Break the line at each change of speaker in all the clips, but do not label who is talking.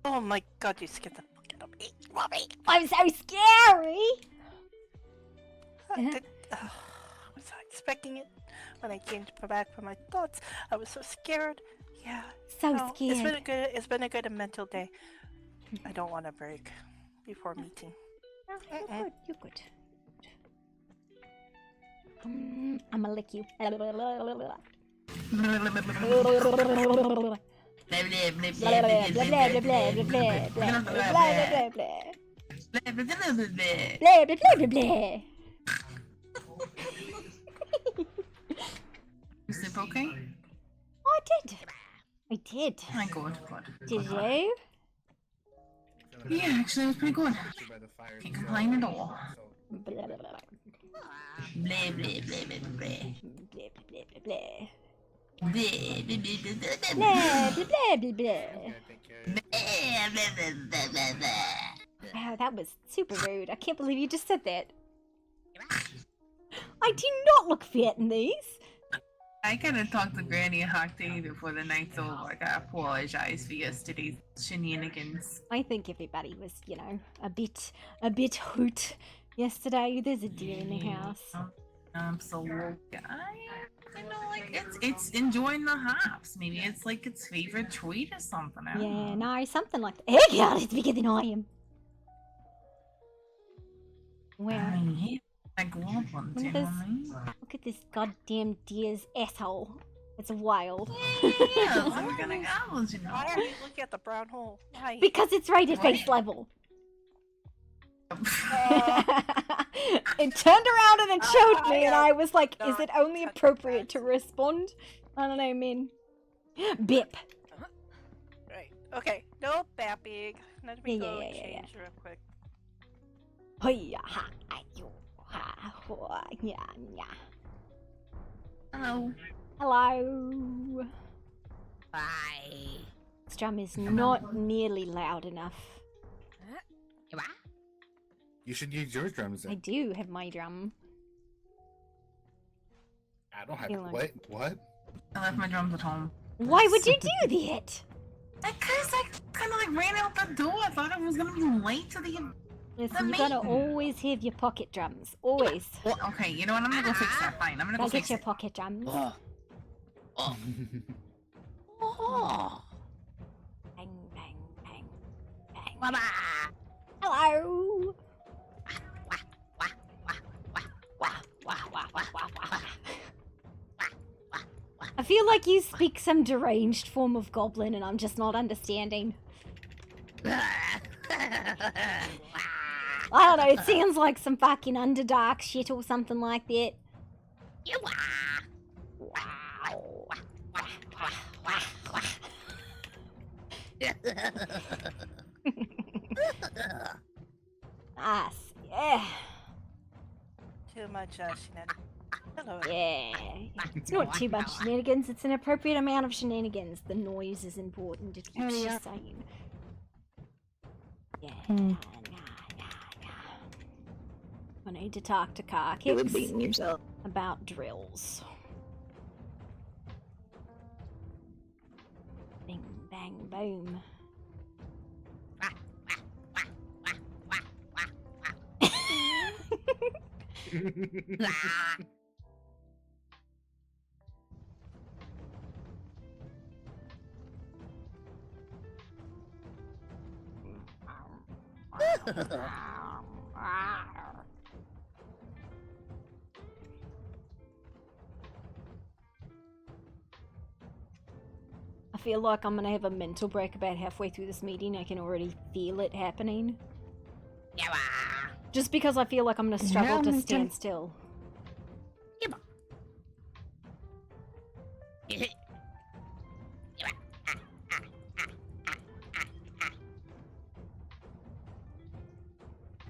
Oh my god, you scared the fuck out of me, Mommy!
I'm so scary!
I was not expecting it. When I came back from my thoughts, I was so scared. Yeah.
So
no,
scared.
It's been a good mental day. I don't want a break before meeting.
Oh, you're good. You're good. I'ma lick you.
You sleep okay?
I did. I did.
My god, good.
Did you?
Yeah, actually, it was pretty good. Can't complain at all. Bleh, bleh, bleh, bleh, bleh. Bleh, bleh, bleh, bleh, bleh, bleh.
Wow, that was super rude. I can't believe you just said that. I do not look fat in these.
I gotta talk to Granny and HotD before the night's over. I gotta apologize for yesterday's shenanigans.
I think everybody was, you know, a bit hoot yesterday. There's a deer in the house.
Absolutely. You know, like it's enjoying the hops. Maybe it's like its favorite treat or something. I don't
Yeah,
know.
no, something like that. Hey, God, it's bigger than I am. Wow.
I mean, yeah, I grew up on
Look
you
at
know
this.
what I mean?
Look at this goddamn deer's asshole. It's wild.
Yeah, so we're gonna go, you know.
Why are you looking at the brown hole? Why?
Because it's right at
What?
face level. It turned around and it showed me, and I was like, is it only appropriate to respond? I don't know, man. Bip.
Right. Okay. No bapping. Let me
Yeah,
go
yeah,
and
yeah, yeah,
change real quick.
Hoya, ha, ayo, ha, hoa, nya, nya.
Hello.
Hello.
Bye.
This drum is not nearly loud enough.
You should use your drums
I
then.
do have my drum.
I don't have
Feel like-
what? What?
I left my drums at home.
Why would you do that?
Because I kind of like ran out the door. I thought I was gonna be late to the.
Listen, you gotta
meeting.
always have your pocket drums. Always.
Well, okay, you know what? I'm gonna go fix that. Fine, I'm gonna
Go
go
get
fix
your
it.
pocket drums.
Oh.
Bang, bang, bang, bang.
Mama.
Hello. I feel like you speak some deranged form of goblin and I'm just not understanding. I don't know, it sounds like some fucking Underdark shit or something like that. Nice. Yeah.
Too much shenanigans. Hello.
Yeah. It's not too much shenanigans, it's an appropriate amount of shenanigans. The noise is important, it keeps you sane. Yeah. Nah. I need to talk to
You were
Karkix
beating yourself.
about drills. Bing, bang, boom. I feel like I'm gonna have a mental break about halfway through this meeting. I can already feel it happening. Just because I feel like I'm gonna struggle to stand still.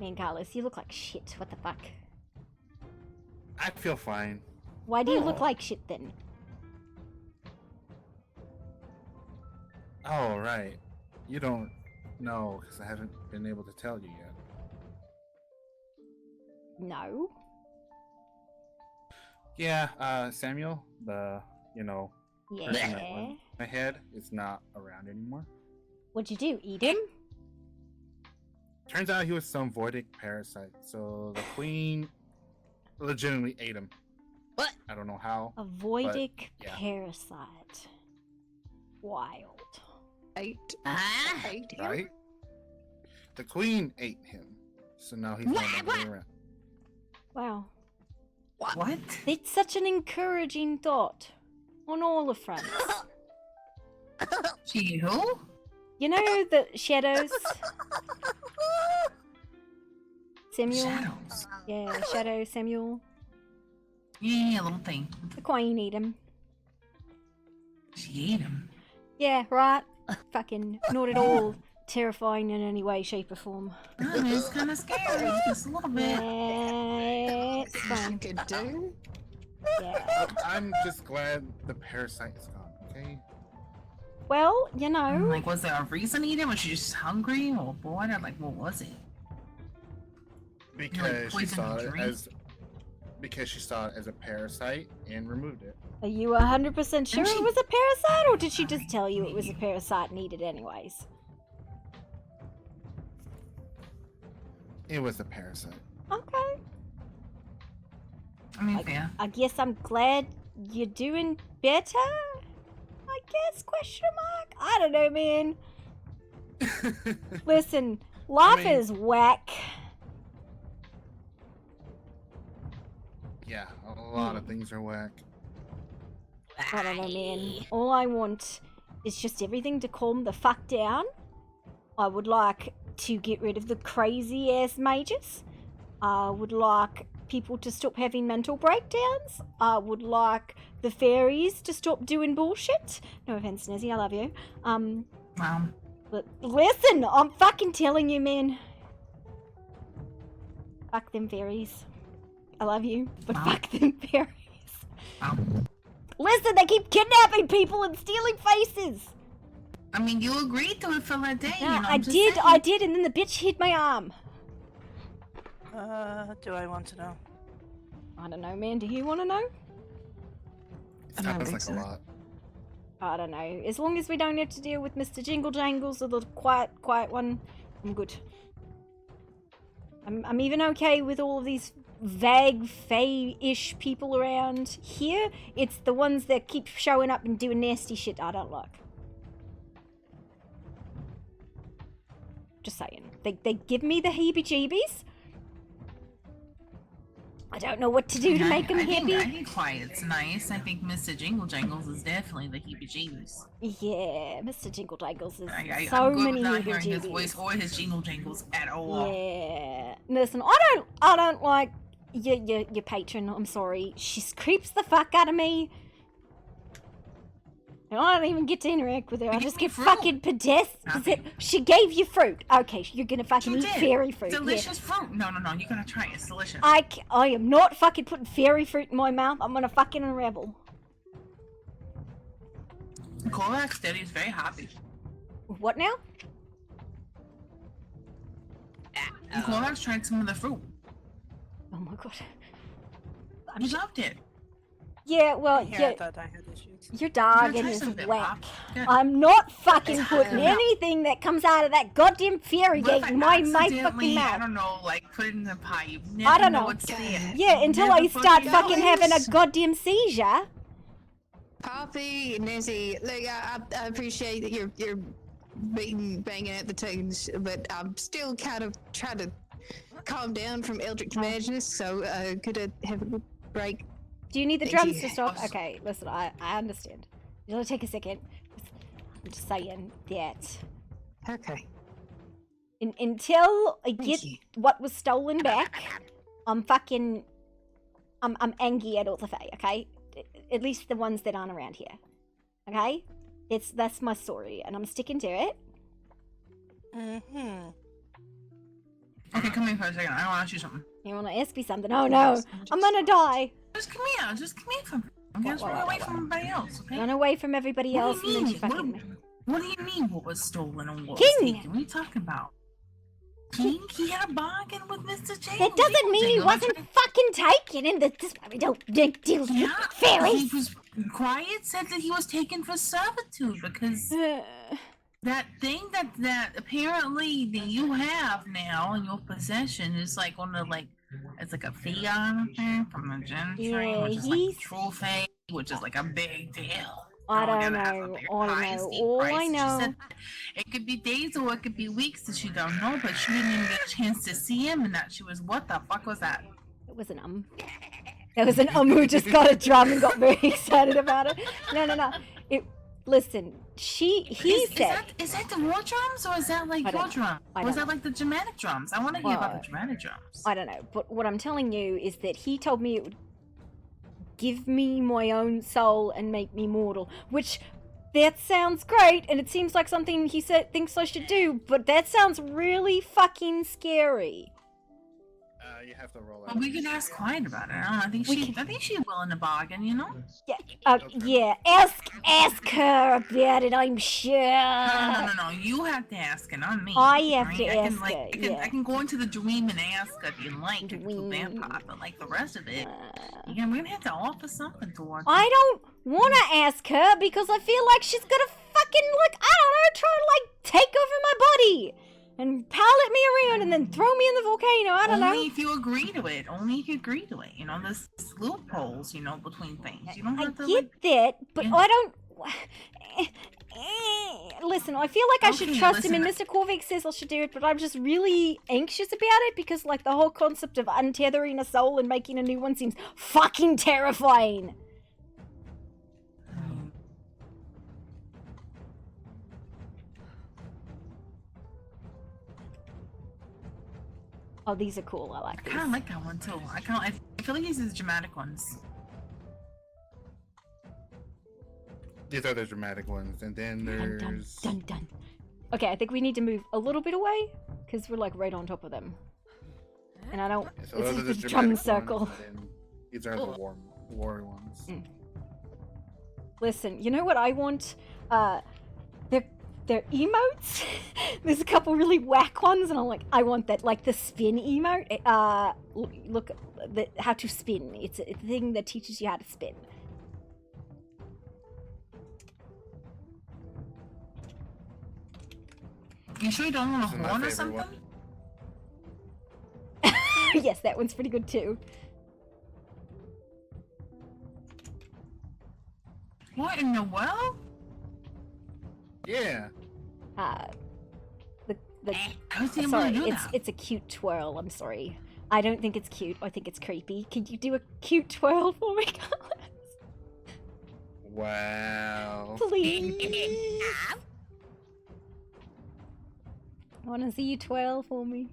Man, Carlos, you look like shit. What the fuck?
I feel fine.
Why do you look like shit then?
Oh, right. You don't know because I haven't been able to tell you yet.
No.
Yeah, Samuel, the, person that
Yeah.
went my head is not around anymore.
What'd you do? Eat him?
Turns out he was some voidic parasite, so the queen legitimately ate him.
What?
I don't know how.
A voidic
yeah.
parasite. Wild.
Ate.
Ah.
Ate him.
Right? The queen ate him, so now he's no longer around.
Wow.
What?
It's such an encouraging thought. On all the fronts.
She who?
You know the shadows? Samuel?
Shadows.
Yeah, Shadow Samuel.
Yeah, little thing.
The queen ate him.
She ate him.
Yeah, right. Fucking not at all terrifying in any way, shape, or form.
Oh, it's kind of scary, just a little bit.
Yeah, it's
You
fine.
could do.
Yeah.
I'm just glad the parasite is gone, okay?
Well, you know.
Like, was there a reason to eat it? Was she just hungry or bored? Or like, what was it?
Because she
poison
saw
the
it
drink?
as a parasite and removed it.
Are you 100% sure
she-
it was a parasite, or did she just tell you it was a parasite and eat it anyways?
It was a parasite.
Okay.
I mean, fair.
I guess I'm glad you're doing better? I guess, question mark? I don't know, man. Listen, life
mean-
is whack.
Yeah, a lot of things are whack.
I don't know, man. All I want is just everything to calm the fuck down. I would like to get rid of the crazy ass mages. I would like people to stop having mental breakdowns. I would like the fairies to stop doing bullshit. No offense, Nezzy, I love you.
Wow.
But listen, I'm fucking telling you, man. Fuck them fairies. I love you, but
Wow.
fuck them fairies.
Wow.
Listen, they keep kidnapping people and stealing faces.
I mean, you agreed to it for that day.
Yeah,
you know,
I
I'm just
did,
saying.
and then the bitch hit my arm.
Do I want to know?
I don't know, man. Do you want to know?
I don't
Sounds
think
like
so.
a lot.
I don't know. As long as we don't have to deal with Mr. Jingle Jangles or the quiet one, I'm good. I'm even okay with all of these vague, fae-ish people around here. It's the ones that keep showing up and doing nasty shit I don't like. Just saying. They give me the heebie-jeebies. I don't know what to do to make them
I
happy.
think quiet's nice. I think Mr. Jingle Jangles is definitely the heebie-jeebies.
Yeah, Mr. Jingle Jangles is
I'm
so
good
many
with not hearing his
heebie-jeebies.
voice or his jingle jangles at all.
Yeah. Listen, I don't like your patron. I'm sorry. She creeps the fuck out of me. And I don't even get to interact with her. I
Give
just
me
get
fruit.
fucking
Nothing.
She gave you fruit. Okay, you're gonna fucking
She
eat
did.
fairy fruit. Yeah.
Delicious fruit. No, you gotta try it. It's delicious.
I am not fucking putting fairy fruit in my mouth. I'm gonna fucking unravel.
Korak said he's very happy.
What now?
Korak's tried some of the fruit.
Oh my god.
He loved it.
Yeah, well,
Yeah,
yeah,
I thought I had issues.
your dog
Gotta
and
try
his
some of it,
whack.
Pop. Yeah.
I'm not fucking putting
Yeah.
anything that comes out of that goddamn fairy
What if
gate
I
in my
accidentally,
fucking
I
mouth.
don't know, like put it in the pie. You never
I don't know.
what's there.
Yeah, until
Never
I start
fucking
fucking
know.
having a goddamn seizure.
Poppy, Nizzy, look, I appreciate that you're banging at the tunes, but I'm still kind of trying to calm down from Eldritch Madness, so could I have a good break?
Do you need the
Thank
drums
you.
to stop?
Awesome.
Okay, listen, I understand. You'll take a second. I'm just saying that
Okay.
until I get
you.
what was stolen back, I'm angry at all the Fae, okay? At least the ones that aren't around here. Okay? That's my story, and I'm sticking to it.
Mm-hmm.
Okay, come here for a second. I want to ask you something.
You wanna ask me something? Oh no, I'm gonna die.
Just come here. Just come here for me. I'm gonna
Whoa,
run
whoa,
away
whoa,
from everybody else, okay?
Run away from everybody else
What do
and
you
then
mean?
you fucking...
What do you mean what was stolen and what
King!
was taken? What are you talking about? King? He had a bargain with Mr. J.
That doesn't mean he wasn't fucking taken, and this is why we don't deal with
Yeah,
fairies.
he was quiet. Said that he was taken for servitude because that thing that apparently that you have now in your possession is like on the like it's like a Theon thing from the Gen
Yeah,
train, which is like
he's-
True Fate, which is like a big deal.
I
Oh,
don't
gotta have a
know.
very
I don't
high
know.
steep
All
price.
I
She
know.
said it could be days or it could be weeks that she don't know, but she didn't even get a chance to see him, and that she was, what the fuck was that?
It was an There was an who just got a drum and got very excited about it. No. Listen, he said.
Is that the war drums or is that like
I don't
your
know.
drum?
I
Or is
don't
that like the dramatic drums? I want to hear about the dramatic drums.
I don't know, but what I'm telling you is that he told me it would give me my own soul and make me mortal, which that sounds great, and it seems like something he said thinks I should do, but that sounds really fucking scary.
You have to roll
Well,
out.
we can ask Quiet about it. I think she's willing to bargain, you know?
Yeah, ask her about it, I'm sure.
No. You have to ask her, not me.
I have to
I can,
ask
like,
her,
I can go into the dream and ask her if you like it to
Dream.
vampire, but like the rest of it, yeah, we're gonna have to offer something towards
I don't want to ask her because I feel like she's gonna fucking, like, I don't know, try to, like, take over my body and pilot me around and then throw me in the volcano. I don't
Only
know.
if you agree to it. Only if you agree to it. You know, there's loopholes, you know, between things. You don't
I
have to,
get
like...
that, but
Yeah.
I don't... Listen, I feel like I should
Okay,
trust him, and
listen.
Mr. Korvac says I should do it, but I'm just really anxious about it because, like, the whole concept of untethering a soul and making a new one seems fucking terrifying. Oh, these are cool. I like
I
these.
kind of like that one, too. I feel like these are the dramatic ones.
These are the dramatic ones, and then
Dun,
there's.
dun, dun, dun. Okay, I think we need to move a little bit away because we're like right on top of them. And I don't.
So
This
those are
is
the
the drum
dramatic
circle.
ones, and then these are the war ones.
Listen, you know what I want? They're emotes. There's a couple really whack ones, and I'm like, I want that, like the spin emote. Look, how to spin. It's a thing that teaches you how to spin.
You sure you don't want a
This is my
horn or
favorite
something?
one.
Yes, that one's pretty good too.
What in the world?
Yeah.
The
How's he able to
sorry,
do
it's
that?
it's a cute twirl. I'm sorry. I don't think it's cute. I think it's creepy. Can you do a cute twirl for me, Carlos?
Wow.
Please. I want to see you twirl for me.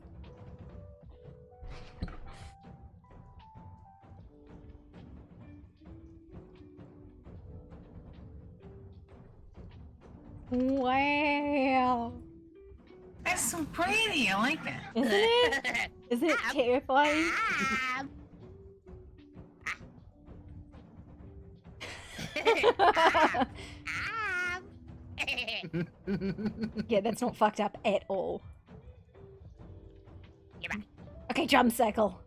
Wow.
That's so pretty. I like that.
Isn't it? Isn't it terrifying? Yeah, that's not fucked up at all. Okay, drum circle.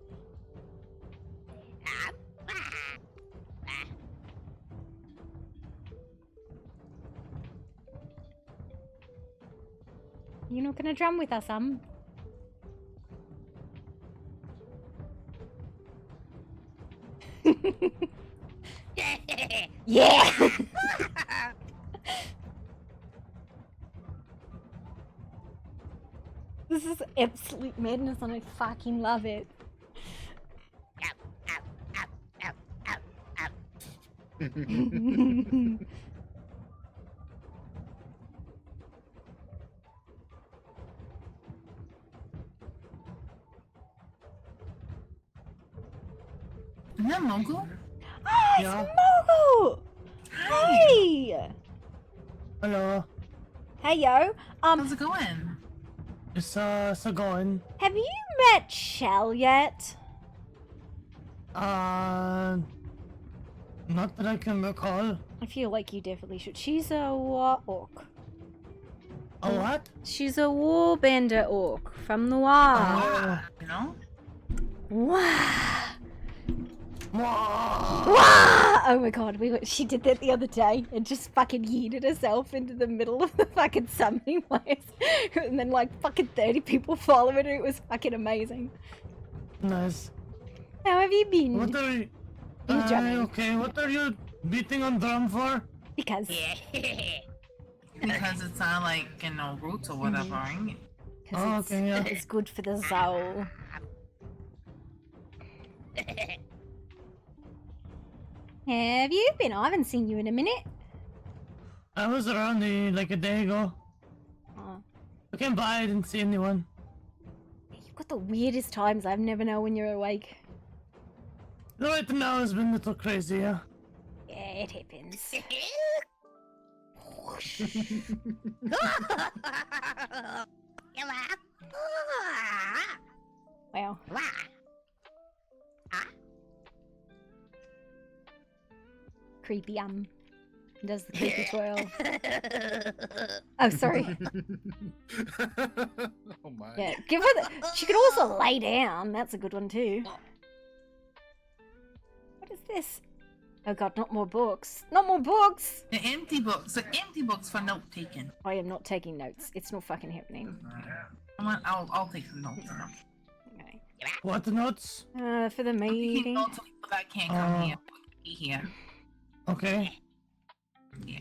You're not gonna drum with us, Yeah! This is absolute madness and I fucking love it.
Isn't that Mogul?
Oh,
Yeah.
it's Mogul! Hey!
Hello.
Hey, yo.
How's it going?
It's going.
Have you met Shell yet?
Not that I can recall.
I feel like you definitely should. She's a war orc.
A what?
She's a warbender orc from the war.
Wow. You know?
Wow. Oh my god, she did that the other day and just fucking yeeted herself into the middle of the fucking summoning place. And then like fucking 30 people followed her. It was fucking amazing.
Nice.
How have you been?
What are you?
You drumming.
Okay, what are you beating on drum for?
Because.
Because it sounded like, you know, roots or whatever, right?
Oh, okay, yeah.
It's good for the soul. Have you been? I haven't seen you in a minute.
I was around like a day ago.
Oh.
I came by, I didn't see anyone.
You've got the weirdest times. I've never know when you're awake.
Right now has been a little crazy, yeah.
Yeah, it happens. Wow. Creepy does the creepy twirl. Oh, sorry.
Oh my.
Yeah, give her the. She could also lay down. That's a good one too. What is this? Oh god, not more books. Not more books!
The empty books for note taking.
I am not taking notes. It's not fucking happening.
I'll take some notes.
Okay.
What notes?
For the
I'm taking
meeting.
notes of people that can't come here. Be here.
Okay.
Yeah.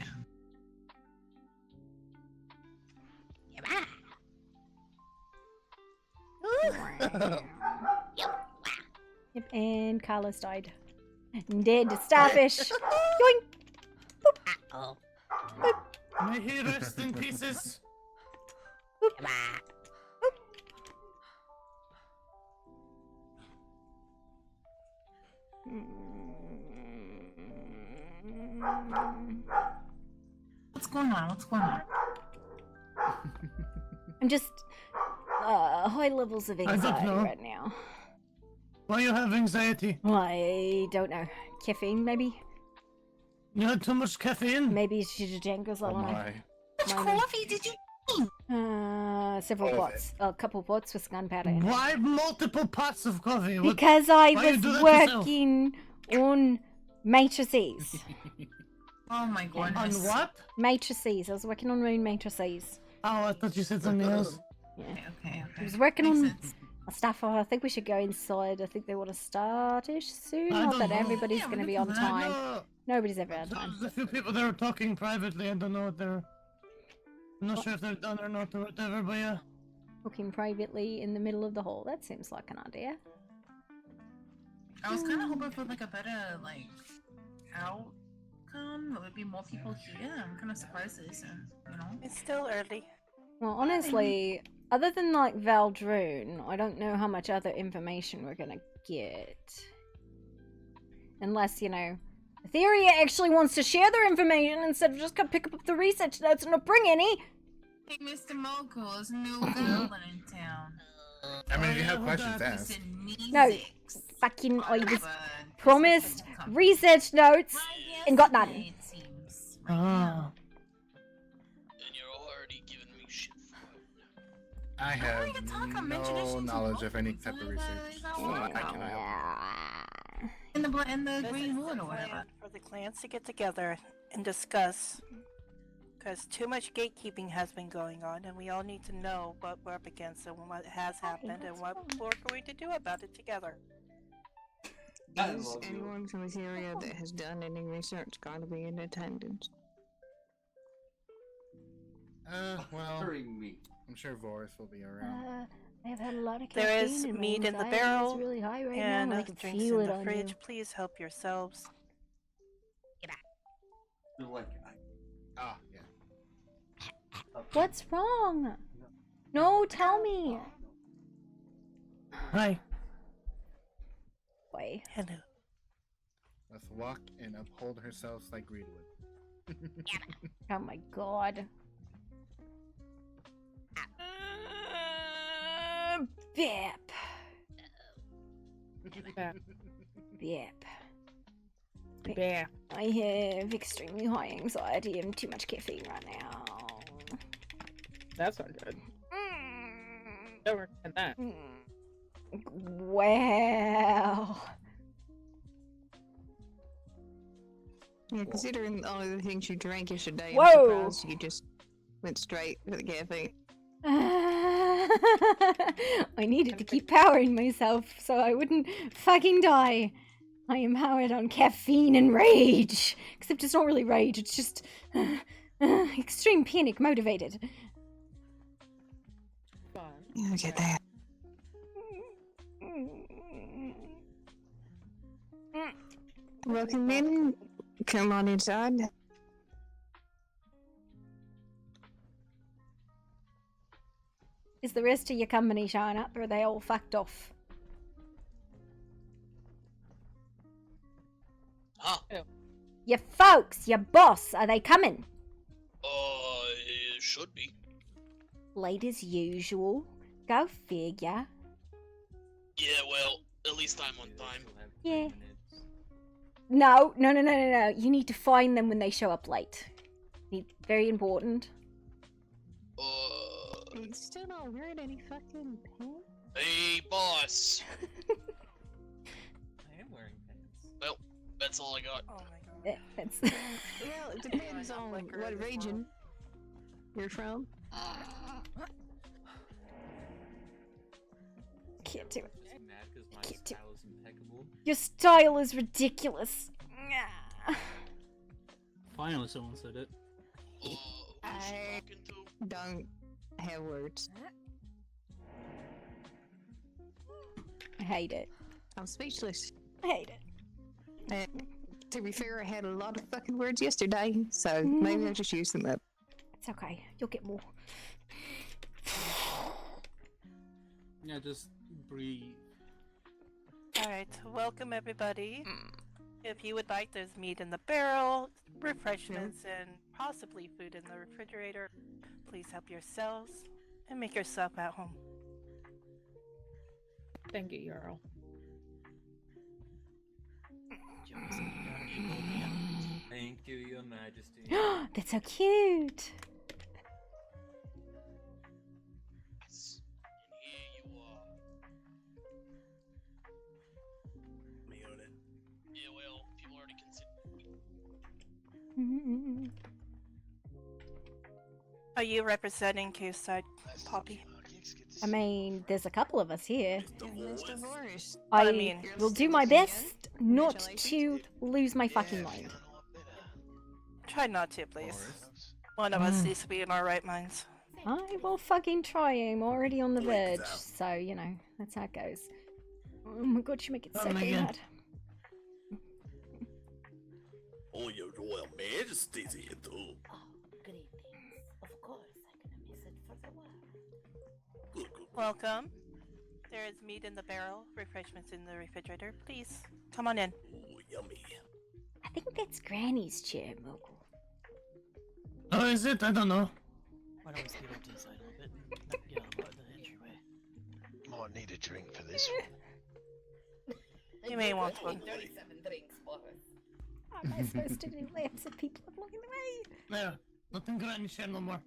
Yep, and Carlos died. Dead starfish. Yoink!
Oh.
May he rest in pieces.
What's going on? What's going on?
I'm just high levels of
don't
anxiety
know.
right now.
Why you have anxiety?
I don't know. Caffeine, maybe?
You had too much caffeine?
Maybe Shijijanko's
Oh
like
my.
Which
Mine-
coffee did you eat?
several
All of
pots. A couple pots with gunpowder in it.
Why multiple pots of coffee? What?
Because I
why you
was
do that yourself?
working on matrices.
Oh my
On
goodness.
what?
Matrices. I was working on moon matrices.
Oh, I thought you said something else.
Yeah.
Okay.
I was working
Makes
on
sense.
stuff. Oh, I think we should go inside. I think they want to start-ish soon.
I
Not
don't
that
know.
everybody's
Yeah,
going to
we
be
can
on
do
time.
No,
Nobody's ever on time.
there's a few people that are talking privately. I don't know what they're. I'm not sure if they're done or not or whatever, but yeah.
Talking privately in the middle of the hall. That seems like an idea.
I was kind of hoping for like a better like outcome. There would be more people here. I'm kind of surprised it isn't. You know.
It's still early.
Well, honestly, other than like Valdroon, I don't know how much other information we're gonna get. Unless, you know, Etheria actually wants to share their information instead of just come pick up the research notes and not bring any.
Hey, Mr. Mogul, there's a new goblin in town.
I mean, if you have
Oh,
questions,
God.
ask.
No, fucking, I was
But-
promised research notes and got none.
It seems.
Ah.
And you're already giving me shit for it.
I have
you can talk on
no
imaginations
knowledge
and
of any
books,
type of
so
research.
that-
So I can help.
In the
This
green
is
wood
the
or whatever.
plan for the clans to get together and discuss. Because too much gatekeeping has been going on, and we all need to know what we're up against and what has happened and what we're going to do about it together.
Is anyone from this area that has done any research going to be in attendance?
Well,
Hurting me.
I'm sure Voris will be around.
I've had a lot of
There
caffeine
is
and my
meat in the
anxiety is
barrel
really high right
and
now. I can
drinks
feel
in
it
the
on
fridge.
you.
Please help yourselves.
You're like,
Ah, yeah.
What's wrong? No, tell me.
Hi.
Wait.
Hello.
Let's walk and uphold ourselves like Greenwood.
Oh my god. Bip. Bip.
Yeah.
I have extremely high anxiety and too much caffeine right now.
That's not good. Don't recommend that.
Wow.
Yeah, considering all of the things you drank yesterday,
Whoa.
I'm surprised you just went straight for the caffeine.
I needed to keep powering myself so I wouldn't fucking die. I am powered on caffeine and rage. Except it's not really rage, it's just extreme panic motivated.
Fun.
Yeah, I get that. Welcome in. Come on inside.
Is the rest of your company showing up, or are they all fucked off?
Huh?
Your folks, your boss, are they coming?
It should be.
Late as usual. Go figure.
Yeah, well, at least I'm on time.
Yeah. No. You need to find them when they show up late. Very important.
You still not wearing any fucking pants?
Hey, boss.
I am wearing pants.
Well, that's all I got.
Oh my god.
That's
Well, it depends on
Liquor
what
as
region you're from.
Can't do it.
Just mad because my
Can't do-
style is impeccable.
Your style is ridiculous.
Finally, someone said it.
Who's
I-
she talking to?
Don't have words.
I hate it.
I'm speechless.
I hate it.
And to be fair, I had a lot of fucking words yesterday, so maybe I'll just use them up.
It's okay. You'll get more.
Yeah, just breathe.
Alright, welcome everybody. If you would like, there's meat in the barrel, refreshments, and possibly food in the refrigerator. Please help yourselves and make yourself at home.
Thank you, Jarl.
Thank you, Your Majesty.
That's so cute.
Yes. And here you are.
Me on it.
Yeah, well, people already considered.
Are you representing K-Side, Poppy?
I mean, there's a couple of us here.
It's divorce.
I
I
mean-
will do my best not to lose my fucking mind.
Try not to, please.
Forrest.
One of us needs to be in our right minds.
I will fucking try. I'm already on the verge, so you know that's how it goes. Oh my god, you make it so
Oh my
fucking
God.
hard.
Oh, your Royal Majesty's here too.
Greetings. Of course, I can miss it for the world.
Good, good.
Welcome. There is meat in the barrel, refreshments in the refrigerator. Please, come on in.
Oh, yummy.
I think that's Granny's chair, Mogul.
Oh, is it? I don't know.
Why don't we speed up to the side a little bit? Get out of the entryway.
Might need a drink for this one.
You may want one.
37 drinks for us.
How am I supposed to do laps if people are blocking the way?
There. Nothing Granny share no more.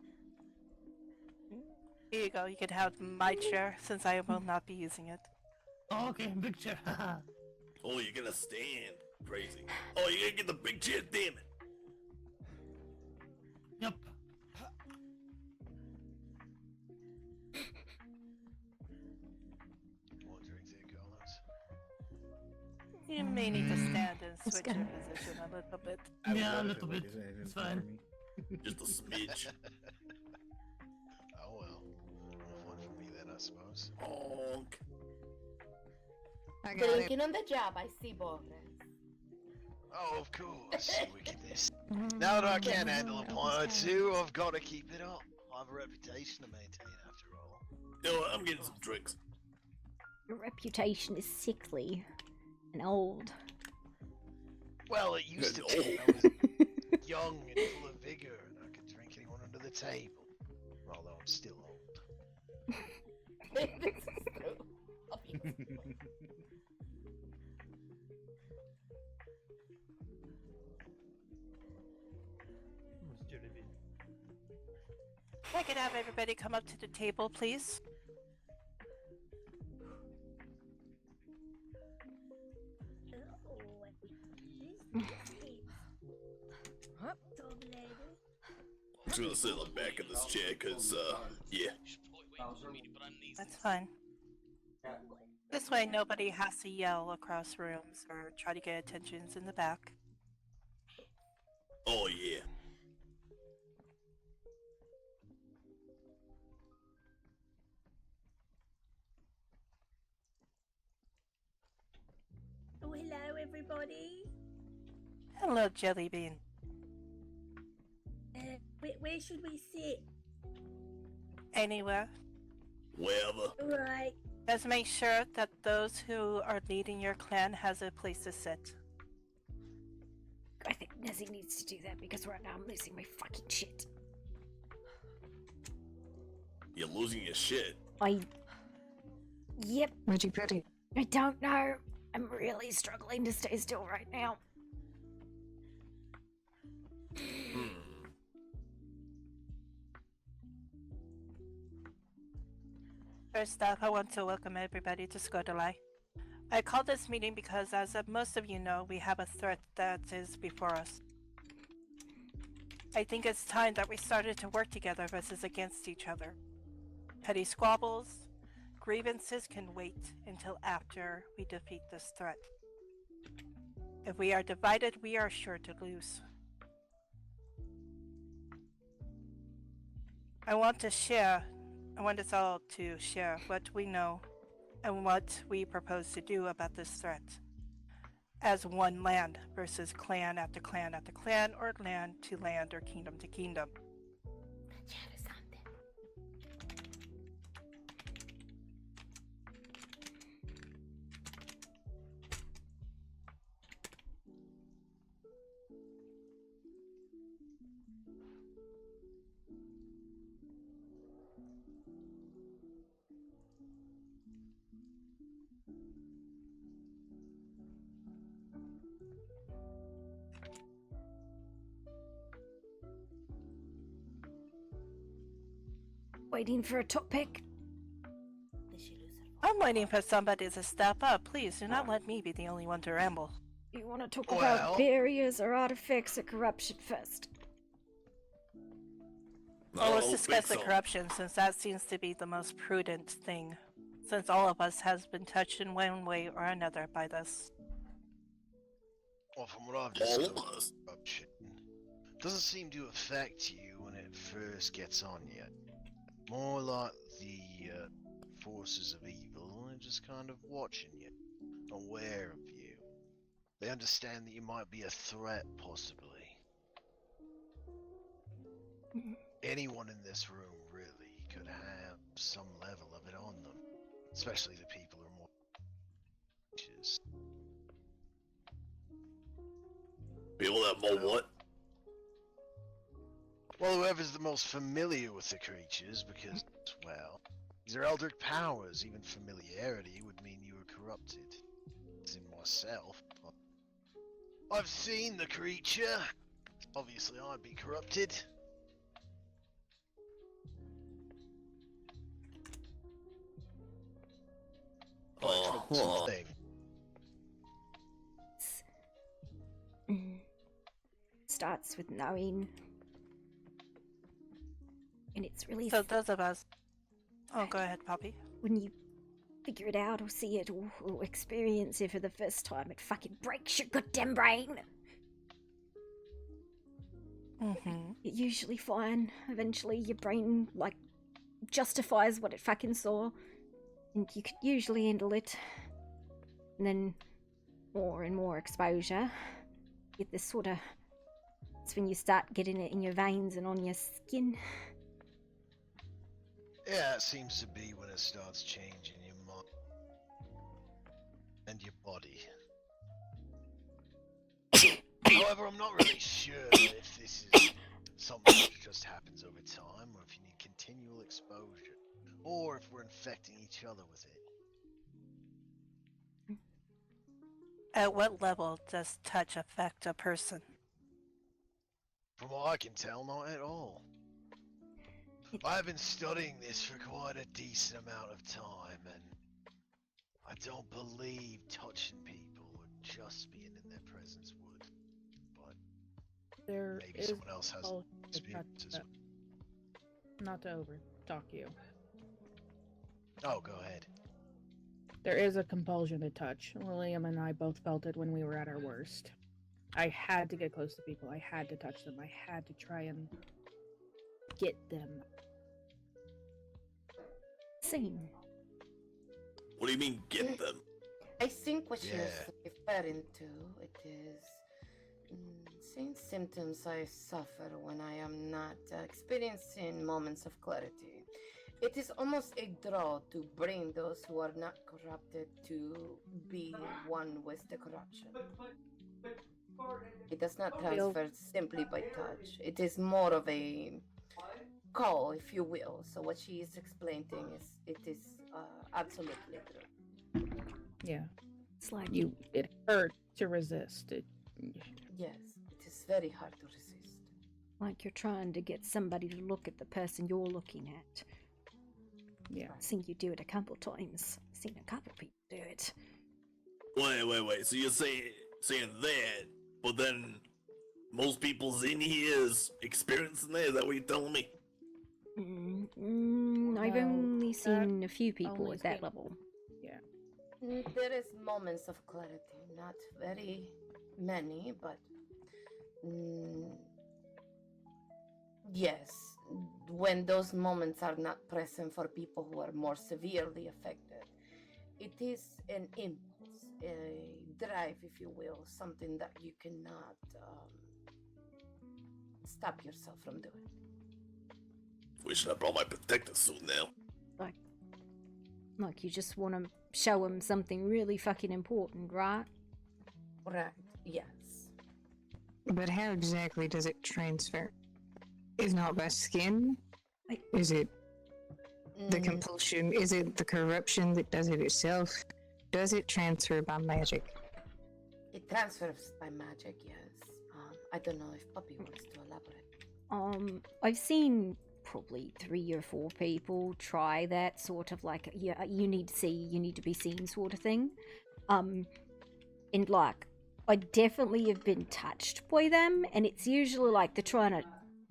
Here you go. You can have my chair since I will not be using it.
Oh, okay. Big chair. Haha.
Oh, you're gonna stand. Crazy. Oh, you're gonna get the big chair, damn it.
Yep.
More drinks here, Carlos.
You may need to stand and
Let's
switch
go.
your position a little bit.
Yeah, a little bit. It's fine.
Just a smidge.
Oh well. One for me then, I suppose.
Honk.
I got it.
Drinking on the job, I see, Boris.
Oh, of course. Wickedness. Now that I can handle a pint or two, I've got to keep it up. I have a reputation to maintain, after all.
You know what? I'm getting some drinks.
Your reputation is sickly and old.
Well, it used to
Good.
be. I was young and full of vigor, and I could drink anyone under the table. Although I'm still old.
This is true. Obviously.
If I could have everybody come up to the table, please.
just gonna sit on the back of this chair, cause, yeah.
That's fine. This way nobody has to yell across rooms or try to get attentions in the back.
Oh, yeah.
Oh, hello, everybody.
Hello, Jellybean.
Where should we sit?
Anywhere.
Wherever.
Alright.
Just make sure that those who are leading your clan has a place to sit.
I think Nezzy needs to do that because right now I'm losing my fucking shit.
You're losing your shit.
Yep.
Where'd you put it?
I don't know. I'm really struggling to stay still right now.
First up, I want to welcome everybody to Skodalai. I called this meeting because, as most of you know, we have a threat that is before us. I think it's time that we started to work together versus against each other. Petty squabbles, grievances can wait until after we defeat this threat. If we are divided, we are sure to lose. I want us all to share what we know and what we propose to do about this threat. As one land versus clan after clan after clan, or land to land, or kingdom to kingdom.
Waiting for a topic.
I'm waiting for somebody to step up. Please do not let me be the only one to ramble.
You want to talk about barriers or artifacts or corruption first?
Well, let's discuss the corruption, since that seems to be the most prudent thing, since all of us has been touched in one way or another by this.
Well, from what I've discovered, corruption doesn't seem to affect you when it first gets on you. More like the forces of evil are just kind of watching you, aware of you. They understand that you might be a threat, possibly. Anyone in this room really could have some level of it on them, especially the people who are more creatures.
People that more what?
Well, whoever's the most familiar with the creatures, because, well, these are eldritch powers. Even familiarity would mean you were corrupted. As in myself. I've seen the creature. Obviously, I'd be corrupted.
Starts with knowing. And it's really...
So those of us... Oh, go ahead, Poppy.
When you figure it out or see it or experience it for the first time, it fucking breaks your goddamn brain.
Mm-hmm.
You're usually fine. Eventually your brain, justifies what it fucking saw. And you could usually handle it. And then more and more exposure. Get this sort of... It's when you start getting it in your veins and on your skin.
Yeah, it seems to be when it starts changing your mind and your body. However, I'm not really sure if this is something that just happens over time, or if you need continual exposure, or if we're infecting each other with it.
At what level does touch affect a person?
From what I can tell, not at all. I've been studying this for quite a decent amount of time, and I don't believe touching people or just being in their presence would. But
There
maybe
is
someone else has
also
experiences.
not to over talk you.
Oh, go ahead.
There is a compulsion to touch. William and I both felt it when we were at our worst. I had to get close to people. I had to touch them. I had to try and get them.
Scene.
What do you mean, get them?
I think what
Yeah.
you're referring to, it is same symptoms I suffer when I am not experiencing moments of clarity. It is almost a draw to bring those who are not corrupted to be one with the corruption. It does not transfer simply by touch. It is more of a call, if you will. So what she is explaining is, it is absolutely true.
Yeah.
It's like
it hurt to resist.
Yes, it is very hard to resist.
Like you're trying to get somebody to look at the person you're looking at.
Yeah.
I've seen you do it a couple times. I've seen a couple people do it.
Wait. So you're saying that, but then most people's in here is experiencing that? Is that what you're telling me?
I've only seen a few people at that level.
Yeah.
There is moments of clarity, not very many, but yes, when those moments are not present for people who are more severely affected, it is an impulse, a drive, if you will, something that you cannot stop yourself from doing.
Wish I brought my protective suit now.
Like you just want to show them something really fucking important, right?
Right, yes.
But how exactly does it transfer? Is not by skin? Is it the compulsion? Is it the corruption that does it itself? Does it transfer by magic?
It transfers by magic, yes. I don't know if Puppy wants to elaborate.
I've seen probably 3 or 4 people try that sort of like, yeah, you need to be seen sort of thing. And like, I definitely have been touched by them, and it's usually like they're trying to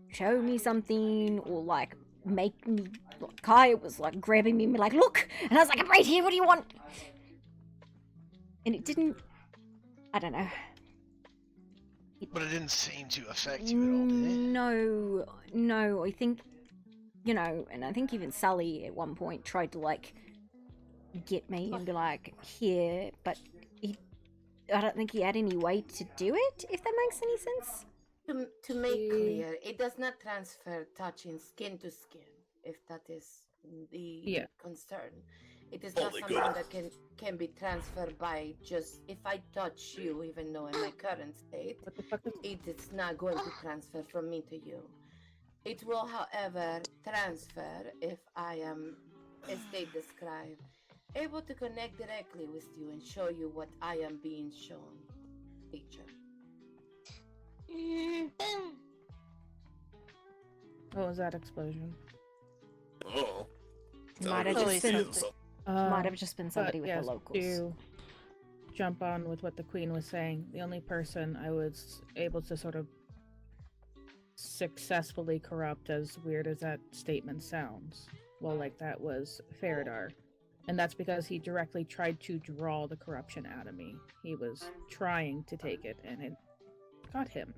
show me something or like make me, like Kaya was like grabbing me and be like, look, and I was like, I'm right here, what do you want? And it didn't, I don't know.
But it didn't seem to affect you at all, did it?
No, I think, you know, and I think even Sully at one point tried to like get me and be like, here, but I don't think he had any way to do it, if that makes any sense.
To make clear, it does not transfer touching skin to skin, if that is the concern. It is not something that can be transferred by just, if I touch you, even though in my current state, it is not going to transfer from me to you. It will, however, transfer if I am, as they describe, able to connect directly with you and show you what I am being shown. Teacher.
What was that explosion?
Oh.
Might have just been somebody with the locals.
To jump on with what the Queen was saying, the only person I was able to sort of successfully corrupt, as weird as that statement sounds, well, like that was Faradar. And that's because he directly tried to draw the corruption out of me. He was trying to take it, and it got him.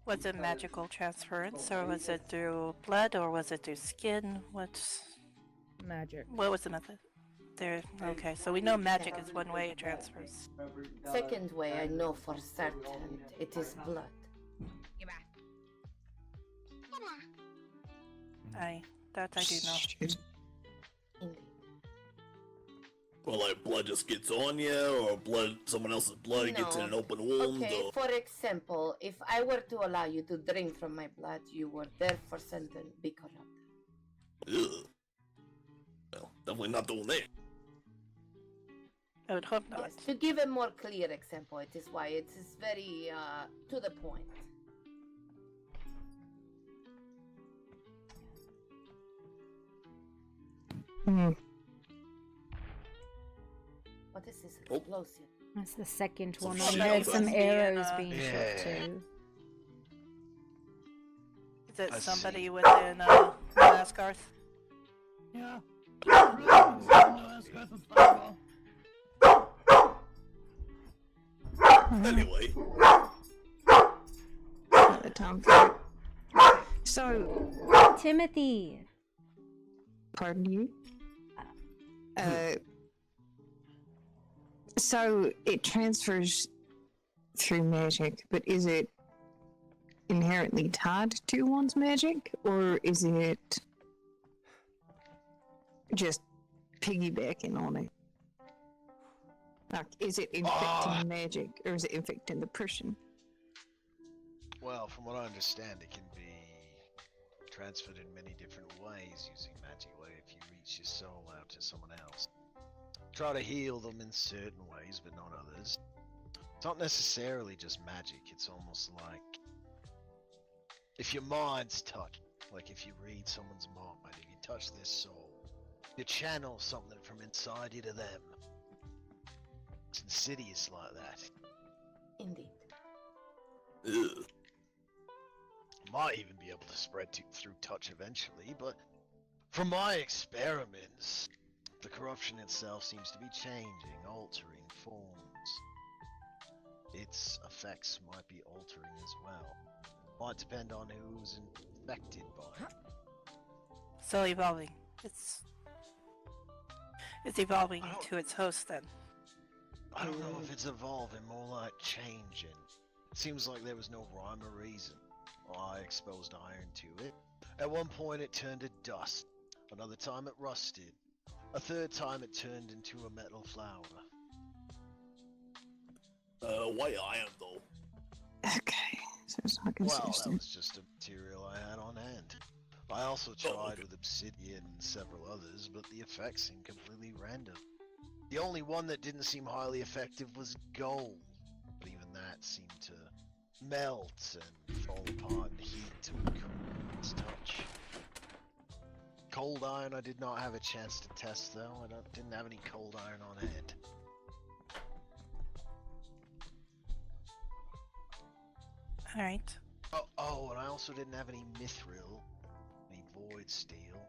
Was it magical transference, or was it through blood, or was it through skin? What's
magic?
What was the method? There. Okay, so we know magic is one way it transfers.
Second way, I know for certain it is blood.
That I do know.
Well, like blood just gets on you, or someone else's blood gets in an open wound.
Okay,
or...
for example, if I were to allow you to drink from my blood, you were therefore certain be corrupted.
Ugh. Well, definitely not doing that.
I would hope not.
Yes, to give a more clear example, it is why it is very to the point. What is this explosive?
That's the second one. I
shield
heard some
us.
arrows being shot too.
Is it
I
somebody
see.
within Asgarth?
Yeah. Asgarth was fireball.
Anyway.
At the time for it. So,
Timothy.
pardon you. So it transfers through magic, but is it inherently tied to one's magic, or is it just piggybacking on it? Like, is it infecting magic, or is it infecting the person?
Well, from what I understand, it can be transferred in many different ways using magic, where if you reach your soul out to someone else, try to heal them in certain ways, but not others. It's not necessarily just magic, it's almost like if your mind's touched, like if you read someone's mind, if you touch their soul, you channel something from inside you to them. It's insidious like that.
Indeed.
Ugh.
Might even be able to spread through touch eventually, but from my experiments, the corruption itself seems to be changing, altering forms. Its effects might be altering as well. Might depend on who's infected by it.
So evolving. It's evolving to its host then.
I don't know if it's evolving, more like changing. It seems like there was no rhyme or reason. I exposed iron to it. At one point it turned to dust. Another time it rusted. A third time it turned into a metal flower.
Why iron though?
Okay, so it's not
Well, that
consistent.
was just a material I had on hand. I also tried with obsidian and several others, but the effects seemed completely random. The only one that didn't seem highly effective was gold, but even that seemed to melt and fall apart in heat to its touch. Cold iron I did not have a chance to test though. I didn't have any cold iron on hand.
Alright.
Oh, and I also didn't have any mithril, any void steel.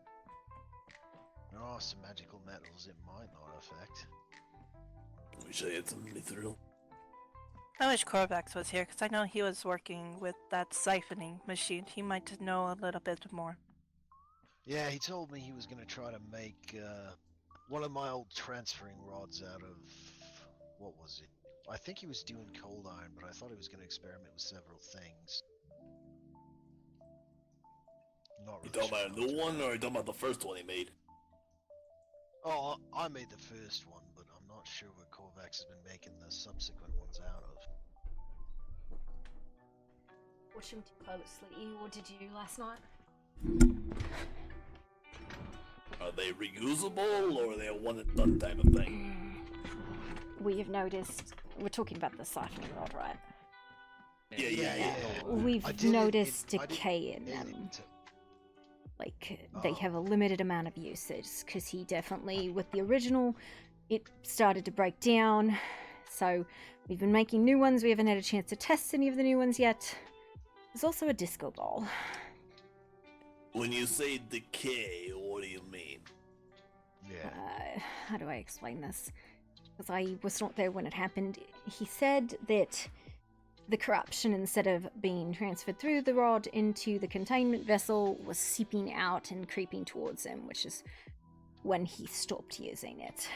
There are some magical metals it might not affect.
I wish I had some mithril.
I wish Corvax was here, because I know he was working with that siphoning machine. He might know a little bit more.
Yeah, he told me he was going to try to make one of my old transferring rods out of... what was it? I think he was doing cold iron, but I thought he was going to experiment with several things. Not
You
really
talking about a new one, or you talking about the first one he made?
Oh, I made the first one, but I'm not sure what Corvax has been making the subsequent ones out of.
Watching too closely. What did you do last night?
Are they reusable, or are they a one-and-done type of thing?
We have noticed. We're talking about the siphoning rod, right?
Yeah.
We've noticed decay in them. Like, they have a limited amount of usage, because he definitely, with the original, it started to break down. So, we've been making new ones. We haven't had a chance to test any of the new ones yet. There's also a disco ball.
When you say decay, what do you mean?
How do I explain this? Because I was not there when it happened. He said that the corruption, instead of being transferred through the rod into the containment vessel, was seeping out and creeping towards him, which is when he stopped using it.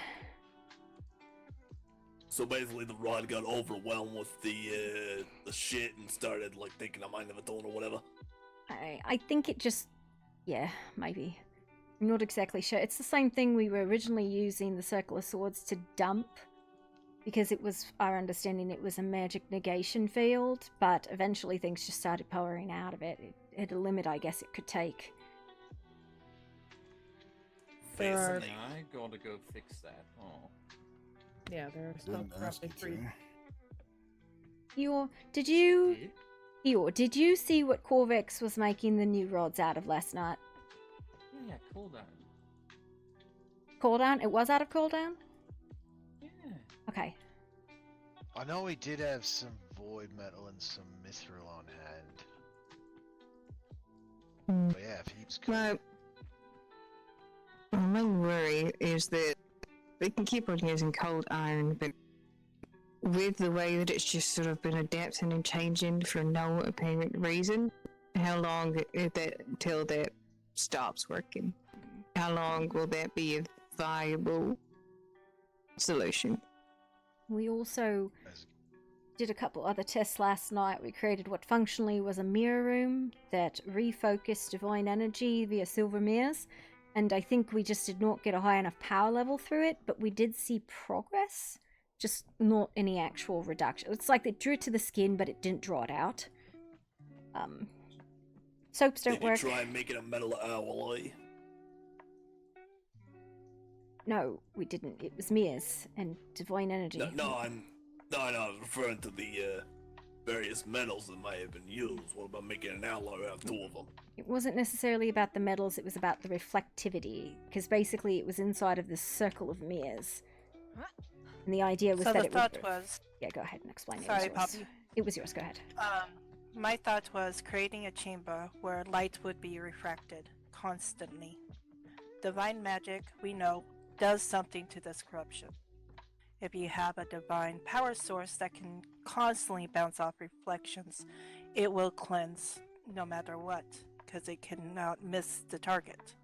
So basically, the rod got overwhelmed with the shit and started like taking a mind of its own or whatever.
I think it just, yeah, maybe. I'm not exactly sure. It's the same thing we were originally using the Circle of Swords to dump, because it was our understanding it was a magic negation field, but eventually things just started pouring out of it. It had a limit, I guess, it could take.
I gotta go fix that. Oh.
Yeah, there are still probably 3.
Did you see what Corvex was making the new rods out of last night?
Yeah, cool down.
Cool down? It was out of cool down?
Yeah.
Okay.
I know he did have some void metal and some mithril on hand. But yeah, if he's cool.
My main worry is that they can keep on using cold iron, but with the way that it's just sort of been adapting and changing for no apparent reason, how long is that till that stops working? How long will that be a viable solution?
We also did a couple other tests last night. We created what functionally was a mirror room that refocused divine energy via silver mirrors, and I think we just did not get a high enough power level through it, but we did see progress, just not any actual reduction. It's like it drew it to the skin, but it didn't draw it out. Soaps don't work.
Did you try making a metal alloy?
No, we didn't. It was mirrors and divine energy.
No, I was referring to the various metals that might have been used. What about making an alloy out of two of them?
It wasn't necessarily about the metals, it was about the reflectivity, because basically it was inside of this circle of mirrors. And the idea was
so
that
the
it
thought
would...
was...
Yeah, go ahead and explain it.
Sorry, Poppy.
It was yours, go ahead.
My thought was creating a chamber where light would be refracted constantly. Divine magic, we know, does something to this corruption. If you have a divine power source that can constantly bounce off reflections, it will cleanse no matter what, because it cannot miss the target.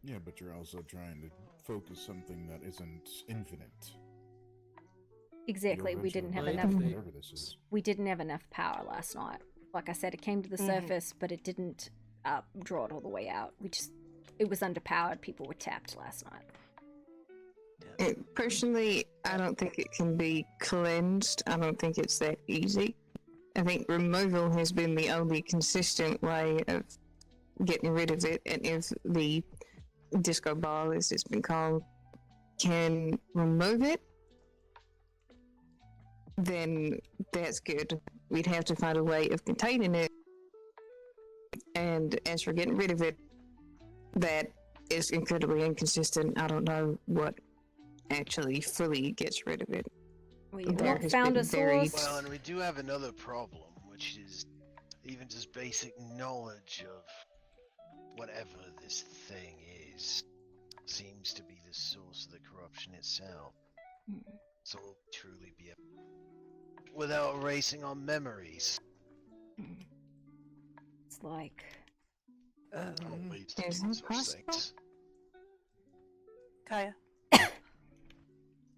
Yeah, but you're also trying to focus something that isn't infinite.
Exactly, we didn't have enough. We didn't have enough power last night. Like I said, it came to the surface, but it didn't draw it all the way out. It was underpowered. People were tapped last night.
Personally, I don't think it can be cleansed. I don't think it's that easy. I think removal has been the only consistent way of getting rid of it, and if the disco ball, as it's been called, can remove it, then that's good. We'd have to find a way of containing it, and as for getting rid of it, that is incredibly inconsistent. I don't know what actually fully gets rid of it.
We have not found a source.
Well, and we do have another problem, which is even just basic knowledge of whatever this thing is seems to be the source of the corruption itself. So we'll truly be without erasing our memories.
It's like...
is it possible?
Kaya?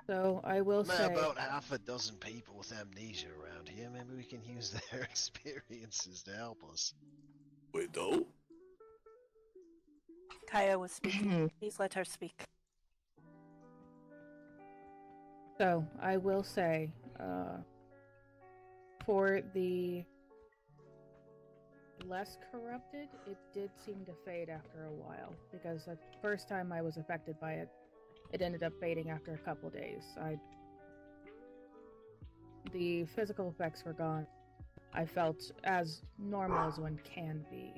So I will say
about half a dozen people with amnesia around here. Maybe we can use their experiences to help us.
Wait, though?
Kaya was speaking. Please let her speak.
So I will say, for the less corrupted, it did seem to fade after a while, because the first time I was affected by it, it ended up fading after a couple days. The physical effects were gone. I felt as normal as one can be.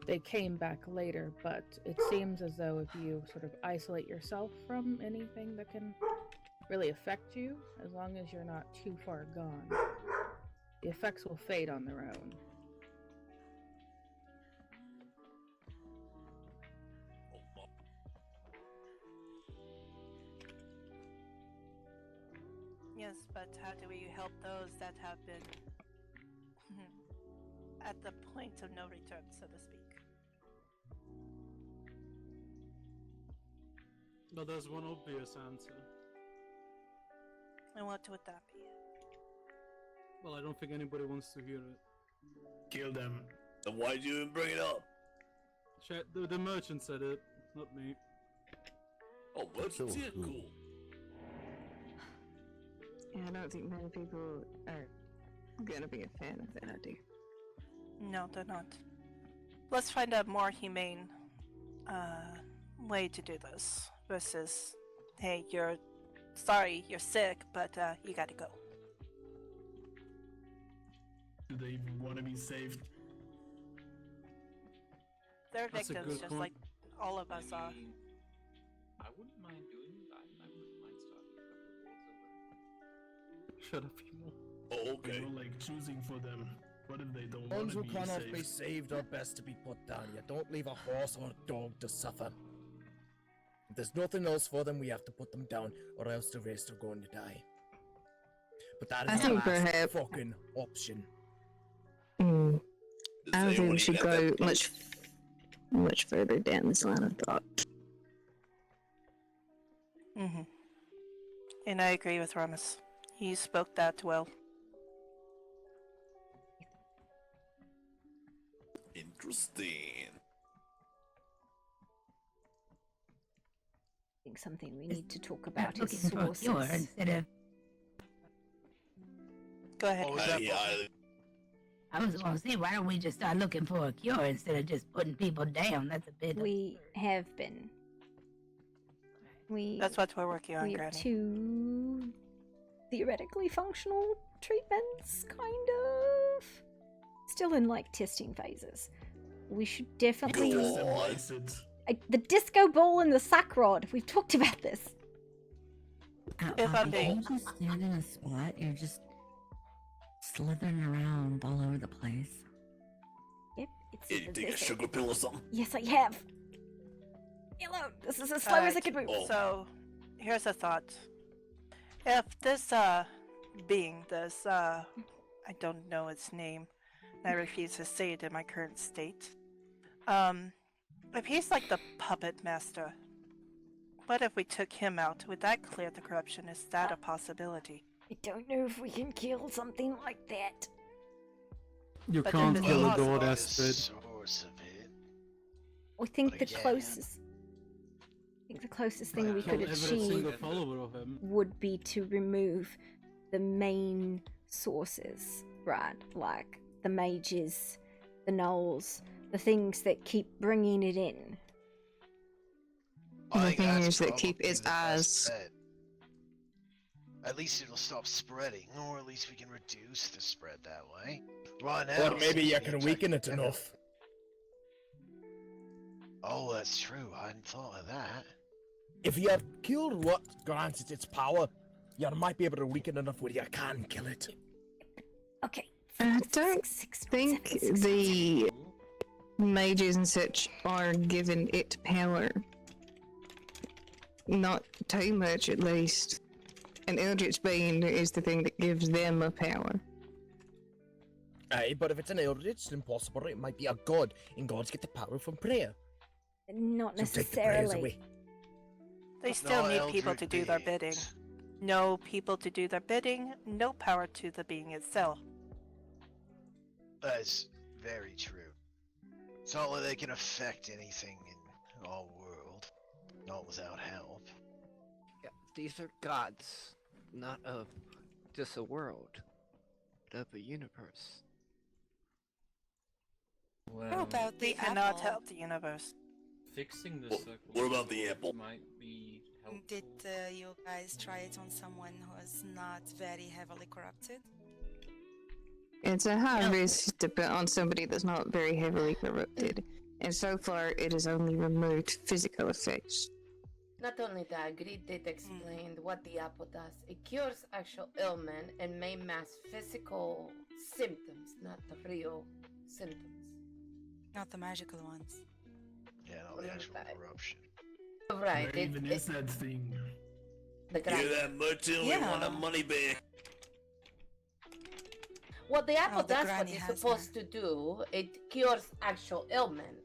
They came back later, but it seems as though if you sort of isolate yourself from anything that can really affect you, as long as you're not too far gone, the effects will fade on their own.
Yes, but how do we help those that have been at the point of no return, so to speak?
But there's one obvious answer.
And what would that be?
Well, I don't think anybody wants to hear it.
Kill them. Then why'd you even bring it up?
The merchant said it, not me.
Oh, merchants? Yeah, cool.
Yeah, I don't think many people are gonna be a fan of that idea.
No, they're not. Let's find a more humane way to do this versus, hey, you're sick, but you gotta go.
Do they even want to be saved?
They're victims just like all of us are.
I wouldn't mind doing that. I wouldn't mind starting a couple of wars over.
Shut up, people.
Oh, okay.
You're like choosing for them. What if they don't
Ones who
want to
cannot
be
be
saved?
saved are best to be put down. You don't leave a horse or a dog to suffer. If there's nothing else for them, we have to put them down, or else the rest are going to die. But that
I
is the
think
last
perhaps-
fucking option.
I don't think
anyone
we should
even
go
have that
much further down this line of thought.
Mm-hmm. And I agree with Ramus. He spoke that well.
Interesting.
I think something we need to talk about
Looking
is
for a cure
sources.
instead of.
Go ahead.
I was going to say, why don't we just start looking for a cure instead of just putting people down? That's a bit.
We have been.
That's what we're working on,
We have
Granny.
2 theoretically functional treatments, kind of. Still in like testing phases. We should definitely. The disco ball and the sack rod. We've talked about this.
If I'm
You
being
just stand in a spot, you're just slithering around all over the place.
Yep,
Yeah, you take a sugar pill or something?
Yes, I have. Hello, this is as slow as I can move.
So, here's a thought. If this, being this, I don't know its name, and I refuse to say it in my current state. If he's like the puppet master, what if we took him out? Would that clear the corruption? Is that a possibility?
I don't know if we can kill something like that.
You
But
can't
if it's
kill a
possible-
god, Astrid.
I think the
again-
closest. I think the closest thing we could
Kill every
achieve
single follower of him.
would be to remove the main sources, right? Like the mages, the gnolls, the things that keep bringing it in.
I
The
think
thing
that's
is that keep
probably
its
the best
eyes.
bet. At least it'll stop spreading, or at least we can reduce the spread that way. Right now,
Or maybe
it's
you
being
can weaken it
attacked.
enough.
Oh, that's true. I hadn't thought of that.
If you killed what grants it its power, you might be able to weaken enough where you can kill it.
Okay.
I don't think the mages and such are given it power. Not too much, at least. An Eldritch Being is the thing that gives them a power.
Aye, but if it's an eldritch, then possibly it might be a god, and gods get the power from prayer.
Not
So take the prayers
necessarily.
away.
They still
No
need people
eldritch
to do their bidding. No people to do their bidding, no power to the being itself.
That is very true. It's not like they can affect anything in our world, not without help.
Yeah, these are gods, not of just a world, but of a universe.
How about they cannot help the universe?
Fixing the
What-
circle.
what about the apple?
Might be helpful.
Did you guys try it on someone who is not very heavily corrupted?
It's a high risk to put on somebody that's not very heavily corrupted, and so far it has only removed physical effects.
Not only that, Greed did explain what the apple does. It cures actual ailment and may mask physical symptoms, not the real symptoms.
Not the magical ones.
Yeah, not the actual corruption.
Right.
Where even is that thing?
The
Hear
grind.
that, merchant? We want our money back.
What the apple
Oh, the
does, what
granny
it's
has
supposed to do, it cures actual ailment.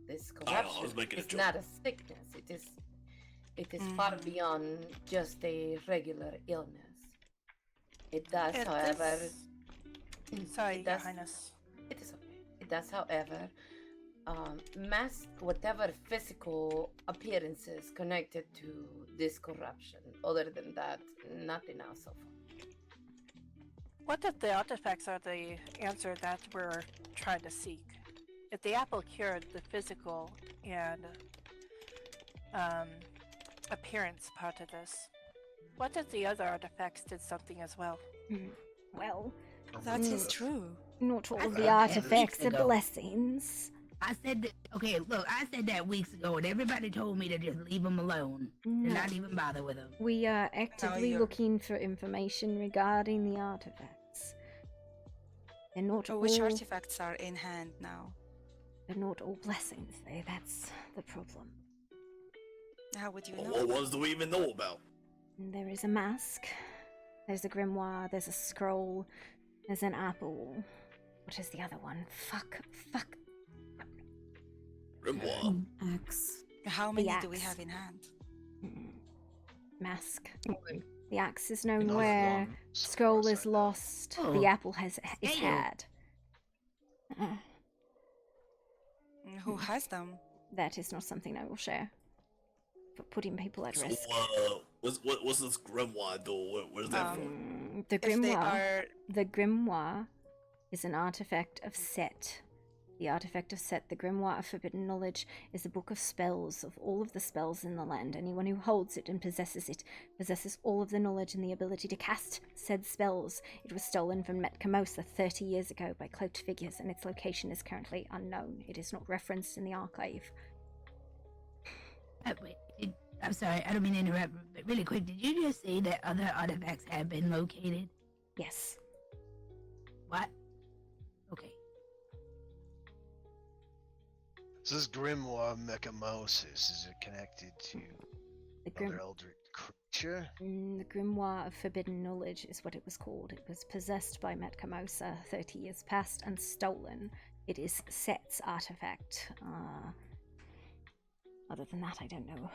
This
I know, I was
corruption
making a
is
joke.
not a sickness. It is far beyond just a regular illness. It does,
It
however.
Sorry,
it
Your
does,
Highness.
It is okay. It does, however, mask whatever physical appearances connected to this corruption. Other than that, nothing else so far.
What if the artifacts are the answer that we're trying to seek? If the apple cured the physical and appearance part of this, what if the other artifacts did something as well?
Well,
That is true.
not all
I
of
said
the
that
artifacts
weeks
are
ago.
blessings.
I said that. Okay, look, I said that weeks ago, and everybody told me to just leave them alone and
No.
not even bother with them.
We are actively
you're-
looking for information regarding the artifacts. They're not
Which
all.
artifacts are in hand now?
They're not all blessings, though. That's the problem.
How would you know?
What ones do we even know about?
There is a mask. There's a grimoire. There's a scroll. There's an apple. What is the other one? Fuck.
Grimoire.
Axe.
How many do we have in hand?
Mask. The axe is known
Enough
where.
one, so
Scroll
far as
is
I know.
lost.
Oh.
The apple is
Hey.
had.
Who has them?
That is not something I will share. For putting people at
So,
risk.
what's this grimoire do? Where's that from?
The
If they
grimoire.
are...
The grimoire is an artifact of Set. The artifact of Set, the grimoire of forbidden knowledge, is a book of spells, of all of the spells in the land. Anyone who holds it and possesses it possesses all of the knowledge and the ability to cast said spells. It was stolen from Metcamosa 30 years ago by cloaked figures, and its location is currently unknown. It is not referenced in the archive.
Wait, I'm sorry, I don't mean to interrupt, but really quick, did you just say that other artifacts have been located?
Yes.
What? Okay.
So this grimoire Mechamosis, is it connected to another eldritch creature?
The grimoire of forbidden knowledge is what it was called. It was possessed by Metcamosa 30 years past and stolen. It is Set's artifact. Other than that, I don't know.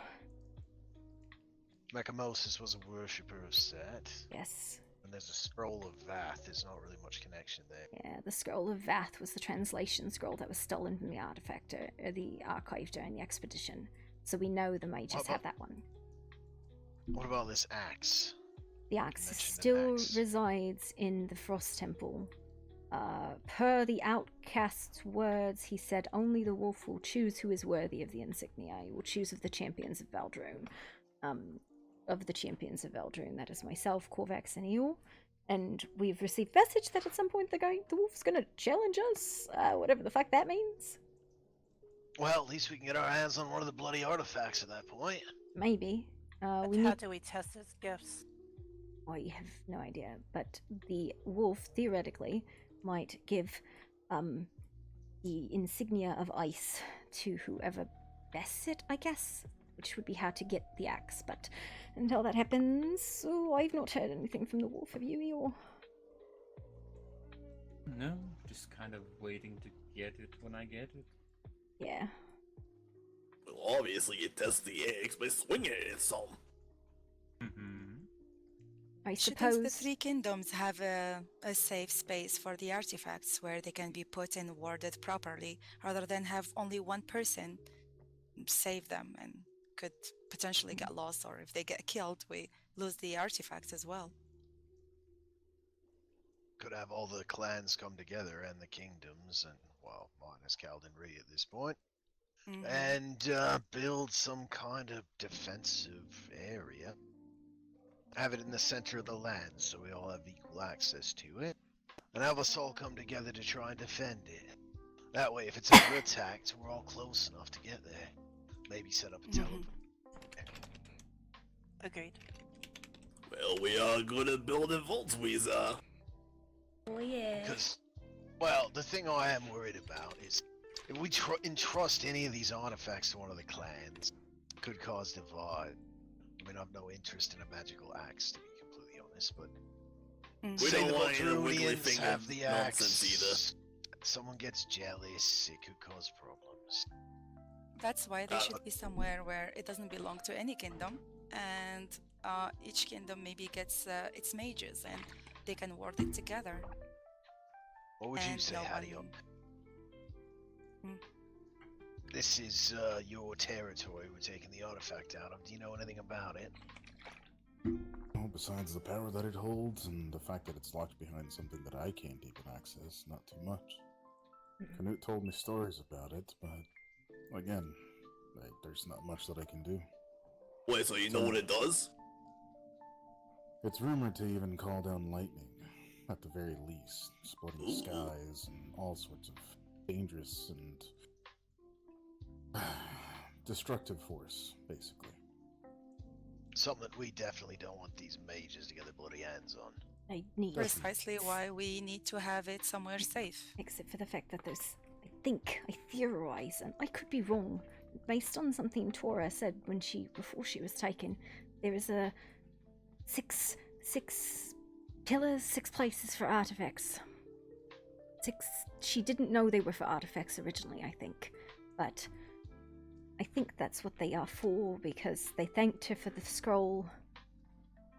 Mechamosis was a worshipper of Set.
Yes.
And there's a scroll of Vath. There's not really much connection there.
Yeah, the scroll of Vath was the translation scroll that was stolen from the artifact, the archive during the expedition. So we know the mages had that one.
What about this axe?
The axe still resides in the Frost Temple. Per the outcast's words, he said, only the wolf will choose who is worthy of the insignia. He will choose of the champions of Valdrune. Of the champions of Valdrune, that is myself, Corvax, and Eel. And we've received message that at some point the wolf's gonna challenge us, whatever the fuck that means.
Well, at least we can get our hands on one of the bloody artifacts at that point.
Maybe.
How do we test his gifts?
I have no idea, but the wolf theoretically might give the insignia of ice to whoever bests it, I guess, which would be how to get the axe. But until that happens, I've not heard anything from the wolf. Have you, Eeyore?
No, just kind of waiting to get it when I get it.
Yeah.
Well, obviously you test the eggs by swinging it at some.
I
Shouldn't
suppose
the Three Kingdoms have a safe space for the artifacts where they can be put and warded properly, rather than have only one person save them and could potentially get lost, or if they get killed, we lose the artifacts as well.
Could have all the clans come together and the kingdoms, and, well, minus Calden-Ree at this point, and build some kind of defensive area. Have it in the center of the land so we all have equal access to it, and have us all come together to try and defend it. That way, if it's ever attacked, we're all close enough to get there. Maybe set up a teleport.
Agreed.
Well, we are good at building vaults, Weezer.
Oh yeah.
Because, well, the thing I am worried about is if we entrust any of these artifacts to one of the clans, it could cause divide. I mean, I've no interest in a magical axe, to be completely honest, but
We
say
don't
the
want any wiggly
Valdrunians
finger
have the
nonsense
axe. Someone gets jealous, it could cause problems.
That's why they should be somewhere where it doesn't belong to any kingdom, and each kingdom maybe gets its mages, and they can ward it together.
What would you say, Hadion? This is your territory we're taking the artifact out of. Do you know anything about it?
Well, besides the power that it holds and the fact that it's locked behind something that I can't even access, not too much. Canute told me stories about it, but again, there's not much that I can do.
Wait, so you know what it does?
It's rumored to even call down lightning, at the very least, splitting skies and all sorts of dangerous and destructive force, basically.
Something that we definitely don't want these mages to get their bloody hands on.
I need.
Precisely why we need to have it somewhere safe.
Except for the fact that there's, I theorize, and I could be wrong, based on something Tora said before she was taken, there is a six pillars, 6 places for artifacts. 6. She didn't know they were for artifacts originally, I think, but I think that's what they are for, because they thanked her for the scroll,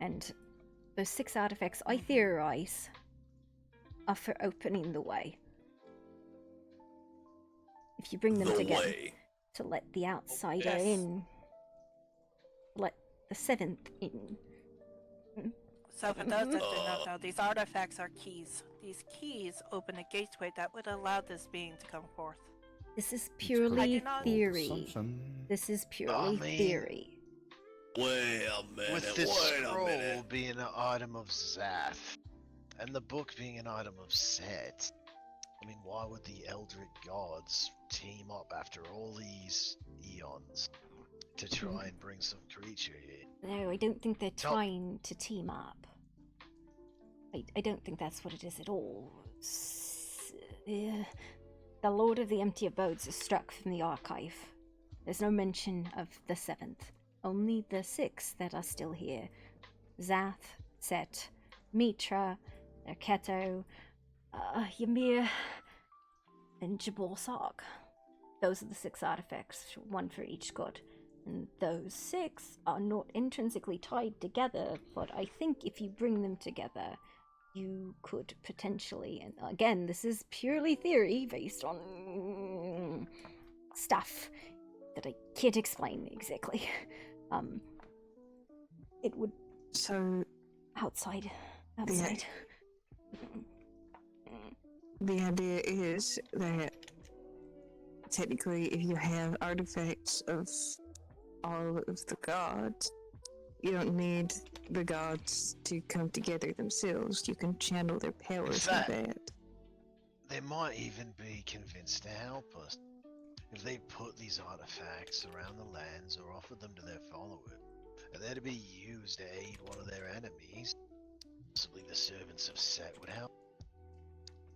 and those 6 artifacts, I theorize, are for opening the way. If you bring them together to let the outsider in, let the 7th in.
So for those that do not know, these artifacts are keys. These keys open a gateway that would allow this being to come forth.
This is purely theory. This is purely theory.
Wait a minute,
With the scroll being an item of Zath, and the book being an item of Set, I mean, why would the Eldritch gods team up after all these eons to try and bring some creature here?
No, I don't think they're trying to team up. I don't think that's what it is at all. The Lord of the Empty Abodes is struck from the archive. There's no mention of the 7th. Only the 6 that are still here. Zath, Set, Mitra, Keto, Ymir, and Jabal Sark. Those are the 6 artifacts, 1 for each god. And those 6 are not intrinsically tied together, but I think if you bring them together, you could potentially, and again, this is purely theory based on stuff that I can't explain exactly. It would outside.
The idea is that technically, if you have artifacts of all of the gods, you don't need the gods to come together themselves. You can channel their powers from that.
They might even be convinced to help us. If they put these artifacts around the lands or offered them to their followers, and they're to be used to aid one of their enemies, possibly the servants of Set would help.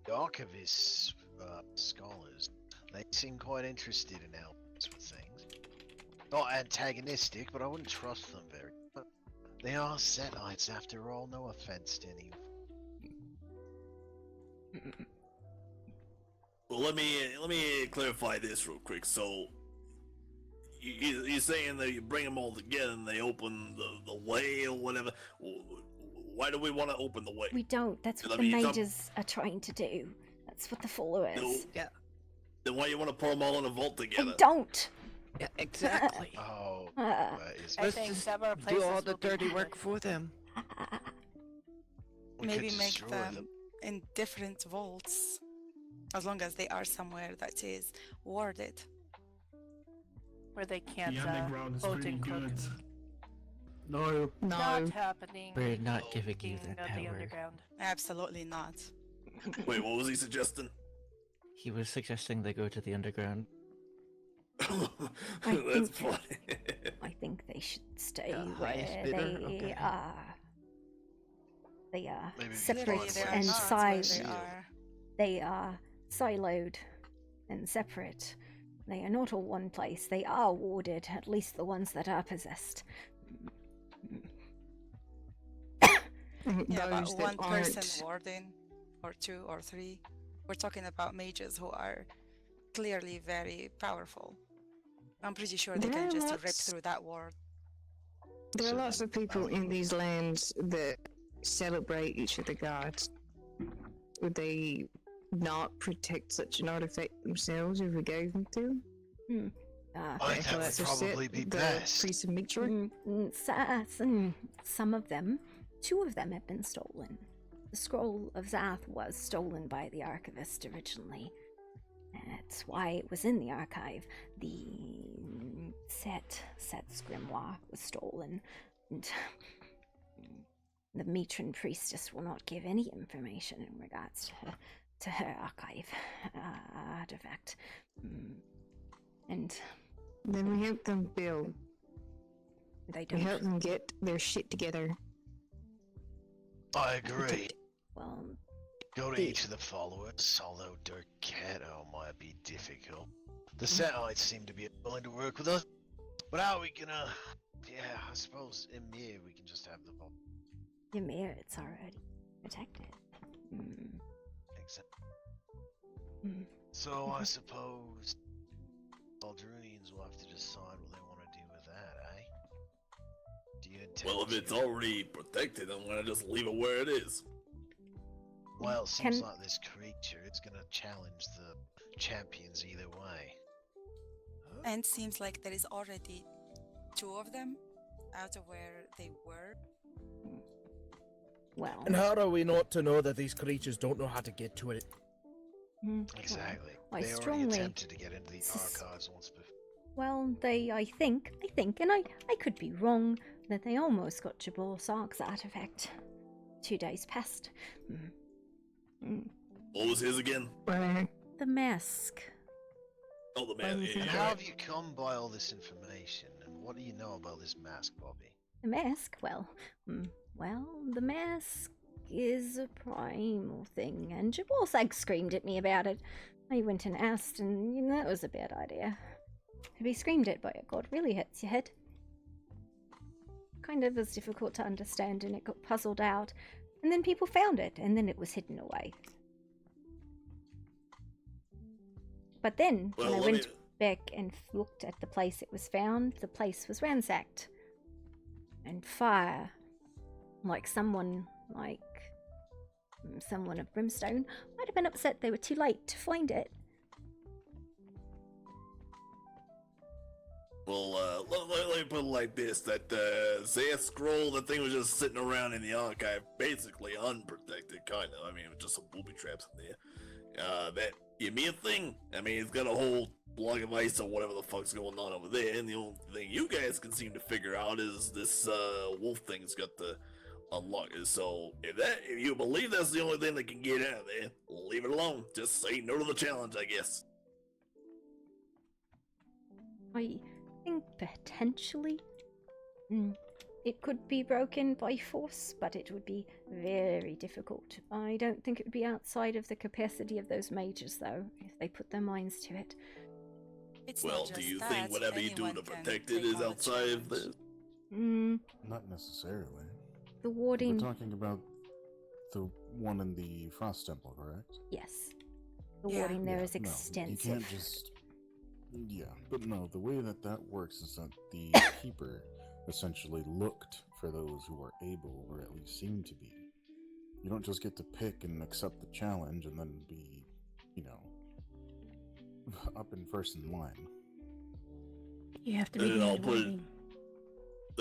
The archivists, scholars, they seem quite interested in helping us with things. Not antagonistic, but I wouldn't trust them very much. They are Setites after all, no offense to any.
Well, let me clarify this real quick. So, you're saying that you bring them all together and they open the way or whatever. Why do we want to open the way?
We don't. That's what the mages are trying to do. That's what the followers.
No.
Yeah.
Then why you want to pour them all in a vault together?
I don't.
Yeah, exactly.
I think several
do
places
all the
will be
dirty
better.
work for them.
Maybe make them in different vaults, as long as they are somewhere that is warded.
Where they can't
The underground is
vote
pretty
and cook.
good.
No.
Not happening.
We're not giving you
Speaking
that
of the
power.
underground.
Absolutely not.
Wait, what was he suggesting?
He was suggesting they go to the underground.
That's funny.
I think they should stay
The
where
highest bidder?
they
Okay.
are. They are
Maybe
separate
they are
and
not where
siloed.
they are.
They are siloed and separate. They are not all one place. They are warded, at least the ones that are possessed.
Yeah, about
Those that
one person
aren't-
warding, or 2 or 3. We're talking about mages who are clearly very powerful. I'm pretty sure they
There
can
are
just rip
lots-
through that ward.
There are lots of people in these lands that celebrate each of the gods. Would they not protect such an artifact themselves if we gave them to?
I think that would probably be best.
Priest of Mitra?
Some of them, 2 of them have been stolen. The scroll of Zath was stolen by the archivist originally. That's why it was in the archive. The Set's grimoire was stolen, and the Mitran priestess will not give any information in regards to her archive artifact. And
then we help them build.
They
We
don't.
help them get their shit together.
I agree.
Well,
Go to each of the followers, although Dirk Cato might be difficult. The satellites seem to be willing to work with us, but how are we gonna... Yeah, I suppose Emir we can just have the vote.
Ymir, it's already protected.
Exactly. So I suppose Aldrunians will have to decide what they want to do with that, eh? Do you intend
Well, if it's already protected, I'm gonna just leave it where it is.
Well, it seems like this creature is gonna challenge the champions either way.
And seems like there is already 2 of them out of where they were.
Well.
And how are we not to know that these creatures don't know how to get to it?
Exactly.
I
They already
strongly
attempted to get into the archives once before.
Well, I think, and I could be wrong, that they almost got Jabal Sark's artifact 2 days past.
What was his again?
The mask.
Oh, the mask.
And how have you come by all this information, and what do you know about this mask, Bobby?
The mask? Well, the mask is a primal thing, and Jabal Sark screamed at me about it. I went and asked, and that was a bad idea. To be screamed at by a god really hurts your head. Kind of was difficult to understand, and it got puzzled out. And then people found it, and then it was hidden away. But then, when I went back and looked at the place it was found, the place was ransacked. And fire. Someone of Brimstone might have been upset they were too late to find it.
Well, let me put it like this, that Zayth scroll, that thing was just sitting around in the archive, basically unprotected, kind of. I mean, it was just some booby traps in there. That Ymir thing, I mean, it's got a whole block of ice or whatever the fuck's going on over there, and the only thing you guys can seem to figure out is this wolf thing's got the unlock it. So, if you believe that's the only thing that can get out of there, leave it alone. Just say no to the challenge, I guess.
I think potentially it could be broken by force, but it would be very difficult. I don't think it would be outside of the capacity of those mages, though, if they put their minds to it.
Well, do you think whatever you do to protect it is outside of this?
Not necessarily.
The warding...
We're talking about the one in the Frost Temple, correct?
Yes. The warding there is extensive.
You can't just... Yeah, but no, the way that works is that the Keeper essentially looked for those who are able, or at least seem to be. You don't just get to pick and accept the challenge and then be, up in first in line.
You have to be
Then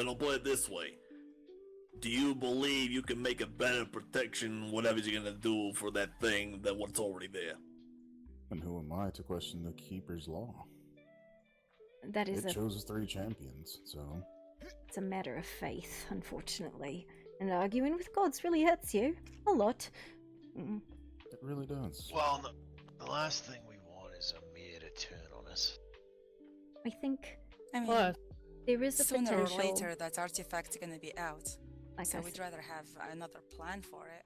I'll put it this way. Do you believe you can make a better protection, whatever you're gonna do for that thing, than what's already there?
And who am I to question the Keeper's law?
That is
it chose 3 champions, so...
It's a matter of faith, unfortunately. And arguing with gods really hurts you. A lot.
It really does.
Well, the last thing we want is Emir to turn on us.
I think...
I mean,
there is a
sooner
potential...
or later that artifact's gonna be out.
Like
so we'd rather have another plan for it.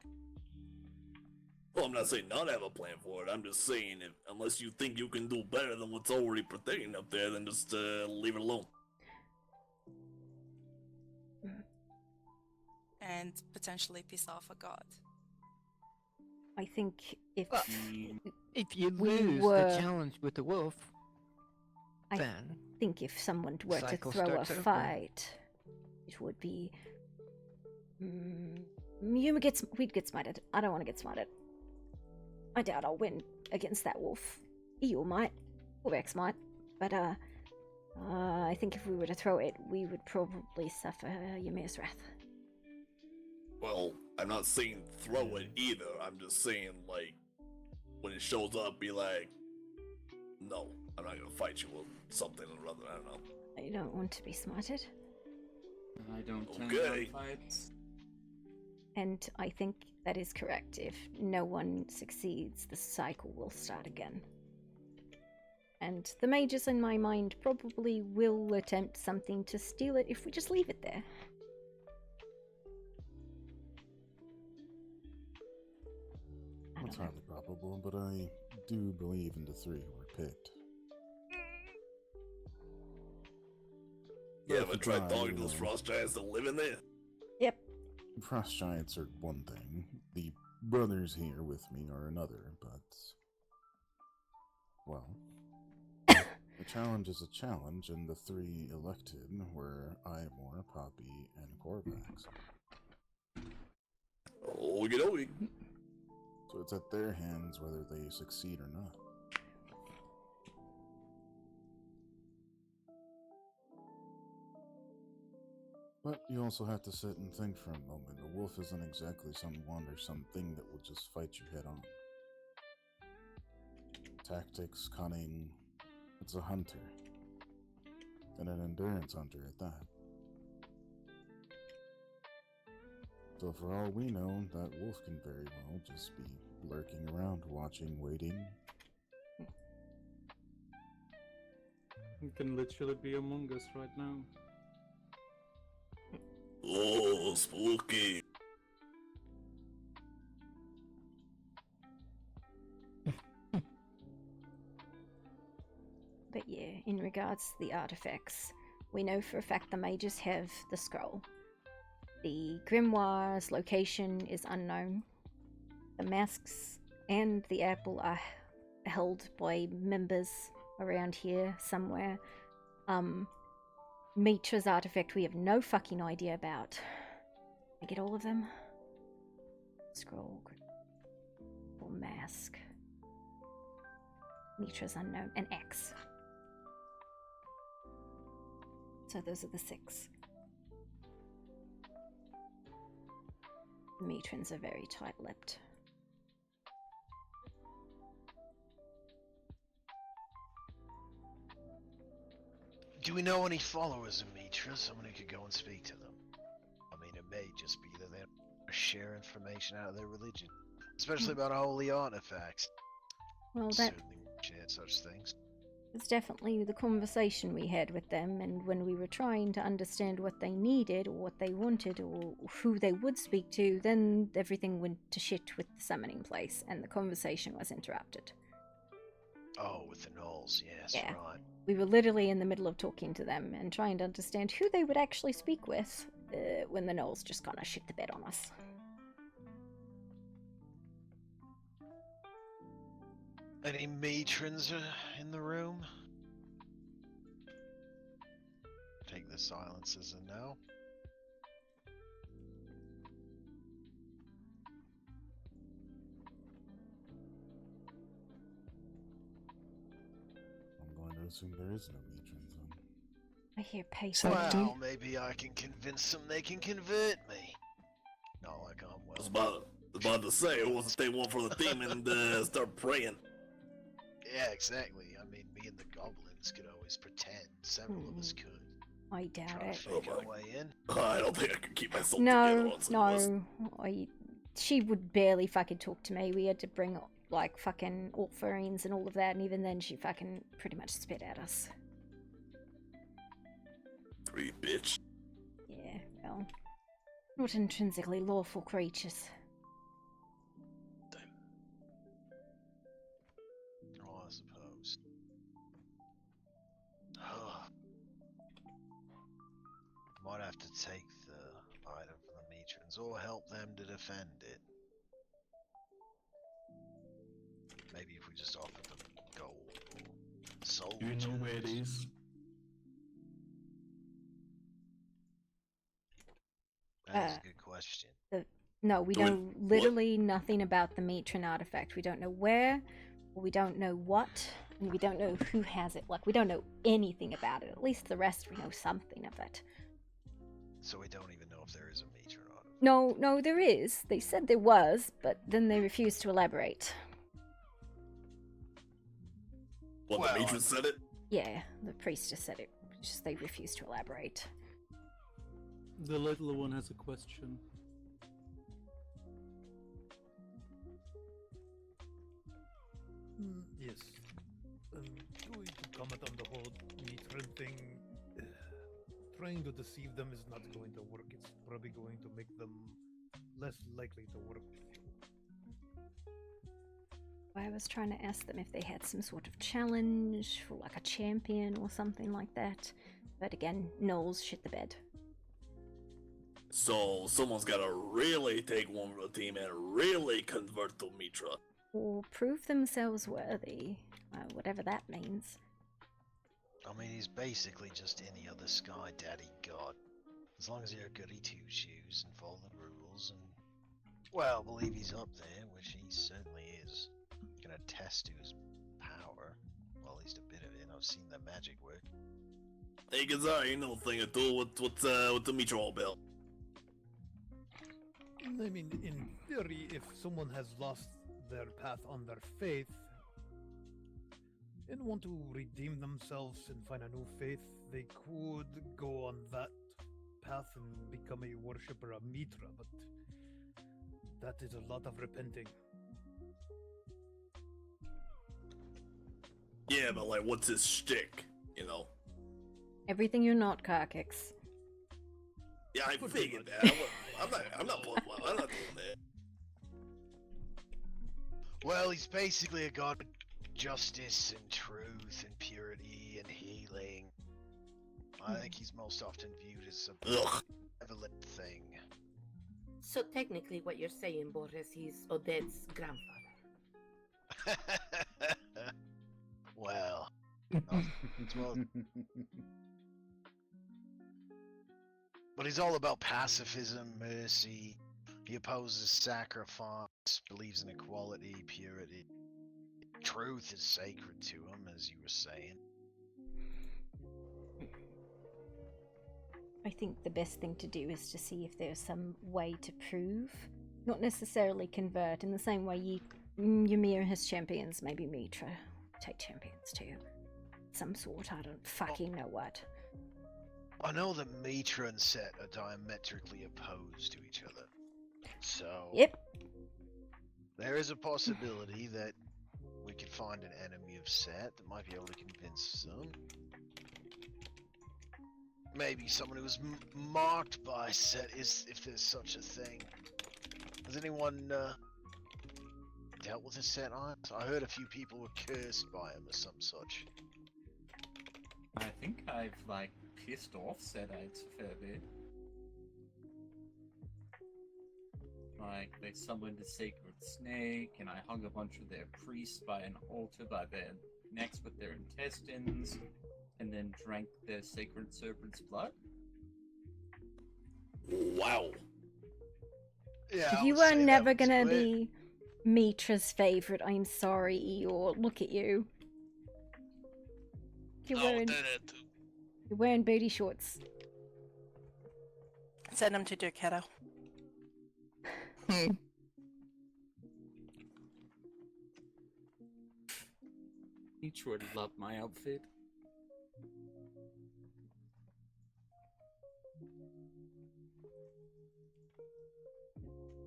Well, I'm not saying not have a plan for it. I'm just saying, unless you think you can do better than what's already protecting up there, then just leave it alone.
And potentially piss off a god.
I think if
you
we
lose the challenge with the wolf,
I
then
think if someone were to
cycle
throw a
starts over.
fight, it would be... we'd get smited. I don't want to get smited. I doubt I'll win against that wolf. You might, or Rex might, but I think if we were to throw it, we would probably suffer Ymir's wrath.
Well, I'm not saying throw it either. I'm just saying, like, when it shows up, be like, no, I'm not gonna fight you with something or other. I don't know.
I don't want to be smited.
I don't turn
Okay.
down fights.
And I think that is correct. If no one succeeds, the cycle will start again. And the mages in my mind probably will attempt something to steal it if we just leave it there.
It's highly probable, but I do believe in the three who were picked.
Yeah, but tried talking to those frost giants that live in there.
Yep.
Frost giants are one thing. The brothers here with me are another, but... Well... A challenge is a challenge, and the three elected were Iamor, Poppy, and Corvax.
Okie-dokie.
So it's at their hands whether they succeed or not. But you also have to sit and think for a moment. A wolf isn't exactly someone or something that will just fight you head on. Tactics, cunning, it's a hunter. And an endurance hunter at that. So for all we know, that wolf can very well just be lurking around, watching, waiting.
It can literally be among us right now.
Oh, spooky.
But yeah, in regards to the artifacts, we know for a fact the mages have the scroll. The grimoire's location is unknown. The masks and the apple are held by members around here somewhere. Mitra's artifact we have no fucking idea about. I get all of them? Scroll or mask. Mitra's unknown. An axe. So those are the 6. The Mitrans are very tight-lipped.
Do we know any followers of Mitra? Someone who could go and speak to them? I mean, it may just be that they don't share information out of their religion, especially about holy artifacts.
Well, that
Share such things.
was definitely the conversation we had with them, and when we were trying to understand what they needed, or what they wanted, or who they would speak to, then everything went to shit with the summoning place, and the conversation was interrupted.
Oh, with the gnolls, yes,
Yeah.
right.
We were literally in the middle of talking to them and trying to understand who they would actually speak with when the gnolls just kind of shit the bed on us.
Any matrons in the room? Take the silence as a no.
I'm going to assume there is no Mitrans then.
I hear pace.
Well, maybe I can convince them they can convert me. Not like I'm well.
I was about to say, what if they want for the team and start praying?
Yeah, exactly. I mean, me and the goblins could always pretend. Several of us could.
I doubt
Try
it.
to fake our way in.
I don't think I could keep myself together
No,
once it was.
no. She would barely fucking talk to me. We had to bring, like, fucking Orpharines and all of that, and even then she fucking pretty much spit at us.
3 bitch.
Yeah, well, not intrinsically lawful creatures.
Oh, I suppose. Might have to take the item from the Mitrans or help them to defend it. Maybe if we just offer them gold or soldiers.
Do you know where it is?
That's a good question.
No, we know literally nothing about the Mitran artifact. We don't know where, we don't know what, and we don't know who has it. Like, we don't know anything about it. At least the rest, we know something of it.
So we don't even know if there is a Mitran artifact.
No, there is. They said there was, but then they refused to elaborate.
What, the Matron said it?
Yeah, the priestess said it. Just they refused to elaborate.
The little one has a question.
Yes. Going to comment on the whole Mitran thing. Trying to deceive them is not going to work. It's probably going to make them less likely to work with you.
I was trying to ask them if they had some sort of challenge for like a champion or something like that. But again, Knowles shit the bed.
So someone's gotta really take one for the team and really convert to Mitra.
Or prove themselves worthy, whatever that means.
I mean, he's basically just any other Sky Daddy god. As long as you're goody two-shoes and follow the rules and... Well, believe he's up there, which he certainly is. You can attest to his power. Well, at least a bit of it. I've seen the magic work.
Hey, Gazar, you know a thing or two. What's the Mitra all about?
I mean, in theory, if someone has lost their path on their faith and want to redeem themselves and find a new faith, they could go on that path and become a worshipper of Mitra, but that is a lot of repenting.
Yeah, but like, what's his shtick? You know?
Everything you're not, Karkix.
Yeah, I figured that. I'm not doing that.
Well, he's basically a god of justice and truth and purity and healing. I think he's most often viewed as a benevolent thing.
So technically what you're saying, Boris, he's Odette's grandfather.
Well, but he's all about pacifism, mercy. He opposes sacrifice, believes in equality, purity. Truth is sacred to him, as you were saying.
I think the best thing to do is to see if there's some way to prove, not necessarily convert, in the same way Ymir has champions, maybe Mitra take champions too. Some sort, I don't fucking know what.
I know that Mitra and Set are diametrically opposed to each other. So...
Yep.
There is a possibility that we could find an enemy of Set that might be able to convince them. Maybe someone who was marked by Set, if there's such a thing. Has anyone dealt with a Set eyes? I heard a few people were cursed by him or some such.
I think I've, like, pissed off Setites a fair bit. Like, they summoned a sacred snake, and I hung a bunch of their priests by an altar by their necks with their intestines, and then drank their sacred serpent's blood.
Wow.
Yeah,
If you were never gonna be Mitra's favorite, I'm sorry, Eeyore. Look at you. You're wearing booty shorts.
Send him to Dirketto.
Each would love my outfit.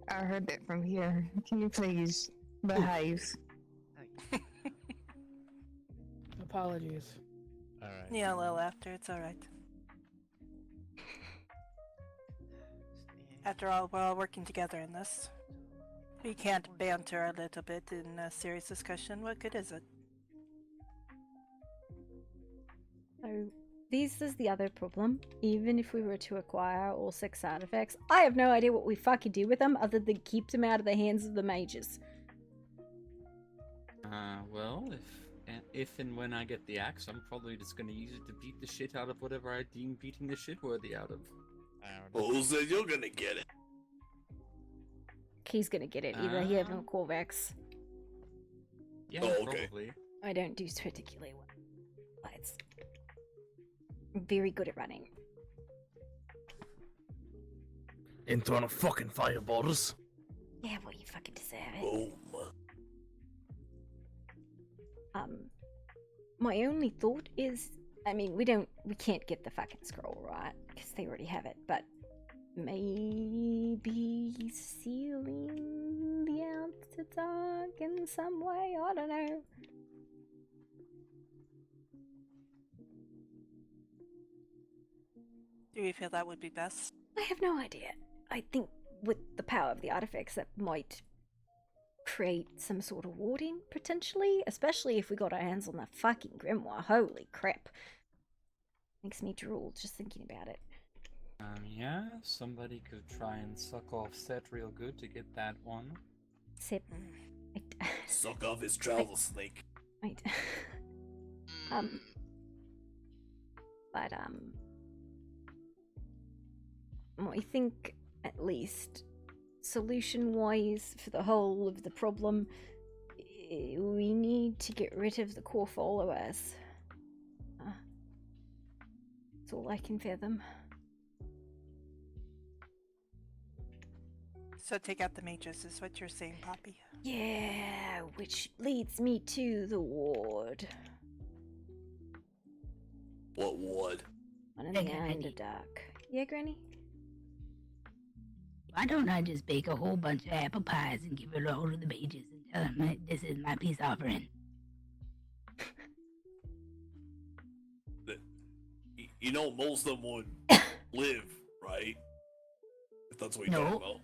I heard that from here. Can you please behave?
Apologies.
Alright.
Yeah, a little after. It's alright. After all, we're all working together in this. We can't banter a little bit in a serious discussion. What good is it?
So, this is the other problem. Even if we were to acquire all 6 artifacts, I have no idea what we fucking do with them other than keep them out of the hands of the mages.
Well, if and when I get the axe, I'm probably just gonna use it to beat the shit out of whatever I deem beating the shit worthy out of.
Well, who said you're gonna get it?
He's gonna get it. Either he has no Corvex.
Yeah,
okay.
Probably.
I don't do particularly well. But I'm very good at running.
Internal fucking fireballs.
Yeah, well, you fucking deserve it.
Boom.
My only thought is, I mean, we can't get the fucking scroll, right? Because they already have it, but maybe sealing the outer dark in some way? I don't know.
Do you feel that would be best?
I have no idea. I think with the power of the artifacts, that might create some sort of warding, potentially, especially if we got our hands on that fucking grimoire. Holy crap. Makes me drool just thinking about it.
Yeah, somebody could try and suck off Set real good to get that one.
Sip.
Suck off his trouser snake.
Wait. But, I think, at least, solution-wise, for the whole of the problem, we need to get rid of the core followers. That's all I can fathom.
So take out the mages is what you're saying, Poppy.
Yeah, which leads me to the ward.
What ward?
One in the Underdark. Yeah, Granny?
Why don't I just bake a whole bunch of apple pies and give it all to the mages and tell them this is my peace offering?
You know, most of them would live, right? If that's what you're talking about.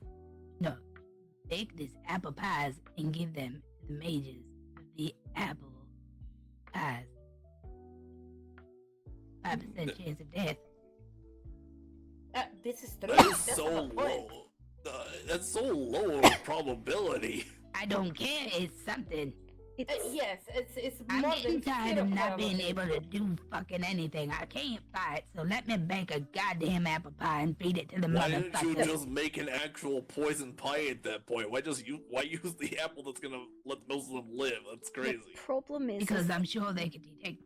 No. Bake these apple pies and give them to the mages. The apple pies. 5% chance of death.
This is
That is so low. That's so low of a probability.
I don't care. It's something.
Yes, it's
I'm
more
getting
than
tired
zero
of not being
probability.
able to do fucking anything. I can't fight, so let me bake a goddamn apple pie and feed it to the
Why didn't you
motherfucker.
just make an actual poison pie at that point? Why use the apple that's gonna let most of them live? That's crazy.
The problem is...
Because I'm sure they could detect.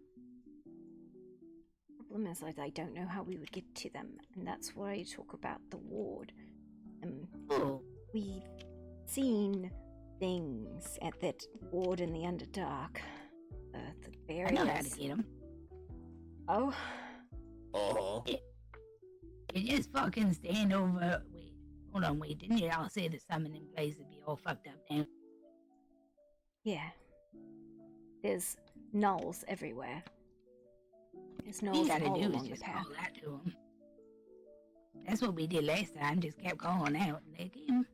Problem is, I don't know how we would get to them, and that's why I talk about the ward. We've seen things at that ward in the Underdark. The barriers.
I know how to get them.
Oh?
You just fucking stand over. Wait, hold on, wait. Didn't you all say the summoning place would be all fucked up now?
Yeah. There's gnolls everywhere. There's
All
gnolls
you gotta
all
do is
along the
just
path.
call out to them. That's what we did last time. Just kept calling out, and they came.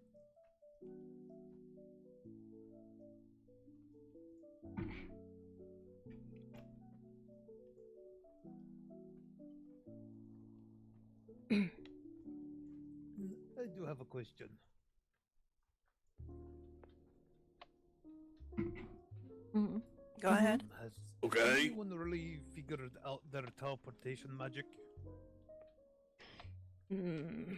I do have a question.
Go ahead.
Has
Okay.
anyone really figured out their teleportation magic?
No.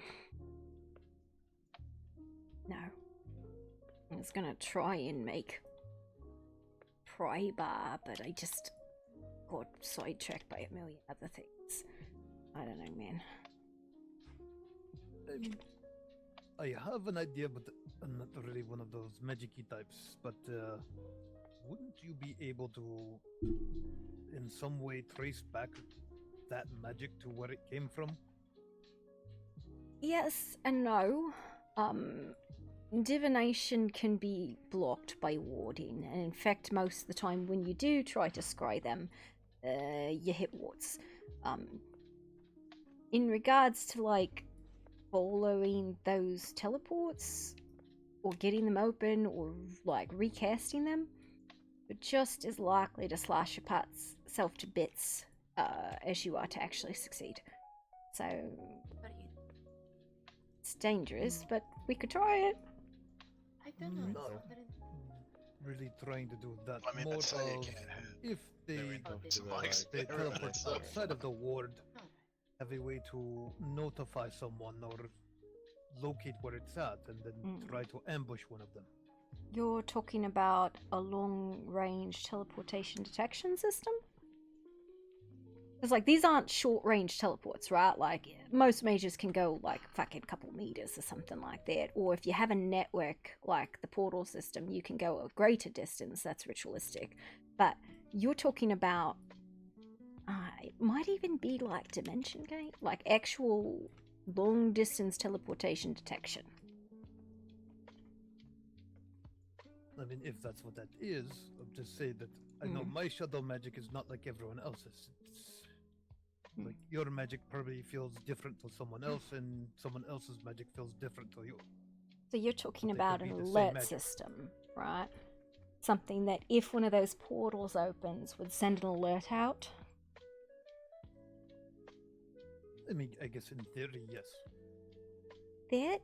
I was gonna try and make pry bar, but I just got sidetracked by a million other things. I don't know, man.
I have an idea, but I'm not really one of those magic-y types. But wouldn't you be able to, in some way, trace back that magic to where it came from?
Yes and no. Divination can be blocked by warding, and in fact, most of the time when you do try to scry them, you hit wards. In regards to, like, following those teleports, or getting them open, or, like, recasting them, you're just as likely to slash yourself to bits as you are to actually succeed. So, it's dangerous, but we could try it.
I don't know.
Not really trying to do that.
I mean,
More
I'd say it
of
can't hurt.
if they they teleport outside of the ward, have a way to notify someone or locate where it's at, and then try to ambush one of them.
You're talking about a long-range teleportation detection system? Because, like, these aren't short-range teleports, right? Like, most mages can go, like, fucking couple meters or something like that. Or if you have a network, like the portal system, you can go a greater distance. That's ritualistic. But you're talking about... it might even be, like, Dimension Gate? Like, actual long-distance teleportation detection.
I mean, if that's what that is, I'll just say that I know my shadow magic is not like everyone else's. It's like your magic probably feels different to someone else, and someone else's magic feels different to you.
So you're talking
They
about
could
an
be the same
alert
magic.
system. right? Something that if one of those portals opens would send an alert out.
I mean, I guess in theory, yes.
That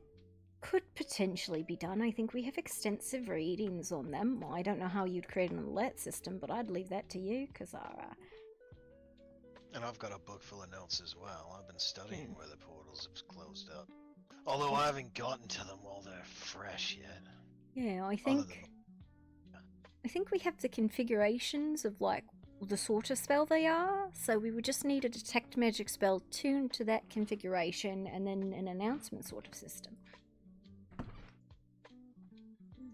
could potentially be done. I think we have extensive readings on them. I don't know how you'd create an alert system, but I'd leave that to you, Kazara.
And I've got a book full of notes as well. I've been studying where the portals have closed up. Although I haven't gotten to them while they're fresh yet.
Yeah, I think we have the configurations of like the sort of spell they are, so we would just need a detect magic spell tuned to that configuration and then an announcement sort of system.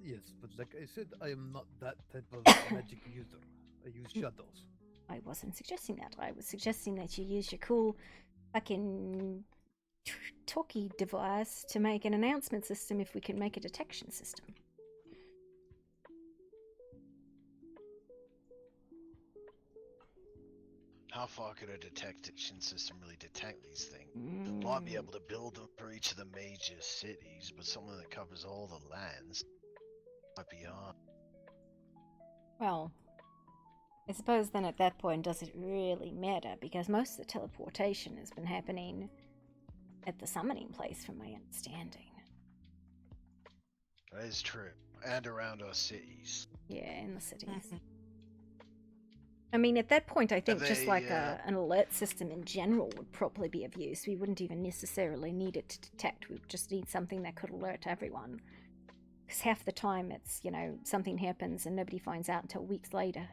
Yes, but like I said, I am not that type of magic user. I use shadows.
I wasn't suggesting that. I was suggesting that you use your cool fucking talkie device to make an announcement system if we can make a detection system.
How far could a detection system really detect these things? Might be able to build them for each of the major cities, but something that covers all the lands might be hard.
Well, I suppose then at that point, does it really matter? Because most of the teleportation has been happening at the summoning place, from my understanding.
That is true. And around our cities.
Yeah, in the cities. I mean, at that point, I think just like an alert system in general would probably be of use. We wouldn't even necessarily need it to detect. We would just need something that could alert everyone. Because half the time it's, you know, something happens and nobody finds out until weeks later.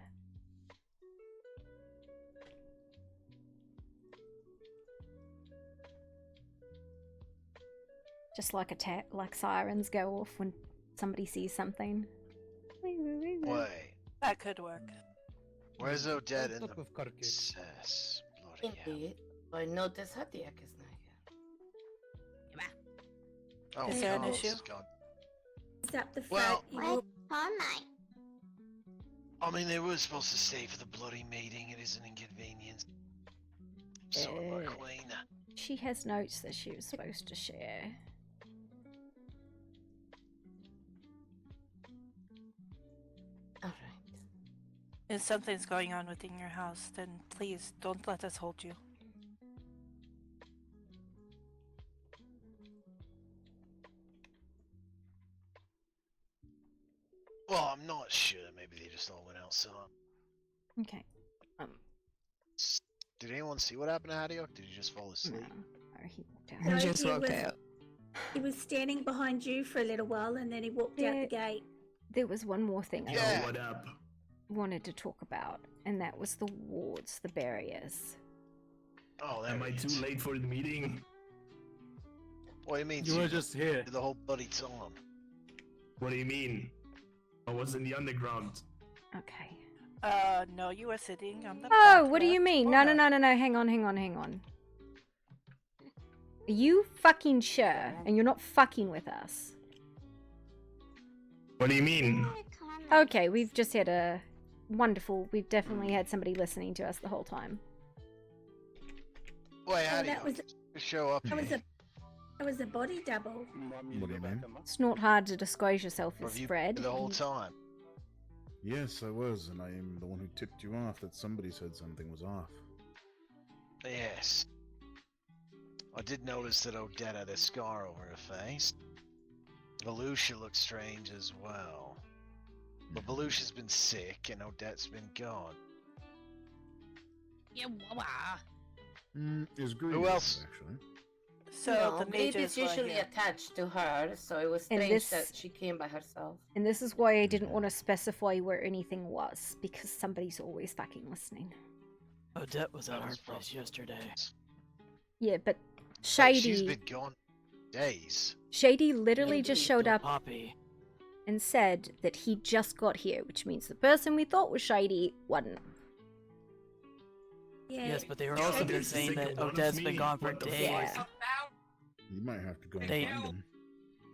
Just like like sirens go off when somebody sees something.
Wait.
That could work.
Where's Odette in the princess? Bloody hell.
Indeed. I noticed Hadiak is not here.
Oh,
Is there an
Carlos
issue?
is gone.
Is that the
Well,
fact you
I mean, they were supposed to stay for the bloody meeting. It is an inconvenience. So my queen.
She has notes that she was supposed to share.
If something's going on within your house, then please don't let us hold you.
Well, I'm not sure. Maybe they just all went outside.
Okay.
Did anyone see what happened to Hadiok? Did he just fall asleep?
No, he walked out.
He just walked out.
He was standing behind you for a little while and then he walked out the gate.
There was one more thing I
What up?
wanted to talk about, and that was the wards, the barriers.
Oh,
am I too late for the meeting?
What do you mean?
You were just here
the whole bloody time.
What do you mean? I was in the underground.
Okay.
No, you were sitting on the
Oh, what do you mean? No, hang on. Are you fucking sure? And you're not fucking with us?
What do you mean?
Okay, we've just had a wonderful... We've definitely had somebody listening to us the whole time.
Wait, how do
that was
you show up
That
here?
was a body double.
What do you mean?
It's not hard to disguise yourself
Or
as
have you
Fred.
been the whole time?
Yes, I was, and I am the one who tipped you off that somebody said something was off.
Yes. I did notice that Odette had a scar over her face. Volusia looks strange as well. But Volusia's been sick and Odette's been gone.
Yeah,
Is
Who
Greaves,
else?
actually.
So the
Greed
mages
is usually
were here.
attached to her, so it was
And
strange
this-
that she came by herself.
And this is why I didn't want to specify where anything was, because somebody's always fucking listening.
Odette was at our place yesterday.
Yeah, but
She's
Shady...
been gone days.
Shady literally just showed up
Poppy.
and said that he just got here, which means the person we thought was Shady wasn't.
Yeah.
Yes, but they were also been saying that Odette's been gone for days.
Yeah.
You might have to go and
They-
find him.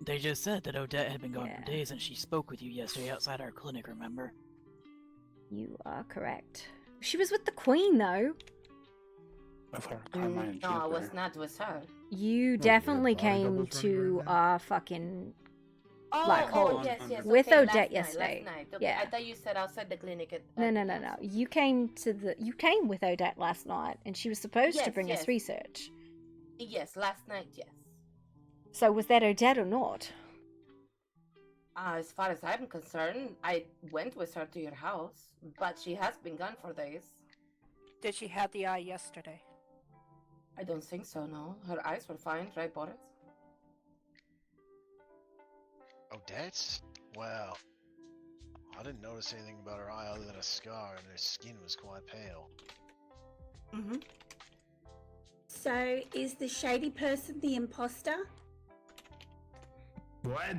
They just said that Odette had been gone
Yeah.
for days, and she spoke with you yesterday outside our clinic, remember?
You are correct. She was with the Queen, though.
No, I was not with her.
You
Oh,
definitely
yeah, body
came
doubles running
to
around now?
our fucking like
oh,
hold.
yes,
With
okay,
Odette
last
yesterday.
night. Okay,
Yeah.
I thought you said outside the clinic at
No. You came with Odette last night, and she was supposed to
Yes,
bring us
yes.
research.
Yes, last night, yes.
So was that Odette or not?
As far as I'm concerned, I went with her to your house, but she has been gone for days.
Did she have the eye yesterday?
I don't think so, no. Her eyes were fine, right, Boris?
Odette? Well, I didn't notice anything about her eye other than a scar, and her skin was quite pale.
Mm-hmm. So, is the shady person the imposter?
What?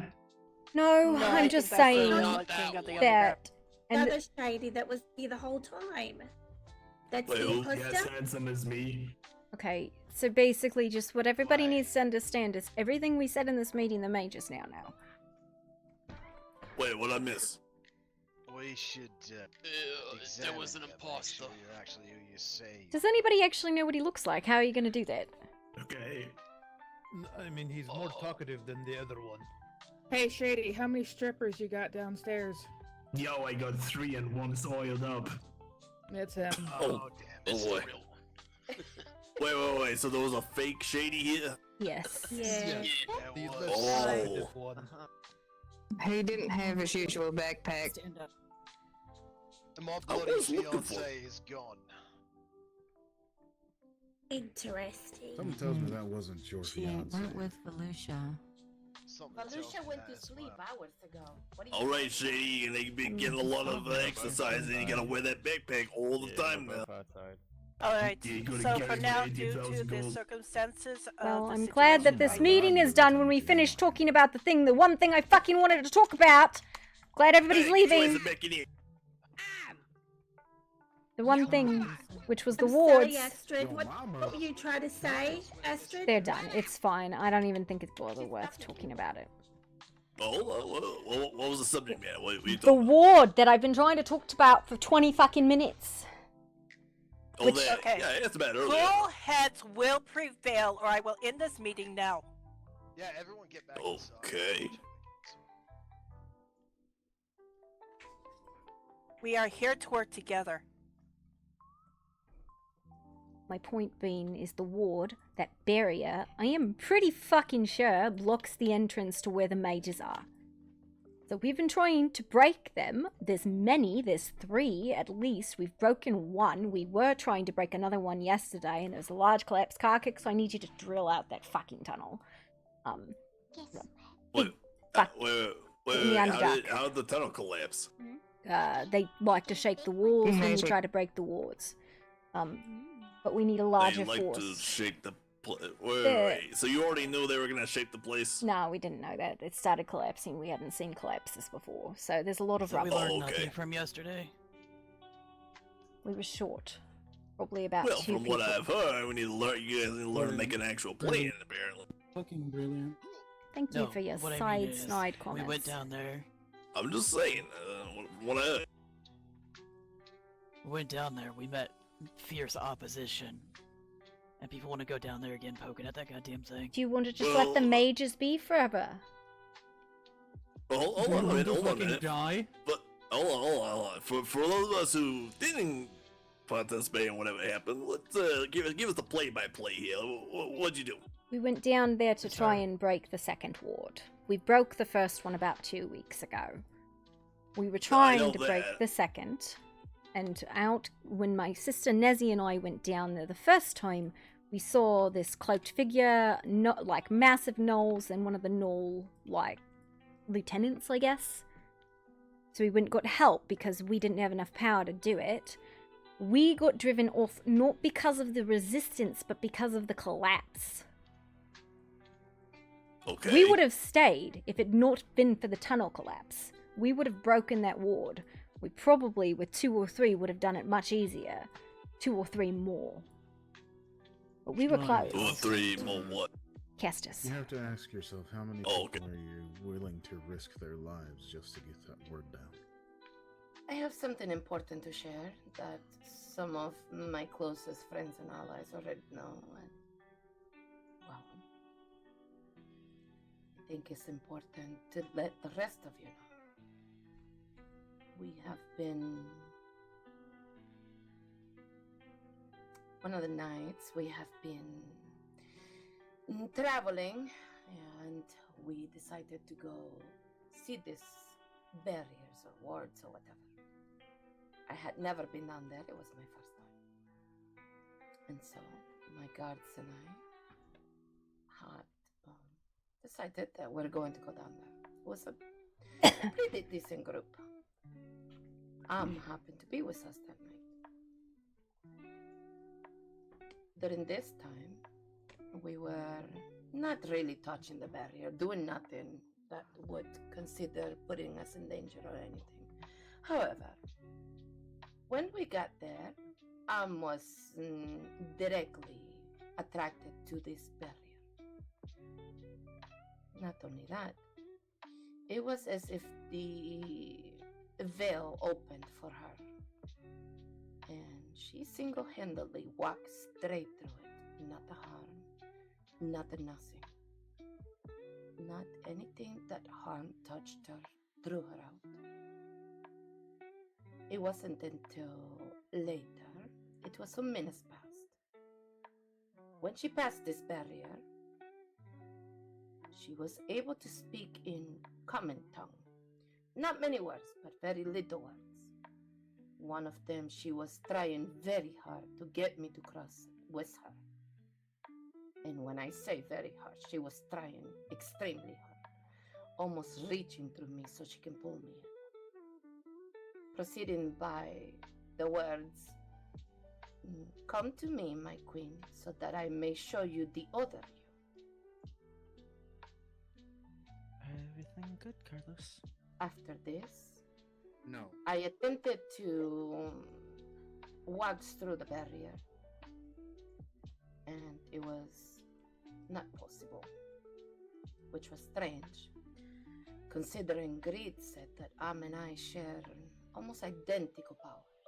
No,
No, I
I'm just
think that's
saying
the king of the other
that.
The
And
other shady that was here the whole time. That's
Wait,
the
who
imposter?
as handsome as me?
okay, so basically, just what everybody needs to understand is everything we said in this meeting, the mages now know.
Wait, what I miss?
We should,
there was an imposter.
Make sure you're actually who you say.
Does anybody actually know what he looks like? How are you going to do that?
Okay.
I mean, he's more talkative than the other one.
Hey, Shady, how many strippers you got downstairs?
Yo, I got 3 and one's oiled up.
It's him.
Oh boy. Wait. So there was a fake Shady here?
Yes.
Yeah.
Oh.
He didn't have his usual backpack.
My
I
bloody
was looking for
fiance is gone.
Interesting.
Someone tells me that wasn't your
She
fiance.
went with Volusia.
Volusia went to sleep hours ago. What do you
Alright, Shady, and they be getting a lot of exercise, and you gotta wear that backpack all the time now.
Alright,
Yeah, you gotta
so
get
for
it
now,
right,
due to
10,000
the
gold.
circumstances of
Well,
the
I'm glad that
situation
this
right
meeting is done when we finish talking about the one thing I fucking wanted to talk about. Glad everybody's leaving. The one thing, which was the
I'm
wards.
sorry, Astrid. What were you trying to say, Astrid?
They're done. It's fine. I don't even think it's bother worth talking about it.
Oh, what was the subject matter? What you
The
talking about?
ward that I've been trying to talk about for 20 fucking minutes.
Oh, there.
Okay.
Yeah, that's about earlier.
Cool heads will prevail, or I will end this meeting now.
Yeah, everyone get back
Okay.
We are here to work together.
My point being is the ward, that barrier, I am pretty fucking sure blocks the entrance to where the mages are. So we've been trying to break them. There's 3 at least. We've broken one. We were trying to break another one yesterday, and there's a large collapsed car kick, so I need you to drill out that fucking tunnel.
Wait,
in the Underdark.
how did the tunnel collapse?
They like to shake the walls when you
Magic.
try to break the wards. But we need a larger
They like
force.
to shake the wait. So you already knew they were gonna shake the place?
No, we didn't know that. It started collapsing. We hadn't seen collapses before. So there's a lot of
So we
rubble.
learned nothing from yesterday.
We were short. Probably about
Well,
2
from
people.
what I've heard, we need to learn. You guys need to learn to make an actual plan. Apparently.
Fucking brilliant.
Thank you
No,
for your
what I mean
side
is,
snide comments.
We went down there.
I'm just saying. What I heard.
We went down there. We met fierce opposition. And people want to go down there again poking at that goddamn thing.
Do you want to just let the mages be forever?
Well, hold on a minute. Hold on a
Fucking
minute.
die.
But hold on. For those of us who didn't participate in whatever happened, let's give us the play-by-play here. What'd you do?
We went down there to try and break the second ward. We broke the first one about 2 weeks ago. We were trying to break
that.
the second. And when my sister Nezzy and I went down there the first time, we saw this cloaked figure, like massive gnolls, and one of the gnoll, like, lieutenants, I guess. So we went and got help because we didn't have enough power to do it. We got driven off not because of the resistance, but because of the collapse.
Okay.
We would have stayed if it had not been for the tunnel collapse. We would have broken that ward. We probably, with 2 or 3, would have done it much easier. 2 or 3 more. But we were close.
2 or 3 more what?
Kestis.
You have to ask yourself how many
Oh,
people are you willing to risk their lives just to get that word down?
I have something important to share that some of my closest friends and allies already know. And, well, think it's important to let the rest of you know. We have been... One of the nights we have been traveling, and we decided to go see these barriers or wards or whatever. I had never been down there. It was my first time. And so my guards and I had decided that we're going to go down there. It was a pretty decent group. Happened to be with us that night. During this time, we were not really touching the barrier, doing nothing that would consider putting us in danger or anything. However, when we got there, was directly attracted to this barrier. Not only that, it was as if the veil opened for her, and she single-handedly walked straight through it. Not a harm, not a nothing. Not anything that harm touched her, drew her out. It wasn't until later, it was some minutes past. When she passed this barrier, she was able to speak in common tongue. Not many words, but very little words. One of them, she was trying very hard to get me to cross with her. And when I say very hard, she was trying extremely hard, almost reaching through me so she can pull me in. Proceeding by the words, "Come to me, my queen, so that I may show you the other you."
Everything good, Carlos?
After this,
No.
I attempted to walk through the barrier, and it was not possible, which was strange, considering Greed said that Am and I share almost identical powers.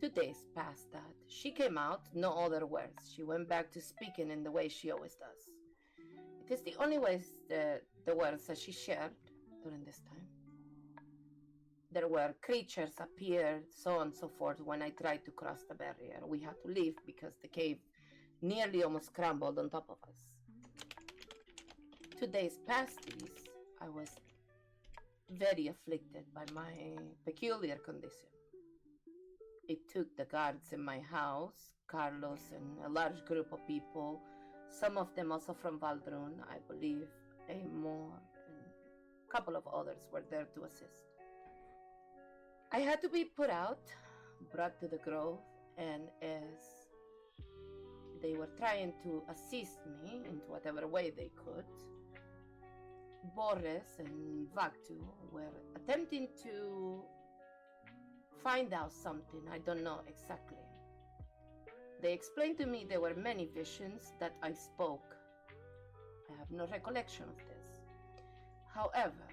2 days past that, she came out, no other words. She went back to speaking in the way she always does. It is the only way the words that she shared during this time. There were creatures appeared, so on and so forth. When I tried to cross the barrier, we had to leave because the cave nearly almost crumbled on top of us. 2 days past these, I was very afflicted by my peculiar condition. It took the guards in my house, Carlos, and a large group of people, some of them also from Valdrun, I believe, Amor, and a couple of others were there to assist. I had to be put out, brought to the grove, and as they were trying to assist me in whatever way they could, Boris and Vaktu were attempting to find out something, I don't know exactly. They explained to me there were many visions that I spoke. I have no recollection of this. However,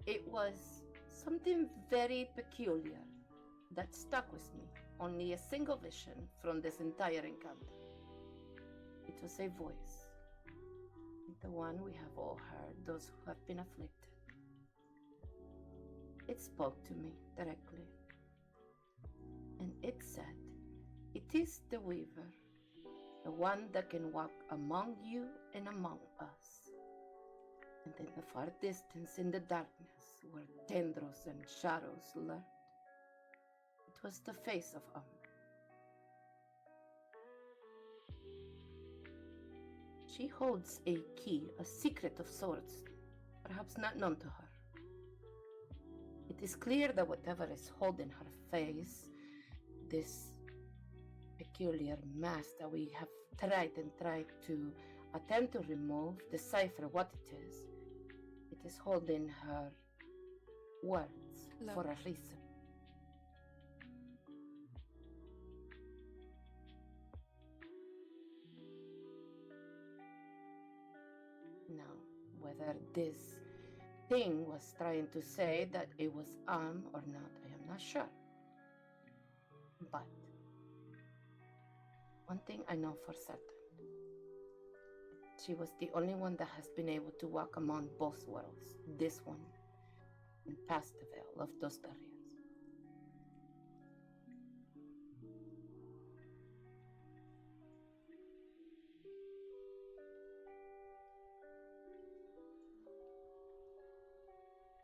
it was something very peculiar that stuck with me. Only a single vision from this entire encounter. It was a voice. The one we have all heard, those who have been afflicted. It spoke to me directly. And it said, "It is the Weaver, the one that can walk among you and among us." And in the far distance in the darkness, where tendrils and shadows lurked, it was the face of She holds a key, a secret of sorts, perhaps not known to her. It is clear that whatever is holding her face, this peculiar mask that we have tried to attempt to remove, decipher what it is holding her words for a reason. Now, whether this thing was trying to say that it was or not, I am not sure. But one thing I know for certain. She was the only one that has been able to walk among both worlds, this one and past the veil of those barriers.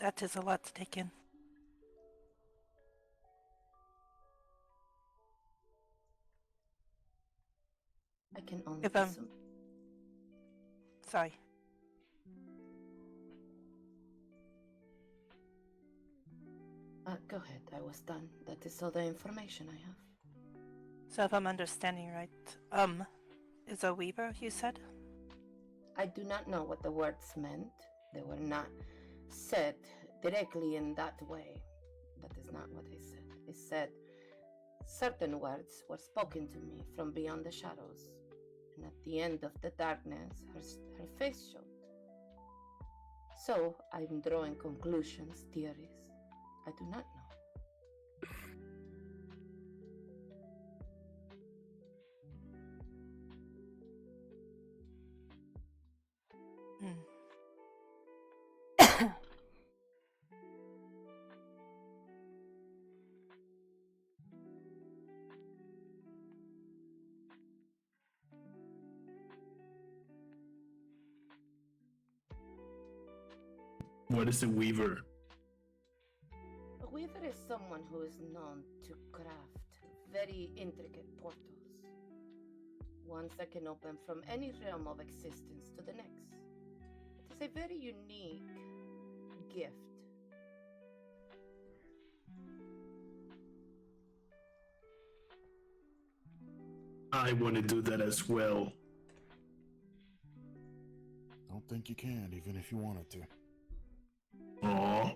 That is a lot to take in.
I can only
If
assume.
Sorry.
Go ahead, I was done. That is all the information I have.
So if I'm understanding right, is a weaver, you said?
I do not know what the words meant. They were not said directly in that way. That is not what I said. I said certain words were spoken to me from beyond the shadows. And at the end of the darkness, her face showed. So I'm drawing conclusions, theories. I do not know.
What is a weaver?
A weaver is someone who is known to craft very intricate portals. Ones that can open from any realm of existence to the next. It is a very unique gift.
I want to do that as well.
I don't think you can, even if you wanted to.
Aww.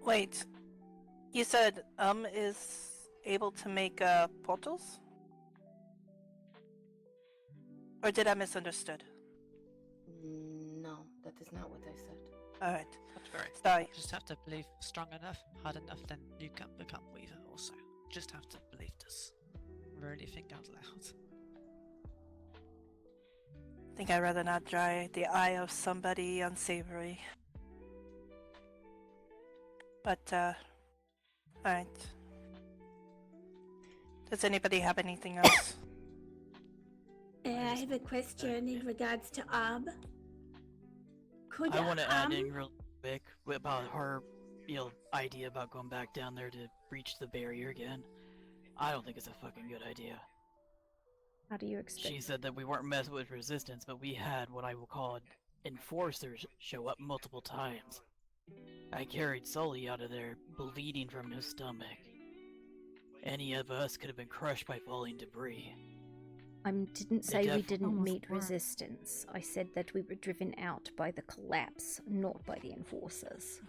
Wait, you said is able to make portals? Or did I misunderstood?
No, that is not what I said.
Alright.
That's very.
Sorry.
You just have to believe strong enough, hard enough, then you can become weaver also. Just have to believe this. Really think out loud.
I think I'd rather not dry the eye of somebody unsavory. But, alright. Does anybody have anything else?
I have a question in regards to Could
I want to add in real quick about her idea about going back down there to breach the barrier again. I don't think it's a fucking good idea.
How do you expect?
She said that we weren't messing with resistance, but we had what I will call enforcers show up multiple times. I carried Sully out of there, bleeding from his stomach. Any of us could have been crushed by falling debris.
I didn't say we didn't
almost
meet resistance. I said that we were driven out by the collapse, not by the enforcers.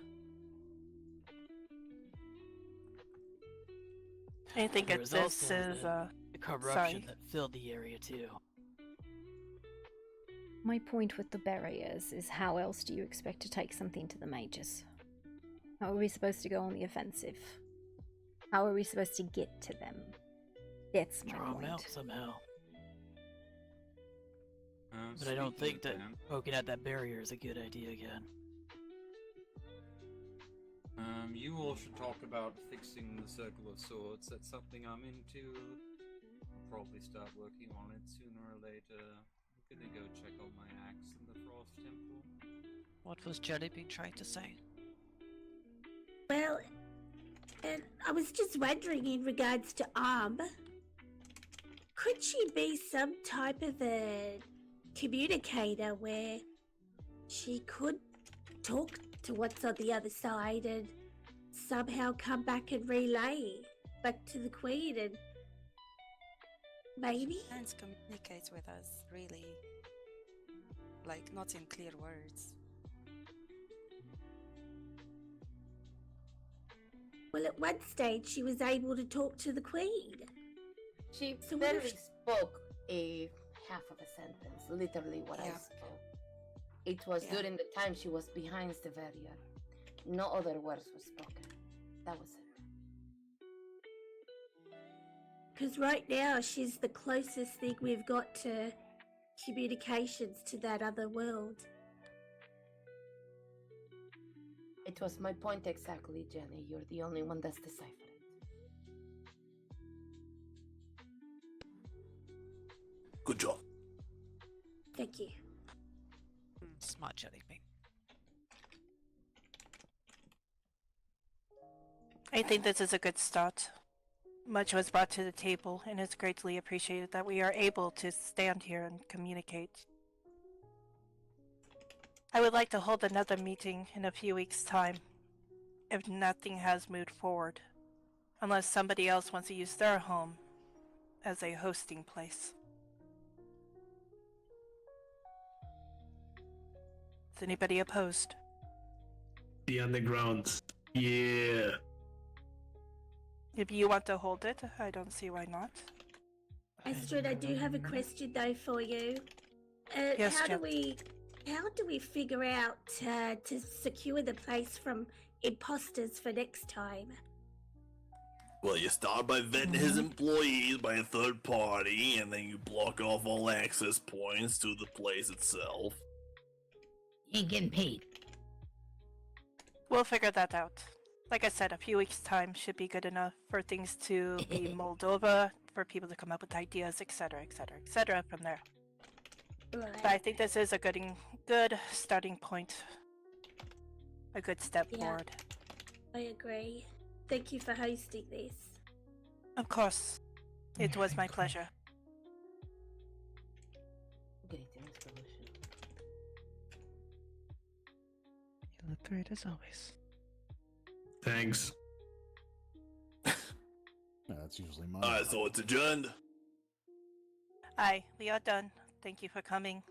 I think
There
it
was
this
also
is
the corruption
sorry.
that filled the area too.
My point with the barriers is how else do you expect to take something to the mages? How are we supposed to go on the offensive? How are we supposed to get to them? That's my
Draw
point.
them out somehow. But I don't think that poking at that barrier is a good idea again.
You all should talk about fixing the Circle of Swords. That's something I'm into. I'll probably start working on it sooner or later. I'm gonna go check on my axe in the Frost Temple.
What was Jellybean trying to say?
Well, and I was just wondering in regards to could she be some type of a communicator where she could talk to what's on the other side and somehow come back and relay back to the Queen and maybe?
She can't communicate with us, really. Like, not in clear words.
Well, at one stage she was able to talk to the Queen.
She
So what
barely
if-
spoke a half of a sentence, literally what I spoke. It was during the time she was behind the barrier. No other words were spoken. That was it.
Because right now she's the closest thing we've got to communications to that other world.
It was my point exactly, Jenny. You're the only one that's deciphered it.
Good job.
Thank you.
Smart jelly bean.
I think this is a good start. Much was brought to the table, and it's greatly appreciated that we are able to stand here and communicate. I would like to hold another meeting in a few weeks' time, if nothing has moved forward, unless somebody else wants to use their home as a hosting place. Is anybody opposed?
The underground. Yeah.
If you want to hold it, I don't see why not.
Astrid, I do have a question though for you.
Yes,
how
Jeff.
do we figure out to secure the place from imposters for next time?
Well, you start by vetting his employees by a third party, and then you block off all access points to the place itself.
You ain't getting paid.
We'll figure that out. Like I said, a few weeks' time should be good enough for things to be mulled over, for people to come up with ideas, etc., etc., etc. from there.
Right.
But I think this is a good starting point. A good step forward.
I agree. Thank you for hosting this.
Of course. It was my pleasure.
Greetings, Felicia.
You look great as always.
Thanks.
Yeah, that's usually mine.
Alright, so it's adjourned.
Aye, we are done. Thank you for coming.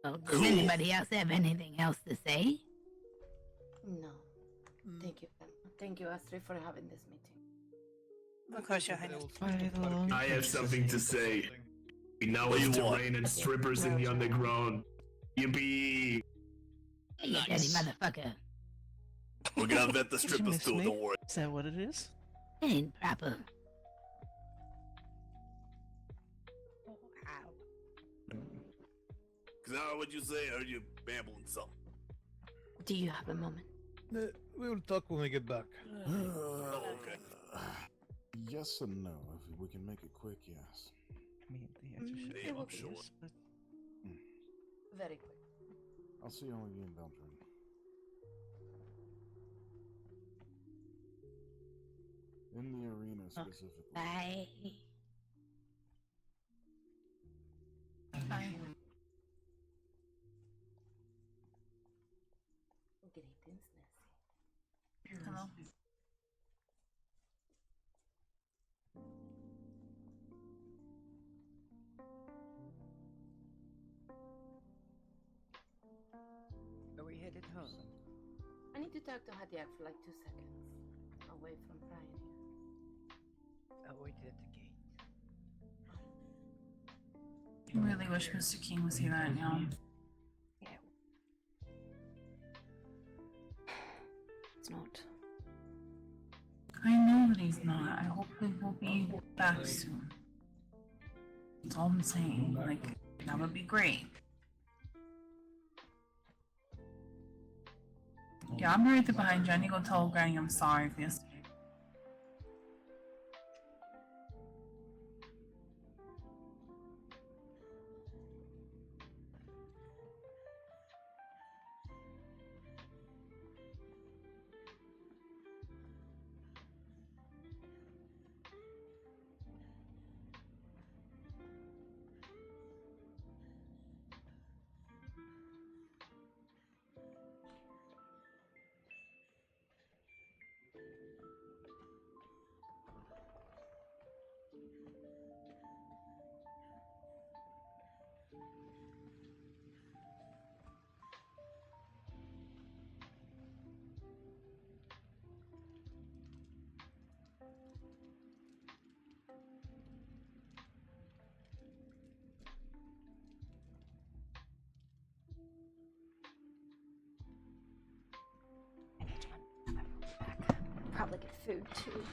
Well, does anybody else have anything else to say?
No. Thank you. Thank you, Astrid, for having this meeting.
Of course, Your Highness.
I have something to say. We now
What
have
you want?
terrain and strippers in the underground. Yippee!
Hey, you dirty motherfucker.
We're gonna vet the strippers too, don't worry.
Is that what it is?
Ain't proper.
Kazara, what'd you say? I heard you babbling something.
Do you have a moment?
We will talk when we get back.
Oh, okay.
Yes and no. If we can make it quick, yes.
I mean, the answer should be
Yeah, I'm
obvious,
sure.
but
Very quick.
I'll see all of you in Belgium. In the arena specifically.
Bye.
Bye. Greetings, Nessie.
Hello.
Are we headed home?
I need to talk to Hadiak for like 2 seconds. Away from Brian here.
I'll wait at the gate.
I really wish Mr. King was here right now.
It's not.
I know that he's not. I hope he will be back soon. That's all I'm saying. Like, that would be great. Yeah, I'm right there behind you. I need to go tell Granny I'm sorry for yesterday.
Probably get food too.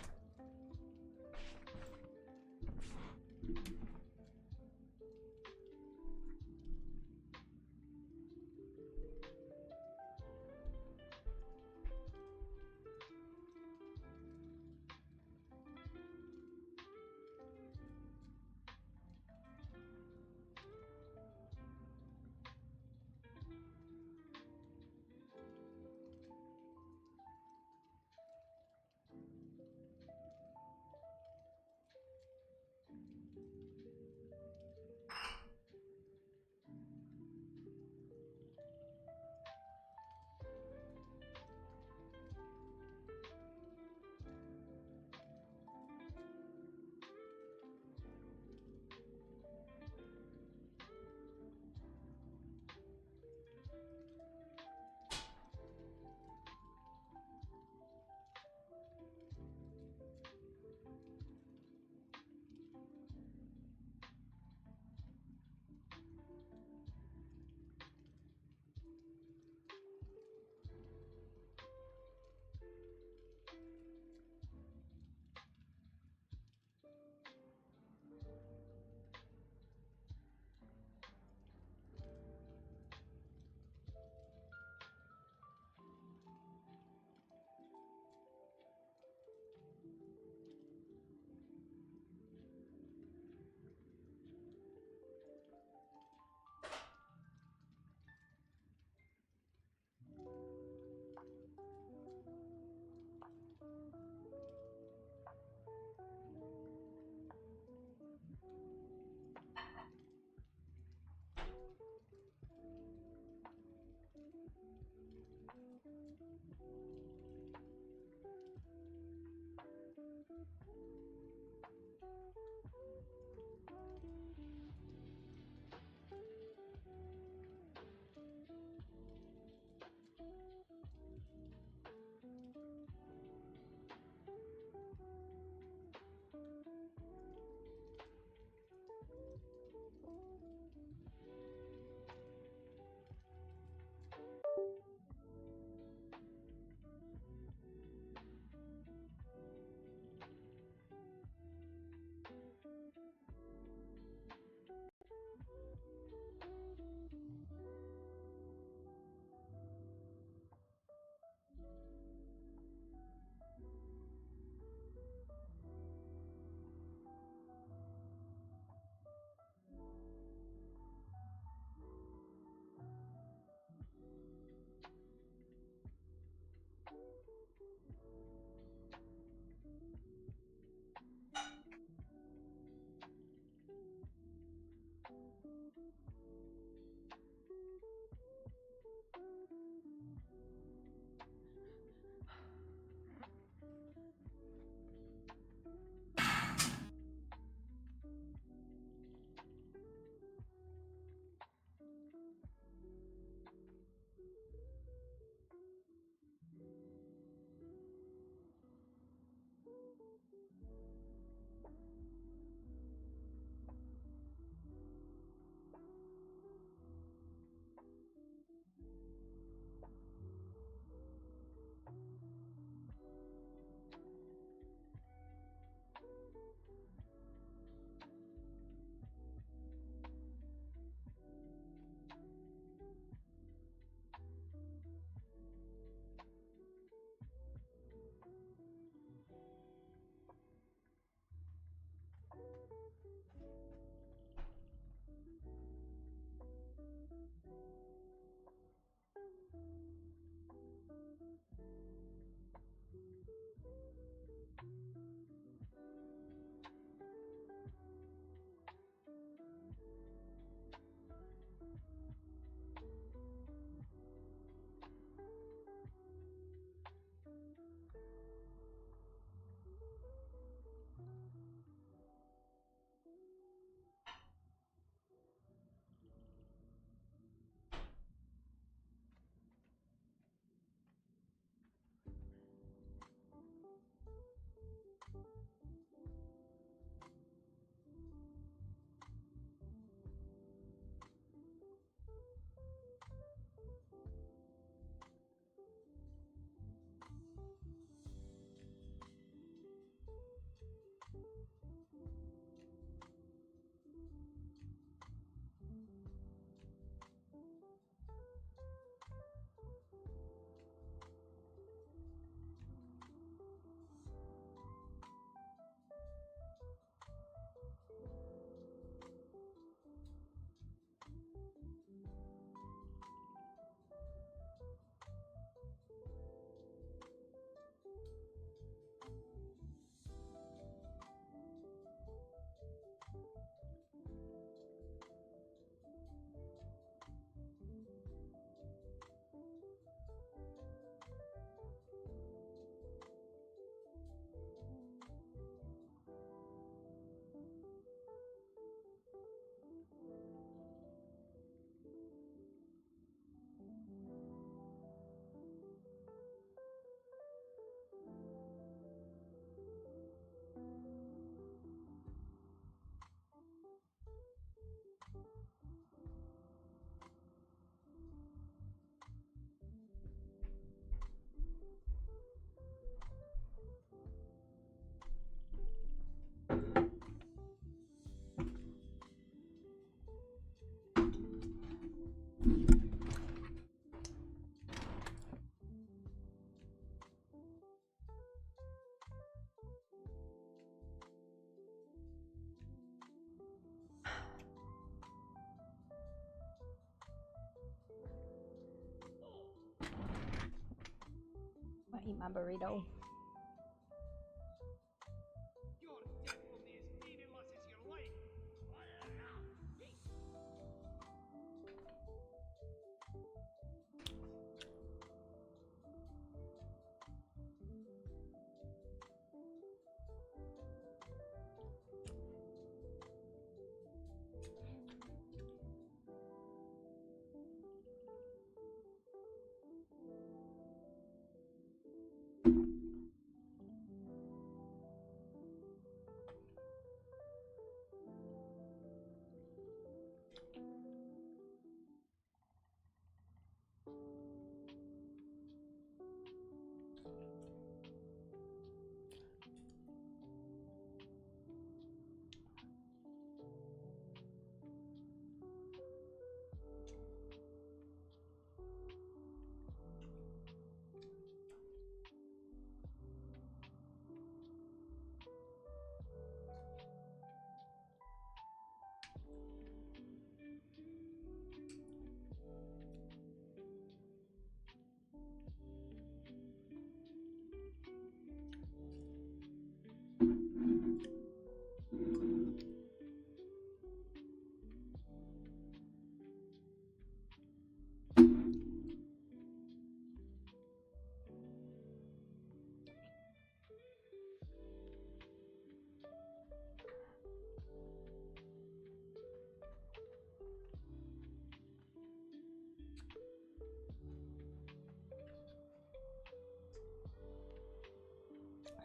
my burrito.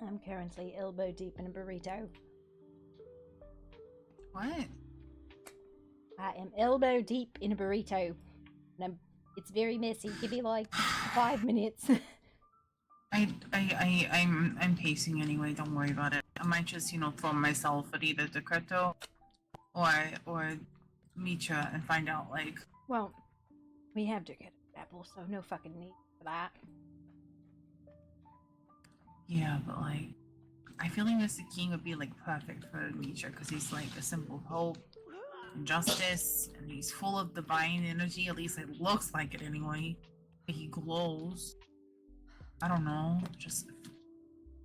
I'm currently elbow deep in a burrito.
What?
I am elbow deep in a burrito. And it's very messy. Give me like 5 minutes.
I'm pacing anyway, don't worry about it. I might just, throw myself at either Decreto or Mitra and find out, like...
Well, we have to get apple, so no fucking need for that.
Yeah, but, like, I feel like Mr. King would be, like, perfect for Mitra, because he's, like, a symbol of hope and justice, and he's full of divine energy, at least it looks like it anyway. He glows. I don't know, just...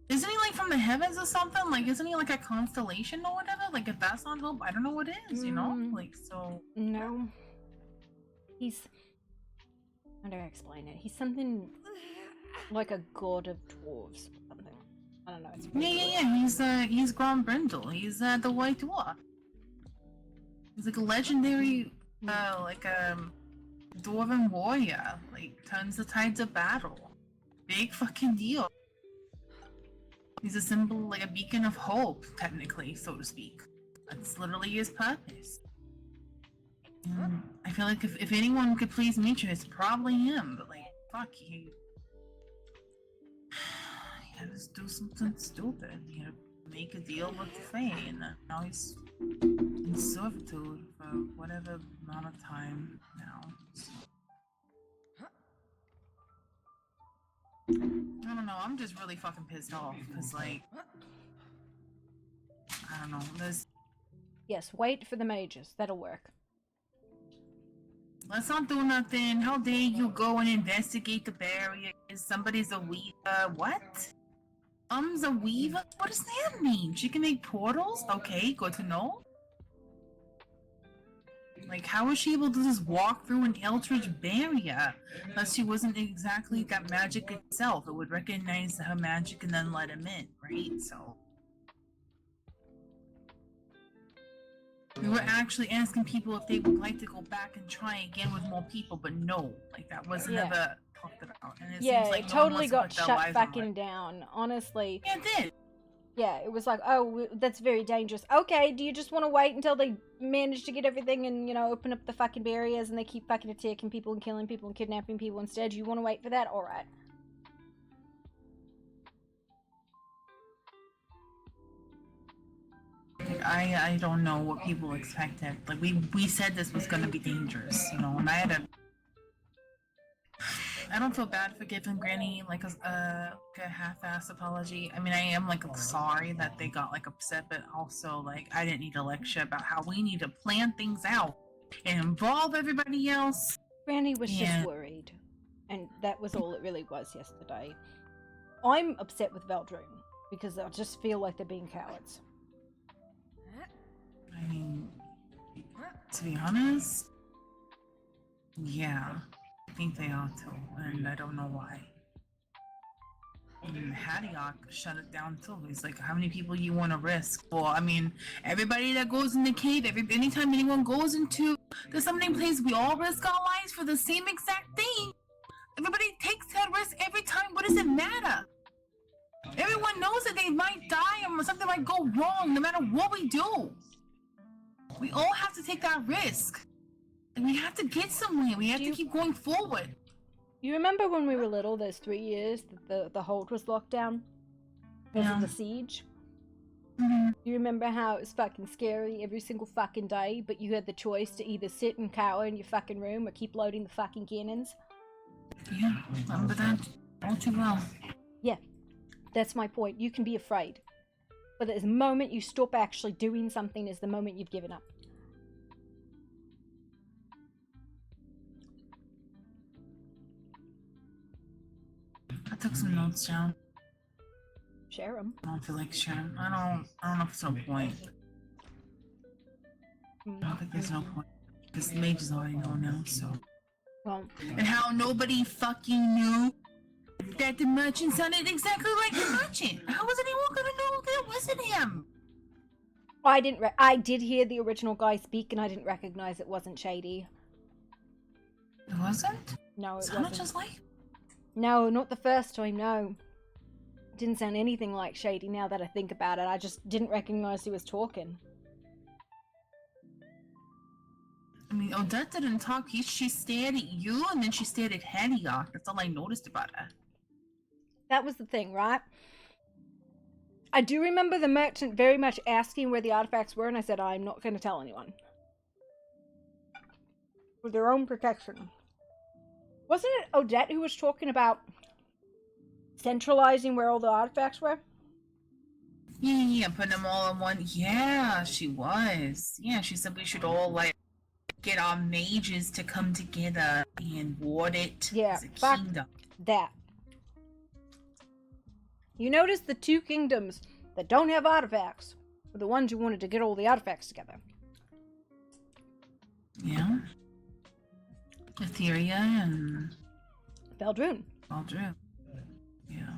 Isn't he, like, from the heavens or something? Like, isn't he, like, a constellation or whatever? Like, if that's not hope, I don't know what is, you know? Like, so...
No. He's... How do I explain it? He's something... like a god of dwarves or something. I don't know. It's
Yeah, he's Grand Brindle. He's, the White Dwarf. He's, like, a legendary, dwarven warrior. Like, turns the tides of battle. Big fucking deal. He's a symbol, like a beacon of hope, technically, so to speak. That's literally his purpose. I feel like if anyone could please Mitra, it's probably him, but like, fuck, he had to do something stupid. He had to make a deal with the Fae, and now he's in servitude for whatever amount of time now. So. I don't know, I'm just really fucking pissed off, because, like, I don't know, there's...
Yes, wait for the mages. That'll work.
Let's not do nothing. How dare you go and investigate the barrier? Somebody's a weaver. What? A weaver? What does that mean? She can make portals? Okay, good to know. Like, how was she able to just walk through an eldritch barrier? Unless she wasn't exactly got magic itself. It would recognize her magic and then let him in, right? So... We were actually asking people if they would like to go back and try again with more people, but no. Like, that wasn't ever talked about. And it seems like
it
no one
totally
wants to
got
put their
shut
lives on
fucking down, honestly.
Yeah, it did.
Yeah, it was like, oh, that's very dangerous. Okay, do you just want to wait until they manage to get everything and, open up the fucking barriers and they keep fucking attacking people and killing people and kidnapping people instead? You want to wait for that? Alright.
Like, I don't know what people expected. Like, we said this was gonna be dangerous, and I had a... I don't feel bad for giving Granny, like, a half-assed apology. I mean, I am, like, sorry that they got, like, upset, but also, like, I didn't need a lecture about how we need to plan things out and involve everybody else.
Granny was just worried. And that was all it really was yesterday. I'm upset with Veldrune because I just feel like they're being cowards.
I mean, to be honest, yeah, I think they are too, and I don't know why. I mean, Hadiok shut it down too. He's like, how many people you want to risk? Well, I mean, everybody that goes in the cave, anytime anyone goes into the summoning place, we all risk our lives for the same exact thing. Everybody takes that risk every time. What does it matter? Everyone knows that they might die or something might go wrong no matter what we do. We all have to take that risk. And we have to get somewhere. We have to keep going forward.
You remember when we were little, those 3 years that the hold was locked down? Because of the siege? You remember how it was fucking scary every single fucking day, but you had the choice to either sit and cower in your fucking room or keep loading the fucking cannons?
Yeah, remember that all too well.
Yeah, that's my point. You can be afraid. But the moment you stop actually doing something is the moment you've given up.
I took some notes down.
Share them.
I don't feel like sharing. I don't know if there's no point. I don't think there's no point. Because the mage is already know now, so.
Well,
and how nobody fucking knew that the merchant sounded exactly like the merchant. How was anyone gonna know that it wasn't him?
I did hear the original guy speak, and I didn't recognize it wasn't Shady.
It wasn't?
No, it
Sounded
wasn't.
just like?
No, not the first time, no. It didn't sound anything like Shady now that I think about it. I just didn't recognize he was talking.
I mean, Odette didn't talk. She stared at you, and then she stared at Hadiok. That's all I noticed about her.
That was the thing, right? I do remember the merchant very much asking where the artifacts were, and I said, I'm not going to tell anyone. For their own protection. Wasn't it Odette who was talking about centralizing where all the artifacts were?
Yeah, putting them all in one. Yeah, she was. Yeah, she said we should all, like, get our mages to come together and ward it as a kingdom.
That. You notice the two kingdoms that don't have artifacts were the ones who wanted to get all the artifacts together.
Yeah. Etheria and
Veldrune.
Yeah.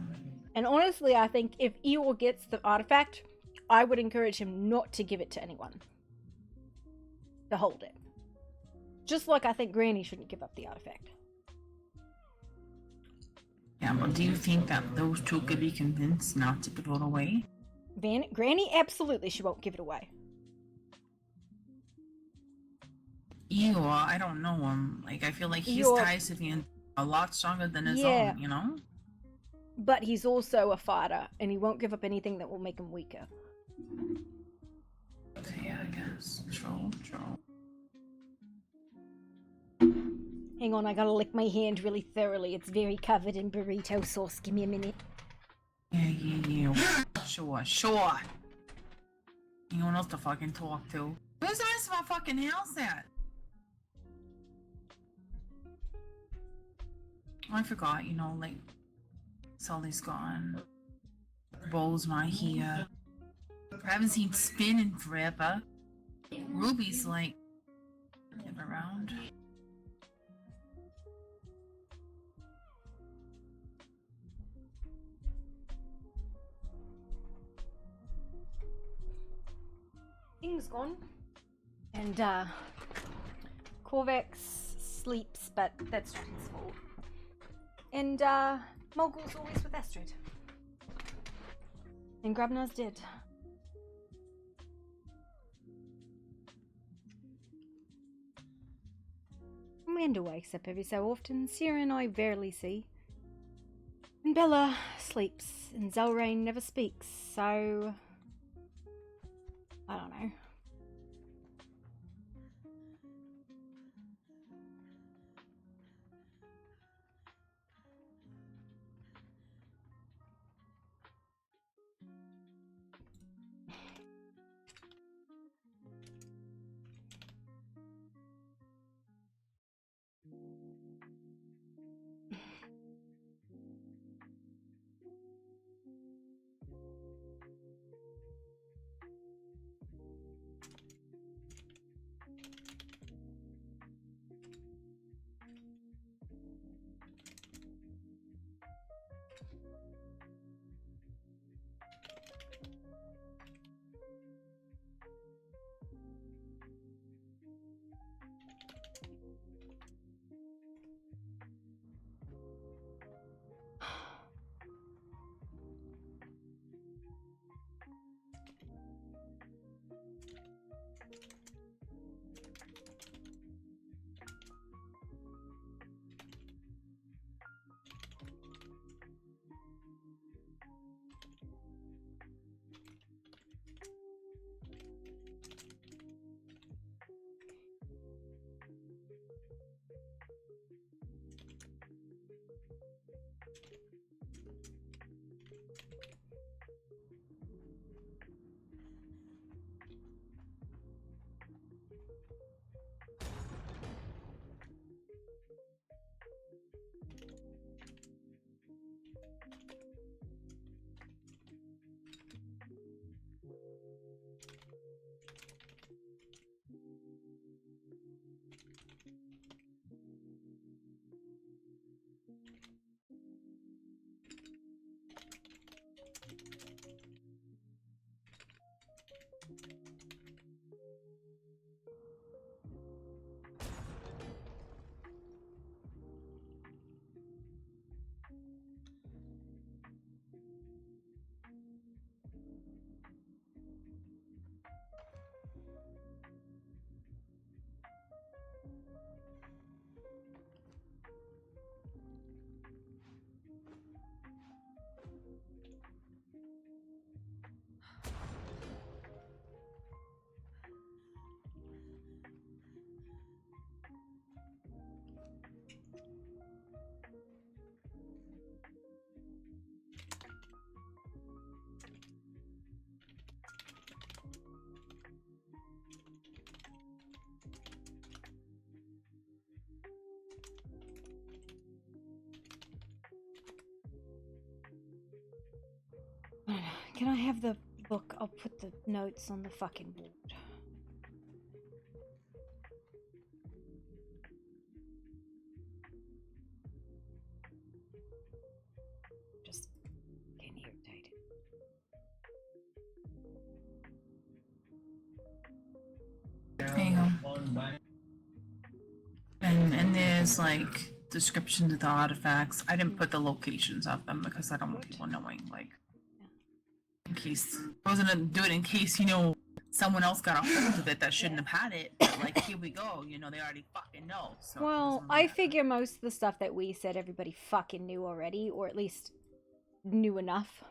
And honestly, I think if Eeyore gets the artifact, I would encourage him not to give it to anyone. To hold it. Just like I think Granny shouldn't give up the artifact.
Yeah, but do you think that those two could be convinced not to give it away?
Granny, absolutely she won't give it away.
Eeyore, I don't know him. Like, I feel like his ties to the end are a lot stronger than his own, you know?
But he's also a fighter, and he won't give up anything that will make him weaker.
Yeah, I guess. True.
Hang on, I gotta lick my hand really thoroughly. It's very covered in burrito sauce. Give me a minute.
Yeah. Sure. Anyone else to fucking talk to? Where's the rest of our fucking house at? I forgot, like, Sully's gone. Bo's not here. I haven't seen Spin in forever. Ruby's, like, never around.
King's gone. And, Corvex sleeps, but that's not his fault. And, Mogul's always with Astrid. And Grubner's dead. Amanda wakes up every so often. Sierra and I rarely see. And Bella sleeps. And Zelrain never speaks, so... I don't know. Can I have the book? I'll put the notes on the fucking board. Just getting irritated.
There you go. And there's like descriptions of the artifacts. I didn't put the locations of them because I don't want people knowing, like, in case I wasn't gonna do it in case, you know, someone else got a hold of it that shouldn't have had it. But like, here we go, you know, they already fucking know. So
Well, I figure most of the stuff that we said everybody fucking knew already, or at least knew enough.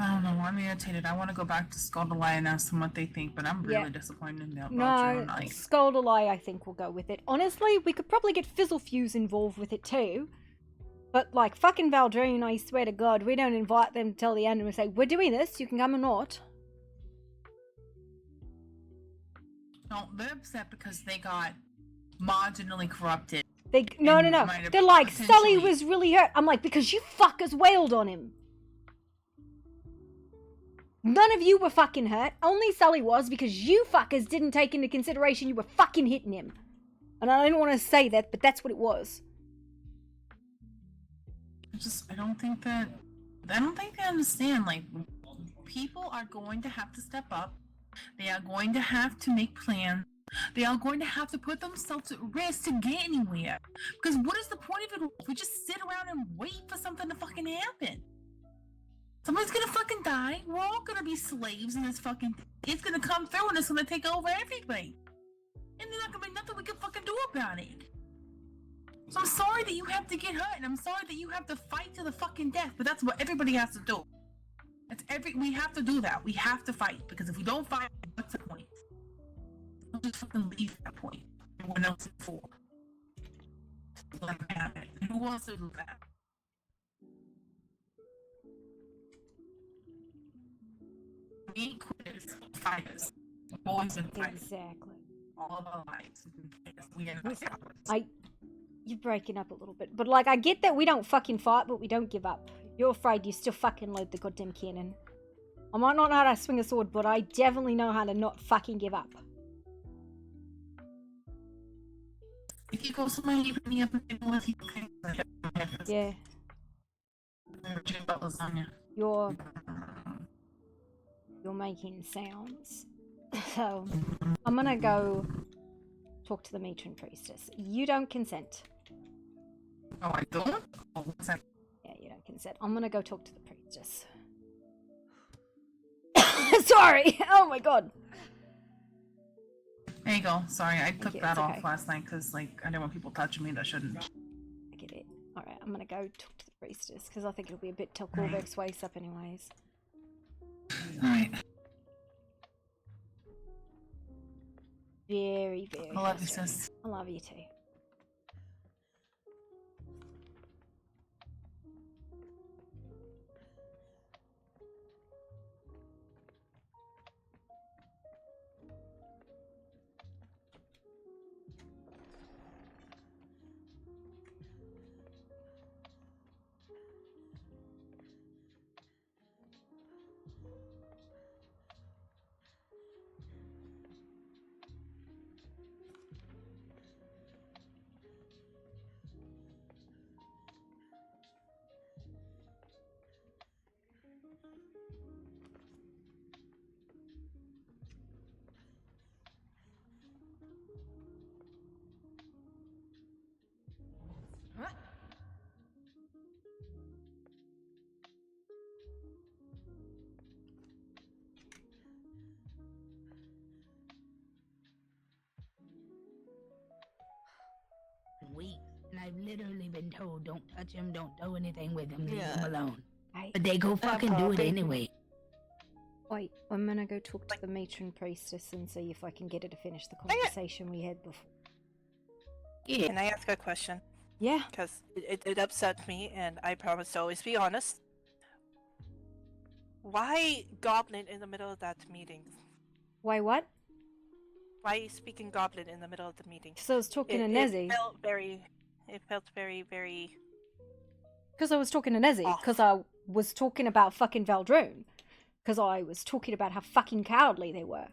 I don't know. I'm irritated. I want to go back to Scuttleeye and ask them what they think, but I'm really disappointed about
No,
you. Like,
Scoldalai, I think, will go with it. Honestly, we could probably get Fizzlefuse involved with it too. But, like, fucking Valdrine, I swear to God, we don't invite them till the end and we say, we're doing this, you can come or not.
no, they're upset because they got marginally corrupted.
No.
might have
They're like, Sully
potentially-
was really hurt. I'm like, because you fuckers wailed on him. None of you were fucking hurt. Only Sully was because you fuckers didn't take into consideration you were fucking hitting him. And I don't want to say that, but that's what it was.
I don't think they understand. Like, people are going to have to step up. They are going to have to make plans. They are going to have to put themselves at risk to get anywhere. Because what is the point of it if we just sit around and wait for something to fucking happen? Somebody's gonna fucking die. We're all gonna be slaves in this fucking thing. It's gonna come through and it's gonna take over everything. And there's not gonna be nothing we can fucking do about it. So I'm sorry that you have to get hurt, and I'm sorry that you have to fight to the fucking death, but that's what everybody has to do. We have to do that. We have to fight, because if we don't fight, what's the point? I'll just fucking leave that point. Everyone else is for. Let them have it. And who wants to do that? We ain't quitters, fighters. We've always been fighters.
Exactly.
All of our lives. We ain't cowards.
You're breaking up a little bit. But, like, I get that we don't fucking fight, but we don't give up. If you're afraid, you still fucking load the goddamn cannon. I might not know how to swing a sword, but I definitely know how to not fucking give up.
If you go somewhere, you bring me up and if you can.
Yeah. You're making sounds. So, I'm gonna go talk to the matron priestess. You don't consent.
Oh, I don't? Oh, what's that?
Yeah, you don't consent. I'm gonna go talk to the priestess. Sorry! Oh my god!
There you go. Sorry, I took
you,
that
it's
off
okay.
last night because, like, I didn't want people touching me that shouldn't.
I get it. Alright, I'm gonna go talk to the priestess because I think it'll be a bit till Corbex wakes up anyways.
Alright.
Very, very
I love you,
frustrating.
sis.
I love you too.
Weeks, and I've literally been told don't touch him, don't do anything with him, leave
Yeah.
him alone. But they go fucking do it anyway.
Wait, I'm gonna go talk to the matron priestess and see if I can get her to finish the conversation we had before.
Can I ask a question?
Yeah.
Because it upset me, and I promise to always be honest. Why Goblin in the middle of that meeting?
Why what?
Why are you speaking Goblin in the middle of the meeting?
Because I was talking to
It
Nezzy.
felt very...
Because I was talking to Nezzy. Because I was talking about fucking Valdroon. Because I was talking about how fucking cowardly they were.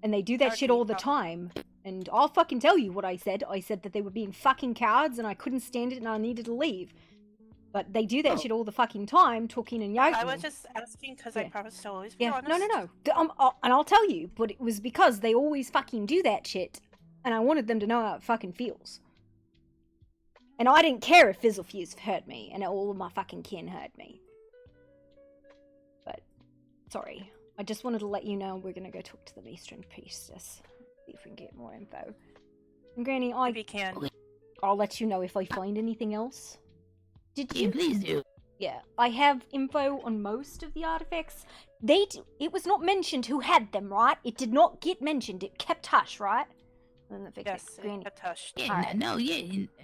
And they do that shit all the time. And I'll fucking tell you what I said. I said that they were being fucking cowards and I couldn't stand it and I needed to leave. But they do that shit all the fucking time, talking and yoking.
I was just asking because I promised to always be honest.
No. And I'll tell you, but it was because they always fucking do that shit. And I wanted them to know how it fucking feels. And I didn't care if Fizzlefuse heard me and all of my fucking kin heard me. But, sorry. I just wanted to let you know we're gonna go talk to the Eastern Priestess. See if we can get more info. And Granny, I'll let you know if I find anything else. Did you?
Please do.
Yeah, I have info on most of the artifacts. It was not mentioned who had them, right? It did not get mentioned. It kept hush, right?
Yes, it kept hush.
Yeah,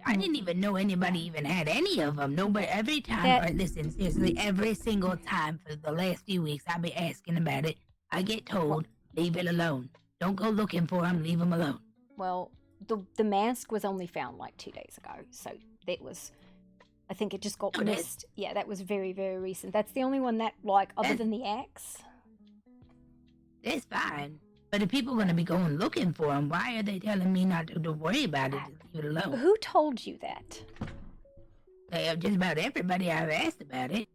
I didn't even know anybody even had any of them. Nobody, every time, listen, seriously, every single time for the last few weeks, I've been asking about it. I get told, leave it alone. Don't go looking for them, leave them alone.
Well, the mask was only found like 2 days ago, so that was... I think it just got missed. Yeah, that was very, very recent. That's the only one that, like, other than the axe.
That's fine. But if people are going to be going looking for them, why are they telling me not to worry about it? Just leave it alone.
Who told you that?
Just about everybody I've asked about it.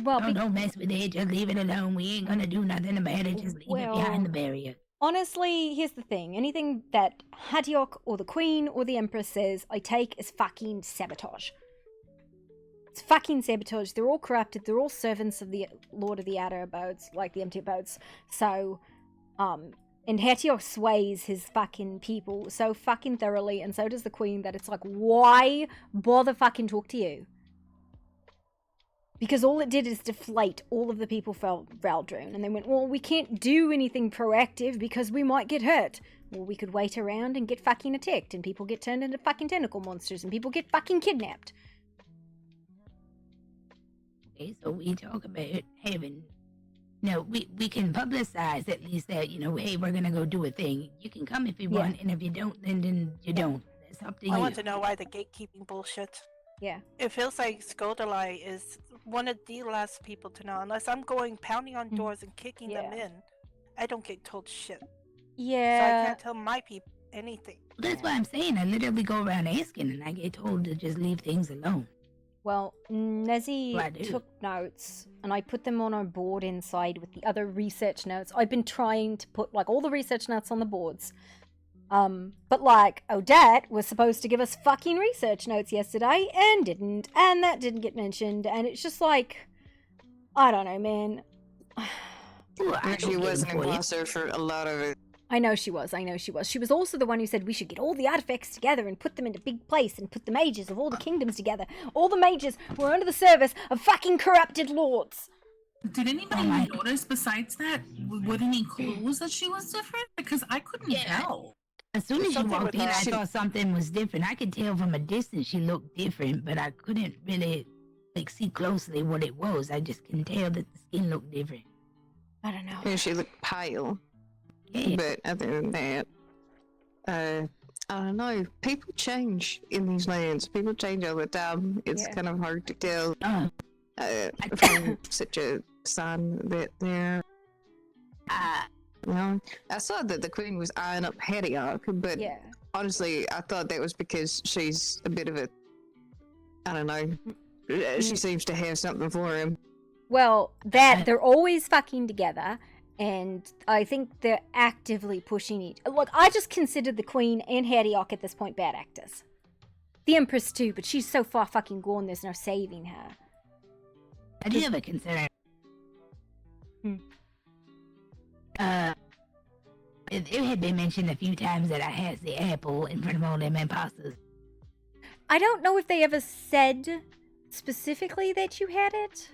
Well,
don't mess with it. Just leave it alone. We ain't going to do nothing about it. Just leave it behind the barrier.
Honestly, here's the thing. Anything that Hatiok or the Queen or the Empress says, I take as fucking sabotage. It's fucking sabotage. They're all corrupted. They're all servants of the Lord of the Outer Abodes, like the Empty Abodes. So, and Hatiok sways his fucking people so fucking thoroughly, and so does the Queen, that it's like, why bother fucking talk to you? Because all it did is deflate all of the people for Valdroon, and they went, well, we can't do anything proactive because we might get hurt. Well, we could wait around and get fucking attacked, and people get turned into fucking tentacle monsters, and people get fucking kidnapped.
Okay, so we talk about having, we can publicize at least that, hey, we're gonna go do a thing. You can come if you want, and if you don't, then you don't. It's up to you.
I want to know why the gatekeeping bullshit.
Yeah.
It feels like Skodalai is one of the last people to know. Unless I'm going pounding on doors and kicking them in, I don't get told shit.
Yeah.
So I can't tell my people anything.
That's why I'm saying I literally go around asking, and I get told to just leave things alone.
Well, Nezzy took notes, and I put them on our board inside with the other research notes. I've been trying to put, like, all the research notes on the boards. But, like, Odette was supposed to give us fucking research notes yesterday, and didn't, and that didn't get mentioned, and it's just like, I don't know, man.
She was an imposter for a lot of it.
I know she was. She was also the one who said we should get all the artifacts together and put them in a big place and put the mages of all the kingdoms together. All the mages who are under the service of fucking corrupted lords.
Did anybody notice besides that? Were there any clues that she was different? Because I couldn't tell.
As soon as you
Something
walked
with
in, I
that.
thought something was different. I could tell from a distance she looked different, but I couldn't really see closely what it was. I just can tell that the skin looked different.
I don't know.
And she looked pale.
Yeah.
But other than that, I don't know. People change in these lands. People change all the time. It's kind of hard to tell from such a sign that they're. You know, I saw that the queen was eyeing up Haddock, but honestly, I thought that was because she's a bit of a. I don't know. She seems to have something for him.
Well, they're always fucking together, and I think they're actively pushing it. Look, I just consider the Queen and Haddock at this point bad actors. The Empress too, but she's so far fucking gone, there's no saving her.
I do have a concern. It had been mentioned a few times that I had the apple in front of all them imposters.
I don't know if they ever said specifically that you had it.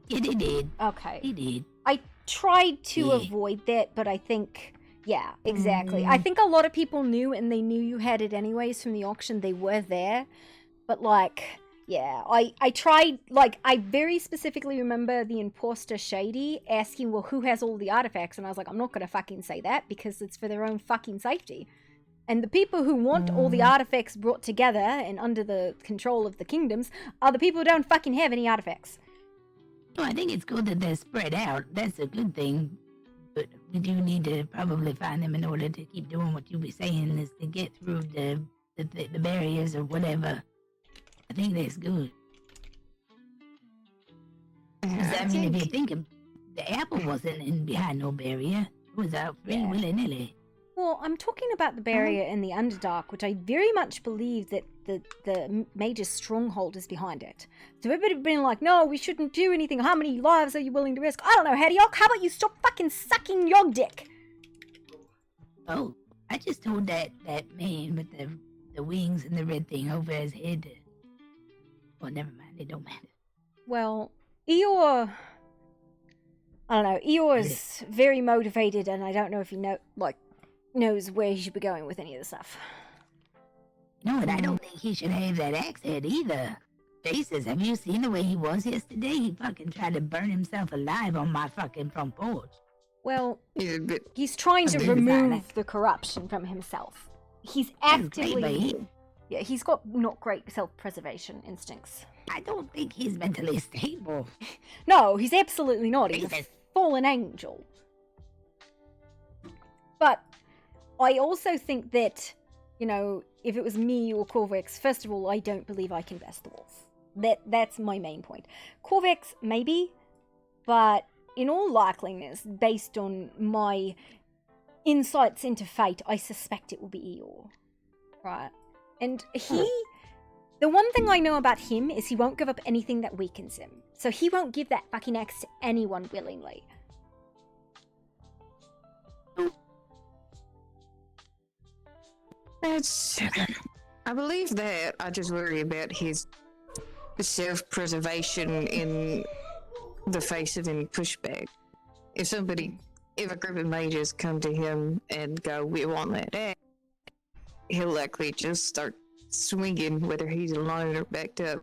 Yeah, they did.
Okay.
They did.
I tried to avoid that, but I think, yeah, exactly. I think a lot of people knew, and they knew you had it anyways from the auction. They were there. But, like, yeah, I tried, like, I very specifically remember the imposter Shady asking, well, who has all the artifacts? And I was like, I'm not going to fucking say that because it's for their own fucking safety. And the people who want all the artifacts brought together and under the control of the kingdoms are the people who don't fucking have any artifacts.
Well, I think it's good that they're spread out. That's a good thing. But we do need to probably find them in order to keep doing what you were saying, is to get through the barriers or whatever. I think that's good. I mean, if you think of, the apple wasn't in behind no barrier. It was out free willy-nilly.
Well, I'm talking about the barrier in the Underdark, which I very much believe that the major stronghold is behind it. So everybody been like, no, we shouldn't do anything. How many lives are you willing to risk? I don't know, Haddock. How about you stop fucking sucking your dick?
Oh, I just told that man with the wings and the red thing over his head. Well, never mind. It don't matter.
Well, Eeyore... I don't know. Eeyore is very motivated, and I don't know if he knows where he should be going with any of the stuff.
No, and I don't think he should have that axe head either. Jesus, have you seen the way he was yesterday? He fucking tried to burn himself alive on my fucking front porch.
Well, he's trying to remove the corruption from himself. He's actively... Yeah, he's got not great self-preservation instincts.
I don't think he's mentally stable.
No, he's absolutely not. He's a fallen angel. But I also think that, you know, if it was me or Corvex, first of all, I don't believe I can best the wolf. That's my main point. Corvex, maybe, but in all likeliness, based on my insights into fate, I suspect it will be Eeyore. Right? And the one thing I know about him is he won't give up anything that weakens him. So he won't give that fucking axe to anyone willingly.
I believe that. I just worry about his self-preservation in the face of any pushback. If a group of mages come to him and go, we want that axe, he'll likely just start swinging, whether he's alone or backed up.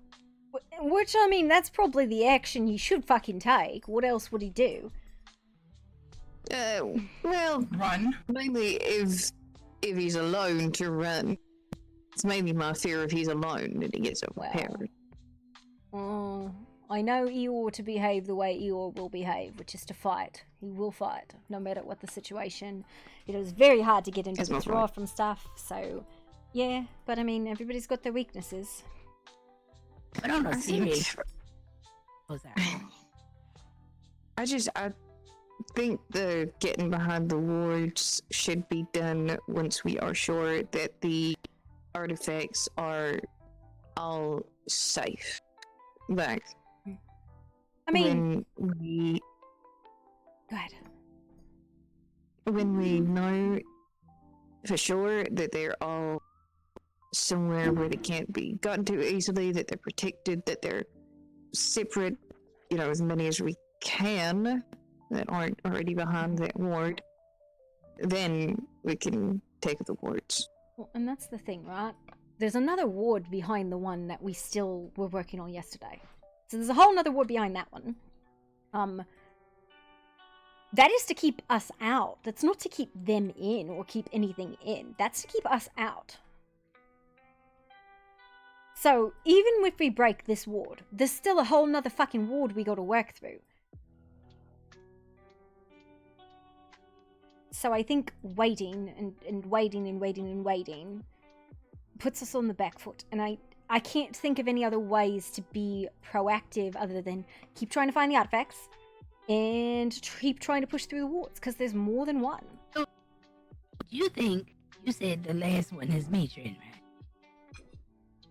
Which, I mean, that's probably the action you should fucking take. What else would he do?
Well,
run.
Mainly if he's alone, to run. It's mainly my fear if he's alone that he gets overpowered.
I know Eeyore to behave the way Eeyore will behave, which is to fight. He will fight, no matter what the situation. It was very hard to get him to withdraw from stuff, so... Yeah, but I mean, everybody's got their weaknesses.
But on a serious...
I think the getting behind the wards should be done once we are sure that the artifacts are all safe. Like,
I mean... Go ahead.
When we know for sure that they're all somewhere where they can't be gotten to easily, that they're protected, that they're separate, you know, as many as we can that aren't already behind that ward, then we can take the wards.
Well, and that's the thing, right? There's another ward behind the one that we still were working on yesterday. So there's a whole other ward behind that one. That is to keep us out. That's not to keep them in or keep anything in. That's to keep us out. So even if we break this ward, there's still a whole nother fucking ward we gotta work through. So I think waiting and waiting puts us on the back foot. And I can't think of any other ways to be proactive other than keep trying to find the artifacts and keep trying to push through the wards, because there's more than one.
So, you think, you said the last one is matron,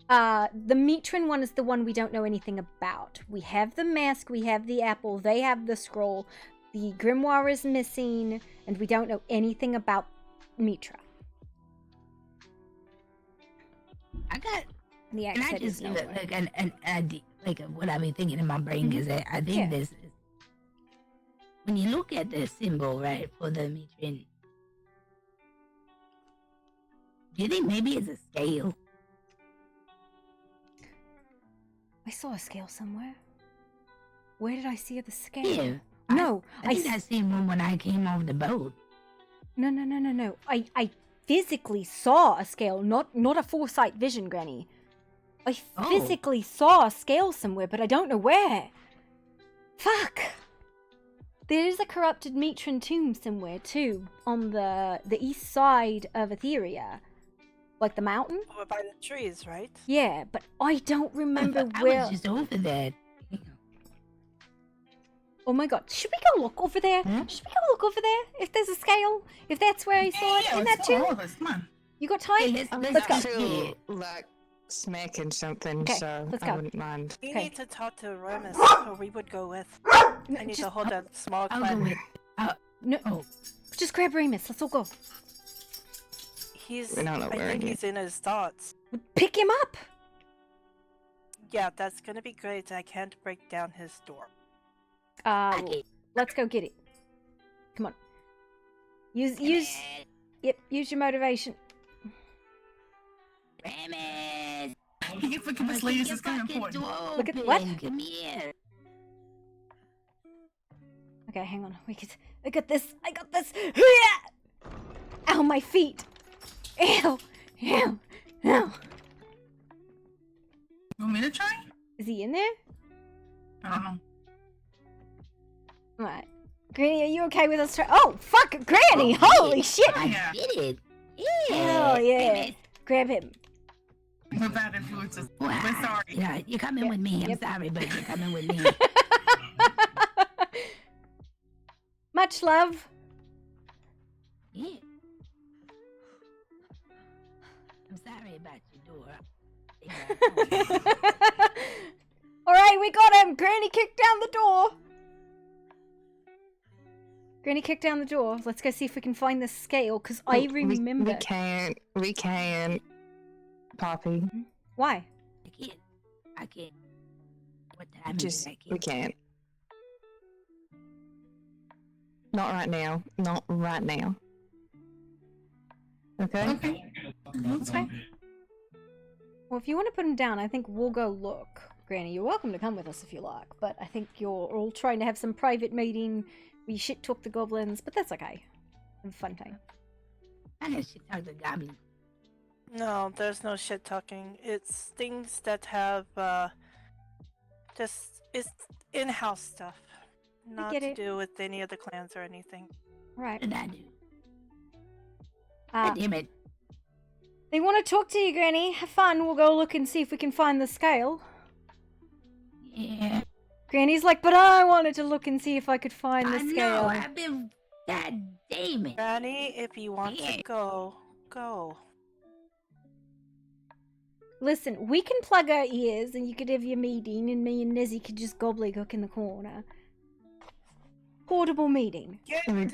right?
The matron one is the one we don't know anything about. We have the mask, we have the apple, they have the scroll, the grimoire is missing, and we don't know anything about Mitra.
I got...
The
Can I just give it like an idea, like what I've been thinking in my brain, because I think this is... When you look at the symbol, right, for the matron, do you think maybe it's a scale?
I saw a scale somewhere. Where did I see the scale?
Yeah.
No,
I think I seen one when I came off the boat.
No. I physically saw a scale, not a foresight vision, Granny. I physically saw a scale somewhere, but I don't know where. Fuck! There is a corrupted matron tomb somewhere, too, on the east side of Etheria. Like the mountain?
Over by the trees, right?
Yeah, but I don't remember
I
where...
was just over there.
Oh my god, should we go look over there? Should we go look over there? If there's a scale? If that's where I saw it in that tomb?
All of us, come on.
You got time?
Let's
go.
I feel like smacking something,
Okay,
so
let's
I
go.
wouldn't mind.
We
Okay.
need to talk to Remus, or we would go with. I need to hold a small
I'll go
clan.
with...
No, just grab Remus. Let's all go.
He's.
We don't know
I
where
think
he
he's in his thoughts.
Pick him up.
Yeah, that's gonna be great. I can't break down his door.
Let's go get it. Come on. Use your motivation.
Remus!
You can look at this lady, this is kind of important.
Look at what?
Come here.
Okay, hang on. I got this. Ow, my feet. Ow.
You want me to try?
Is he in there?
I don't know.
Alright. Granny, are you okay with us? Oh, fuck, Granny! Holy shit!
I did it. Yeah.
Hell yeah. Grab him.
We're bad influences. We're sorry.
Yeah, you're coming with me. I'm sorry, but you're coming with me.
Much love.
Yeah. I'm sorry about your door.
Alright, we got him! Granny kicked down the door! Granny kicked down the door. Let's go see if we can find the scale, because I remember...
We can't. Poppy.
Why?
I can't. What time
Just,
is it?
we can't. Not right now. Not right now. Okay?
Okay.
Okay. Well, if you want to put him down, I think we'll go look. Granny, you're welcome to come with us if you like, but I think you're all trying to have some private meeting. We shit talk the goblins, but that's okay. Have a fun time.
I got shit talk the goblins.
No, there's no shit talking. It's things that have just it's in-house stuff, not
get
to
it.
do with any of the clans or anything.
Right.
What did I do? God damn it.
They want to talk to you, Granny. Have fun. We'll go look and see if we can find the scale.
Yeah.
Granny's like, but I wanted to look and see if I could find the
I
scale.
know, I've been... God damn it.
Granny, if you want to go, go.
Listen, we can plug our ears and you could have your meeting and me and Nezzy could just gobbledygook in the corner. Portable meeting.
Yeah, we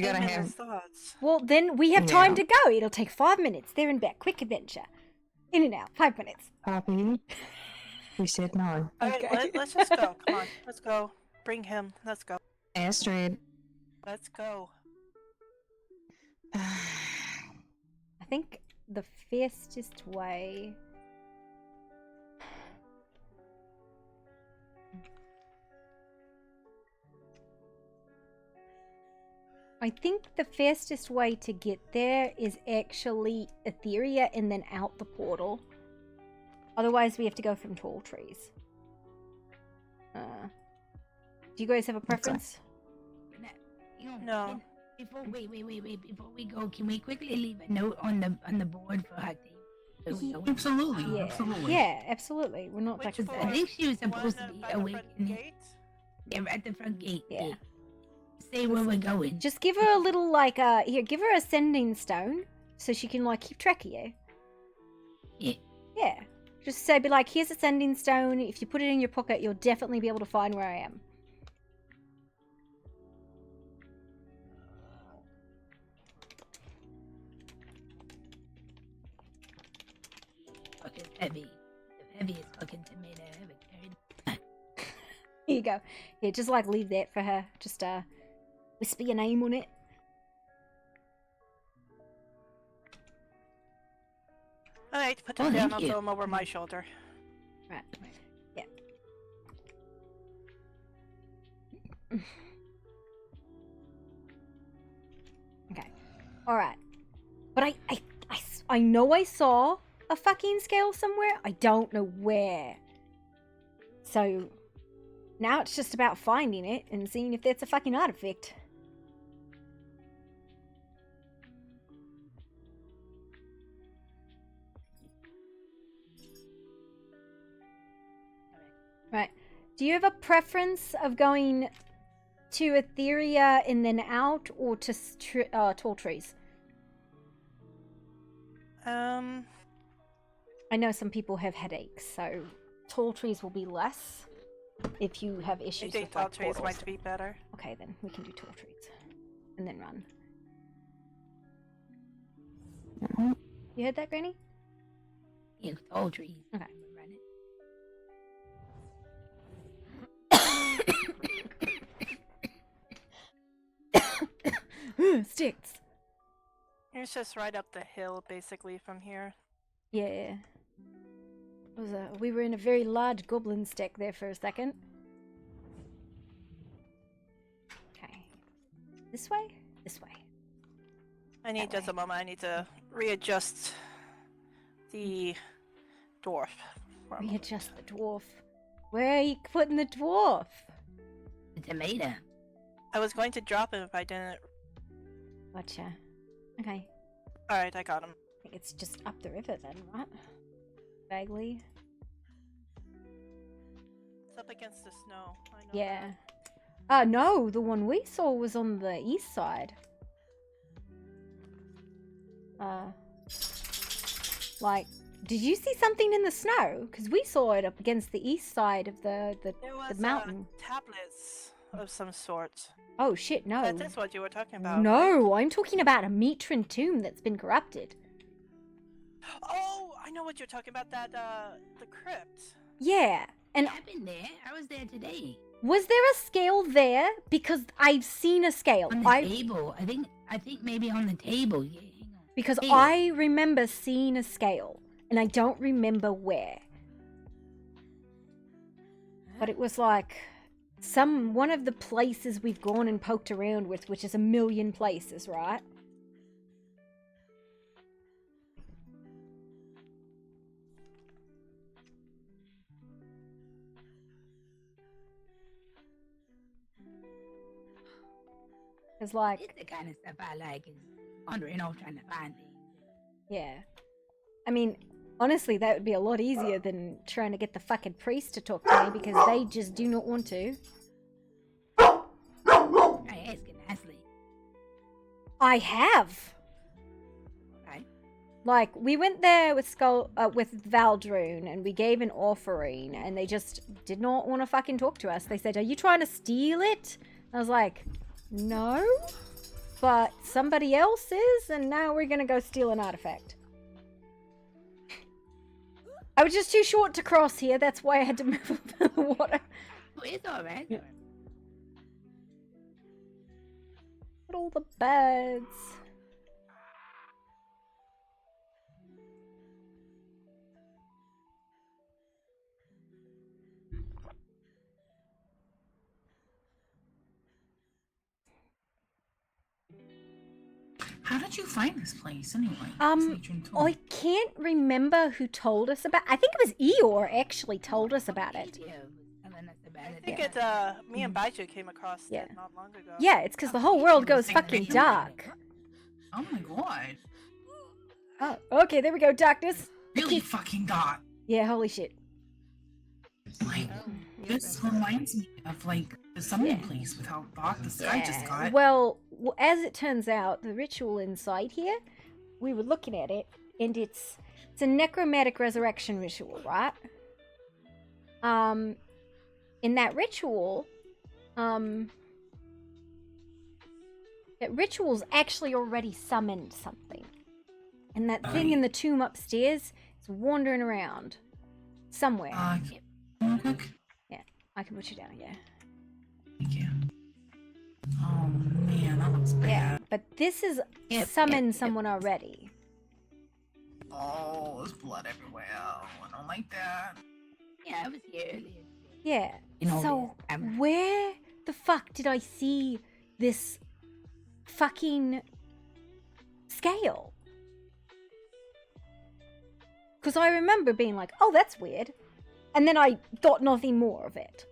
gotta have thoughts.
Well, then we have time to go. It'll take 5 minutes. There and back. Quick adventure. In and out. 5 minutes.
Poppy. We said no.
Alright, let's just go. Come on, let's go. bring him. Let's go.
Astrid.
Let's go.
I think the fastest way. I think the fastest way to get there is actually Etheria and then out the portal. Otherwise, we have to go from tall trees. Do you guys have a preference?
No.
Before we go, can we quickly leave a note on the board for HotD?
Absolutely,
Yeah.
absolutely.
Yeah, absolutely. We're not
Because I think she was supposed to be awakening. Yeah, at the front gate.
Yeah.
Say where we're going.
Just give her a little here, give her a sending stone so she can keep track of you.
Yeah.
Yeah. Just say, be like, here's a sending stone. If you put it in your pocket, you'll definitely be able to find where I am.
Fucking heavy. The heaviest fucking tomato I ever carried.
Here you go. Yeah, just leave that for her. Just whisper your name on it.
Alright, put him down. I'll throw him over my shoulder.
Right. Yeah. Okay. Alright. But I know I saw a fucking scale somewhere. I don't know where. So now it's just about finding it and seeing if that's a fucking artifact. Right. Do you have a preference of going to Etheria and then out, or to tall trees? I know some people have headaches, so tall trees will be less if you have issues
I think
with
tall trees
portals.
might be better.
Okay, then we can do tall trees and then run. You heard that, Granny?
Yeah, tall trees.
Okay. Sticks.
It's just right up the hill, basically, from here.
Yeah. We were in a very large goblin stack there for a second. Okay. This way? This way.
I need just a moment. I need to readjust the dwarf.
Readjust the dwarf. Where are you putting the dwarf?
The tomato.
I was going to drop him if I didn't.
Gotcha. Okay.
Alright, I got him.
I think it's just up the river then, right? Vaguely.
It's up against the snow. I know
Yeah. No, the one we saw was on the east side. Did you see something in the snow? Because we saw it up against the east side of the mountain.
Tablets of some sort.
Oh shit, no.
That is what you were talking about.
No, I'm talking about a Mitran tomb that's been corrupted.
Oh, I know what you're talking about. That the crypt.
Yeah, and
I've been there. I was there today.
Was there a scale there? Because I've seen a scale.
On the table. I think maybe on the table. Yeah, hang on.
Because
Hey.
I remember seeing a scale, and I don't remember where. But it was one of the places we've gone and poked around with, which is a million places, right? It's
It's the kind of stuff I like, is wandering off trying to find things.
Yeah. I mean, honestly, that would be a lot easier than trying to get the fucking priest to talk to me, because they just do not want to.
I ask it nicely.
I have.
Right.
We went there with Valdrune, and we gave an offering, and they just did not want to fucking talk to us. They said, "Are you trying to steal it?" I was like, "No, but somebody else is, and now we're gonna go steal an artifact." I was just too short to cross here. That's why I had to move over the water.
Oh, it's alright.
Look at all the birds.
How did you find this place anyway?
I can't remember who told us about. I think it was Eeyore actually told us about it.
I think it's me and Baiju came across it not long ago.
Yeah, it's because the whole world goes fucking dark.
Oh my god.
Oh, okay, there we go, darkness.
Really fucking dark.
Yeah, holy shit.
Like, this reminds me of like the summoning place with how dark the sky just got.
Well, as it turns out, the ritual inside here, we were looking at it, and it's a necromantic resurrection ritual, right? In that ritual, that ritual's actually already summoned something. And that thing in the tomb upstairs is wandering around somewhere. Yeah, I can put you down, yeah.
Thank you. Oh man, that looks bad.
Yeah, but this is summoned someone already.
Oh, there's blood everywhere. Oh, I don't like that.
Yeah, I was here.
Yeah.
You know,
So where the fuck did I see this fucking scale? Because I remember being like, oh, that's weird. And then I thought nothing more of it.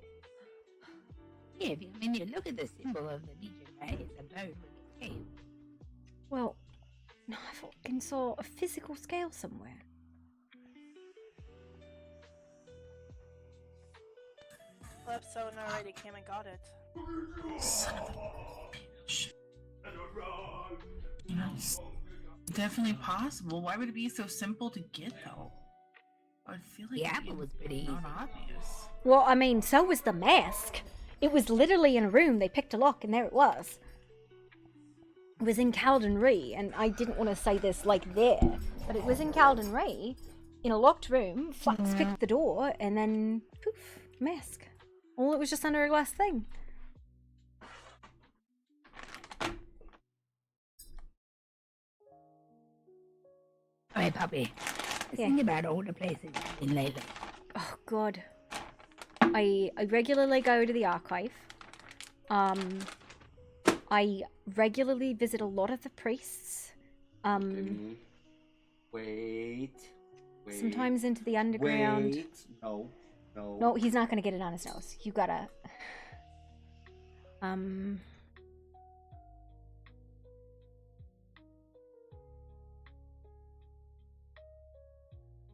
Yeah, I mean, you look at the symbol of the Legion, right? It's a bird with a scale.
Well, no, I fucking saw a physical scale somewhere.
Flipstone already came and got it.
Son of a bitch. You know, it's definitely possible. Why would it be so simple to get though? I feel like
the apple was pretty easy.
Obvious.
Well, I mean, so was the mask. It was literally in a room. They picked a lock, and there it was. It was in Calden-Ree, and I didn't want to say this like there, but it was in Calden-Ree, in a locked room. Flux picked the door, and then poof, mask. Well, it was just under a glass thing.
Alright, puppy. Think about all the places you've been lately.
Oh God. I regularly go to the archive. I regularly visit a lot of the priests.
Wait.
Sometimes into the underground.
Wait. No.
No, he's not gonna get it on his nose. You gotta.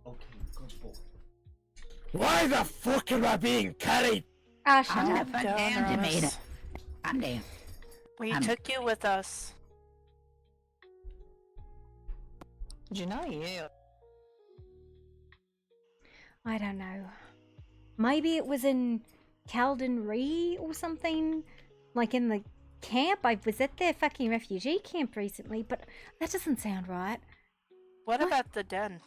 Okay, good boy.
Why the fuck am I being carried?
Ah, shut
I'm
up.
the front down, Tomato. I'm there.
We took you with us.
Did you know you?
I don't know. Maybe it was in Calden-Ree or something? Like in the camp? I was at their fucking refugee camp recently, but that doesn't sound right.
What about the den?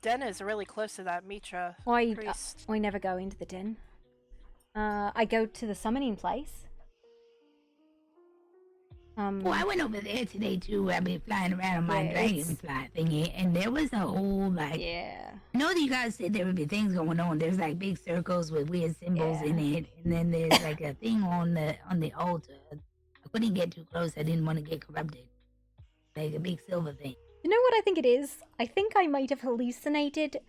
Den is really close to that Mitra priest.
I never go into the den. I go to the summoning place.
Well, I went over there today too. I've been flying around on my dragonfly thingy, and there was a whole like.
Yeah.
I know that you guys said there would be things going on. There's like big circles with weird symbols in it, and then there's like a thing on the altar. I couldn't get too close. I didn't want to get corrupted. Like a big silver thing.
You know what I think it is? I think I might have hallucinated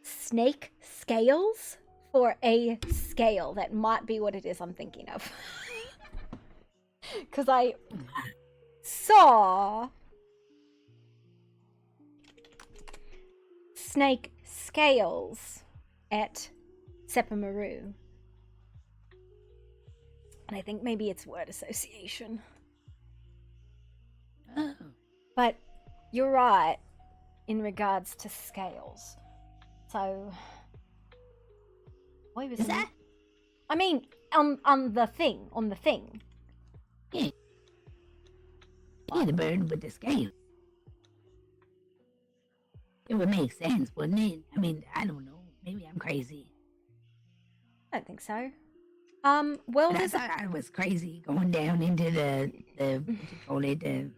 snake scales for a scale. That might be what it is I'm thinking of. Because I saw snake scales at Sepamaru. And I think maybe it's word association.
Oh.
But you're right in regards to scales. So why was that? I mean, on the thing.
Yeah. Yeah, the bird with the scales. It would make sense, wouldn't it? I mean, I don't know. Maybe I'm crazy.
I don't think so. Well,
But I
there's
thought I was crazy going down into the what you call it, the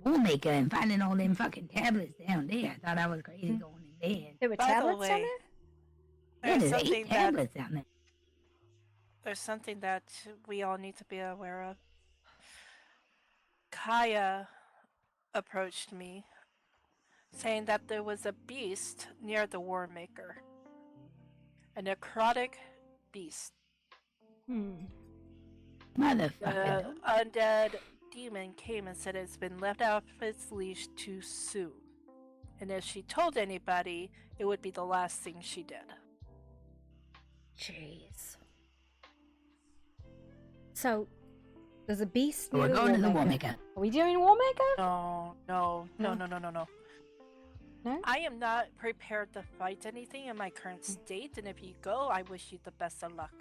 wool maker and finding all them fucking tablets down there. I thought I was crazy going in there.
There were
By the
tablets down
way,
there?
Yeah,
there's
there's 8
something that
tablets down there.
there's something that we all need to be aware of. Kaya approached me, saying that there was a beast near the War Maker. A necrotic beast.
Motherfucker.
The undead demon came and said it's been left off its leash too soon. And if she told anybody, it would be the last thing she did.
Jeez. So, there's a beast
We're
near
going to the
War
War
Maker.
Maker.
Are we doing War Maker?
No.
No?
No? I am not prepared to fight anything in my current state, and if you go, I wish you the best of luck.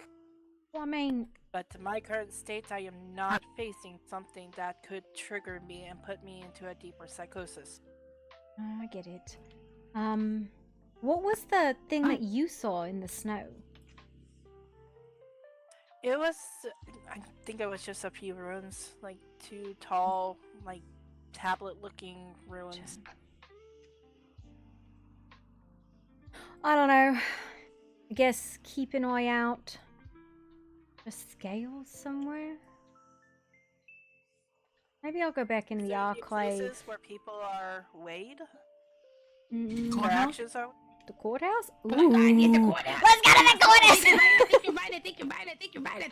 Well, I mean...
But in my current state, I am not facing something that could trigger me and put me into a deeper psychosis.
I get it. What was the thing that you saw in the snow?
It was, I think it was just a few ruins, like 2 tall, like tablet-looking ruins.
I don't know. I guess keep an eye out. A scale somewhere? Maybe I'll go back into the archive.
Places where people are weighed?
Mm-mm.
Their actions are...
The courthouse?
Oh my God, get the courthouse. Let's go to the courthouse! I think you're right.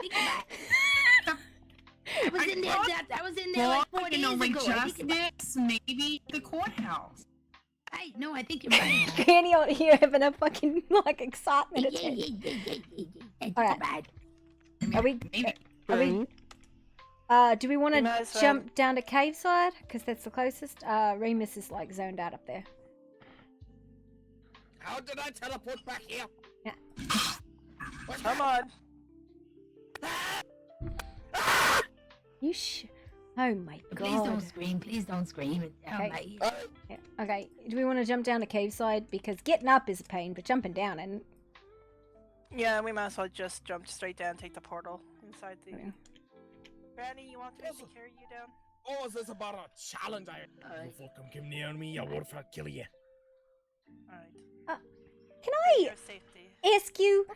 I was in there. I was in there like 4 days ago.
Justice, maybe the courthouse.
I think you're right.
Granny out here having a fucking like excitement attack. Alright. Are we? Do we want to jump down to cave side? Because that's the closest. Remus is like zoned out up there.
How did I teleport back here?
Yeah.
Come on.
You Oh my god.
Please don't scream. Please don't scream. It's down my ear.
Yeah. Okay. Do we want to jump down to cave side? Because getting up is a pain, but jumping down and...
Yeah, we might as well just jump straight down and take the portal inside the... Okay. Granny, you want me to carry you down?
Oh, is this about a challenge? You fucking come near me, I will kill you.
Alright.
Can I ask you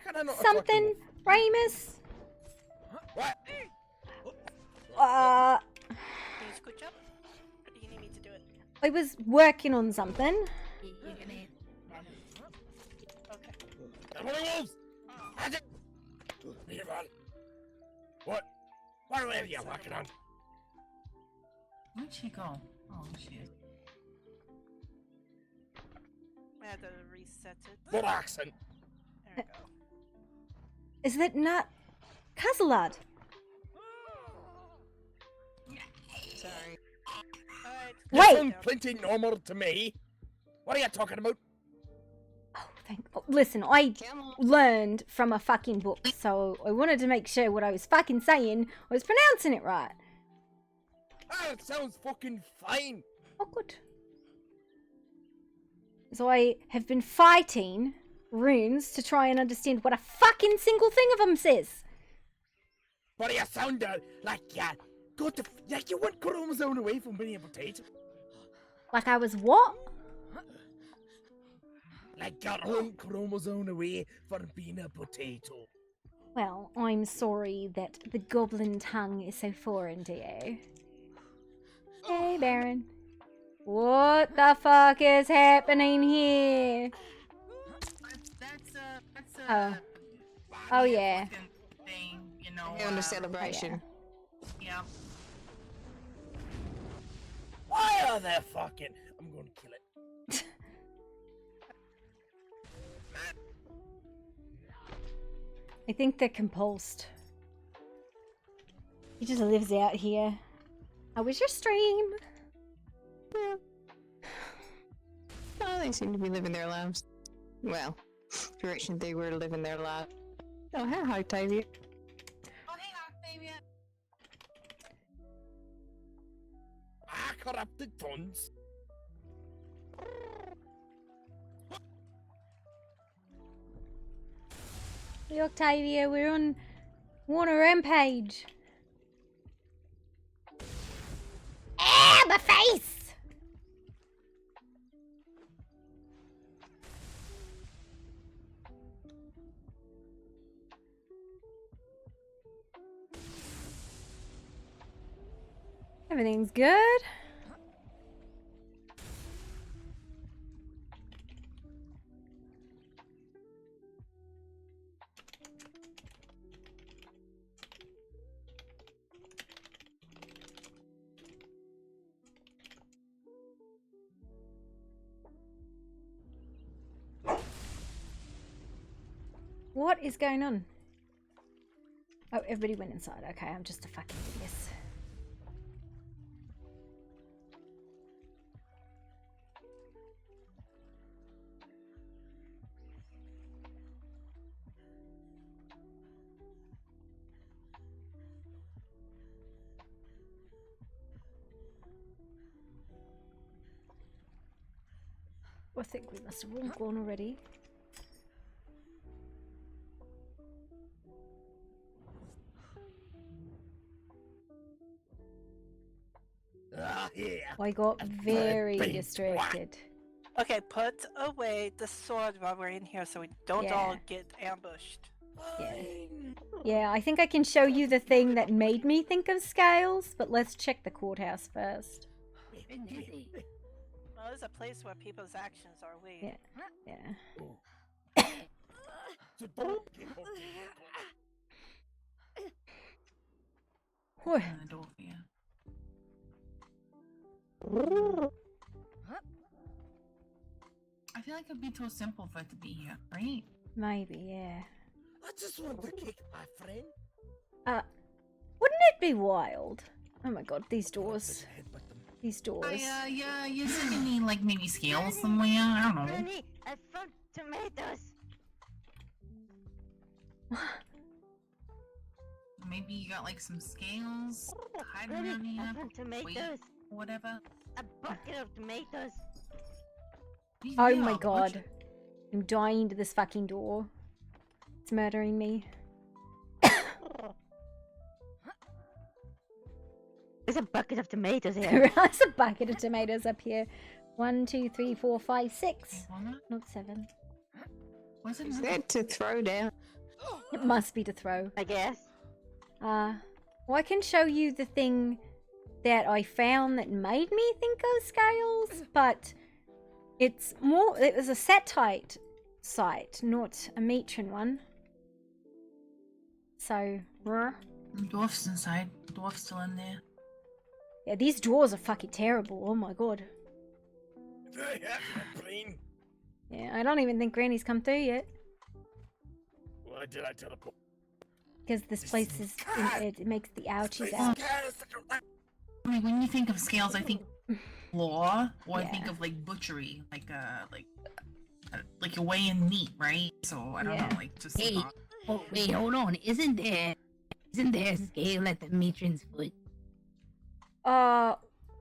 something, Remus?
What?
Can you scooch up? Or do you need me to do it?
I was working on something.
Okay.
What? What are you working on?
Where'd she go? Oh, shit.
I had to reset it.
What accent?
There we go.
Is that not Cuzzlard?
Sorry.
You
Wait!
sound plenty normal to me. What are you talking about?
Listen, I learned from a fucking book, so I wanted to make sure what I was fucking saying I was pronouncing it right.
Ah, it sounds fucking fine.
Oh, good. So I have been fighting runes to try and understand what a fucking single thing of them says.
But you sound like like you went chromosome away from being a potato.
Like I was what?
Like got one chromosome away from being a potato.
Well, I'm sorry that the goblin tongue is so foreign to you. Hey, Baron. What the fuck is happening here? Oh yeah.
Thing, you know.
Having a celebration.
Yeah.
Why are they fucking? I'm gonna kill it.
I think they're compulsed. He just lives out here. How was your stream?
Yeah. Oh, they seem to be living their lives. Well, direction they were living their life. Oh, hi, Octavia.
Oh, hey, Octavia.
Corrupted funds.
Hey, Octavia, we're on Rampage. Ah, my face! Everything's good. What is going on? Oh, everybody went inside. Okay, I'm just a fucking idiot. I think we must have all gone already. I got very distracted.
Okay, put away the sword while we're in here so we don't all get ambushed.
Yeah. Yeah, I think I can show you the thing that made me think of scales, but let's check the courthouse first.
Well, there's a place where people's actions are weighed.
Yeah. Whew.
I feel like it'd be too simple for it to be here, right?
Maybe, yeah.
I just want to kick my friend.
Wouldn't it be wild? Oh my god, these doors. These doors.
Yeah, you're sending me like maybe scales somewhere. I don't know.
Granny, I found tomatoes.
Maybe you got like some scales hiding around
Granny, I
here.
found tomatoes.
Wait, whatever.
A bucket of tomatoes.
Oh
Yeah,
my
butcher.
god. I'm dying to this fucking door. It's murdering me.
There's a bucket of tomatoes here.
There's a bucket of tomatoes up here. 1, 2, 3, 4, 5, 6. Not 7.
What's it?
Is that to throw down?
It must be to throw.
I guess.
Well, I can show you the thing that I found that made me think of scales, but it's more. It was a satellite site, not a matron one. So,
Dwarf's inside. Dwarf's still in there.
yeah, these doors are fucking terrible. Oh my god.
I have my brain.
Yeah, I don't even think Granny's come through yet.
Why did I teleport?
Because this place is, it makes the ouchies out.
I mean, when you think of scales, I think law, or I think of like butchery, like you're weighing meat, right? So I don't know, like just.
Hey, oh, wait, hold on. Isn't there a scale at the matron's foot?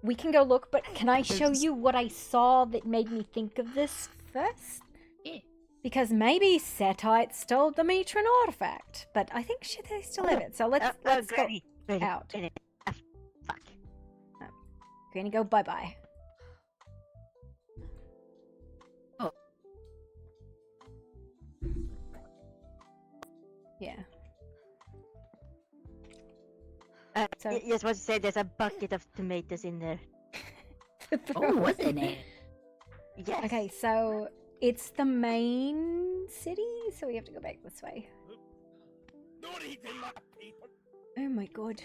We can go look, but can I show you what I saw that made me think of this first?
Yeah.
Because maybe Satite stole the matron artifact, but I think they still have it. So let's go
Granny,
out.
Granny. Fuck.
Granny, go bye-bye.
Oh.
Yeah.
You're supposed to say there's a bucket of tomatoes in there.
Oh, what's in it?
Yes.
Okay, so it's the main city, so we have to go back this way. Oh my god.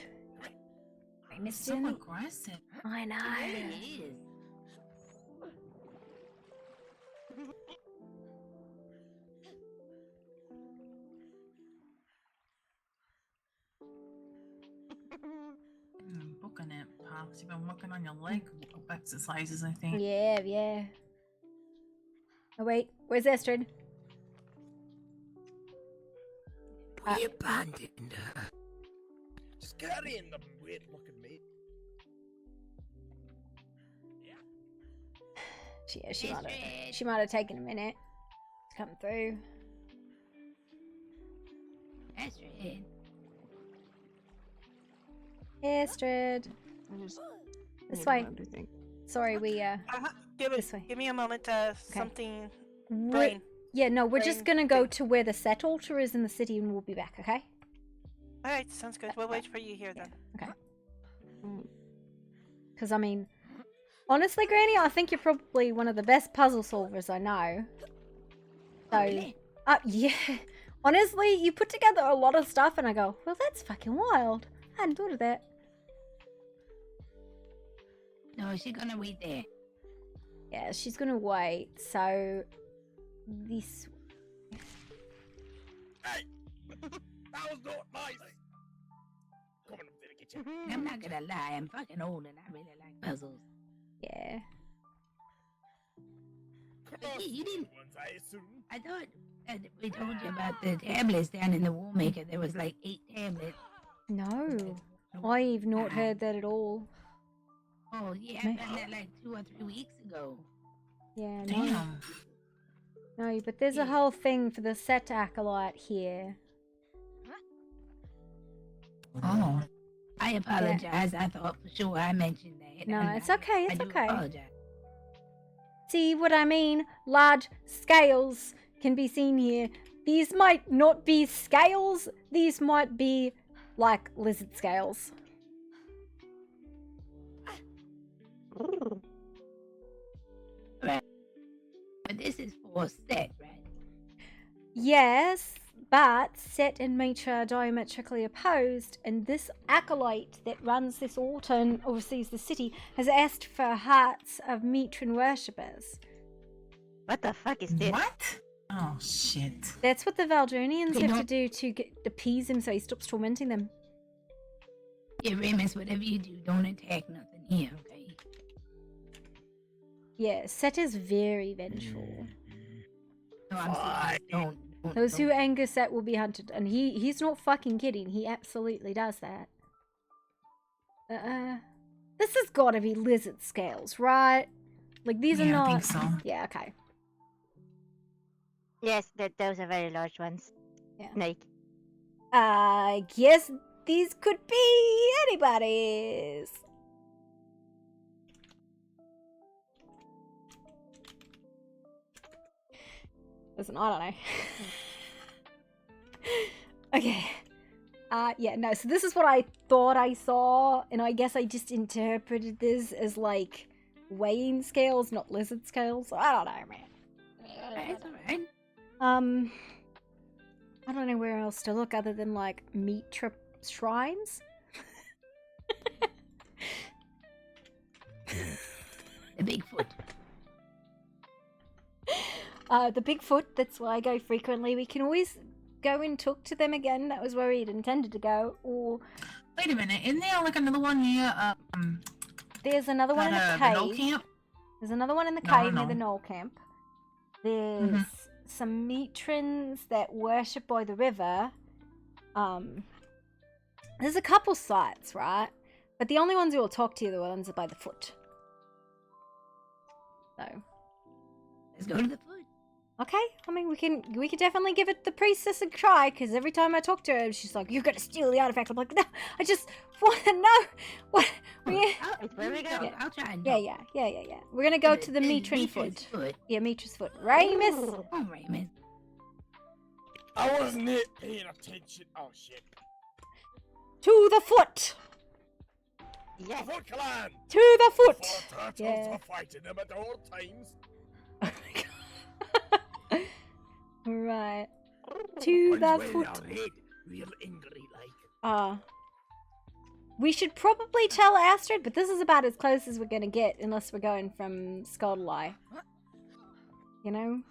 I missed
So
any.
aggressive.
I know.
It is.
Booking it, Pops. You've been working on your leg exercises, I think.
Yeah. Oh wait, where's Estrid?
We abandoned her. Just carrying them weird looking meat.
She might have taken a minute to come through.
Astrid.
Astrid. This way. Sorry, we this way.
Give me a moment. Something.
We're-
Brain.
Yeah, no, we're
Brain
just gonna go to where the set altar is in the city, and we'll be back. Okay.
All right, sounds good. We'll wait for you here then.
Okay. Because I mean, honestly, Granny, I think you're probably one of the best puzzle solvers I know. So,
really?
Yeah. Honestly, you put together a lot of stuff, and I go, well, that's fucking wild. I hadn't thought of that.
No, she's gonna wait there.
Yeah, she's gonna wait. So, this.
Hey, that was not nice. Come on, I'm gonna get you.
I'm not gonna lie, I'm fucking old and I really like puzzles.
Yeah.
You didn't.
I assume.
I thought we told you about the tablets down in the wall maker. There was like 8 tablets.
No, I've not heard that at all.
Oh yeah, I found that like 2 or 3 weeks ago.
Yeah, no.
Damn.
No, but there's a whole thing for the set acolyte here.
Oh.
I apologize. I thought for sure I mentioned that.
No,
and
it's
I-
okay.
I
It's
do
okay.
apologize.
See what I mean? Large scales can be seen here. These might not be scales. These might be like lizard scales.
Right. But this is for set, right?
Yes, but Set and Mitra are diametrically opposed, and this acolyte that runs this altar and oversees the city has asked for hearts of Mitran worshippers.
What the fuck is this?
What? Oh shit.
That's what the Valdronians
They
have to
don't-
do to appease him so he stops tormenting them.
Yeah, Remus, whatever you do, don't attack nothing here, okay?
Yeah, Set is very vengeful.
No, I'm serious. Don't.
Those who anger Set will be hunted, and he's not fucking kidding. He absolutely does that. This has got to be lizard scales, right? Like these are
Yeah,
not.
I think so.
Yeah, okay.
Yes, those are very large ones.
Yeah.
Snake.
I guess these could be anybody's. Listen, I don't know. Okay. Yeah, no, so this is what I thought I saw, and I guess I just interpreted this as, like, weighing scales, not lizard scales. I don't know, man.
That's alright.
I don't know where else to look other than, like, meat shrines.
The Bigfoot.
The Bigfoot, that's where I go frequently. We can always go and talk to them again. That was where we'd intended to go. Or
Wait a minute, isn't there like another one near
there's another one in the
the Knoll
cave.
camp?
There's another one in the
No,
cave
no.
near the Knoll camp. There's some Mitrans that worship by the river. There's a couple sites, right? But the only ones we will talk to are the ones by the foot. So
Let's go to the foot.
okay, I mean we can definitely give it the priestess a try, because every time I talk to her, she's like, "You're gonna steal the artifact." I'm like, "No, I just want to know what."
Where we go?
I'll try and
Yeah. We're gonna go to the Mitran foot. Yeah, Mitra's foot. Ramus.
Oh, Ramus.
I wasn't paying attention. Oh shit.
To the foot.
Yes.
Foot Clan.
To the foot.
Four turtles
Yeah.
are fighting them at all times.
Right. To the
One's way
foot.
down head, real angry like.
We should probably tell Astrid, but this is about as close as we're gonna get, unless we're going from skull to lie. You know?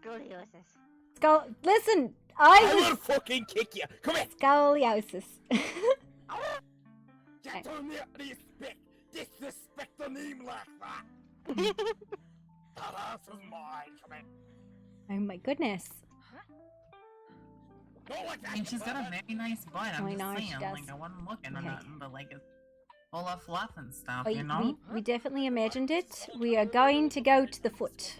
Scoliosis.
Listen,
I will fucking kick you. Come here.
Scoliosis.
Get on there, disrespect the name like that. That ass is mine. Come in.
Oh my goodness.
I mean, she's got a very nice butt. I'm
I
just
know, she
saying,
does.
like I wasn't looking at
Okay.
nothing, but like it's full of fluff and stuff,
We,
you know.
we definitely imagined it. We are going to go to the foot.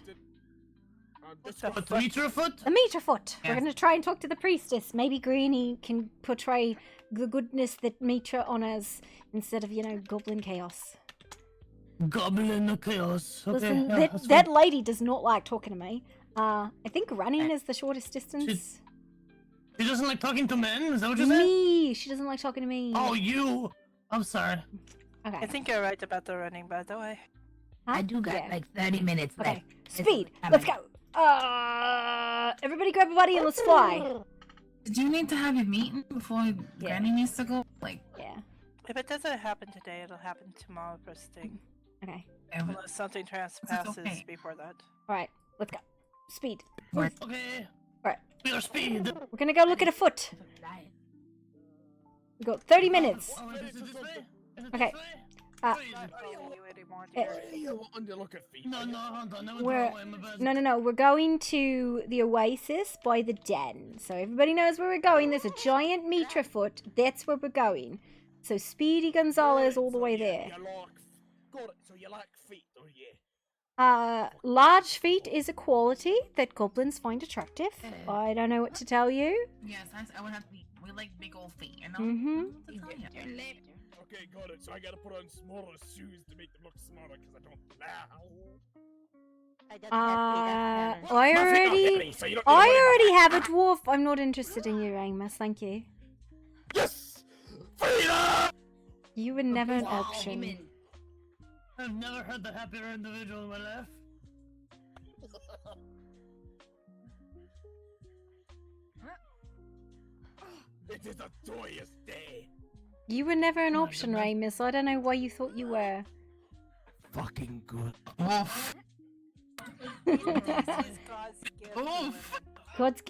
What, the meter foot?
The meter foot. We're
Yes.
going to try and talk to the priestess. Maybe Greenie can portray the goodness that Mitra honors instead of, goblin chaos.
Goblin chaos. Okay,
Listen,
yeah,
that lady does not like talking to me. I think running is the shortest distance.
She doesn't like talking to men? Is that what you said?
Me! She doesn't like talking to me.
Oh, you! I'm sorry.
Okay.
I think you're right about the running, by the way.
I do got like 30 minutes left.
Okay. Speed! Let's go! Everybody grab a buddy and let's fly!
Do you need to have your meeting before Granny needs to go? Like,
yeah.
If it doesn't happen today, it'll happen tomorrow first thing.
Okay.
Unless something transpasses
okay.
before that.
Alright, let's go. Speed.
Okay.
Alright.
We are speed.
We're gonna go look at a foot. We got 30 minutes. Okay. No. We're going to the oasis by the den. So everybody knows where we're going. There's a giant Mitra foot. That's where we're going. So Speedy Gonzalez all the way there.
So you like feet, do you?
Large feet is a quality that goblins find attractive. I don't know what to tell you.
yes, I would have to be. We like big old feet, you know?
Mm-hmm.
Okay, got it. So I gotta put on smaller shoes to make them look smaller because I don't know.
I already have a dwarf. I'm not interested in you, Amos. Thank you.
Yes! Freedom!
You were never an option.
I've never heard the happier individual in my life.
It is a joyous day.
You were never an option, Ramus. I don't know why you thought you were.
Fucking good.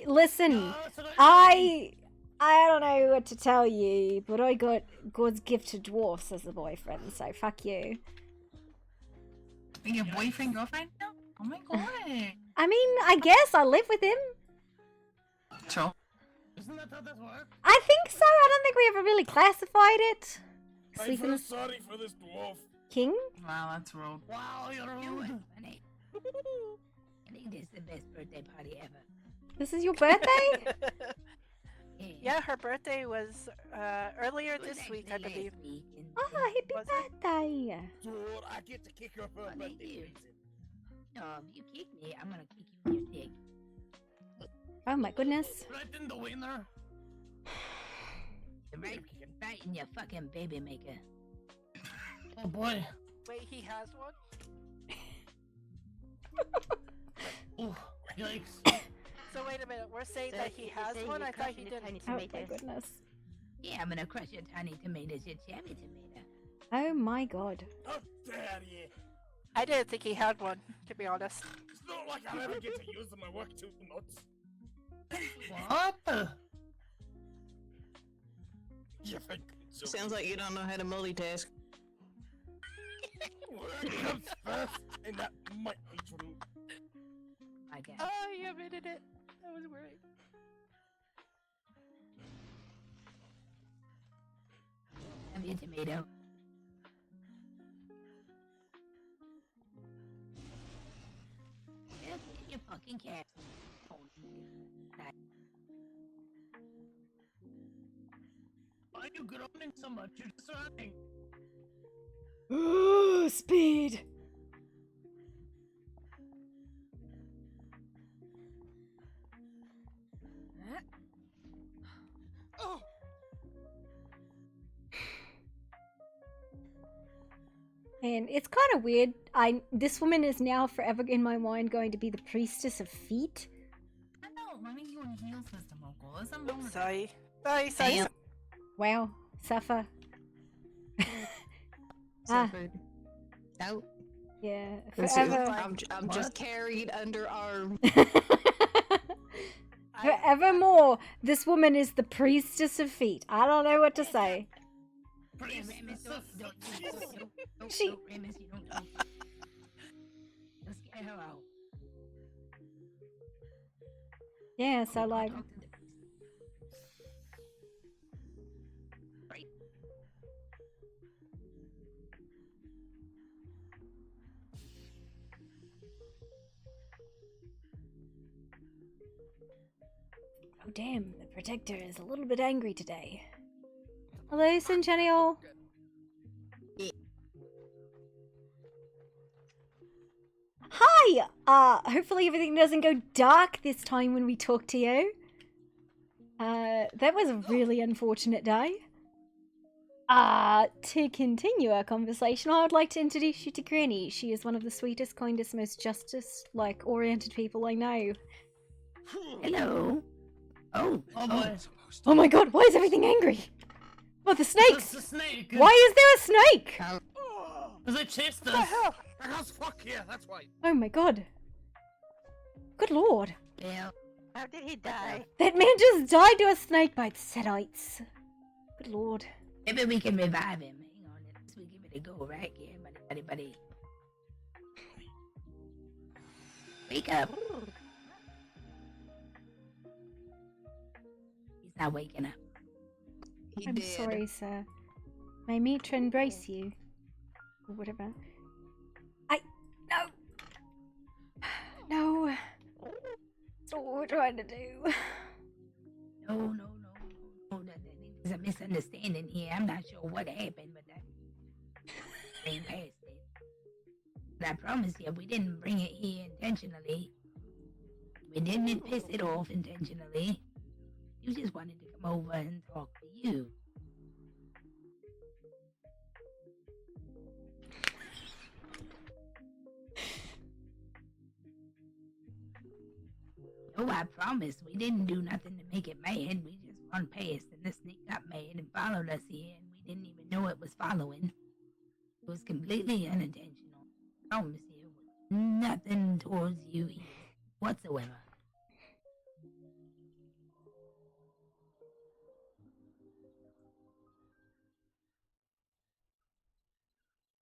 Listen, I don't know what to tell you, but I got God's gift to dwarfs as a boyfriend, so fuck you.
Your boyfriend, girlfriend? No? Oh my god.
I mean, I guess I live with him.
Sure.
Isn't that how this works?
I think so. I don't think we ever really classified it.
I'm
Sleeping
very sorry for this dwarf.
king?
Wow, that's rude.
Wow, you're rude.
Funny. I think this is the best birthday party ever.
This is your birthday?
Yeah, her birthday was earlier this week, I believe.
Oh, happy birthday!
So I get to kick her for her birthday present.
No, if you kick me, I'm gonna kick you in your dick.
Oh my goodness.
Right in the wiener.
Right in your fucking baby maker.
Oh boy.
Wait, he has one?
Oh, yikes.
So wait a minute, we're saying that he has one? I thought he didn't.
Oh my goodness.
Yeah, I'm gonna crush your tiny tomatoes, your jammy tomato.
Oh my god.
How dare you?
I didn't think he had one, to be honest.
It's not like I ever get to use them. I work too much.
What?
You think so?
Sounds like you don't know how to multitask.
Work comes first, and that might be true.
I guess.
Oh, you admitted it. I was worried.
Have your tomato. Yeah, get your fucking cat.
Why are you groaning so much? You're just running.
Speed!
Oh!
And it's kind of weird. This woman is now forever in my mind going to be the priestess of feet.
I know, running you in heels, Mr. Mokel. There's something wrong with
Sorry. Sorry.
Wow, suffer.
Suffered. Out.
Yeah,
Forever.
forever.
I'm just carried under arm.
Forevermore, this woman is the priestess of feet. I don't know what to say. She. Yeah, so like. Oh damn, the Protector is a little bit angry today. Hello, Centennial. Hi! Hopefully everything doesn't go dark this time when we talk to you. That was a really unfortunate day. To continue our conversation, I would like to introduce you to Granny. She is one of the sweetest, kindest, most justice-oriented people I know.
Hello. Oh.
Oh my god, why is everything angry? Oh, the snakes!
The snake!
Why is there a snake?
Because it chased us!
What the hell? The house fuck here, that's why.
Oh my god. Good lord.
Yeah.
How did he die?
That man just died to a snake bite, Setites. Good lord.
Maybe we can revive him. Hang on, let's we give it a go, right? Yeah, buddy. Wake up. He's not waking up.
I'm sorry, sir. My matron brace you. Or whatever. No! That's not what we're trying to do.
No. There's a misunderstanding here. I'm not sure what happened, but that ran past it. But I promise you, we didn't bring it here intentionally. We didn't piss it off intentionally. You just wanted to come over and talk to you. No, I promise. We didn't do nothing to make it mad. We just run past and the snake got mad and followed us here and we didn't even know it was following. It was completely unintentional. I promise you. It was nothing towards you here whatsoever.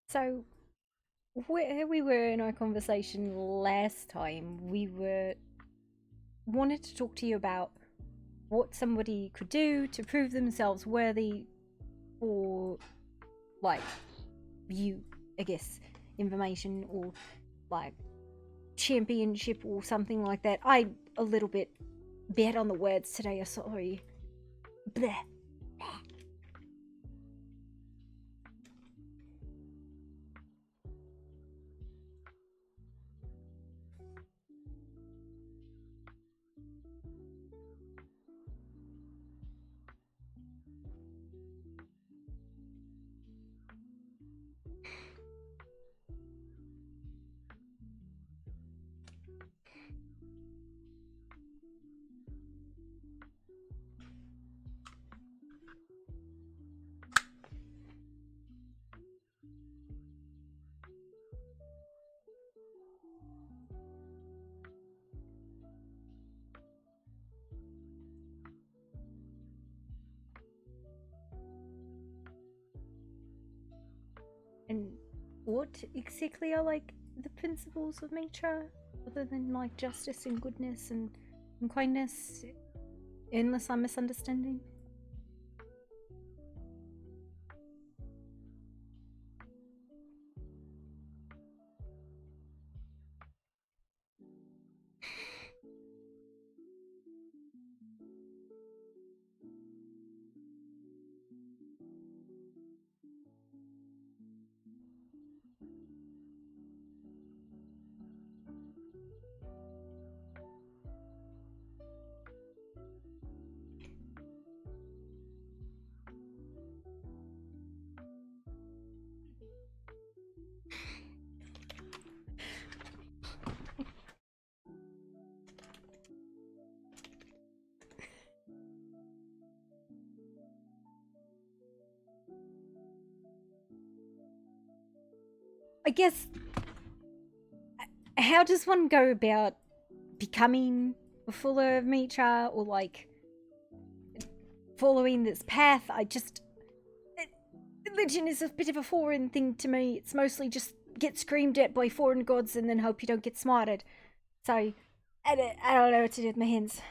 So, where we were in our conversation last time, we wanted to talk to you about what somebody could do to prove themselves worthy for, you, I guess, information or, championship or something like that. I'm a little bit bad on the words today, sorry. Bleh. And what exactly are the principles of nature, other than justice and goodness and kindness, unless I'm misunderstanding? I guess, how does one go about becoming a fuller of Mitra, or following this path? Religion is a bit of a foreign thing to me. It's mostly just get screamed at by foreign gods and then hope you don't get smarted. So, I don't know what to do with my hands.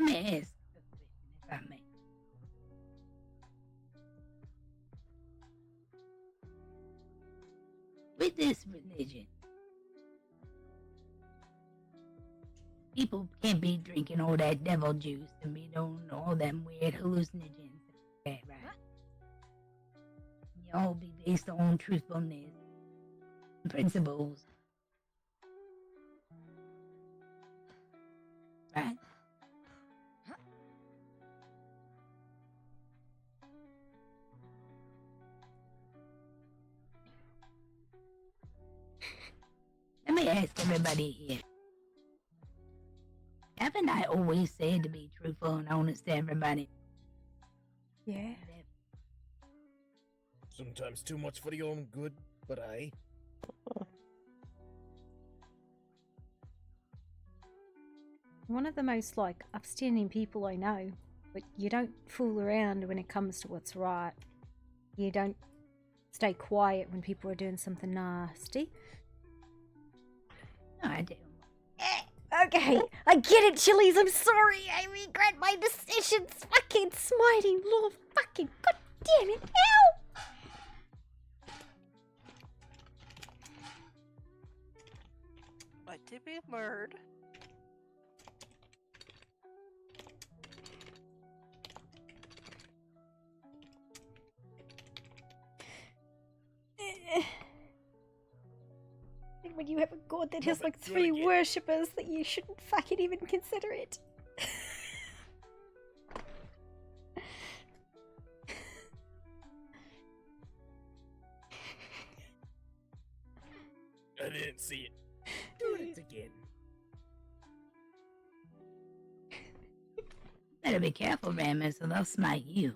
Let me ask a question, if I may. With this religion, people can't be drinking all that devil juice and be doing all them weird hallucinogens and that, right? You all be based on truthfulness and principles. Right? Let me ask everybody here. Haven't I always said to be truthful and honest to everybody?
Yeah.
Sometimes too much for your own good, but I.
One of the most like upstanding people I know, but you don't fool around when it comes to what's right. You don't stay quiet when people are doing something nasty.
No, I do.
Okay, I get it, Chilies. I'm sorry. I regret my decisions. Fucking smiting Lord. Fucking god damn it. Ow!
What did we murder?
When you have a god that has like 3 worshippers, that you shouldn't fucking even consider it.
I didn't see it. Do it again.
Better be careful, Ramus, or they'll smite you.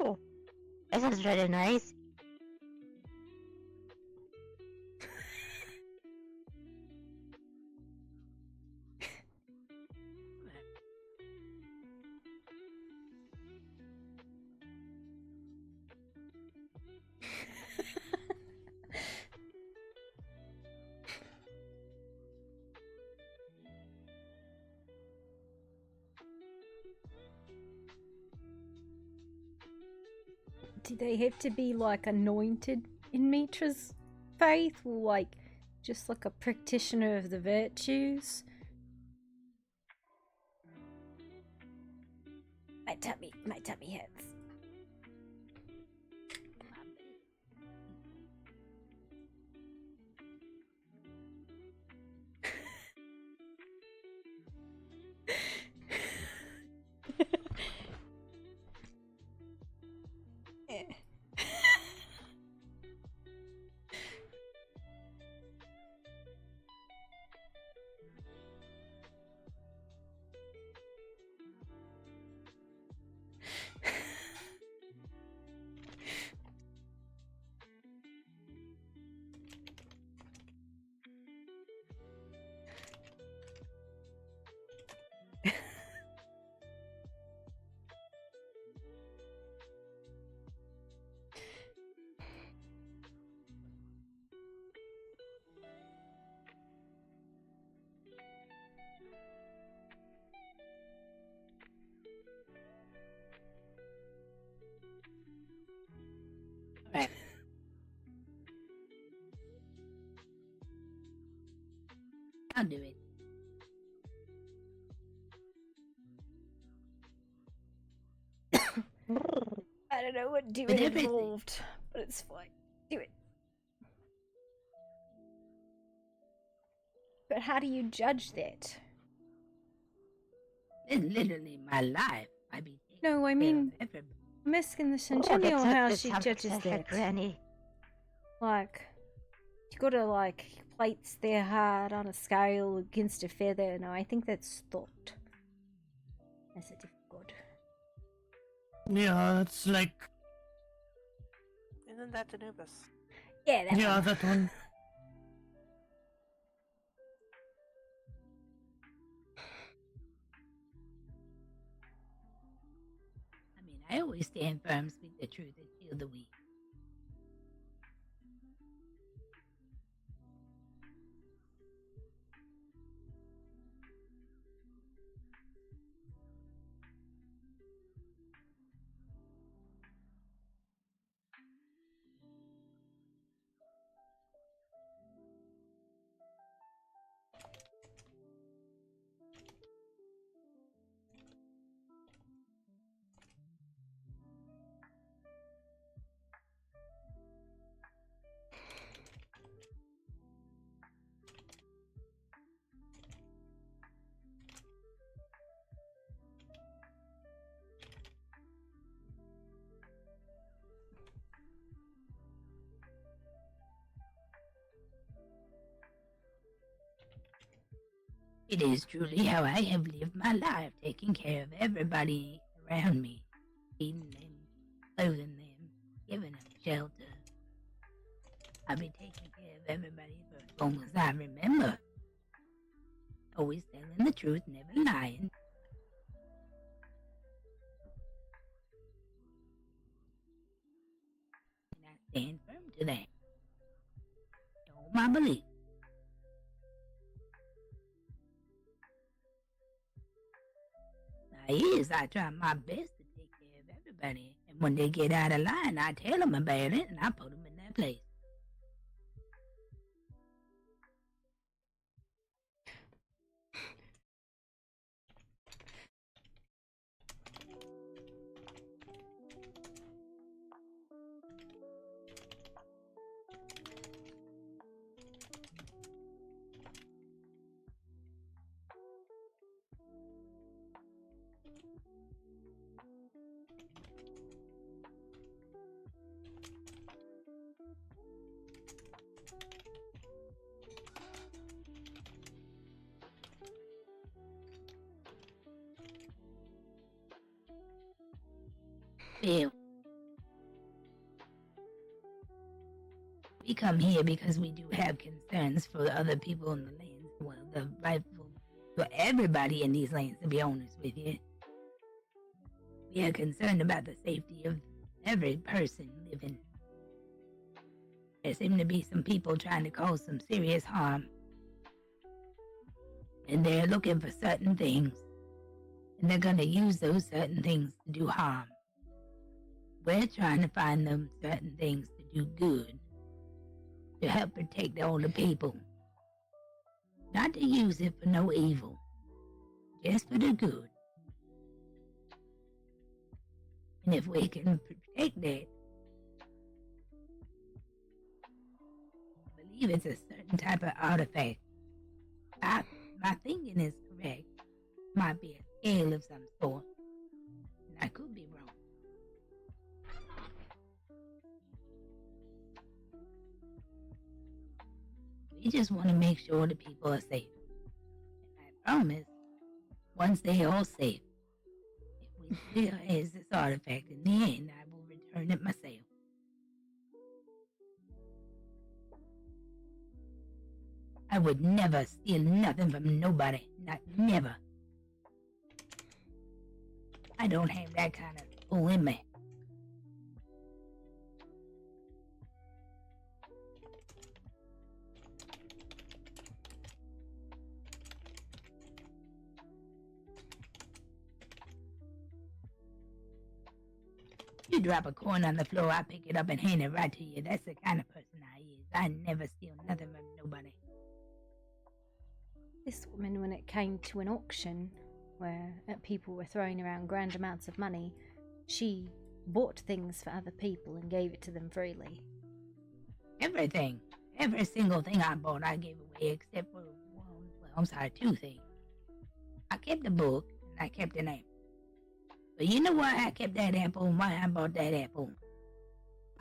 Oh, this is really nice.
Do they have to be like anointed in Mitra's faith, or like just like a practitioner of the virtues? My tummy hurts.
Right. I'll do it.
I don't know what doing
But everything-
involved, but it's fine. Do it. But how do you judge that?
It's literally my life. I be
No, I mean, I'm asking the Centennial how she judges that.
Granny.
Like, you gotta like plates their heart on a scale against a feather. No, I think that's thought. That's a different god.
Yeah, it's like
Isn't that Anubis?
Yeah, that
yeah,
one.
that one.
I mean, I always stand firm, speak the truth, and shield the weak. It is truly how I have lived my life, taking care of everybody around me, feeding them, clothing them, giving them shelter. I've been taking care of everybody for as long as I remember. Always telling the truth, never lying. And I stand firm to that. All my belief. Now, yes, I try my best to take care of everybody. And when they get out of line, I tell them about it and I put them in their place. Well, we come here because we do have concerns for other people in the lands. Well, the rightful for everybody in these lands, to be honest with you. We are concerned about the safety of every person living. There seem to be some people trying to cause some serious harm. And they're looking for certain things. And they're going to use those certain things to do harm. We're trying to find them certain things to do good. To help protect all the people. Not to use it for no evil. Just for the good. And if we can protect that, I believe it's a certain type of artifact. My thinking is correct. Might be a scale of some sort. And I could be wrong. We just want to make sure the people are safe. And I promise, once they are safe, if we still has this artifact in the end, I will return it myself. I would never steal nothing from nobody. Not never. I don't have that kind of pull in me. You drop a coin on the floor, I pick it up and hand it right to you. That's the kind of person I is. I never steal nothing from nobody.
This woman, when it came to an auction where people were throwing around grand amounts of money, she bought things for other people and gave it to them freely.
Everything. Every single thing I bought, I gave away except for two things. I kept the book and I kept an apple. But you know why I kept that apple and why I bought that apple?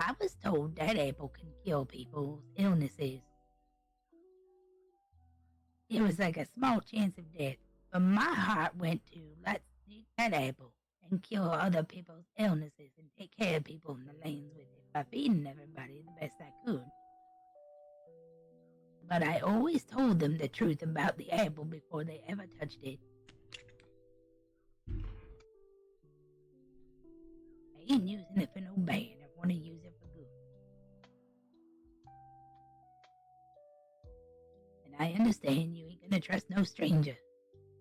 I was told that apple can cure people's illnesses. There was like a small chance of death, but my heart went to, let's take that apple and cure other people's illnesses and take care of people in the lanes with it by feeding everybody the best I could. But I always told them the truth about the apple before they ever touched it. I ain't using it for no bad. I want to use it for good. And I understand you ain't gonna trust no stranger.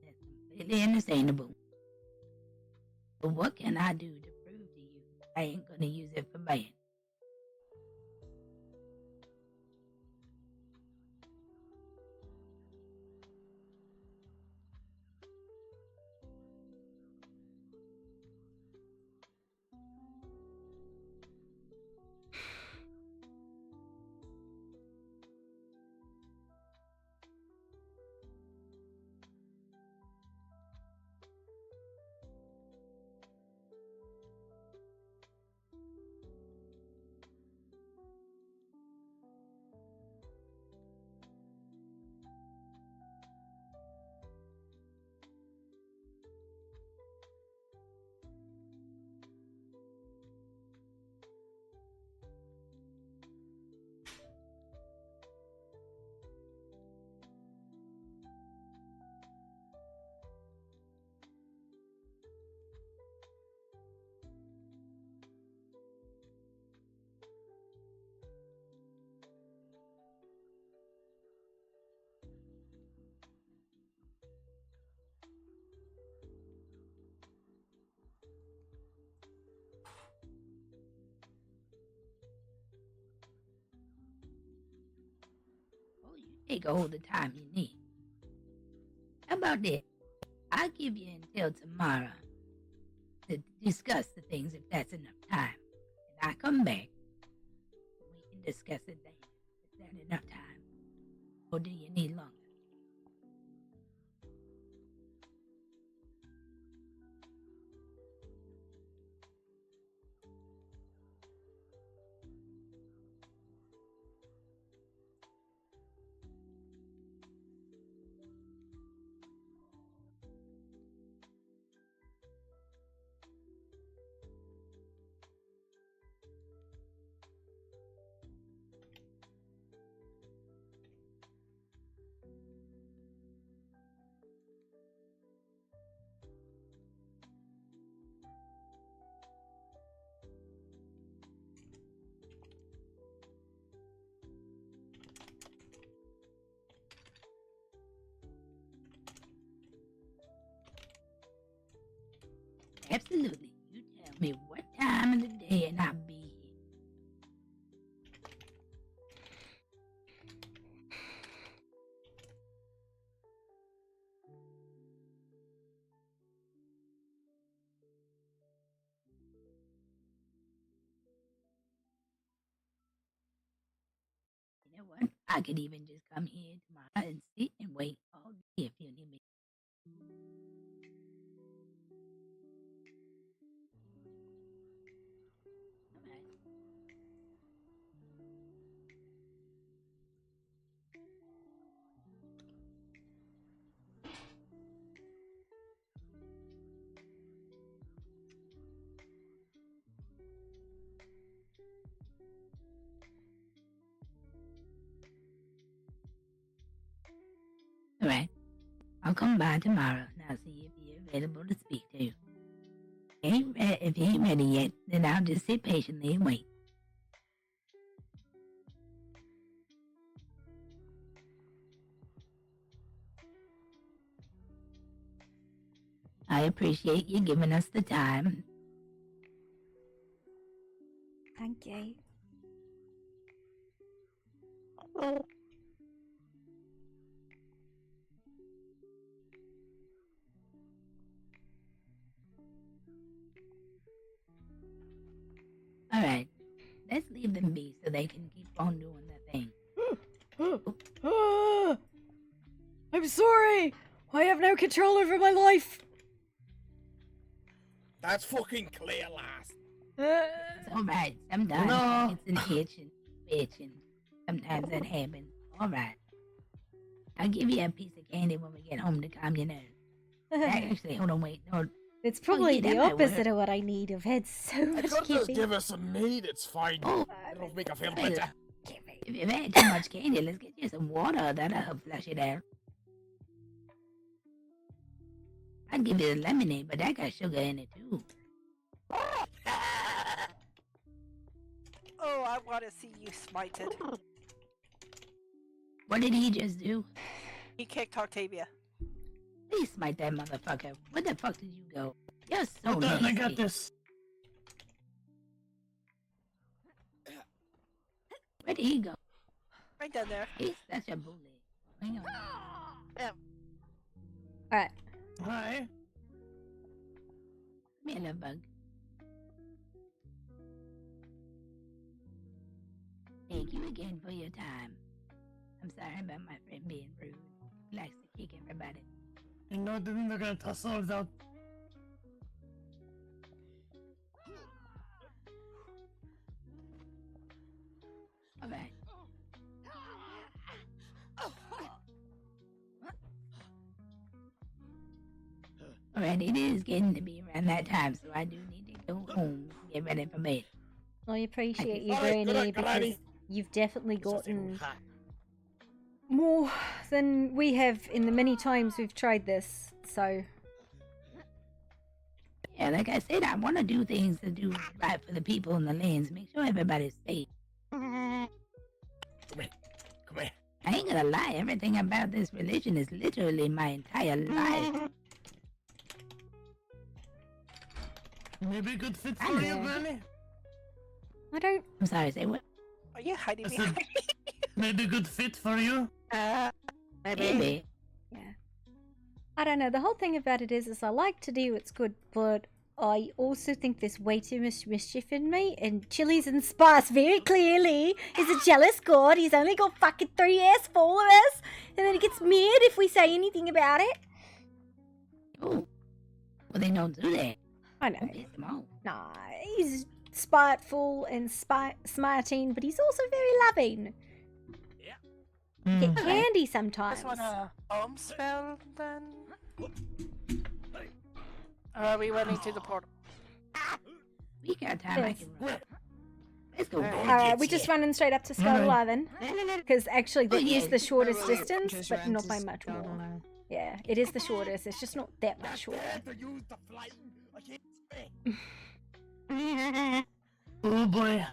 That's completely understandable. But what can I do to prove to you I ain't gonna use it for bad? Take all the time you need. How about this? I'll give you until tomorrow to discuss the things if that's enough time. And I come back and we can discuss it then. Is that enough time? Or do you need longer? Absolutely. You tell me what time of the day and I'll be here. You know what? I could even just come here tomorrow and sit and wait all day if you need me. All right. I'll come by tomorrow and I'll see if you're available to speak to. If you ain't ready yet, then I'll just sit patiently and wait. I appreciate you giving us the time.
Thank you.
Alright, let's leave them be so they can keep on doing their thing.
I'm sorry! I have no control over my life!
That's fucking clear, lass.
It's alright, sometimes it's an itch and bitch and sometimes that happens. Alright. I'll give you a piece of candy when we get home to calm your nerves. Actually, hold on, wait.
It's probably
yeah,
the
that might work.
opposite of what I need. I've had so much
Just
caffeine.
give her some meat, it's fine. It'll make her feel better.
If you've had too much candy, let's get you some water. That'll help flush it out. I'd give you the lemonade, but that got sugar in it too.
Oh, I want to see you smited.
What did he just do?
He kicked Octavia.
Please smite that motherfucker. Where the fuck did you go? You're so
Hold on,
nasty.
I got this.
Where did he go?
Right down there.
He's such a bully. Hang on.
Alright.
Hi.
Come here, little bug. Thank you again for your time. I'm sorry about my friend being rude. He likes to kick everybody.
You know, then they're gonna tussle out.
Alright. Alright, it is getting to be around that time, so I do need to go home and get ready for bed.
I appreciate you,
Alright, good
Granny,
night,
because
Granny.
you've definitely gotten more than we have in the many times we've tried this, so...
Yeah, like I said, I want to do things to do right for the people in the lands. Make sure everybody's safe.
Come here. Come here.
I ain't gonna lie, everything about this religion is literally my entire life.
Maybe a good fit
I
for you,
know.
Granny?
I don't...
I'm sorry, say what?
Are you hiding
I
behind
said, maybe a good fit for you?
Maybe.
Yeah. I don't know, the whole thing about it is I like to do what's good, but I also think there's way too much mischief in me, and Chili's and Spice very clearly is a jealous god. He's only got fucking 3 ass followers, and then he gets mad if we say anything about it.
Oh. Well, they don't do that.
I know.
Don't piss them off.
Nah, he's spiteful and smarting, but he's also very loving. Get candy sometimes.
Just want a home spell then? Or are we running to the portal?
We got time. I can run. Let's go.
Alright, we're just running straight up to Skull Island. Because actually, that
yeah.
is the shortest
Really,
distance,
just
but
ran
not
to
by much
Skull
more.
Island.
Yeah, it is the shortest. It's just not that much shorter.
Oh boy.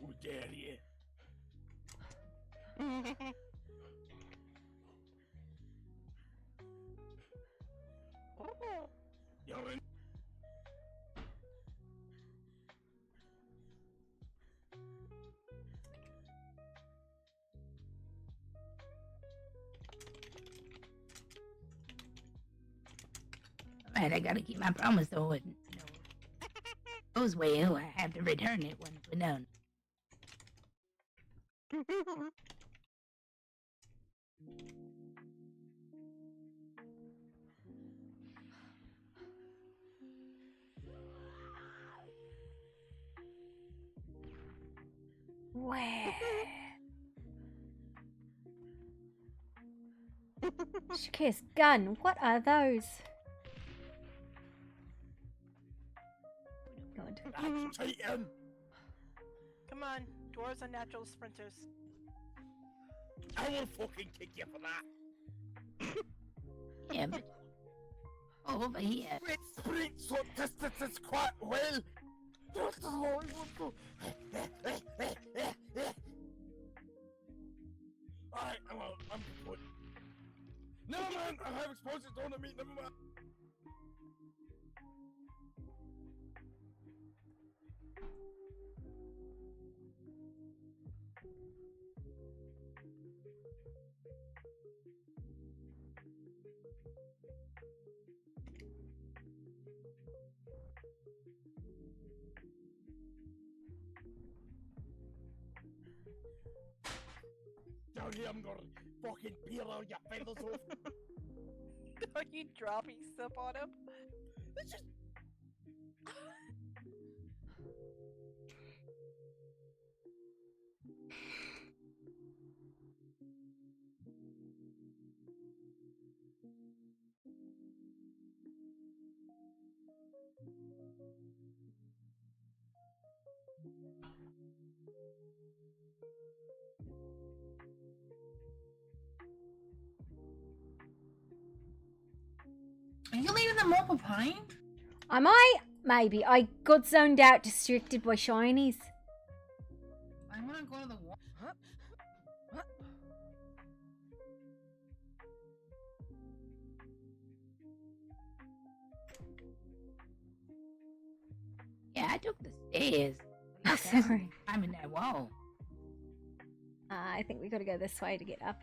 Who dare you? You're in.
Alright, I gotta keep my promise, though. It goes well. I have to return it when we're done.
Where? Shakir's gun. What are those? God.
Titan.
Come on, dwarves are natural sprinters.
I will fucking kick you for that.
Yeah, but over here.
Sprint so distance quite well. Just as long as we go. Alright, I'm good. Never mind, I have explosives on me, never mind. Down here, I'm gonna fucking peel all your feathers off.
Are you dropping stuff on him?
It's just...
Are you leaving them all behind?
Am I? Maybe. I got zoned out, distracted by shinies.
I want to go to the wall.
Yeah, I took the stairs.
Oh, sorry.
I'm in that wall.
I think we gotta go this way to get up.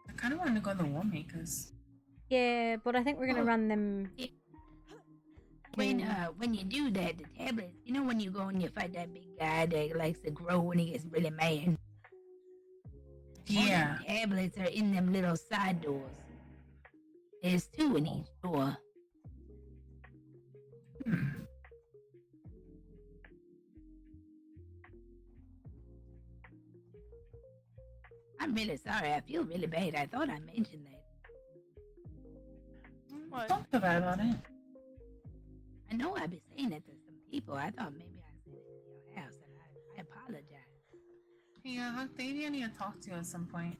I kind of want to go to the War Makers.
Yeah, but I think we're gonna run them.
When you do that, the tablets, you know when you go and you fight that big guy that likes to grow when he gets really mad?
Yeah.
All the tablets are in them little side doors. There's 2 in each door. I'm really sorry. I feel really bad. I thought I mentioned that.
Don't feel bad about it.
I know I've been saying it to some people. I thought maybe I said it in your house, and I apologize.
Yeah, Octavia, I need to talk to you at some point.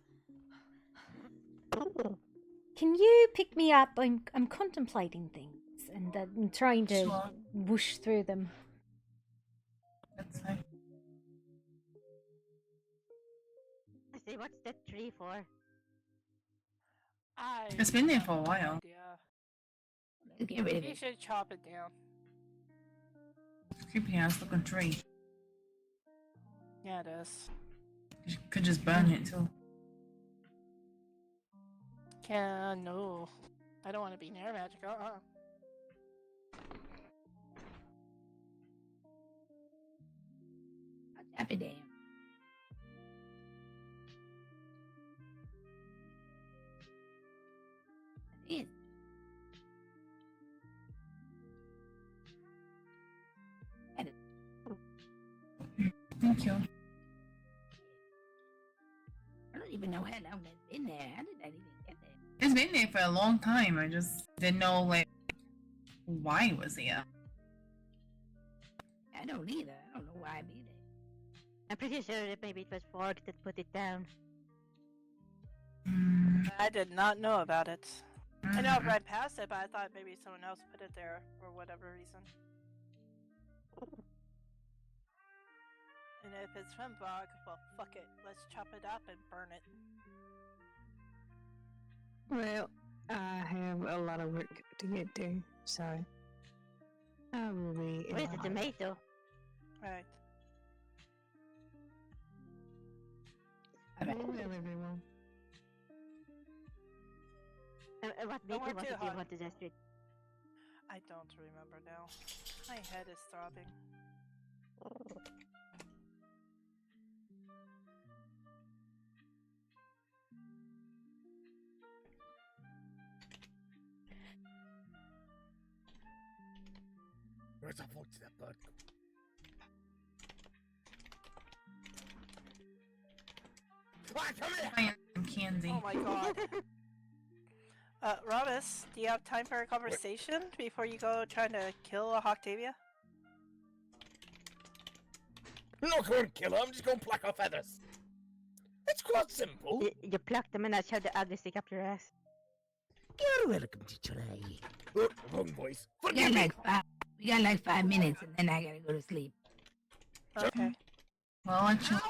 Can you pick me up? I'm contemplating things and I'm trying to
Sure.
whoosh through them.
That's fine.
I say, what's that tree for?
It's been there for a while.
Get rid of
You
it.
should chop it down.
Creepy ass looking tree.
Yeah, it is.
You could just burn it too.
No. I don't want to be near magic.
Chop it down. That's it.
Thank you.
I don't even know how long that's been there. How did that even get there?
It's been there for a long time. I just didn't know like why it was there.
I don't either. I don't know why I'd be there.
I'm pretty sure that maybe it was Fork that put it down.
I did not know about it. I know I've read past it, but I thought maybe someone else put it there for whatever reason. And if it's from Bog, well, fuck it. Let's chop it up and burn it.
Well, I have a lot of work to get to, so I will be.
Where's the tomato?
Right.
Well, everyone.
What meat was it you wanted, Astrid?
I don't remember now. My head is throbbing.
Where's the fuck did that bird go?
I am Candy.
Oh my god. Robus, do you have time for a conversation before you go trying to kill a Octavia?
I'm not going to kill her, I'm just going to pluck her feathers. It's quite simple.
You pluck them and I shove the ugly stick up your ass.
You're welcome to try. Oh, wrong voice.
We got like 5 minutes and then I gotta go to sleep.
Okay.
Well, actually.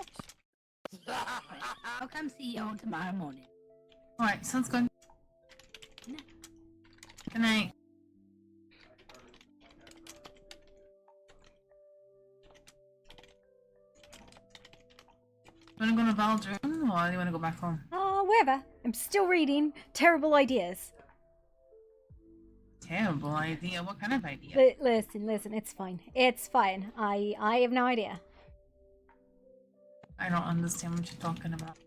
I'll come see y'all tomorrow morning.
Alright, sounds good. Good night. Wanna go to Val's room or do you wanna go back home?
Oh, wherever. I'm still reading. Terrible ideas.
Terrible idea. What kind of idea?
Listen, it's fine. It's fine. I have no idea.
I don't understand what you're talking about.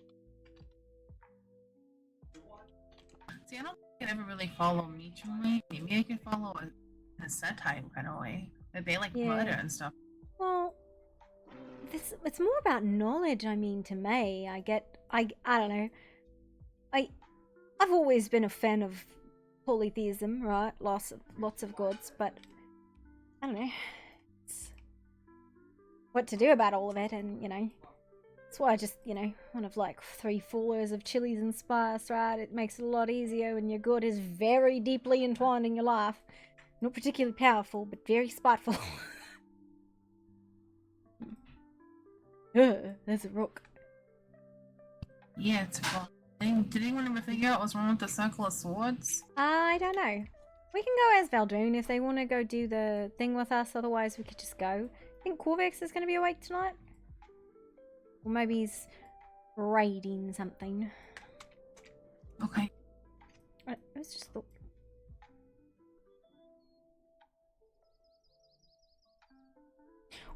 See, I don't think I could ever really follow mutually. Maybe I could follow a set type kind of way. That they like murder and stuff.
Well, it's more about knowledge. I mean, to me, I don't know. I've always been a fan of polytheism, right? Lots of gods, but I don't know what to do about all of it, and That's why I just, you know, one of like 3 fullers of chilies and spice, right? It makes it a lot easier when your good is very deeply entwined in your life. Not particularly powerful, but very spiteful. There's a rook.
Yeah, it's a rock. Did anyone ever figure out what's wrong with the Circle of Swords?
I don't know. We can go as Valdoon if they want to go do the thing with us, otherwise we could just go. I think Corvex is going to be awake tonight. Or maybe he's raiding something.
Okay.
It was just thought.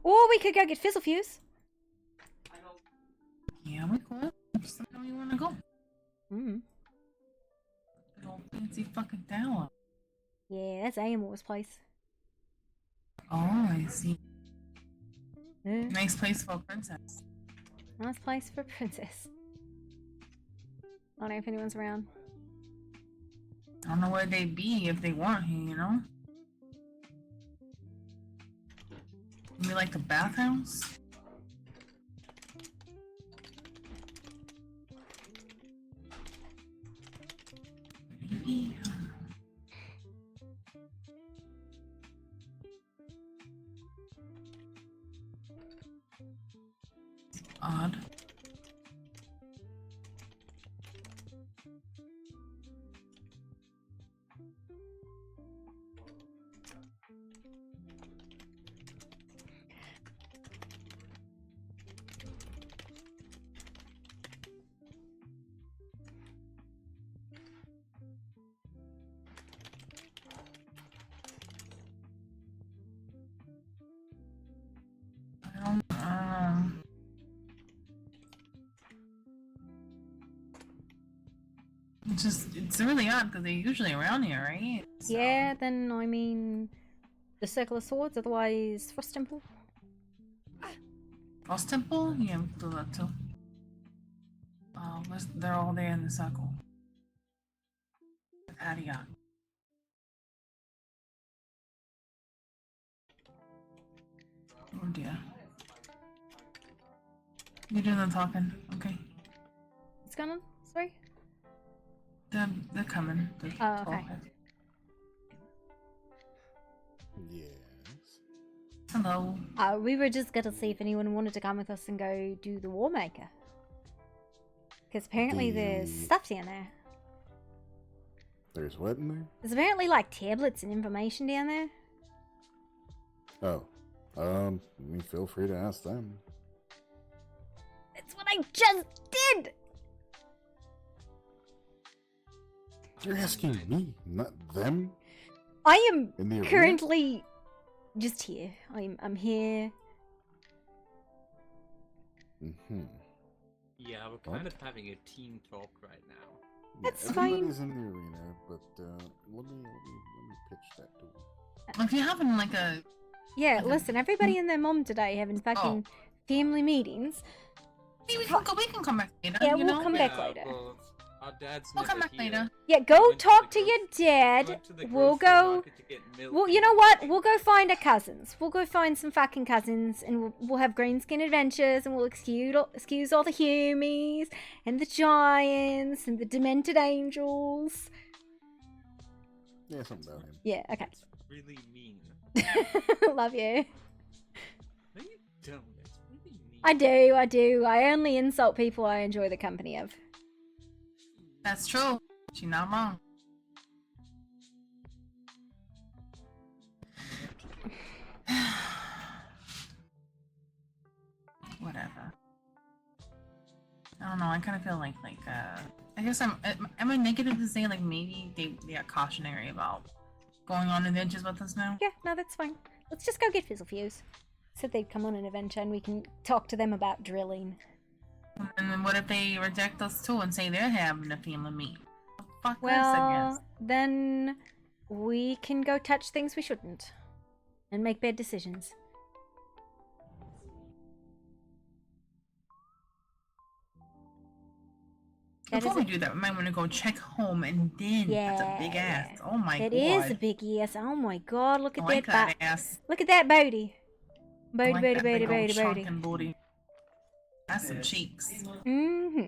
Or we could go get Fizzlefuse.
Yeah, we could. Just let me know you want to go. Good old fancy fucking tower.
Yeah, that's Amor's place.
Oh, I see. Nice place for a princess.
Nice place for a princess. I don't know if anyone's around.
I don't know where they'd be if they weren't here, you know? Maybe like the bathhouse? Maybe. Odd. It's really odd because they're usually around here, right? So.
Yeah, then I mean the Circle of Swords, otherwise Frost Temple.
Frost Temple? Yeah, we can do that too. Oh, they're all there in the circle. Adios. Oh dear. You're doing the talking, okay.
What's going on? Sorry?
They're coming.
Oh, okay.
Yes.
Hello.
We were just gonna see if anyone wanted to come with us and go do the War Maker. Because apparently there's stuff down there.
There's what in there?
There's apparently like tablets and information down there.
Oh. I mean, feel free to ask them.
That's what I just did!
You're asking me, not them?
I am
In the arena?
currently just here. I'm here.
Yeah, we're kind of having a team talk right now.
That's
Everybody's
fine.
in the arena, but let me pitch that to them.
If you're having like a...
Yeah, listen, everybody and their mom today having fucking family meetings.
Hey, we can come back later.
Yeah,
you
we'll
know?
come back later.
Well, our dad's
We'll come
never
back
here.
later.
Yeah, go talk to your dad. We'll go. Well, you know what? We'll go find our cousins. We'll go find some fucking cousins, and we'll have greenskin adventures, and we'll excuse all the humies and the giants and the demented angels.
Yeah, something about him.
Yeah. Okay.
Really mean.
Love you.
No, you don't. It's really mean.
I do. I only insult people I enjoy the company of.
That's true. She's not wrong. Whatever. I don't know. I kind of feel like I guess am I negative to say like maybe they are cautionary about going on adventures with us now?
Yeah, no, that's fine. Let's just go get Fizzlefuse. Said they'd come on an adventure and we can talk to them about drilling.
And then what if they reject us too and say they're having a family meeting? Fuck this, I
Well,
guess.
then we can go touch things we shouldn't and make bad decisions.
Before we do that, we might want to go check home and then that's a big ass. Oh my god.
It is a big ass. Oh my god, look at
I like that
that
ass.
Look at that booty.
I
Booty,
like
booty,
that
booty,
big old
booty, booty.
shrunken booty. That's some cheeks.
Mm-hmm.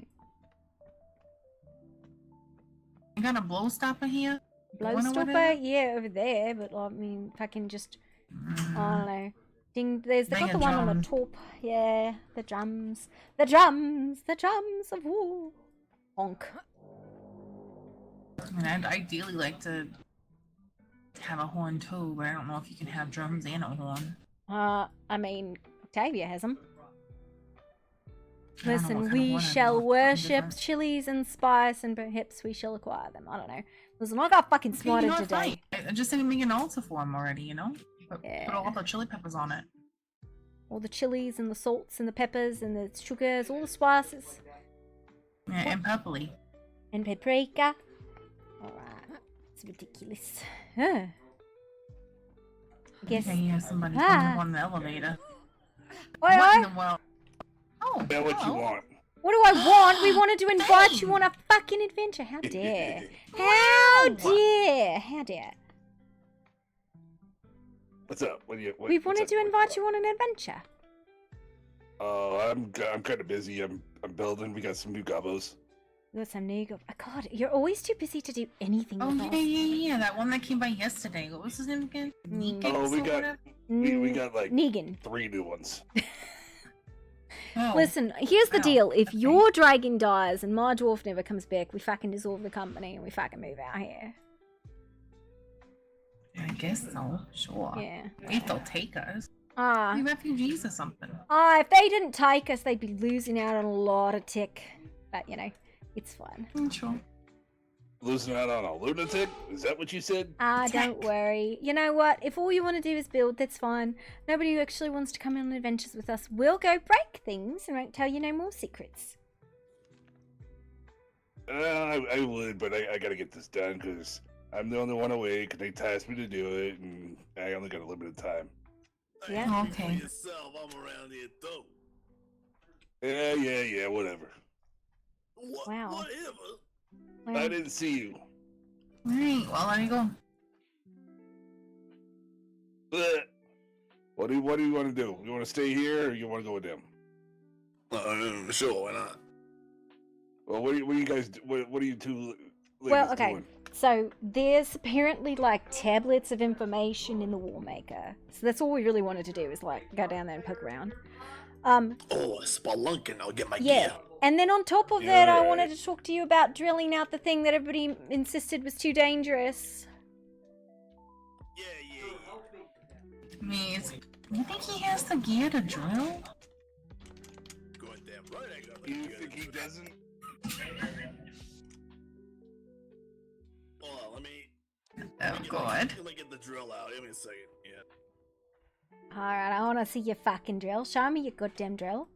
You got a blow stopper here?
Blow
One or
stopper,
whatever?
yeah, over there, but I mean, if I can just, I don't know. Ding, they
Bang
got
a
the one on the
drum.
top. Yeah, the drums of war. Honk.
I mean, I'd ideally like to have a horn too, but I don't know if you can have drums and a horn.
I mean, Octavia has them.
I don't know what
Listen,
kind of
we
horn I'd
shall
want.
worship
Different.
chilies and spice, and perhaps we shall acquire them. I don't know. Listen, I got fucking
Okay,
smarted
you know what,
today.
fine. I just didn't make an altar for him already, you know? Put
Yeah.
all the chili peppers on it.
All the chilies and the salts and the peppers and the sugars, all the spices.
Yeah, and pepperly.
And paprika. Alright. It's ridiculous. Huh. I guess.
Okay, yeah, somebody's
Ah.
on the elevator.
Oi,
What in
oi.
the world? Oh,
Yeah, what you
hello.
want?
What do I want? We wanted to invite you on a fucking adventure. How dare. How dare. How dare.
What's up? What do you?
We wanted to invite you on an adventure.
I'm kind of busy. I'm building. We got some new gobos.
You got some new go. Oh, God, you're always too busy to do anything.
Oh,
with
yeah,
us.
yeah. That one that came by yesterday. What was his name again? Negan
Oh, we
or
got
whatever?
we got like
Negan.
3 new ones.
Oh.
Listen, here's the
Wow.
deal. If your dragon dies and my dwarf never comes back, we fucking dissolve the company and we fucking move out here.
I guess so. Sure.
Yeah.
If they'll take us.
Ah.
Be refugees or something.
If they didn't take us, they'd be losing out on a lot of tech. But, you know, it's fine.
Sure.
Losing out on a lunatic? Is that what you said?
Don't worry. You know what? If all you want to do is build, that's fine. Nobody who actually wants to come on adventures with us will go break things and won't tell you no more secrets.
I would, but I gotta get this done because I'm the only one awake, and they tasked me to do it, and I only got a limited time.
Yeah.
Okay.
Yourself, I'm around here too. Yeah, whatever.
Wow.
Whatever.
Wow.
I didn't see you.
Alright, well, there you go.
What do you want to do? You want to stay here, or you want to go with them? Sure, why not? Well, what are you guys? What are you two ladies
Well, okay.
doing?
So there's apparently like tablets of information in the Warmaker. So that's all we really wanted to do is like go down there and poke around.
Oh, spelunking! I'll get my
Yeah.
gear.
And then on top of that, I
Yeah.
wanted to talk to you about drilling out the thing that everybody insisted was too dangerous.
I mean, you think he has the gear to drill?
Goddamn right, I got. You think he doesn't? Hold on, let me.
Oh, God.
Let me get the drill out. Give me a second. Yeah.
Alright, I want to see your fucking drill. Show me your goddamn drill.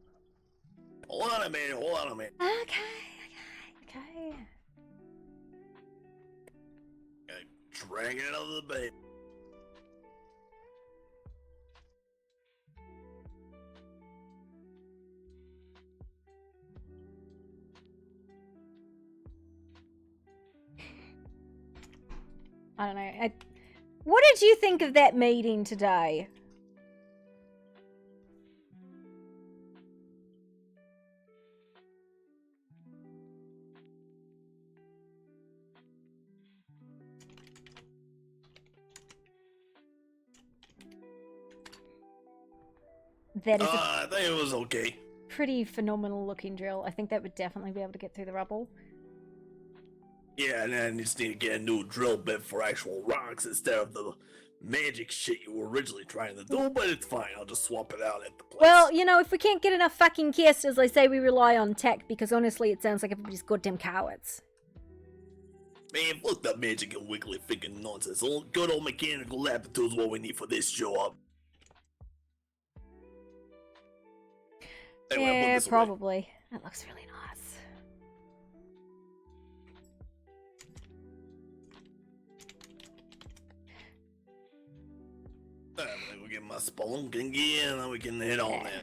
Hold on a minute.
Okay.
Okay, drag it out of the bay.
I don't know. What did you think of that meeting today? That is a
I think it was okay.
pretty phenomenal looking drill. I think that would definitely be able to get through the rubble.
Yeah, and then you just need to get a new drill bit for actual rocks instead of the magic shit you were originally trying to do, but it's fine. I'll just swap it out at the place.
Well, you know, if we can't get enough fucking casters, I say we rely on tech, because honestly, it sounds like everybody's goddamn cowards.
Man, fuck that magic and wiggly thinking nonsense. Good old mechanical aptitude is what we need for this job. Anyway, I'll put
Yeah,
this away.
probably. That looks really nice.
Alright, we'll get my spelunking gear and then we can head on there.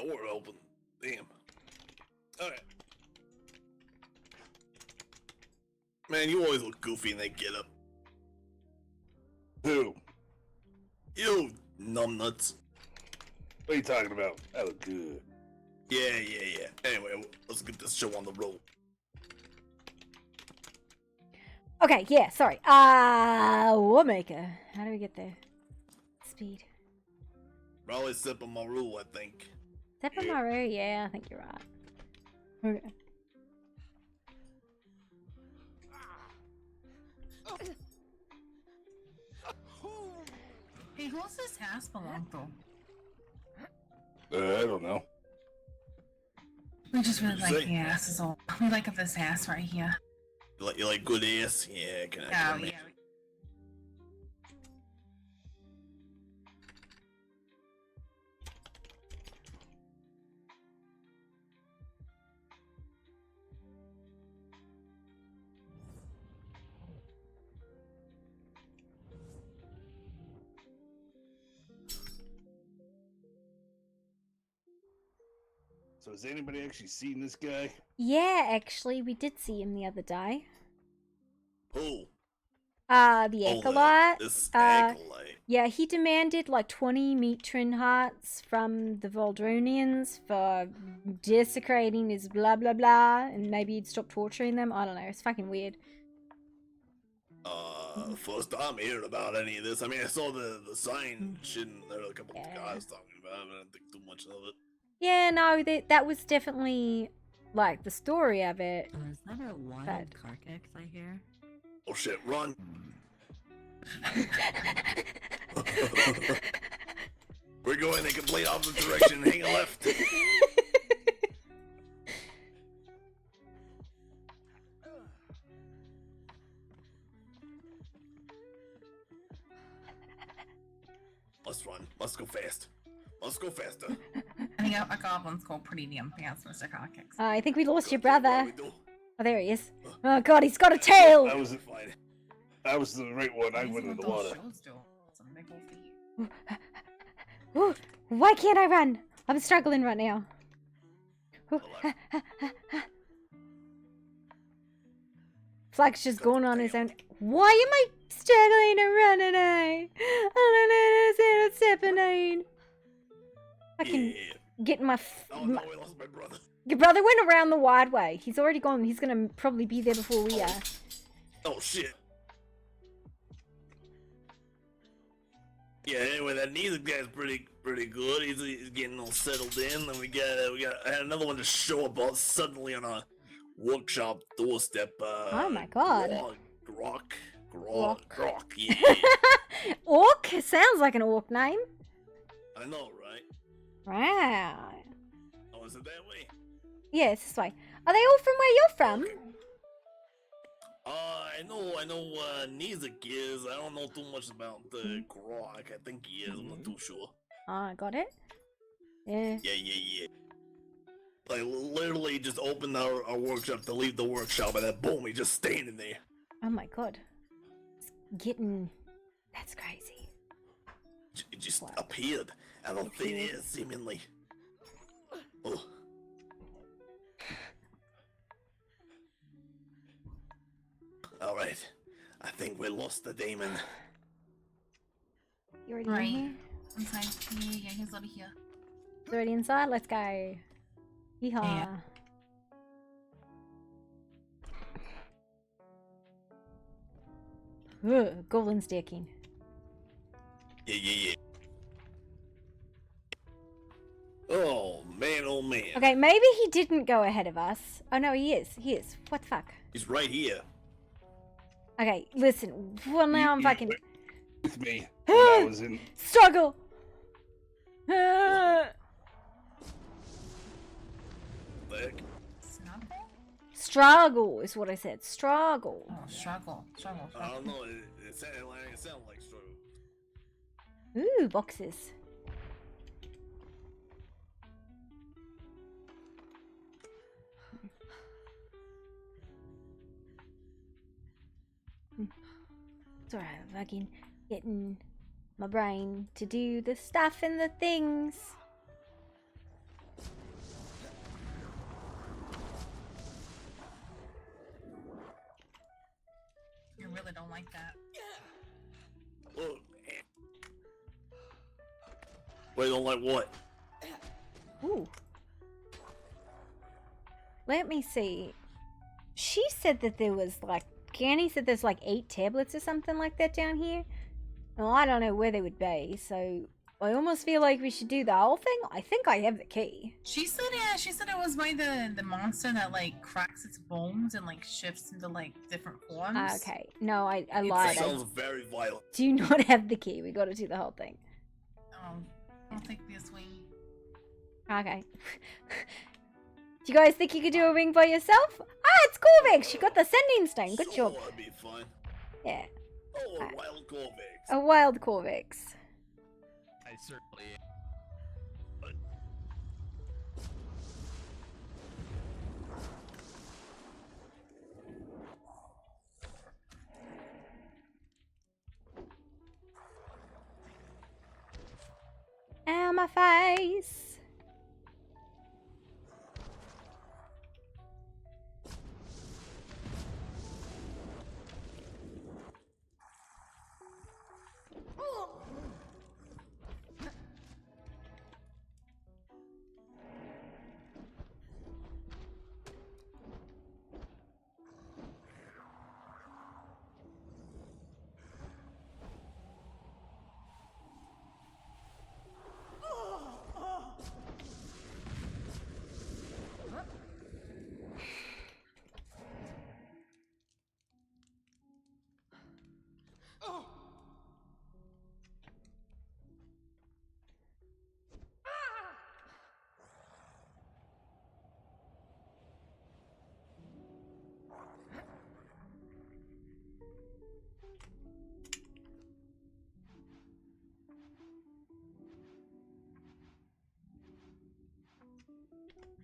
door open. Damn. Alright. Man, you always look goofy in that getup.
Who?
You numbnuts.
What are you talking about? I look good.
Yeah. Anyway, let's get this show on the road.
Okay, yeah, sorry. Warmaker. How do we get there? Speed.
Probably Seppa Maru, I think.
Seppa Maru? Yeah, I think you're right. Okay.
Hey, who's this ass belong to?
I don't know.
We just really
What'd you
like
say?
the ass is all. We like this ass right here.
You like good ass? Yeah, can I
Oh,
imagine.
yeah.
So has anybody actually seen this guy?
Yeah, actually, we did see him the other day.
Who?
The
Oh,
acolyte.
this acolyte.
Yeah, he demanded like 20 matron hearts from the Voldronians for desecrating his blah blah blah, and maybe he'd stop torturing them. I don't know. It's fucking weird.
First time hearing about any of this. I mean, I saw the sign shit, and there were a couple of guys talking about it, but I didn't think too much of it.
Yeah, no, that was definitely like the story of it.
Is that a wild Karkax I hear?
Oh shit, run! We're going the complete opposite direction, hang a left. Must run, must go fast. Must go faster.
I think a goblin's go pretty damn fast, Mr. Cockix.
I think we lost your brother. Oh, there he is. Oh god, he's got a tail.
I was the right one. I went in the water.
Ooh, why can't I run? I'm struggling right now. Ooh, Flag's just going on his own. Why am I struggling to run today? I don't understand what's happening. I can get my.
Oh no, we lost my brother.
Your brother went around the wide way. He's already gone. He's gonna probably be there before we are.
Oh shit. Yeah, anyway, that Neither guy's pretty good. He's getting all settled in, and I had another one to show up all suddenly on a workshop doorstep.
Oh my god.
Grok, yeah.
Orc? Sounds like an orc name.
I know, right?
Wow.
Oh, is it that way?
Yeah, it's this way. Are they all from where you're from?
I know, Nizek is. I don't know too much about the Grok. I think he is. I'm not too sure.
Ah, got it. Yeah.
Yeah. Like, literally just opened our workshop to leave the workshop, and then boom, he's just standing there.
Oh my god. It's getting... That's crazy.
It just appeared out of thin air, seemingly. Oh. Alright, I think we lost the demon.
You already in here?
Inside. Yeah, he's already here.
He's already inside? Let's go. Yeehaw. Ugh, goblin stacking.
Yeah. Oh man.
Okay, maybe he didn't go ahead of us. Oh no, he is. What the fuck?
He's right here.
Okay, listen. Well, now I'm fucking...
With me when I was in...
Struggle! Struggle is what I said. Struggle.
Oh, struggle.
I don't know. It sounded like struggle.
Ooh, boxes. It's alright, I'm fucking getting my brain to do the stuff and the things.
Wait, don't like what?
Ooh. Let me see. She said that there was like, Ganny said there's like 8 tablets or something like that down here. Well, I don't know where they would be, so I almost feel like we should do the whole thing. I think I have the key.
She said, yeah, she said it was by the monster that like cracks its bones and like shifts into like different forms.
Okay, no, I
That
lied.
sounds very violent.
Do not have the key. We got to do the whole thing.
I'll take this way.
Okay. Do you guys think you could do a ring by yourself? Ah, it's Corvix! She got the sending stone. Good job.
That'd be fun.
Yeah.
Oh, a wild Corvix.
A wild Corvix.
I certainly am.
Ow, my face.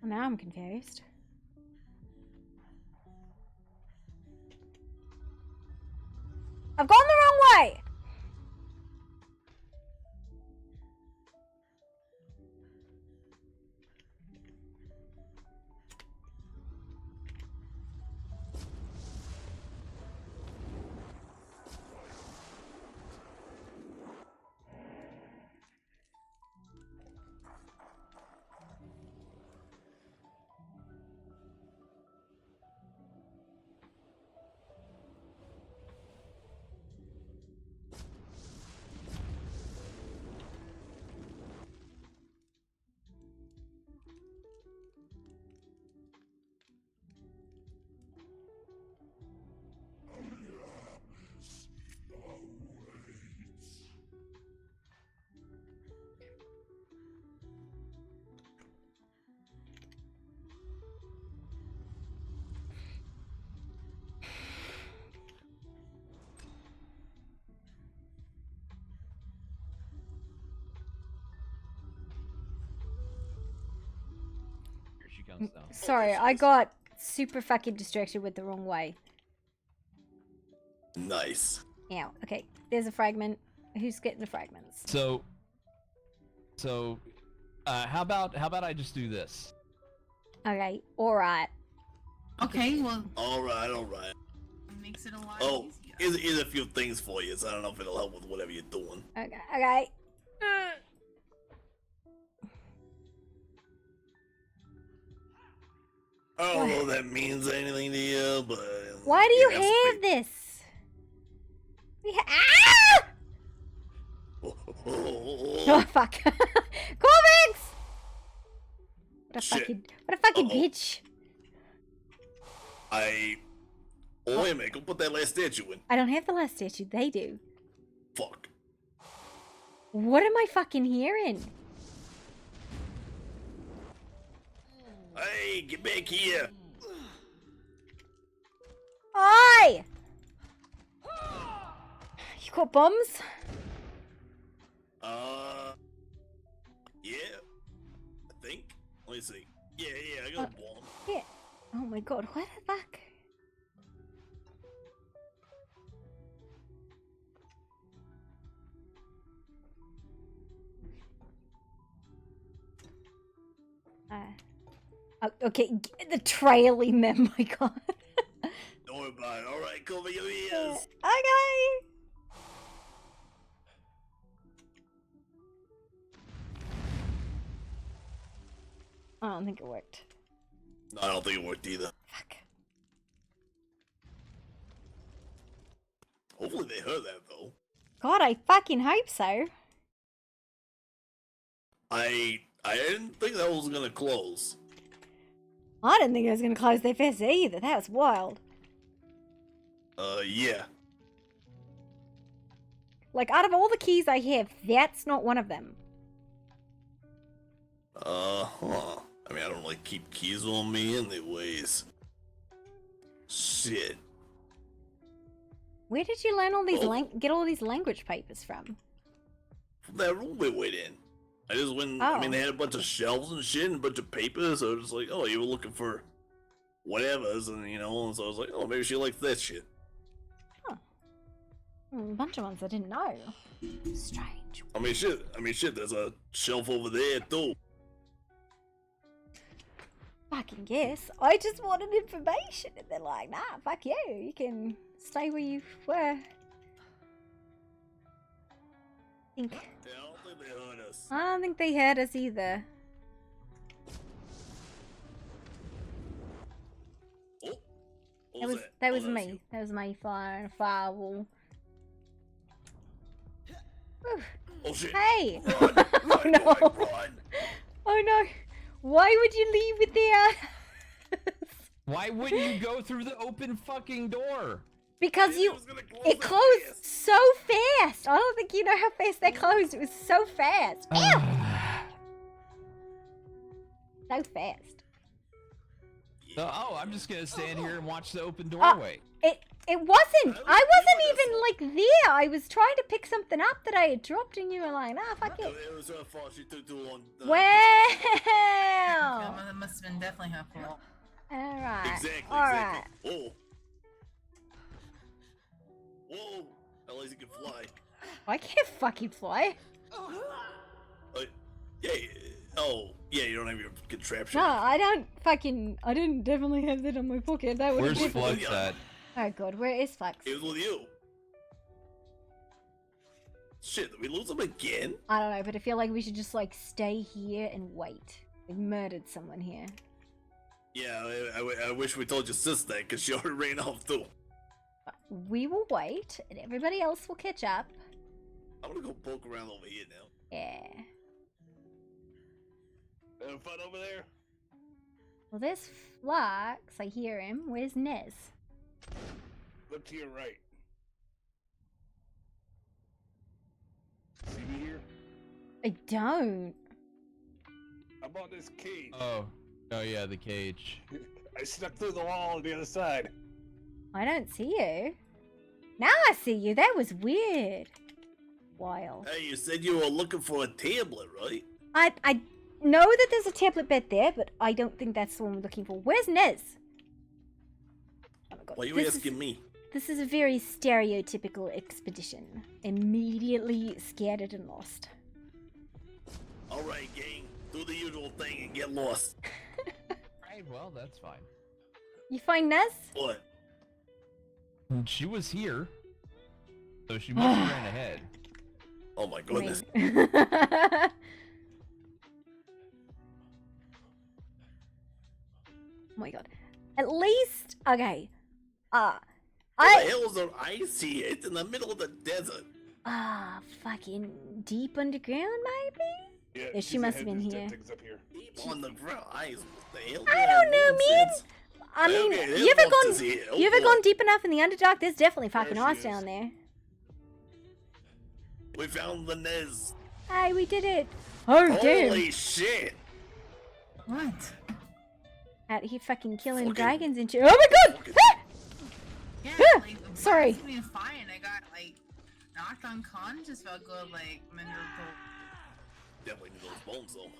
Now I'm confused. I've gone the wrong way! Sorry, I got super fucking distracted with the wrong way.
Nice.
Ow. Okay, there's a fragment. Who's getting the fragments?
So, how about I just do this?
Okay, alright.
Okay, well.
Alright.
It makes it a lot
easier. Here's a few things for you, so I don't know if it'll help with whatever you're doing.
Okay.
I don't know if that means anything to you, but...
Why do you have this? Ah! Oh, fuck. Corvix! What a fucking bitch.
Oh, wait a minute, go put that last statue in.
I don't have the last statue, they do.
Fuck.
What am I fucking hearing?
Hey, get back here.
Oi! You got bombs?
Yeah. I think. Let me see. Yeah, I got a bomb.
Yeah. Oh my god, what the fuck? Okay, the trailing them, my god.
Don't worry about it. Alright, cover your ears.
Okay. I don't think it worked.
No, I don't think it worked either.
Fuck.
Hopefully they heard that though.
God, I fucking hope so.
I didn't think that was gonna close.
I didn't think it was gonna close their fist either. That was wild.
Yeah.
Like, out of all the keys I have, that's not one of them.
Huh. I mean, I don't like keep keys on me anyways. Shit.
Where did you learn all these get all these language papers from?
From that room we went in. I just went, I mean, they had a bunch of shelves and shit and a bunch of papers, so I was just like, oh, you were looking for whatever's, and you know, and so I was like, oh, maybe she likes that shit.
Huh. A bunch of ones I didn't know. Strange.
I mean, shit, there's a shelf over there, too.
Fucking guess. I just wanted information, and they're like, nah, fuck you. You can stay where you were.
Yeah, I don't think they heard us.
I don't think they heard us either.
Oh,
that was me. That was me flying a firewall. Whew.
Oh shit!
Hey!
Run,
Oh no!
run.
Oh no! Why would you leave it there?
Why wouldn't you go through the open fucking door?
Because it closed so fast. I don't think you know how fast that closed. It was so fast. Ow! So fast.
Oh, I'm just gonna stand here and watch the open doorway.
It wasn't. I wasn't even like there. I was trying to pick something up that I had dropped, and you were like, "Nah, fuck it."
It was her fault. She took too long.
Wow.
That must have been definitely her fault.
All right.
Exactly.
All right.
Whoa. Whoa. At least you can fly.
I can't fucking fly.
Yeah. Oh, yeah. You don't have your contraption.
No, I don't fucking. I didn't definitely have that in my pocket. That would.
Where's Flux at?
Oh god, where is Flux?
It was with you. Shit, did we lose him again?
I don't know, but I feel like we should just like stay here and wait. We've murdered someone here.
Yeah, I wish we told your sister that because she already ran off too.
We will wait, and everybody else will catch up.
I'm gonna go poke around over here now.
Yeah.
Having fun over there?
Well, there's Flux. I hear him. Where's Nez?
Look to your right. See me here?
I don't.
I bought this cage.
Oh yeah, the cage.
I snuck through the wall on the other side.
I don't see you. Now I see you. That was weird. Wild.
Hey, you said you were looking for a tablet, right?
I know that there's a tablet bed there, but I don't think that's the one we're looking for. Where's Nez? Oh my god.
Why are you asking me?
This is a very stereotypical expedition. Immediately scattered and lost.
Alright, gang. Do the usual thing and get lost.
Right, well, that's fine.
You find Nez?
What?
She was here. So she must have ran ahead.
Oh my goodness.
Oh my god. At least, okay.
What the hell is there ice here? It's in the middle of the desert.
Fucking deep underground, maybe? Yeah, she must have been here.
Deep on the ground ice. What the hell?
I don't know, man. I mean,
Okay,
you ever
monsters here. Oh,
you ever
boy.
gone deep enough in the Underdark? There's definitely fucking
There she
ice
is.
down there.
We found the Nez.
Hey, we did it. Oh, damn.
Holy shit.
What?
Out here fucking killing dragons and shit. Oh my god!
Yeah, like,
Sorry.
We were fine. I got like knocked unconscious, felt good, like mental.
Definitely need those bones though.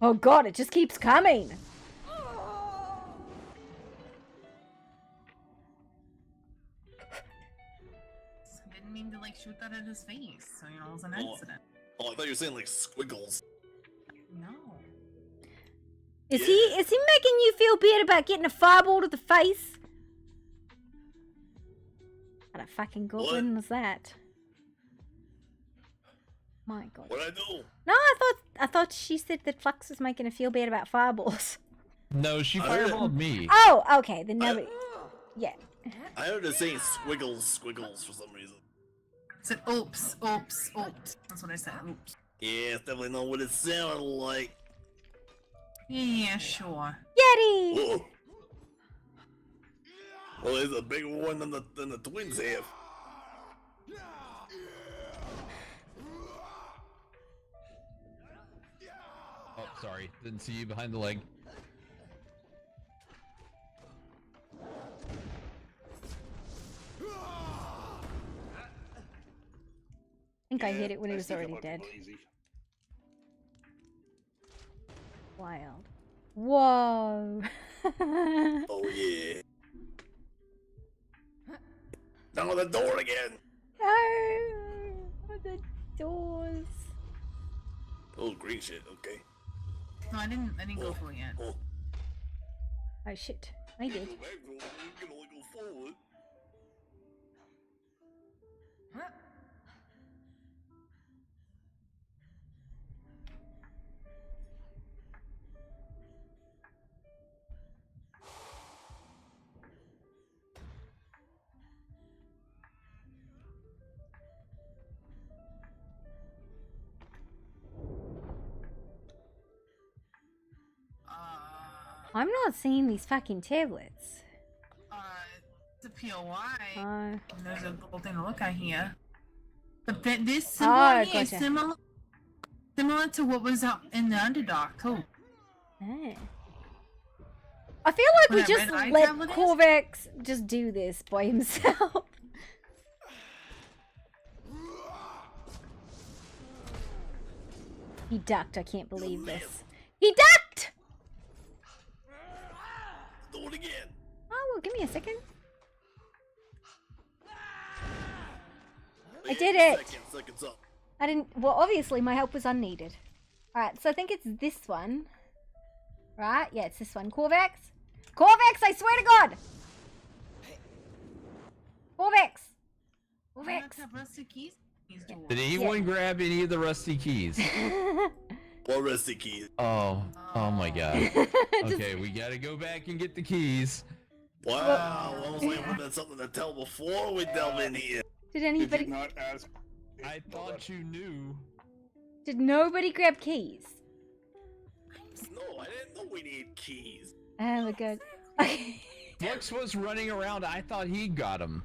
Oh god, it just keeps coming.
I didn't mean to like shoot that at his face, so you know it was an accident.
Oh, I thought you were saying like squiggles.
No.
Is he making you feel bad about getting a fireball to the face? What a fucking goblin was that? My God.
What'd I do?
No, I thought she said that Flux was making her feel bad about fireballs.
No, she fireballed me.
Oh, okay. Then nobody. Yeah.
I heard her saying squiggles for some reason.
I said oops, oops, oops. That's what I said. Oops.
Yeah, definitely know what it sounded like.
Yeah, sure.
Yeti!
Whoa. Well, there's a bigger one than the twins have.
Oh, sorry. Didn't see you behind the leg.
I think I hit it when he was already dead. Wild. Whoa.
Oh yeah. Down the door again.
No, the doors.
Oh, green shit. Okay.
No, I didn't go for it yet.
Oh shit, I did.
You can only go forward.
I'm not seeing these fucking tablets.
It's a POI.
Oh.
There's a little thing to look at here. But this symbol here is
gotcha.
similar to what was up in the Underdark too.
Oh. I feel like we just let Corvex just do this by himself. He ducked, I can't believe this. He ducked!
Do it again.
Oh, well, give me a second. I did it!
Seconds up.
I didn't, well, obviously my help was unneeded. Alright, so I think it's this one. Right? Yeah, it's this one. Corvex? Corvex, I swear to God! Corvex! Corvex!
Did anyone grab any of the rusty keys?
What rusty keys?
Oh my God. Okay, we gotta go back and get the keys.
Wow, I was like, that's something to tell before we delve in here.
Did anybody...
Not ask.
I thought you knew.
Did nobody grab keys?
No, I didn't know we need keys.
Oh my God.
Flux was running around. I thought he got them.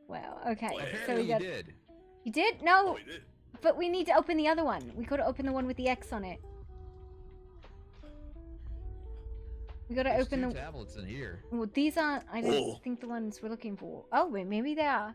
Wow, okay.
Apparently
So we got...
he did.
You did? No.
Oh, he did.
But we need to open the other one. We gotta open the one with the X on it. We gotta
There's
open
two
the
tablets in here.
Well, these aren't, I don't think the ones we're looking for. Oh, wait, maybe they are.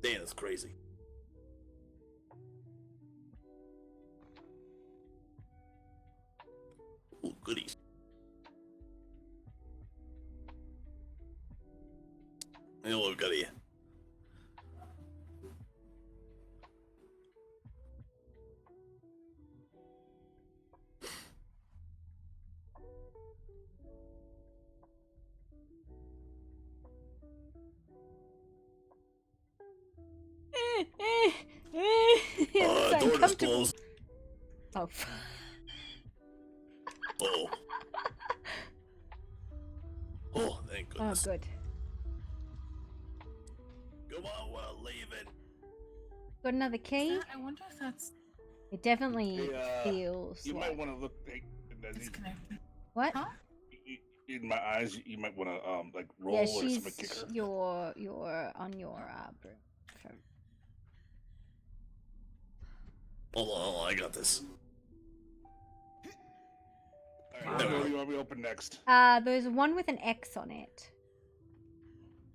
Damn, that's crazy. Ooh, goodies. You know what we've got here?
It's
door is
uncomfortable.
closed.
Oh, fuck.
Oh. Oh, thank
Oh,
goodness.
good.
Come on, we're leaving.
Got another key?
I wonder if that's
It definitely
Hey,
feels
you
like...
might want to look. Hey,
disconnected.
What?
Huh?
in my eyes, you might want to like roll
Yeah,
or
she's
something kick her.
you're on your broom.
Hold on, I got this.
Alright,
There we
what
go.
do you want me to open next?
There's one with an X on it.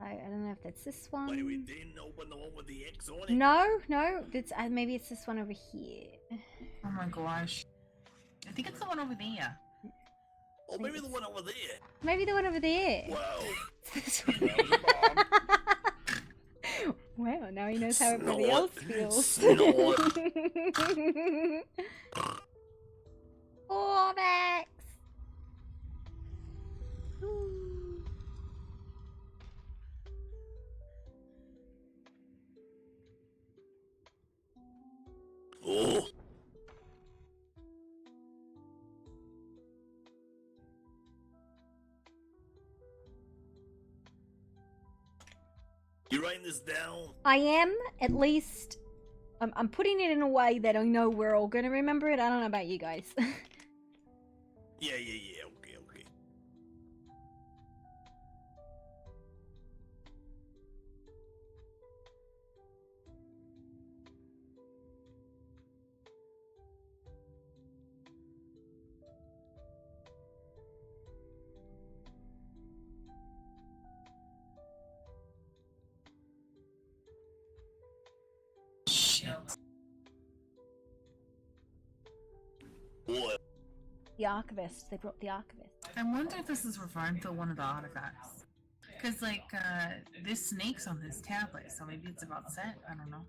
I don't know if that's this one.
Wait, we didn't open the one with the X on it?
No, that's maybe it's this one over here.
Oh my gosh. I think it's the one over there.
Oh, maybe the one over there.
Maybe the one over there.
Wow.
Wow, now he knows how everybody
Snort.
else feels.
Snort.
Oh, Max.
Oh. You writing this down?
I am, at least. I'm putting it in a way that I know we're all going to remember it. I don't know about you guys.
Yeah. Okay.
Shit.
What?
The archivist. They brought the archivist.
I wonder if this is referring to one of the artifacts. Because, like, there's snakes on this tablet, so maybe it's about set. I don't know.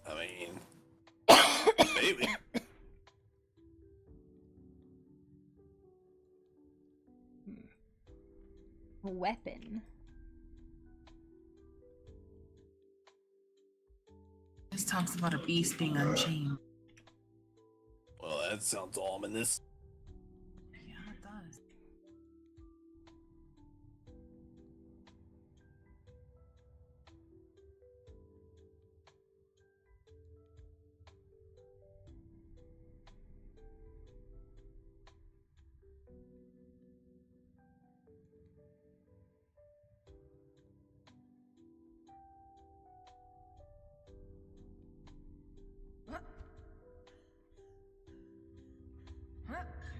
I mean, maybe.
A weapon.
This talks about a beast being unchained.
Well, that sounds ominous.
Yeah, it does.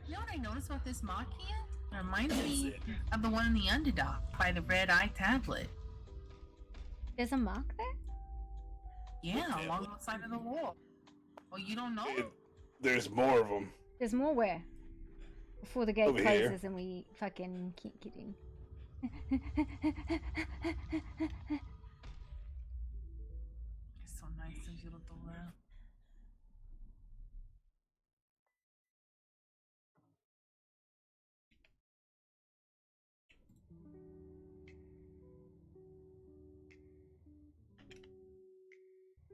You know what I noticed about this mark here? It reminds me of the one in the Underdog by the red eye tablet.
There's a mark there?
Yeah, along the side of the wall. Oh, you don't know?
There's more of them.
There's more where? Before the gate
Over
closes
here.
and we fucking can't get in.
It's so nice of you to do that.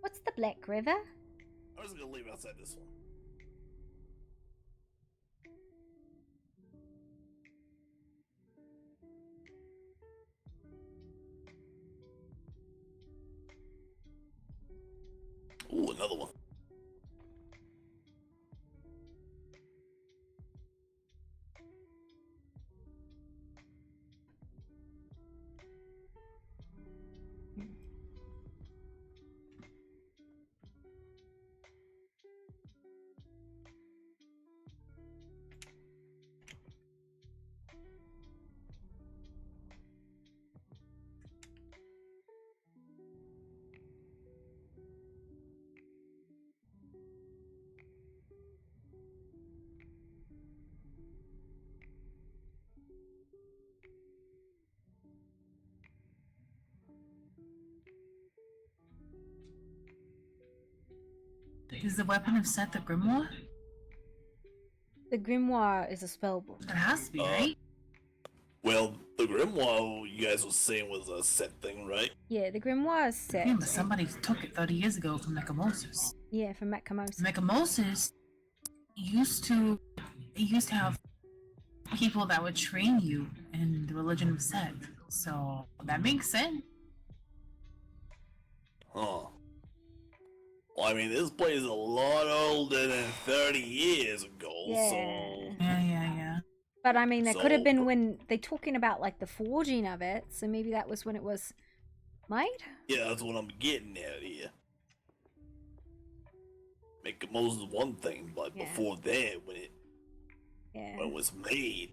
What's the Black River?
I was gonna leave outside this one. Ooh, another one.
Is the weapon of Set the grimoire?
The grimoire is a spell book.
It has to be, right?
Well, the grimoire you guys were saying was a set thing, right?
Yeah, the grimoire is set.
Yeah, but somebody took it 30 years ago from Mechamosis.
Yeah, from Mechamosis.
Mechamosis used to have people that would train you in the religion of Set. So that makes sense.
Huh. Well, I mean, this place is a lot older than 30 years ago, so...
Yeah.
But I mean, that could have
So-
been when they're talking about like the forging of it, so maybe that was when it was made?
Yeah, that's what I'm getting at here. Make Moses one thing, but
Yeah.
before that, when it was made,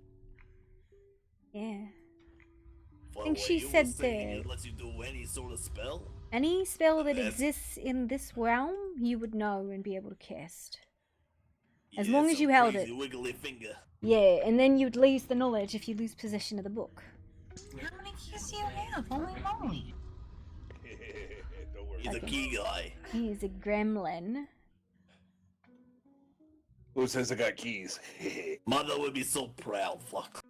Yeah.
from
I think
what
she
you were
said
saying,
that
it lets you do any sort of spell.
any spell that
That's-
exists in this realm, you would know and be able to cast. As
Yeah,
long as
some
you held
crazy
it.
wiggly finger.
Yeah, and then you'd lose the knowledge if you lose possession of the book.
How many keys do you have? Holy moly.
Don't worry. He's a key guy.
He's a gremlin.
Who says I got keys?
Mother would be so proud, fuck.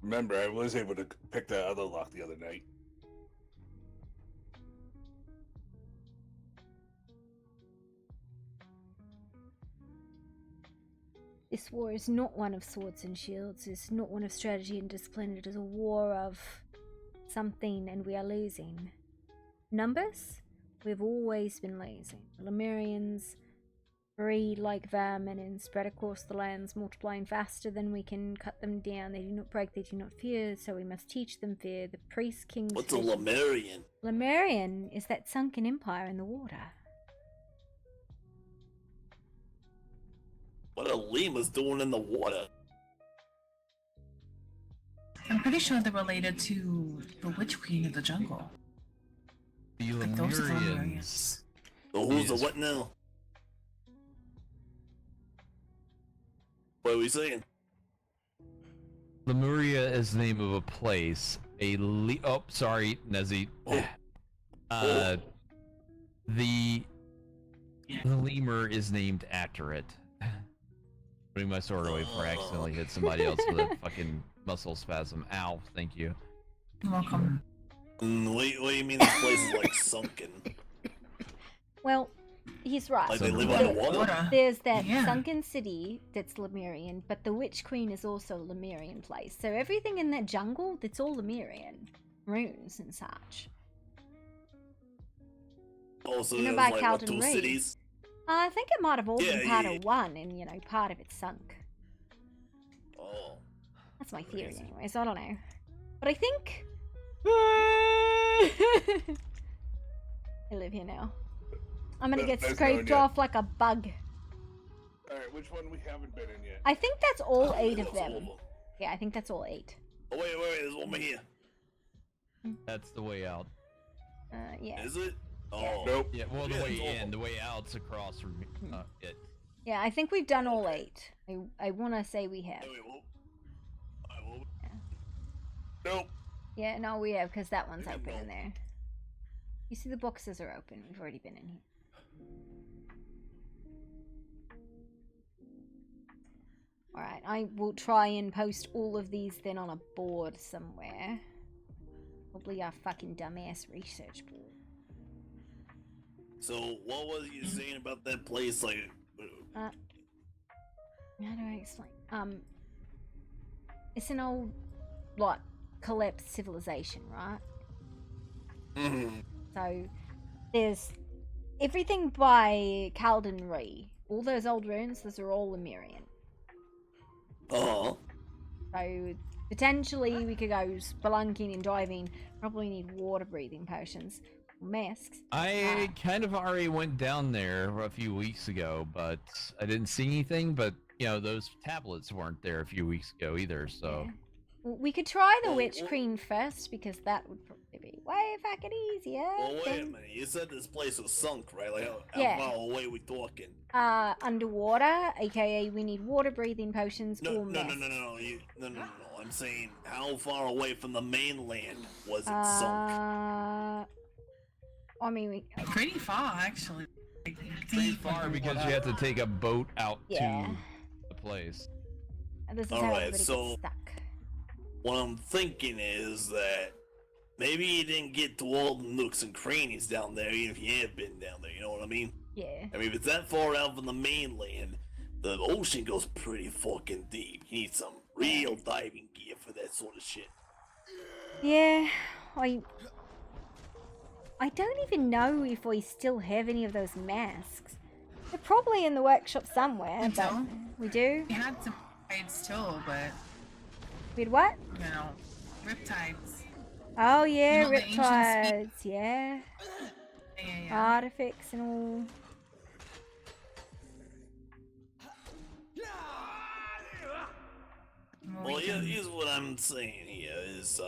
Remember, I was able to pick that other lock the other night.
This war is not one of swords and shields. It's not one of strategy and discipline. It is a war of something, and we are losing. Numbers? We've always been losing. The Lemurians breed like vermin and spread across the lands, multiplying faster than we can cut them down. They do not break, they do not fear, so we must teach them fear. The priest king's
What's a
vision.
Lemurian?
Lemurian is that sunken empire in the water.
What are lemurs doing in the water?
I'm pretty sure they're related to the Witch Queen of the Jungle.
The
Like those are the
Lemurians.
So who's the what now? What are we saying?
Lemuria is the name of a place. Oh, sorry, Nezzy. The lemur is named after it. Putting my sword away before I accidentally hit somebody else with a fucking muscle spasm. Ow, thank you.
You're welcome.
What do you mean this place is like sunken?
Well, he's right.
Like they live underwater?
There's that
Yeah.
sunken city that's Lemurian, but the Witch Queen is also a Lemurian place. So everything in that jungle, that's all Lemurian. Runes and such.
Oh, so
You know,
there's
by
like what,
Calden
two
Reed.
cities?
I think it might have all
Yeah,
been part
yeah,
of one, and part of it sunk.
Oh.
That's my theory, anyway. So I don't know, but I think I live here now. I'm gonna get
There's no
scraped
one yet.
off like a bug.
Alright, which one we haven't been in yet?
I think that's all 8 of
that's all
them.
of them.
Yeah, I think that's all 8.
Oh wait, there's one more here.
That's the way out.
Yeah.
Is it? Oh.
Nope.
Yeah, well, the
Yeah,
way
it's all-
in, the way out's across from it.
Yeah, I think we've done all 8. I want to say we have.
Nope.
Yeah, no, we have, because that one's open in there. You see the boxes are open. We've already been in here. Alright, I will try and post all of these then on a board somewhere. Probably our fucking dumbass research board.
So what was you saying about that place? Like,
How do I explain? It's an old, like, collapsed civilization, right? So, there's everything by Calden Ree. All those old runes, those are all Lemurian.
oh,
So, potentially we could go spelunking and diving. Probably need water breathing potions. Masks.
I kind of already went down there a few weeks ago, but I didn't see anything. But you know, those tablets weren't there a few weeks ago either. So
Well, we could try the Witch Queen first, because that would probably be way fucking easier.
well, wait a
than-
minute. You said this place was sunk, right? Like, how
Yeah.
far away we talking?
Underwater, aka we need water breathing potions
No,
or
no, no,
masks.
no, no, no. No. I'm saying, how far away from the mainland was it sunk?
I mean,
pretty far actually.
Pretty far because you have to take a boat out
Yeah.
to the place.
And this is
All
how
right,
everybody
so
gets stuck.
what I'm thinking is that maybe you didn't get to all the nooks and crannies down there, even if you had been down there. You know what I mean?
Yeah.
I mean, if it's that far out from the mainland, the ocean goes pretty fucking deep. You need some real diving gear for that sort of shit.
Yeah, I don't even know if we still have any of those masks. They're probably in the workshop somewhere, but we do.
We had some riptides too, but
We had what?
you know, riptides.
Oh yeah,
You know the ancient
riptides, yeah.
Yeah.
Artifacts and all.
Well, here's what I'm saying here is,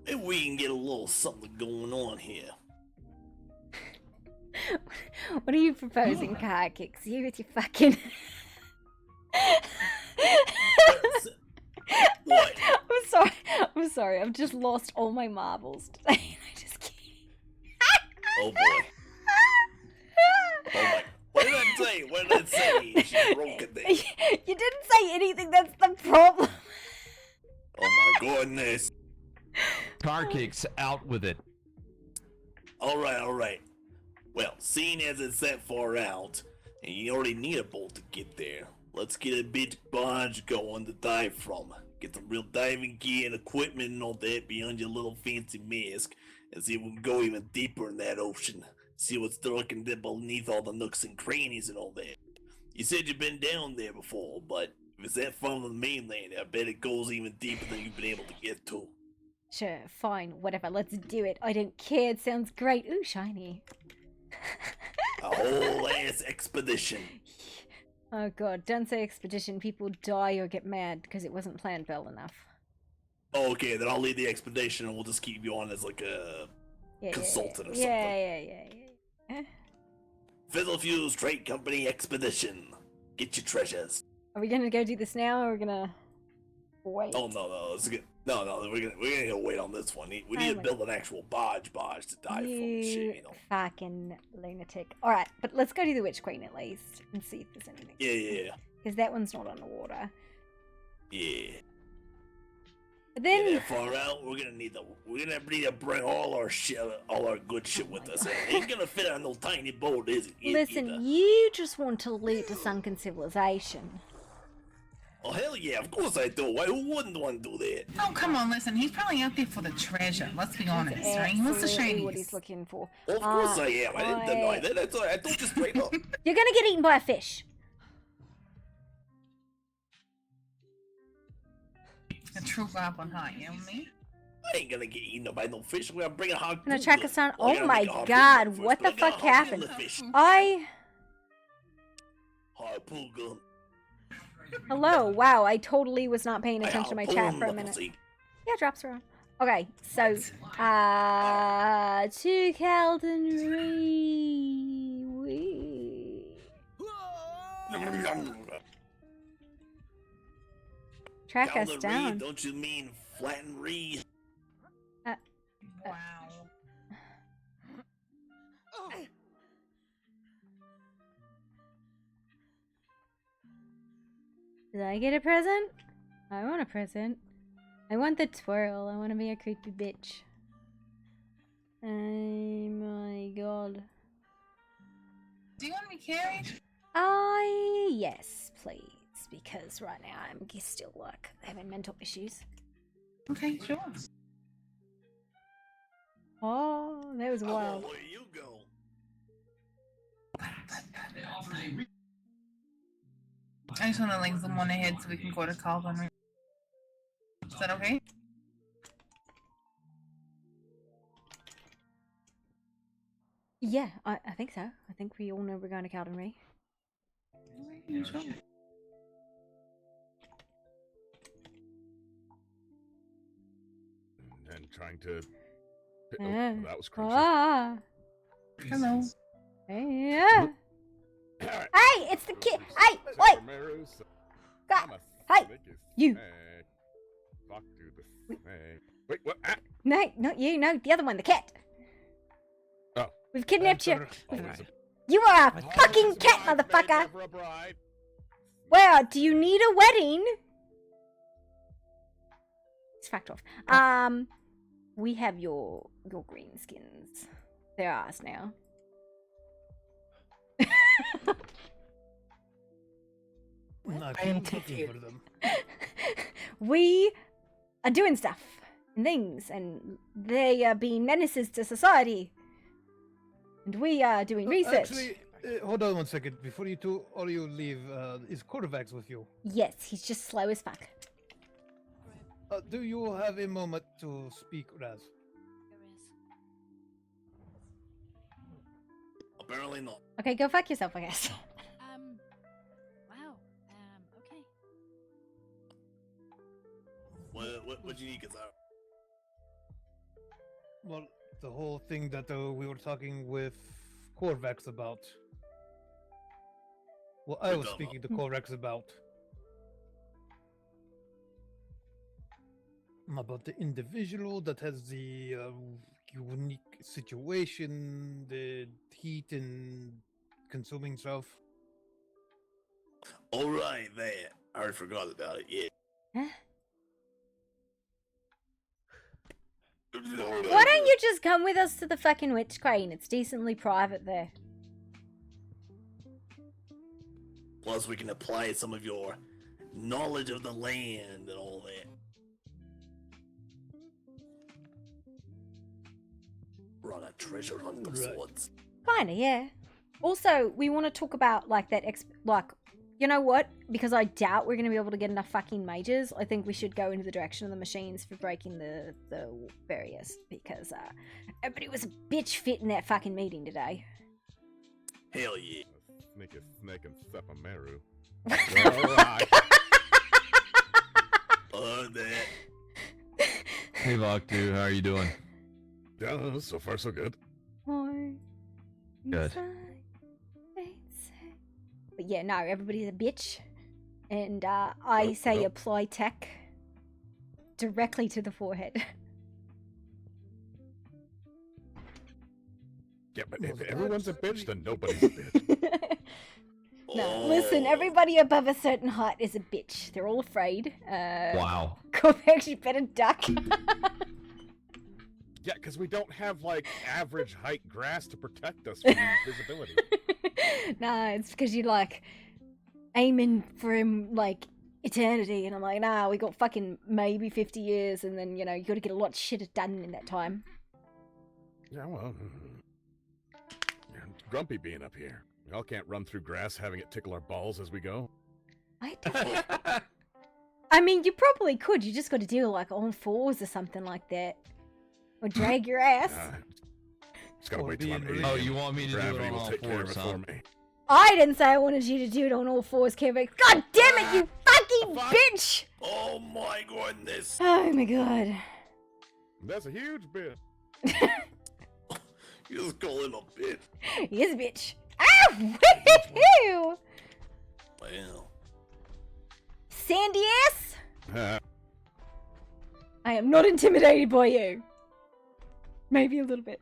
maybe we can get a little something going on here.
What are you proposing, car kicks? You with your fucking...
What?
I'm sorry, I've just lost all my marbles today. I just can't.
Oh boy. Oh my. What did I say? What did I say? She broke it there.
You didn't say anything, that's the problem.
Oh my goodness.
Car kicks, out with it.
Alright. Well, seeing as it's that far out, and you already need a boat to get there, let's get a big barge going to dive from. Get some real diving gear and equipment and all that beyond your little fancy mask, and see if we can go even deeper in that ocean. See what's lurking there beneath all the nooks and crannies and all that. You said you've been down there before, but if it's that far from the mainland, I bet it goes even deeper than you've been able to get to.
Sure, fine, whatever, let's do it. I don't care, it sounds great. Ooh, shiny.
A whole ass expedition.
Oh god, don't say expedition. People die or get mad because it wasn't planned well enough.
Okay, then I'll lead the expedition and we'll just keep you on as like a consultant or something.
Yeah.
Fizzle Fuse Trade Company Expedition. Get your treasures.
Are we gonna go do this now or are we gonna wait?
Oh no, it's good. No, we're gonna wait on this one. We need to build an actual barge to dive from and shit, you know.
Fucking lunatic. Alright, but let's go to the Witch Queen at least and see if there's anything.
Yeah.
Because that one's not on the water.
Yeah.
But then
that far out, we're gonna need to bring all our shit, all our good shit with us. It ain't gonna fit on no tiny boat, is it?
listen,
either.
you just want to lead to sunken civilization.
Oh hell yeah, of course I do. Who wouldn't want to do that?
Oh come on, listen. He's probably out there for the treasure. Let's be honest, right? He wants the
Absolutely what
shinies.
he's looking for.
Well, of course I am. I didn't deny that. That's all right. I told you straight up.
You're gonna get eaten by a fish.
A true goblin hunt, you know what I mean?
I ain't gonna get eaten by no fish. We're gonna bring a harpoon.
Gonna track us down.
Well, I
Oh
gotta
my
make a harpoon
god,
first,
what
but
the
I gotta
fuck
harpoon
happened?
the fish. Harpoon gun.
Hello, wow, I totally was not paying attention to my chat
harpoon
for a
the
minute.
pussy.
Yeah, drops around. Okay, so, to Calden Track us
Calden
down.
Reed, don't you mean Flatten Reed?
Wow.
Did I get a present? I want a present. I want the twirl. I want to be a creepy bitch. Oh my god.
Do you want to be carried?
Yes, please. Because right now I'm still like having mental issues.
Okay, sure.
Oh, that was wild.
Where you go?
I just want to link them on ahead so we can go to Calvin. Is that okay?
Yeah, I think so. I think we all know we're going to Calden Ray.
Sure.
And trying to.
Yeah.
Oh, that was crazy.
Ah.
Hello.
Yeah. Hey, it's the kid. Hey, wait. God.
I'm a
Hey, you.
Talk to the snake. Wait, what? Ah!
No, not you. No, the other one, the cat.
Oh.
We've kidnapped you.
Always
You are a fucking cat, motherfucker. Wow, do you need a wedding? It's fucked off. We have your green skins. They're ours now.
I am looking for them.
We are doing stuff and things, and they are being menaces to society. And we are doing research.
Actually, hold on 1 second. Before you two, or you leave, is Corvax with you?
Yes, he's just slow as fuck.
Do you have a moment to speak, Raz?
Apparently not.
Okay, go fuck yourself, I guess.
Wow. Okay.
What do you need, Kazar?
Well, the whole thing that we were talking with Corvax about. Well, I was speaking to Corvax about the individual that has the unique situation, the heat and consuming stuff.
All right, there. I already forgot about it. Yeah.
Huh? Why don't you just come with us to the fucking witch crane? It's decently private there.
Plus, we can apply some of your knowledge of the land and all that. Run a treasure hunt of sorts.
Kinda, yeah. Also, we want to talk about like that. You know what? Because I doubt we're gonna be able to get enough fucking mages. I think we should go into the direction of the machines for breaking the barriers. Because everybody was a bitch fit in that fucking meeting today.
Hell yeah.
Snake is snake and step a meru. Alright.
That.
Hey, Vaktu, how are you doing?
Yeah, so far so good.
Good.
But yeah, no, everybody's a bitch. And I say apply tech directly to the forehead.
Yeah, but if everyone's a bitch, then nobody's a bitch.
No, listen, everybody above a certain height is a bitch. They're all afraid.
Wow.
Corvax, you better duck.
Yeah, because we don't have, like, average height grass to protect us from visibility.
Nah, it's because you're, like, aiming for him, like, eternity. And I'm like, nah, we got fucking maybe 50 years. And then, you know, you got to get a lot of shit done in that time.
Yeah, well, yeah, grumpy being up here. We all can't run through grass having it tickle our balls as we go.
I mean, you probably could. You just got to do, like, on fours or something like that. Or drag your ass.
Just gotta wait till I'm 80.
Oh, you want me to do it
Gravity
on
will
all
take care of
fours,
it
huh?
for me.
I didn't say I wanted you to do it on all fours, Kevin. God damn it, you fucking bitch!
Oh my goodness!
Oh my god.
That's a huge bit.
You just call him a bitch.
He is a bitch. Ow! Woohoo!
Wow.
Sandy ass? I am not intimidated by you. Maybe a little bit.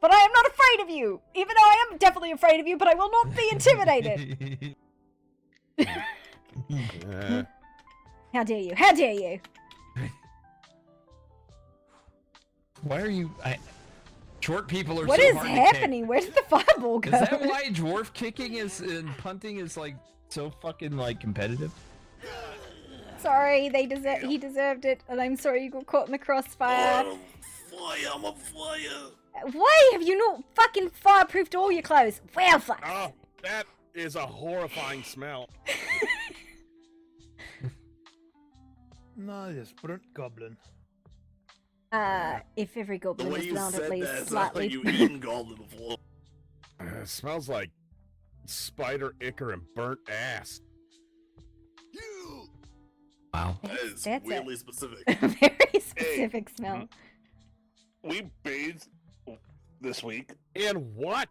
But I am not afraid of you! Even though I am definitely afraid of you, but I will not be intimidated! How dare you? How dare you?
Why are you... Short people are
What
so
is
hard
happening? Where did the fireball go?
Is that why dwarf kicking and punting is, like, so fucking, like, competitive?
Sorry, he deserved it, and I'm sorry you got caught in the crossfire.
I'm a fire!
Why have you not fucking fireproofed all your clothes? Wow, fuck!
Oh, that is a horrifying smell.
Nice, burnt goblin.
If every goblin
The way
was
you
not
said
at least
that,
slightly...
you eaten goblin before.
It smells like spider ichor and burnt ass.
Wow.
That is
That's
weirdly
it.
specific.
Very specific smell.
We bathed this week. In what?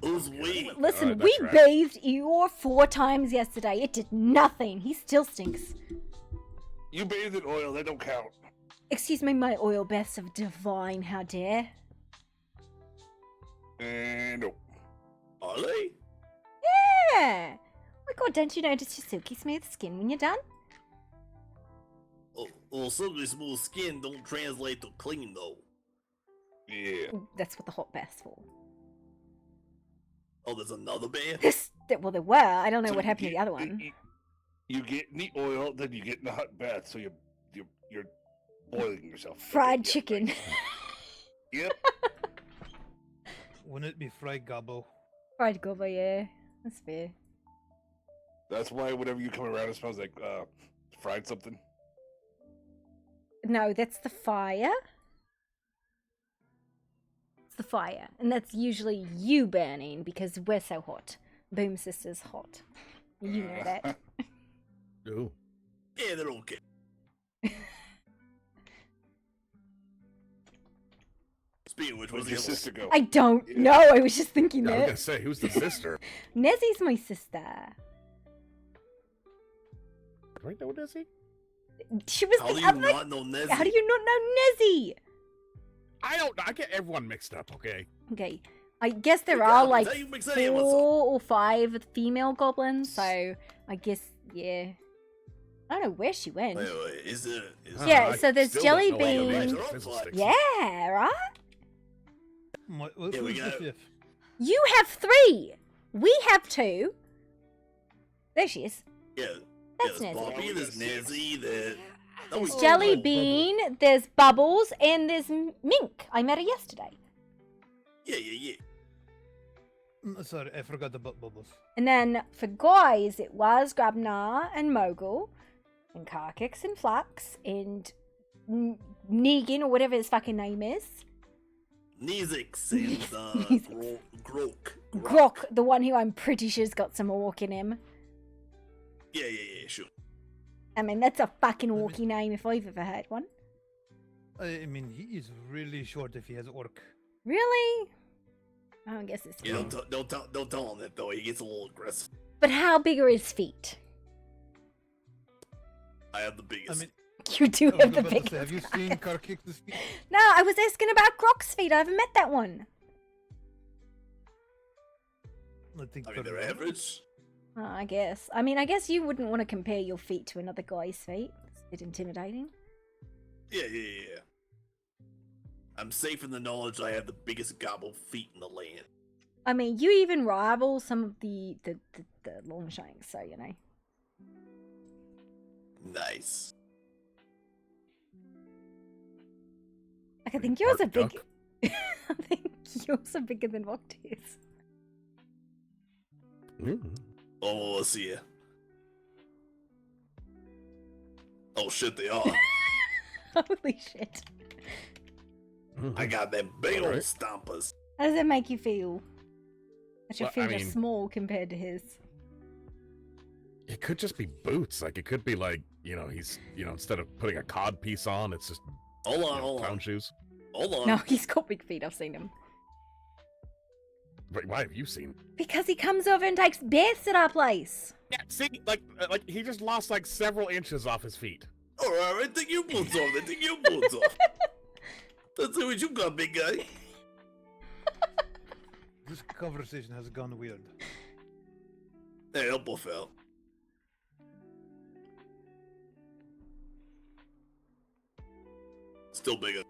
Who's we?
Listen,
that's
we
right.
bathed Eeyore 4 times yesterday. It did nothing. He still stinks.
You bathed in oil, that don't count.
Excuse me, my oil baths are divine. How dare?
And no.
Are they?
Yeah. Oh my god, don't you notice your silky smooth skin when you're done?
Oh, well, silky smooth skin don't translate to clean though.
Yeah.
Ooh, that's what the hot bath's for.
Oh, there's another bath?
Well, there were. I don't know
So
what
you
happened to the
get-
other one.
You get in the oil, then you get in the hot bath, so you're boiling yourself.
Fried chicken.
Yep.
Wouldn't it be fried gobbo?
Fried gobbo, yeah. That's fair.
That's why whenever you come around, it smells like fried something.
No, that's the fire. It's the fire. And that's usually you burning because we're so hot. Boom Sister's hot. You know that.
Ooh.
Yeah, they're okay. Speaking of which,
Where's
where's
your
the
sister go?
I don't know. I was just thinking
Yeah, I was
that.
gonna say, who's the sister?
Nezzie's my sister.
Do I know Nessie?
She was
How
the
do you
other...
not know Nezzy?
How do you not know Nezzy?
I don't know. I get everyone mixed up, okay?
Okay. I guess there
Good
are
God,
like
how you mix
4
any of us up?
or 5 female goblins, so I guess, yeah. I don't know where she went.
Wait, is there?
Yeah, so there's
still
Jelly
don't know all the
Bean.
names of fizzle sticks.
Yeah, right?
Who's
Yeah, we
the
got-
5th?
You have 3. We have 2. There she is.
Yeah.
That's
There's
Nezzy.
Bobby, there's Nezzy, there's...
There's Jelly Bean, there's Bubbles, and there's Mink. I met her yesterday.
Yeah.
Sorry, I forgot about Bubbles.
And then for guys, it was Grabnar and Mogul, and Karkix and Flux, and Negan, or whatever his fucking name is.
Nezix and Grok.
Grok, the one who I'm pretty sure's got some orc in him.
Yeah, sure.
I mean, that's a fucking orky name if I've ever heard one.
I mean, he is really short if he has orc.
Really? I guess it's
Yeah,
fine.
don't tell him that though. He gets a little aggressive.
But how big are his feet?
I have the biggest.
I mean,
You do
I was
have the
about to
biggest.
say, have you seen Karkix's feet?
No, I was asking about Grok's feet. I haven't met that one.
I think
I mean, they're average.
Oh, I guess. I mean, I guess you wouldn't want to compare your feet to another guy's feet. It's a bit intimidating.
Yeah. I'm safe in the knowledge I have the biggest gobble feet in the land.
I mean, you even rival some of the Longshanks, so you know.
Nice.
Like, I think yours are big.
Duck.
I think yours are bigger than Voctier's.
Oh, let's see ya. Oh shit, they are.
Holy shit.
I got them big old
Alright.
stompers.
How does that make you feel? That your
Well, I
feet are
mean-
small compared to his.
It could just be boots. Like, it could be like, he's, instead of putting a cod piece on, it's just
Hold on, hold
clown
on.
shoes.
Hold on.
No, he's got big feet. I've seen him.
Wait, why have you seen?
Because he comes over and takes baths at our place.
Yeah, see, like he just lost like several inches off his feet.
Alright, take your boots off. Take your boots off. Let's see what you got, big guy.
This conversation has gone weird.
Hey, help us out. Still bigger.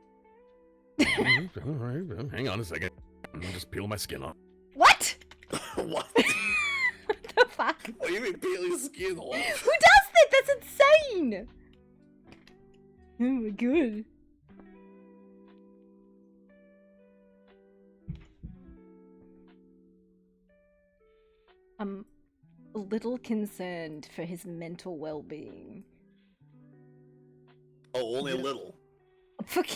All right, hang on a second. I'm just peeling my skin off.
What?
What?
What the fuck?
What do you mean peeling skin off?
Who does that? That's insane! Oh my god. I'm a little concerned for his mental well-being.
Oh, only a
Yeah.
little.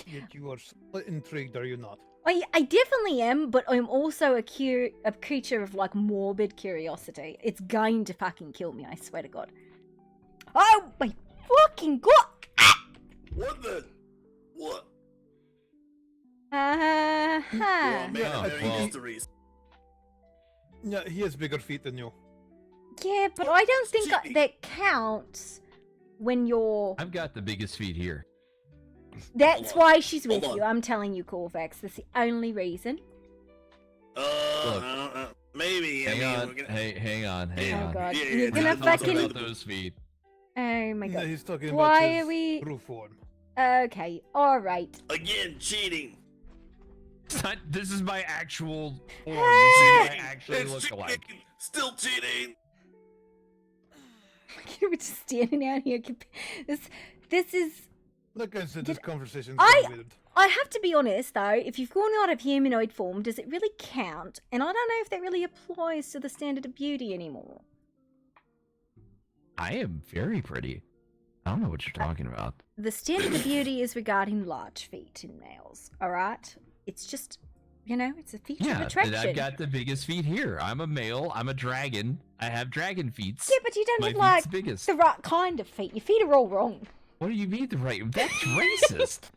Yet you are somewhat intrigued, are you not?
I definitely am, but I'm also a creature of like morbid curiosity. It's going to fucking kill me, I swear to God. Oh my fucking god!
What the? What?
Uh-huh.
Oh, man,
Oh,
very
well.
mysteries.
Yeah, he has bigger feet than you.
Yeah, but I don't think that counts when you're...
I've got the biggest feet here.
That's why she's with
Hold
you. I'm telling you, Corvax. That's the only reason.
Maybe.
Hang on.
We're gonna...
Hang on.
Oh god.
Yeah,
You're gonna fucking...
about those feet.
Oh my god.
No, he's talking
Why
about his
are we...
true form.
Okay, alright.
Again, cheating.
This is my actual form.
Hey!
This is what I actually look like.
Still cheating.
We're just standing out here. This is...
Like I said, this conversation's weird.
I have to be honest, though. If you've gone out of humanoid form, does it really count? And I don't know if that really applies to the standard of beauty anymore.
I am very pretty. I don't know what you're talking about.
The standard of beauty is regarding large feet in males, alright? It's just, you know, it's a feature of
Yeah,
attraction.
and I've got the biggest feet here. I'm a male. I'm a dragon. I have dragon feet.
Yeah, but you don't
My
have, like,
feet's biggest.
the right kind of feet. Your feet are all wrong.
What do you mean the right? That's racist.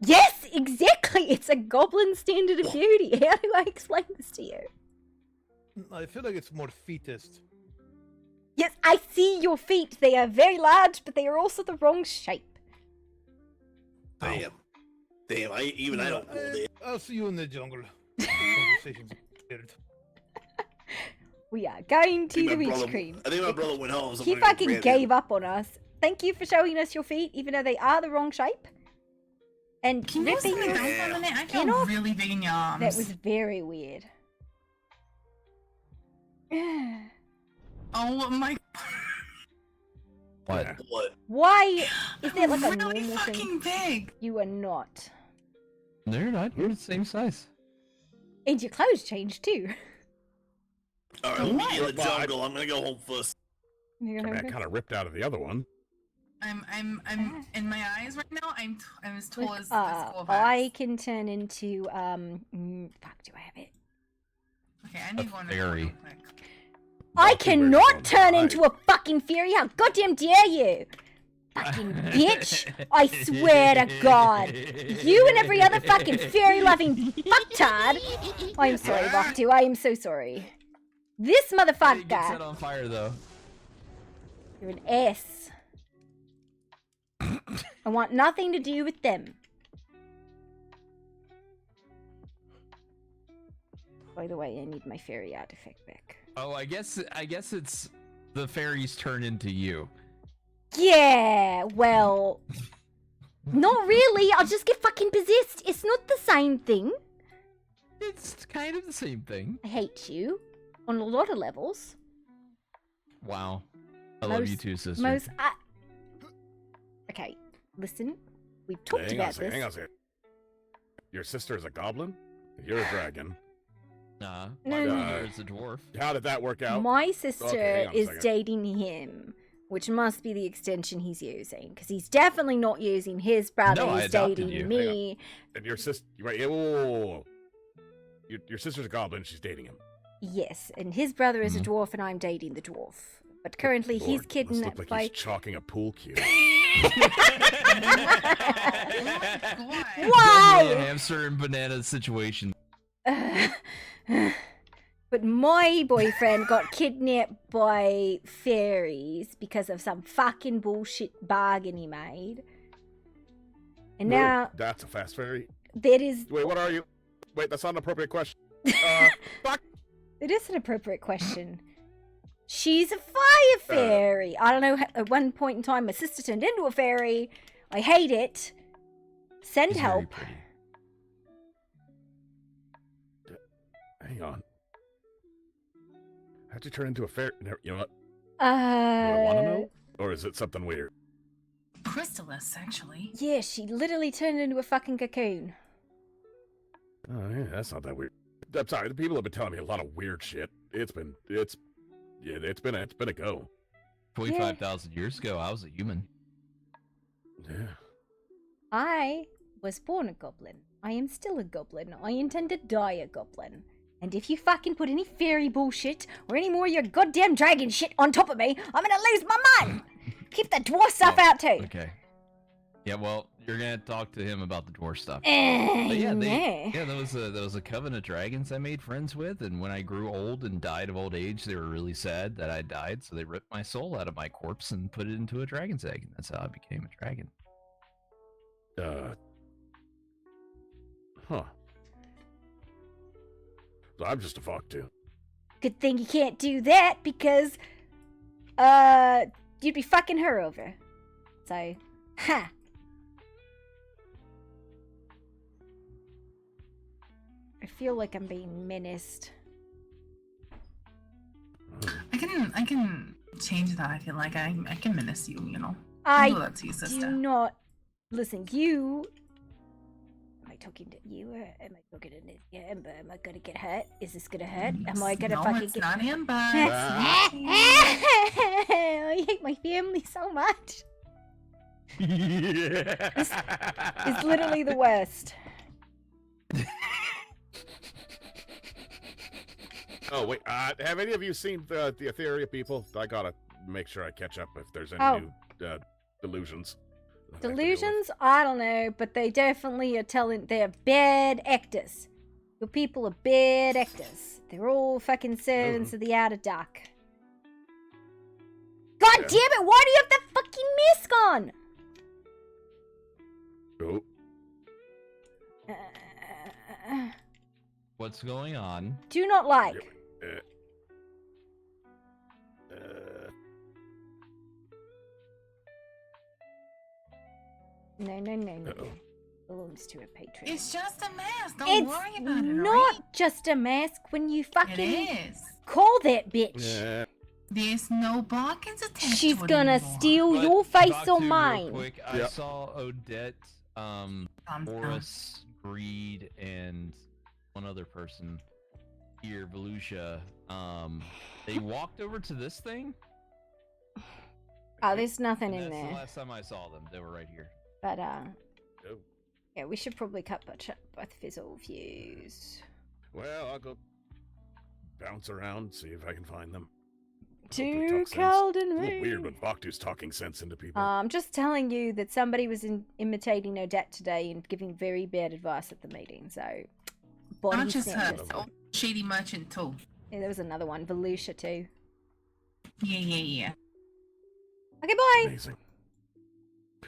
Yes, exactly! It's a goblin standard of beauty. How do I explain this to you?
I feel like it's more feetist.
Yes, I see your feet. They are very large, but they are also the wrong shape.
Damn, I don't go there.
I'll see you in the jungle. Conversation's weird.
We are going to the
my
witch
brother-
cream.
I think my brother went home. So
He
I'm gonna go
fucking
grab
gave
him.
up on us. Thank you for showing us your feet, even though they are the wrong shape. And
Can you
ripping
sit
your...
down for a minute? I
Get
feel
off.
really big in your arms.
That was very weird.
Oh my...
What?
What?
Why is that like a
really
normal
fucking
thing?
big.
You are not.
No, you're not. You're the same size.
And your clothes changed too.
All right, we'll be in the jungle. I'm gonna go home first.
You
I mean, I kind of ripped out of the other one.
I'm in my eyes right now. I'm as tall as Corvax.
I can turn into fuck, do I have it?
Okay, I need one.
Fairy.
I cannot turn into a fucking fairy. How goddamn dare you? Fucking bitch! I swear to God, you and every other fucking fairy-loving fucktard. I'm sorry, Baktu. I am so sorry. This
It gets set
motherfucker.
on fire though.
You're an ass. I want nothing to do with them. By the way, I need my fairy artifact back.
Oh, I guess it's the fairies turn into you.
Yeah, well, not really. I'll just get fucking possessed. It's not the same thing.
It's kind of the same thing.
I hate you on a lot of levels.
Wow. I love you too, sister.
Okay, listen. We've talked
Hang on a
about
second,
this.
hang on a second. Your sister is a goblin? You're a dragon.
Nah,
No,
my
no.
brother is a dwarf.
How did that work out?
My sister
Okay, hang on a
is
second.
dating him, which must be the extension he's using, because he's definitely not using his brother.
No, I
He's
adopted
dating
you.
me.
And your sister, right? Whoa, whoa, whoa, whoa. Your sister's a goblin. She's dating him.
Yes, and his brother is a
Mm-hmm.
dwarf, and I'm dating the dwarf. But currently, he's
Lord, this
kidnapped
looked like
by.
he's chalking a pool cue.
Why?
A hamster and banana situation.
But my boyfriend got kidnapped by fairies because of some fucking bullshit bargain he made. And
Whoa,
now
that's a fast fairy.
that is.
Wait, what are you? Wait, that's not an appropriate question. Fuck.
It is an appropriate question. She's a fire fairy. I don't know. At one point in time, my sister turned into a fairy. I hate it. Send
She's very
help.
pretty.
Hang on. How'd you turn into a fairy? You know what?
Uh.
Do I want to know? Or is it something weird?
Chrysalis, actually.
Yeah, she literally turned into a fucking cocoon.
Oh yeah, that's not that weird. I'm sorry. The people have been telling me a lot of weird shit. It's been a go.
25,000 years ago, I was a human.
Yeah.
I was born a goblin. I am still a goblin. I intend to die a goblin. And if you fucking put any fairy bullshit or any more of your goddamn dragon shit on top of me, I'm gonna lose my mind! Keep the dwarf stuff out too!
Okay. Yeah, well, You're gonna talk to him about the dwarf stuff.
Eh,
But yeah,
yeah.
there was a coven of dragons I made friends with, and when I grew old and died of old age, they were really sad that I died, so they ripped my soul out of my corpse and put it into a dragon's egg, and that's how I became a dragon.
Huh. So I'm just a fuck too.
Good thing you can't do that because, you'd be fucking her over. So, ha. I feel like I'm being menaced.
I can change that. I feel like I can menace you. You know.
I
do that to your sister.
do not listen. You. Am I talking to you or am I talking to Amber? Am I gonna get hurt? Is this gonna hurt? Am I gonna
No,
fucking
it's
get?
not Amber.
I hate my family so much. It's literally the worst.
Oh wait, have any of you seen the Etheria people? I gotta make sure I catch up if there's any new delusions.
Delusions? I don't know, but they definitely are telling they're bad actors. Your people are bad actors. They're all fucking servants of the Outer Dark. God damn it! Why do you have that fucking mask on?
Oh.
What's going on?
Do not like. No. Belongs to a patron.
It's just a mask. Don't
It's
worry about it.
not
alright?
just a mask when you fucking
It is.
call that bitch.
There's no bargains attached.
She's
to it
gonna
anymore.
steal your face
Batu,
or
real
mine.
quick, I saw Odette, Boris, Greed, and one other person here, Volusia. They walked over to this thing.
Oh, there's nothing in
That's
there.
the last time I saw them. They were right here.
But yeah, we should probably cut both fizzle views.
Well, I'll go bounce around, see if I can find them.
Too cold and
It's a little
rain.
weird when Baktu's talking sense into people.
I'm just telling you that somebody was imitating Odette today and giving very bad advice at the meeting. So, body
Not just her.
snatchers.
Oh, Shady Merchant too.
Yeah, there was another one, Volusia too.
Yeah.
Okay, bye.
Amazing.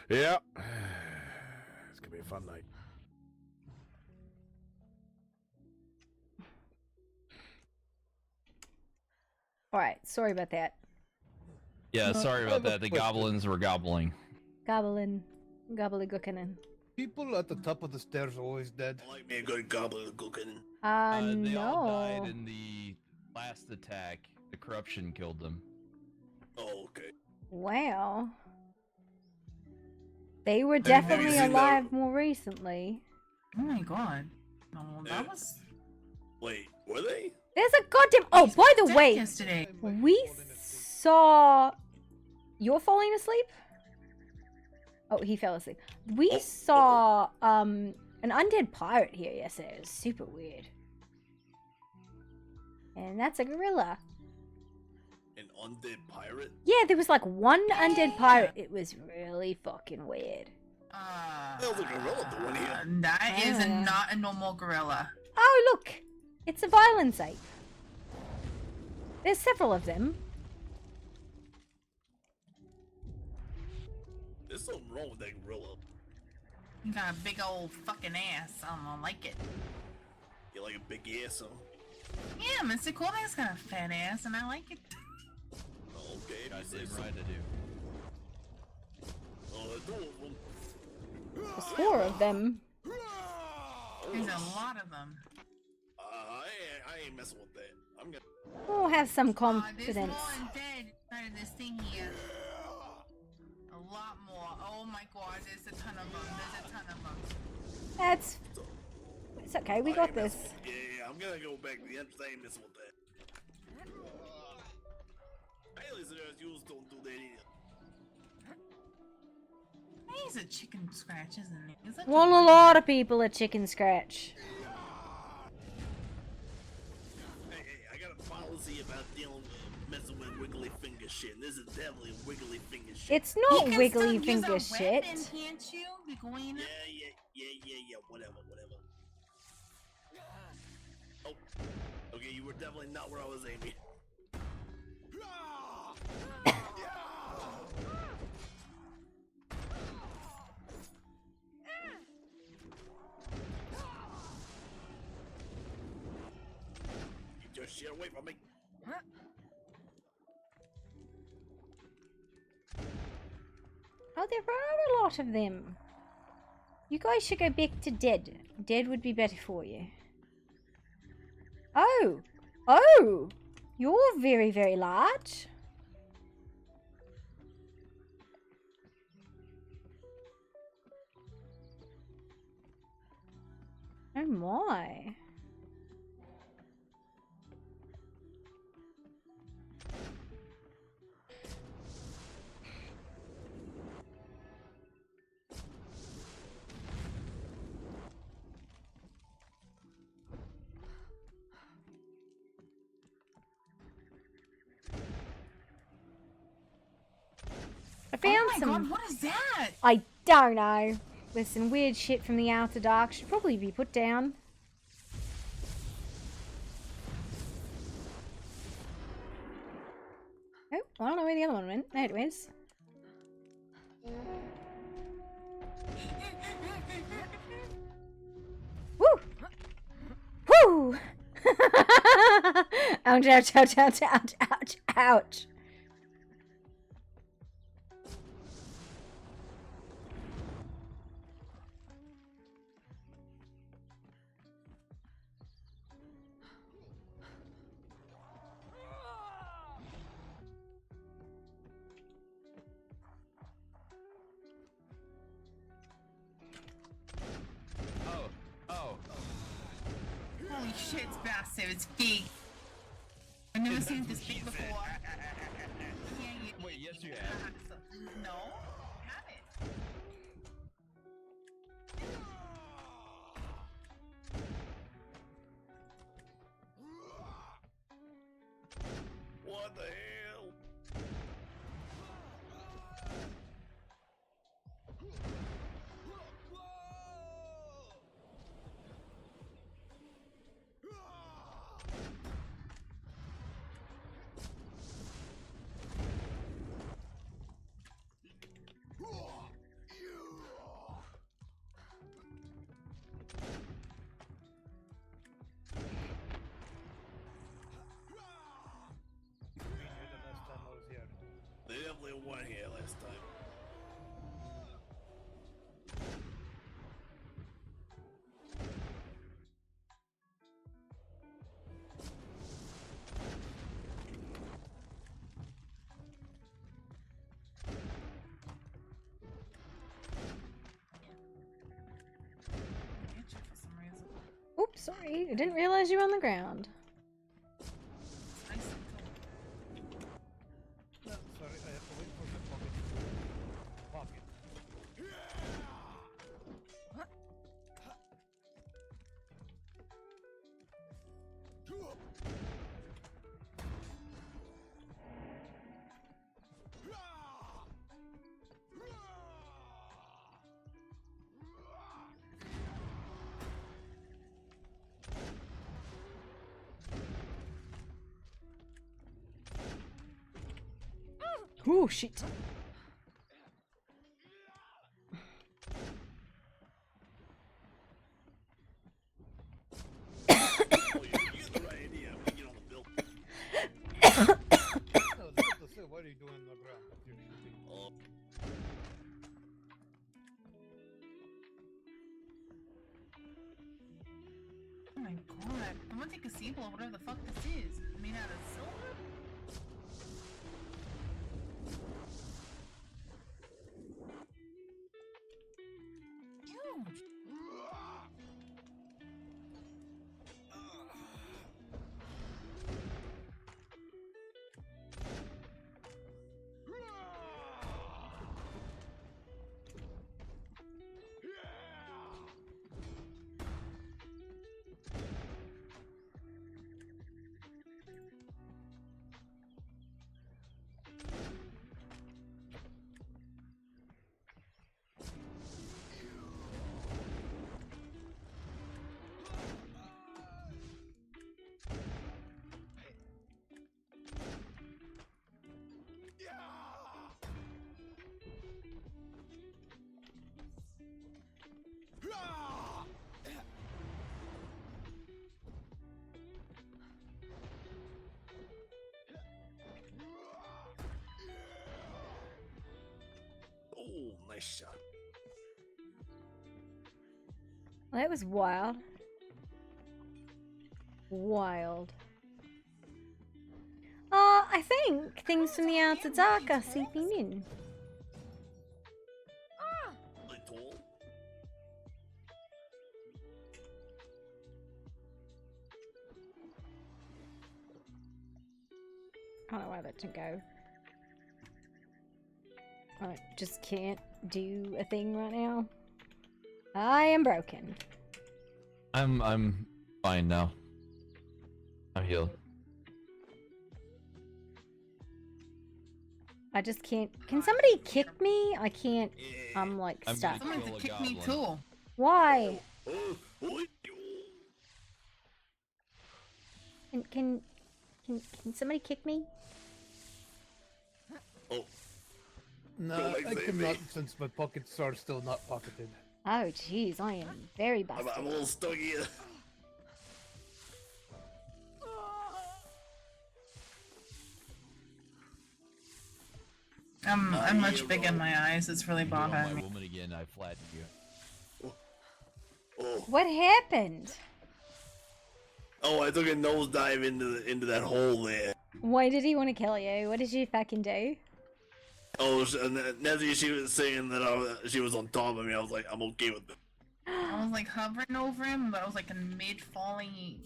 Yeah. It's gonna be a fun night.
Alright, sorry about that.
Yeah,
No,
sorry
I
about
have a
that. The
question.
goblins were gobbling.
Gobbledygookin.
People at the top of the stairs always dead.
Like me a good goblin cooking.
They all died
No.
in the last attack. The corruption killed them.
Oh, okay.
Wow. They were
you
definitely
seen that-
alive more recently.
Oh my god. No, that was.
Wait, were they?
There's a goddamn. Oh, by the
dead
way,
yesterday.
we saw. You're falling asleep? Oh, he fell asleep. We saw an undead pirate here yesterday. It was super weird. And that's a gorilla.
An undead pirate?
Yeah, there was like one undead pirate. It was really fucking weird.
How's a gorilla doing here?
That is
Ah.
not a normal gorilla.
Oh, look! It's a violence ape. There's several of them.
There's something wrong with that gorilla.
You got a big old fucking ass. I don't like it.
You like a big ass, huh?
Yeah, Mr. Cooling's got a fat ass, and I like it.
Okay, if you say
Goddamn
so.
right I do.
Oh, two of them.
There's 4 of them.
There's a lot of them.
I ain't messing with that. I'm gonna.
Oh, have some
There's
confidence.
more undead inside of this thing here. A lot more. Oh my god, there's a ton of them. There's a ton of them.
That's. It's okay, we got this.
Yeah, I'm gonna go back to the entrance. I ain't messing with that. Hey, listeners, you don't do that either.
He's a chicken scratch, isn't he? He's like
Well, a lot of people are chicken scratch.
Hey, I got a policy about dealing with messing with wiggly finger shit. And this is definitely wiggly finger shit.
It's
You
not
can
wiggly
still use
finger
a
shit.
weapon, can't you? Be going.
Yeah, whatever. Oh, okay, you were definitely not where I was aiming. Get your shit away from me.
Oh, there are a lot of them. You guys should go back to Dead. Dead would be better for you. Oh! Oh! You're very, very large. Oh my. I found
Oh my
some.
god, what is that?
I don't know. There's some weird shit from the Outer Dark. Should probably be put down. Oh, I don't know where the other one went. There it is. Woo! Woo! Ouch, ouch, ouch, ouch, ouch, ouch, ouch.
Oh.
Holy shit, it's massive. It's big. I've never seen this big before.
Wait, yes you have.
No, I haven't.
What the hell? They definitely weren't here last time.
Oops, sorry. I didn't realize you were on the ground.
No, sorry, I have to wait for the pocket to pop it.
Oh, shit.
What are you doing on the ground? You're shooting.
Oh my god. I want to take a sample of whatever the fuck this is. Is it made out of silver? Huge.
Nice shot.
Well, that was wild. Wild. I think things from the After Dark are seeping in. I don't know where that to go. I just can't do a thing right now. I am broken.
I'm fine now. I'm healed.
I just can't. Can somebody kick me? I can't. I'm like
I'm
stuck.
gonna
Someone to kick me too.
Why? Can somebody kick me?
Oh.
No, I cannot since my pockets are still not pocketed.
Oh jeez, I am very busted.
I'm a little stuck here.
I'm much big in my eyes. It's really bothering me.
Woman again, I flattened you.
What happened?
Oh, I took a nosedive into that hole there.
Why did he want to kill you? What did you fucking do?
Oh, Nezzy, she was saying that she was on top of me. I was like, I'm okay with it.
I was like hovering over him, but I was like in mid falling,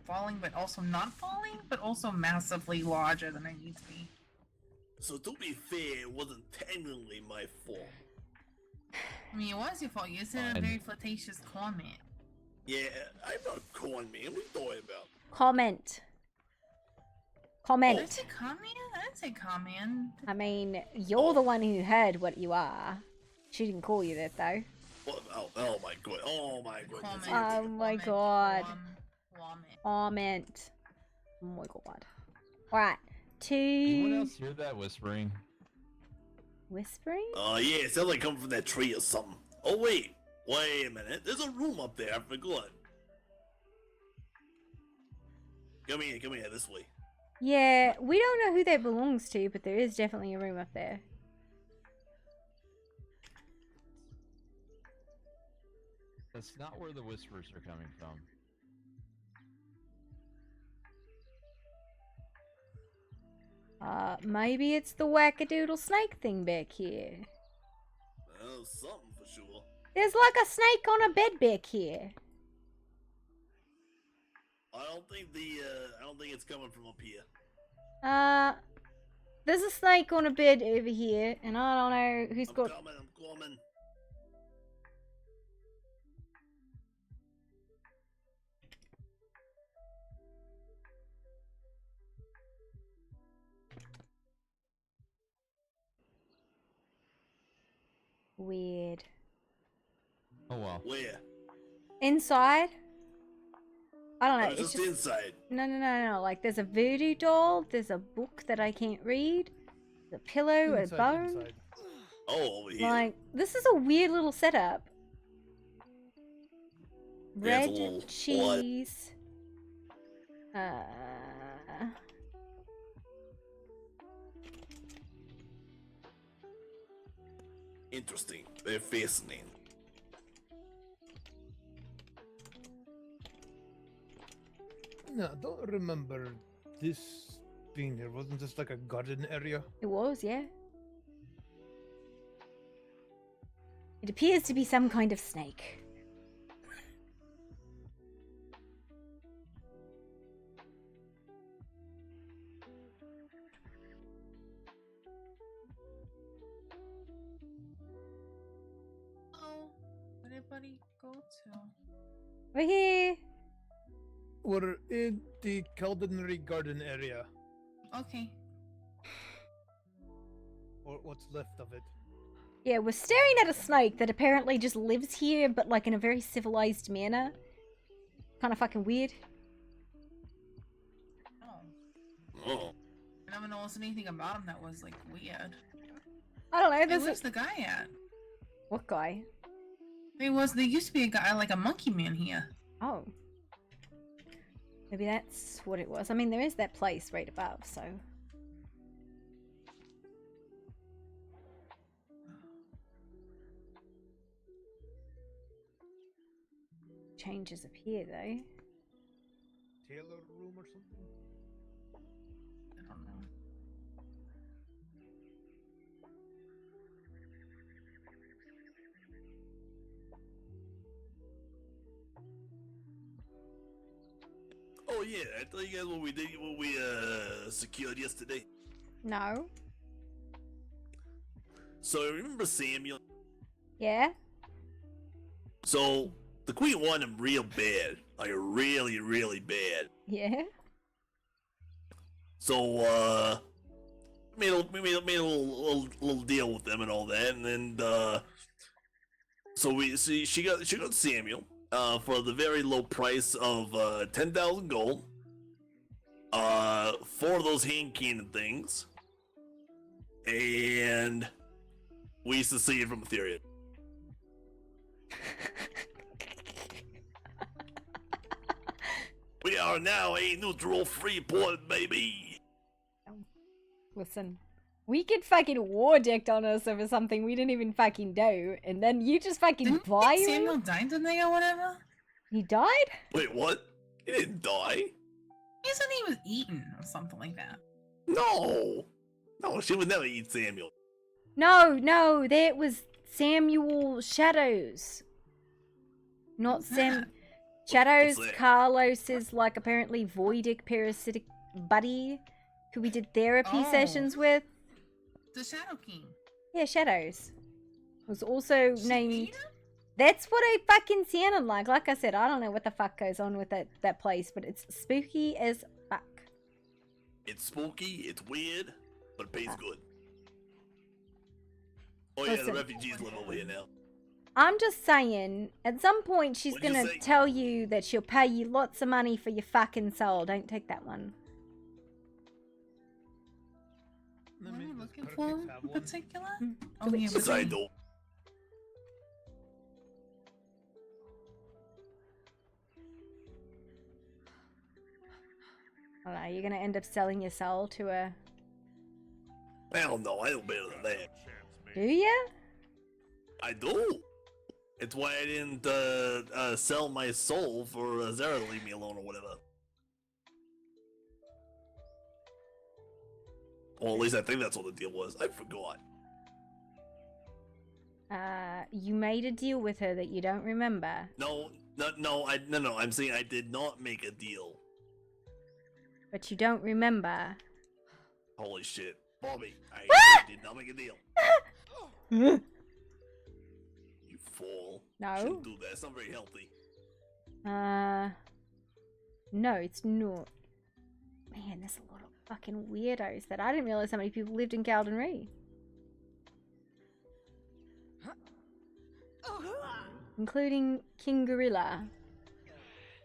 but also not falling, but also massively larger than I need to be.
So to be fair, it wasn't technically my fault.
I mean, it was your fault. You said a very flirtatious comment.
Yeah, I'm not calling me. What are you talking about?
Comment. Comment.
Did I say comment? I didn't say comment.
I mean, you're the one who heard what you are. She didn't call you that though.
Oh my god. Oh my goodness.
Oh my god. Comment. Oh my god. Alright.
Anyone
Two.
else hear that whispering?
Whispering?
Yeah, it sounds like coming from that tree or something. Oh wait a minute. There's a room up there. I forgot. Come here, this way.
Yeah, we don't know who that belongs to, but there is definitely a room up there.
That's not where the whispers are coming from.
Maybe it's the wackadoodle snake thing back here.
Oh, something for sure.
There's like a snake on a bed back here.
I don't think it's coming from up here.
There's a snake on a bed over here, and I don't know who's got.
I'm coming.
Weird.
Oh wow.
Where?
Inside? I don't know.
It's just inside.
No. Like, there's a voodoo doll. There's a book that I can't read. There's a pillow, a bone.
Inside. Oh, over here.
Like, this is a weird little setup.
Yeah,
Red
it's a little
cheese.
Interesting. Very fascinating.
No, I don't remember this being here. Wasn't this like a garden area?
It was, yeah. It appears to be some kind of snake.
Oh, where did Buddy go to?
We're here.
We're in the culinary garden area,
Okay.
or what's left of it.
Yeah, we're staring at a snake that apparently just lives here, but like in a very civilized manner. Kind of fucking weird.
Oh.
I never noticed anything about him that was like weird.
I don't know.
Hey,
There's
where's the guy at?
What guy?
There used to be a guy like a monkey man here.
Oh. Maybe that's what it was. I mean, there is that place right above, so. changes appear though.
Taylor room or something?
I don't know.
Oh yeah, I tell you guys what we did, what we secured yesterday.
No.
So remember Samuel?
Yeah.
So the queen wanted him real bad, like really, really bad.
Yeah.
So we made a little deal with them and all that, and then so she got Samuel for the very low price of 10,000 gold. 4 of those hand cannon things, and we used to see it from Ethereum. We are now a neutral free port, baby.
Listen, we get fucking war decked on us over something we didn't even fucking do, and then you just fucking buy him?
Samuel died today or whatever?
He died?
Wait, what? He didn't die?
He said he was eaten or something like that.
No, she would never eat Samuel.
No, that was Samuel Shadows. Not Sam. Shadows,
What's that?
Carlos's, like, apparently voidic parasitic buddy who we did therapy sessions with.
The Shadow King.
Yeah, Shadows. Was also named... That's what it fucking sounded like. Like I said, I don't know what the fuck goes on with that place, but it's spooky as fuck.
It's spooky, it's weird, but it pays good. Oh
Listen.
yeah, the refugees live over here now.
I'm just saying, at some point she's
What'd you
gonna
say?
tell you that she'll pay you lots of money for your fucking soul. Don't take that one.
What are you looking for in particular?
Mm.
Oh, yeah, but
Side door.
I don't know, you're gonna end up selling your soul to a...
Hell no, I know better than that.
Do ya?
I do. It's why I didn't sell my soul for Zara to leave me alone or whatever. Well, at least I think that's what the deal was. I forgot.
You made a deal with her that you don't remember.
No. I'm saying I did not make a deal.
But you don't remember.
Holy shit, Bobby! I did not make a deal.
No.
You fool! Shouldn't do that. It's not very healthy.
No, it's not. Man, there's a lot of fucking weirdos that I didn't realize how many people lived in Galdenree. Including King Gorilla.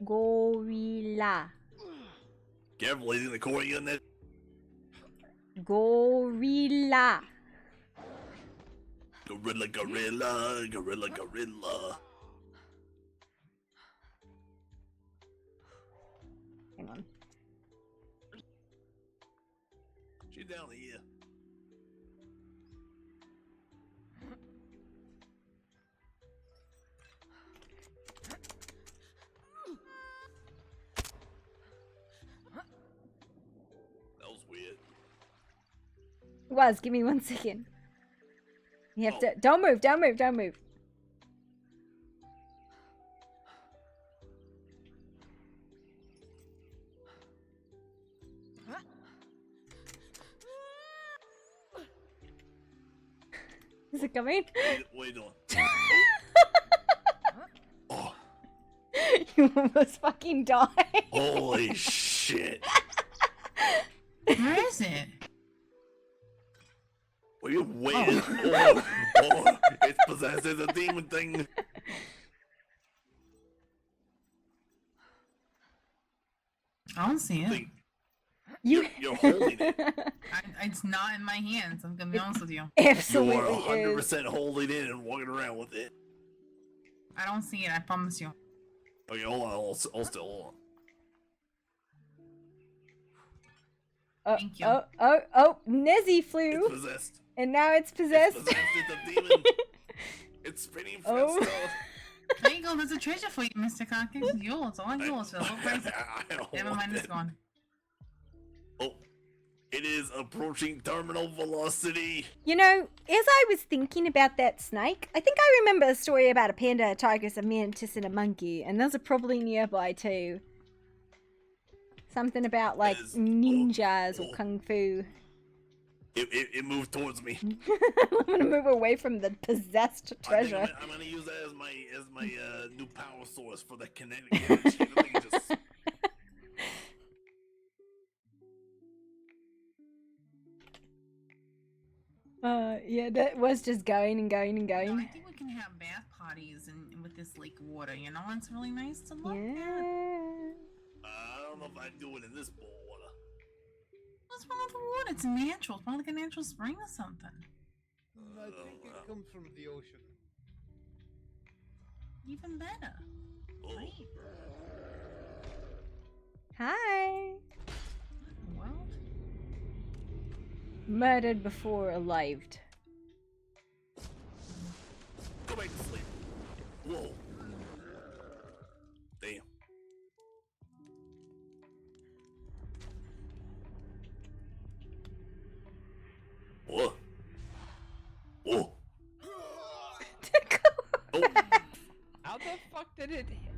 Gorilla.
Careful, he's gonna core you in there.
Gorilla.
Gorilla, gorilla, gorilla, gorilla.
Hang on.
She's down here. That was weird.
Give me 1 second. You have to... Don't move, don't move, don't move. Is it coming?
What are you doing?
You almost fucking died.
Holy shit.
Where is it?
What are you waiting? Oh, it's possessed as a demon thing.
I don't see it.
You're holding it.
It's not in my hands. I'm gonna be honest with you.
Absolutely
You are 100% holding it and walking around with it.
I don't see it. I promise you.
Okay, hold on. Hold still.
Thank you.
Oh, Nezzy flew.
It's possessed.
And now it's possessed.
It's possessed. It's a demon. It's spinning
Oh.
stuff.
There you go. There's a treasure for you, Mr. Caucus. It's yours. All yours. For a low price. Never mind this one.
Oh, it is approaching terminal velocity.
You know, as I was thinking about that snake, I think I remember a story about a panda, a tigress, a mantis, and a monkey, and those are probably nearby too. Something about like ninjas or kung fu.
It moved towards me.
I'm gonna move away from the possessed treasure.
I'm gonna use that as my new power source for the kinetic energy. I think it just...
Yeah, that was just going and going and going.
No, I think we can have bath parties and with this lake water. You know, it's really nice to look at.
I don't know if I'd do it in this bowl water.
What's wrong with the water? It's natural. It's probably like a natural spring or something.
I think it comes from the ocean.
Even better. Great.
Hi.
Well.
Murdered before alived.
Go back to sleep. Whoa. Damn. Whoa. Whoa.
Oh. How the fuck did it hit?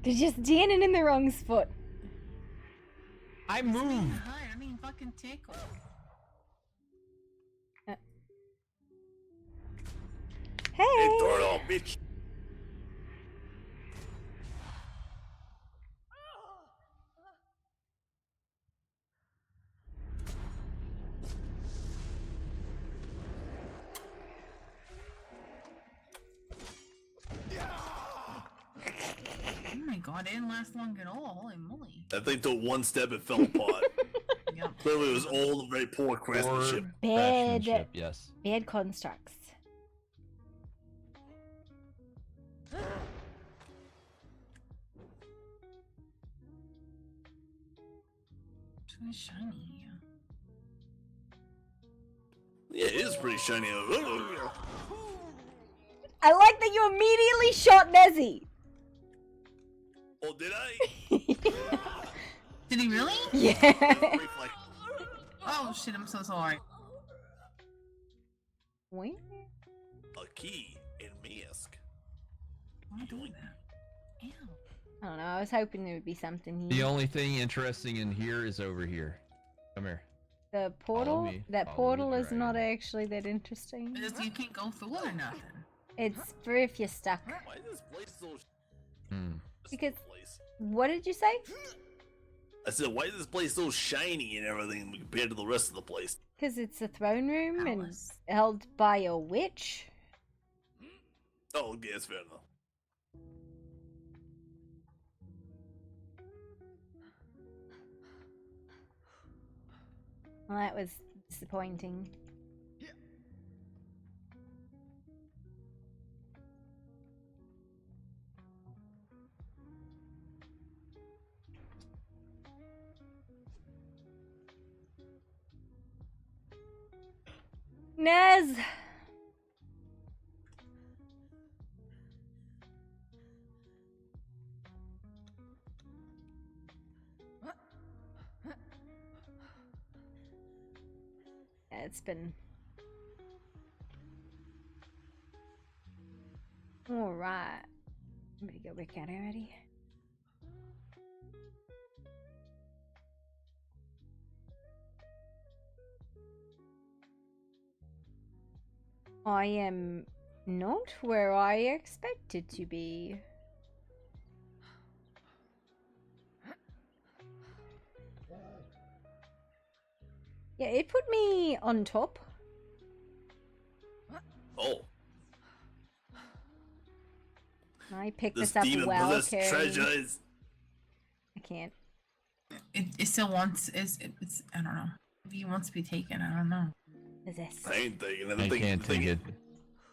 They're just standing in the wrong spot.
I moved.
I mean, fucking tickle.
Hey!
Hey, throw it off, bitch.
Oh my god, it didn't last long at all. Holy moly.
That thing took one step, it fell apart. Clearly, it was old and very poor craftsmanship.
Bad,
yes.
bad constructs.
It's really shiny.
Yeah, it is pretty shiny.
I like that you immediately shot Nezzy.
Oh, did I?
Did he really?
Yeah.
Oh shit, I'm so sorry.
What?
A key in mask.
Why am I doing that? Ew.
I don't know, I was hoping there would be something
The
here.
only thing interesting in here is over here. Come here.
The portal?
me.
That
Follow the
portal is not actually that interesting.
Just you can't go through it or nothing.
It's for if you're stuck.
Why is this place so...
Because, what did you say?
I said, why is this place so shiny and everything compared to the rest of the place?
Because it's a throne room and held by a witch.
Oh, okay, that's fair enough.
Well, that was disappointing. Nez! Yeah, it's been... Alright. I'm gonna go back out already. I am not where I expected to be. Yeah, it put me on top.
Oh.
I picked
This
this up
demon
well,
possessed treasure is...
I can't.
It still wants it's I don't know. Maybe it wants to be taken, I don't know.
Possessed.
I ain't taking it.
I can't take it.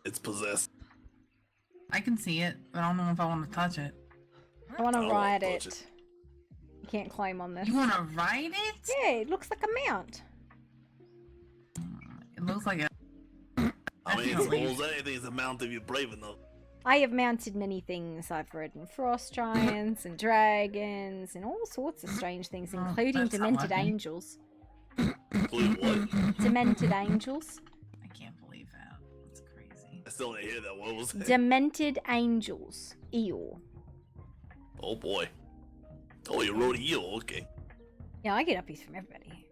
It's possessed.
I can see it, but I don't know if I want to touch it.
I want to
I
ride
won't
it.
touch it.
You can't climb on this.
You want to ride it?
Yeah, it looks like a mount.
It looks like a...
I mean, suppose anything's a mount if you're brave enough.
I have mounted many things. I've ridden frost giants and dragons and all sorts of strange things, including
that's not
demented
lucky.
angels.
Include what?
Demented angels.
I can't believe that. That's crazy.
I still didn't hear that. What was that?
Demented angels. Eeyore.
Oh boy. Oh, you rode a eel. Okay.
Yeah, I get uppies from everybody.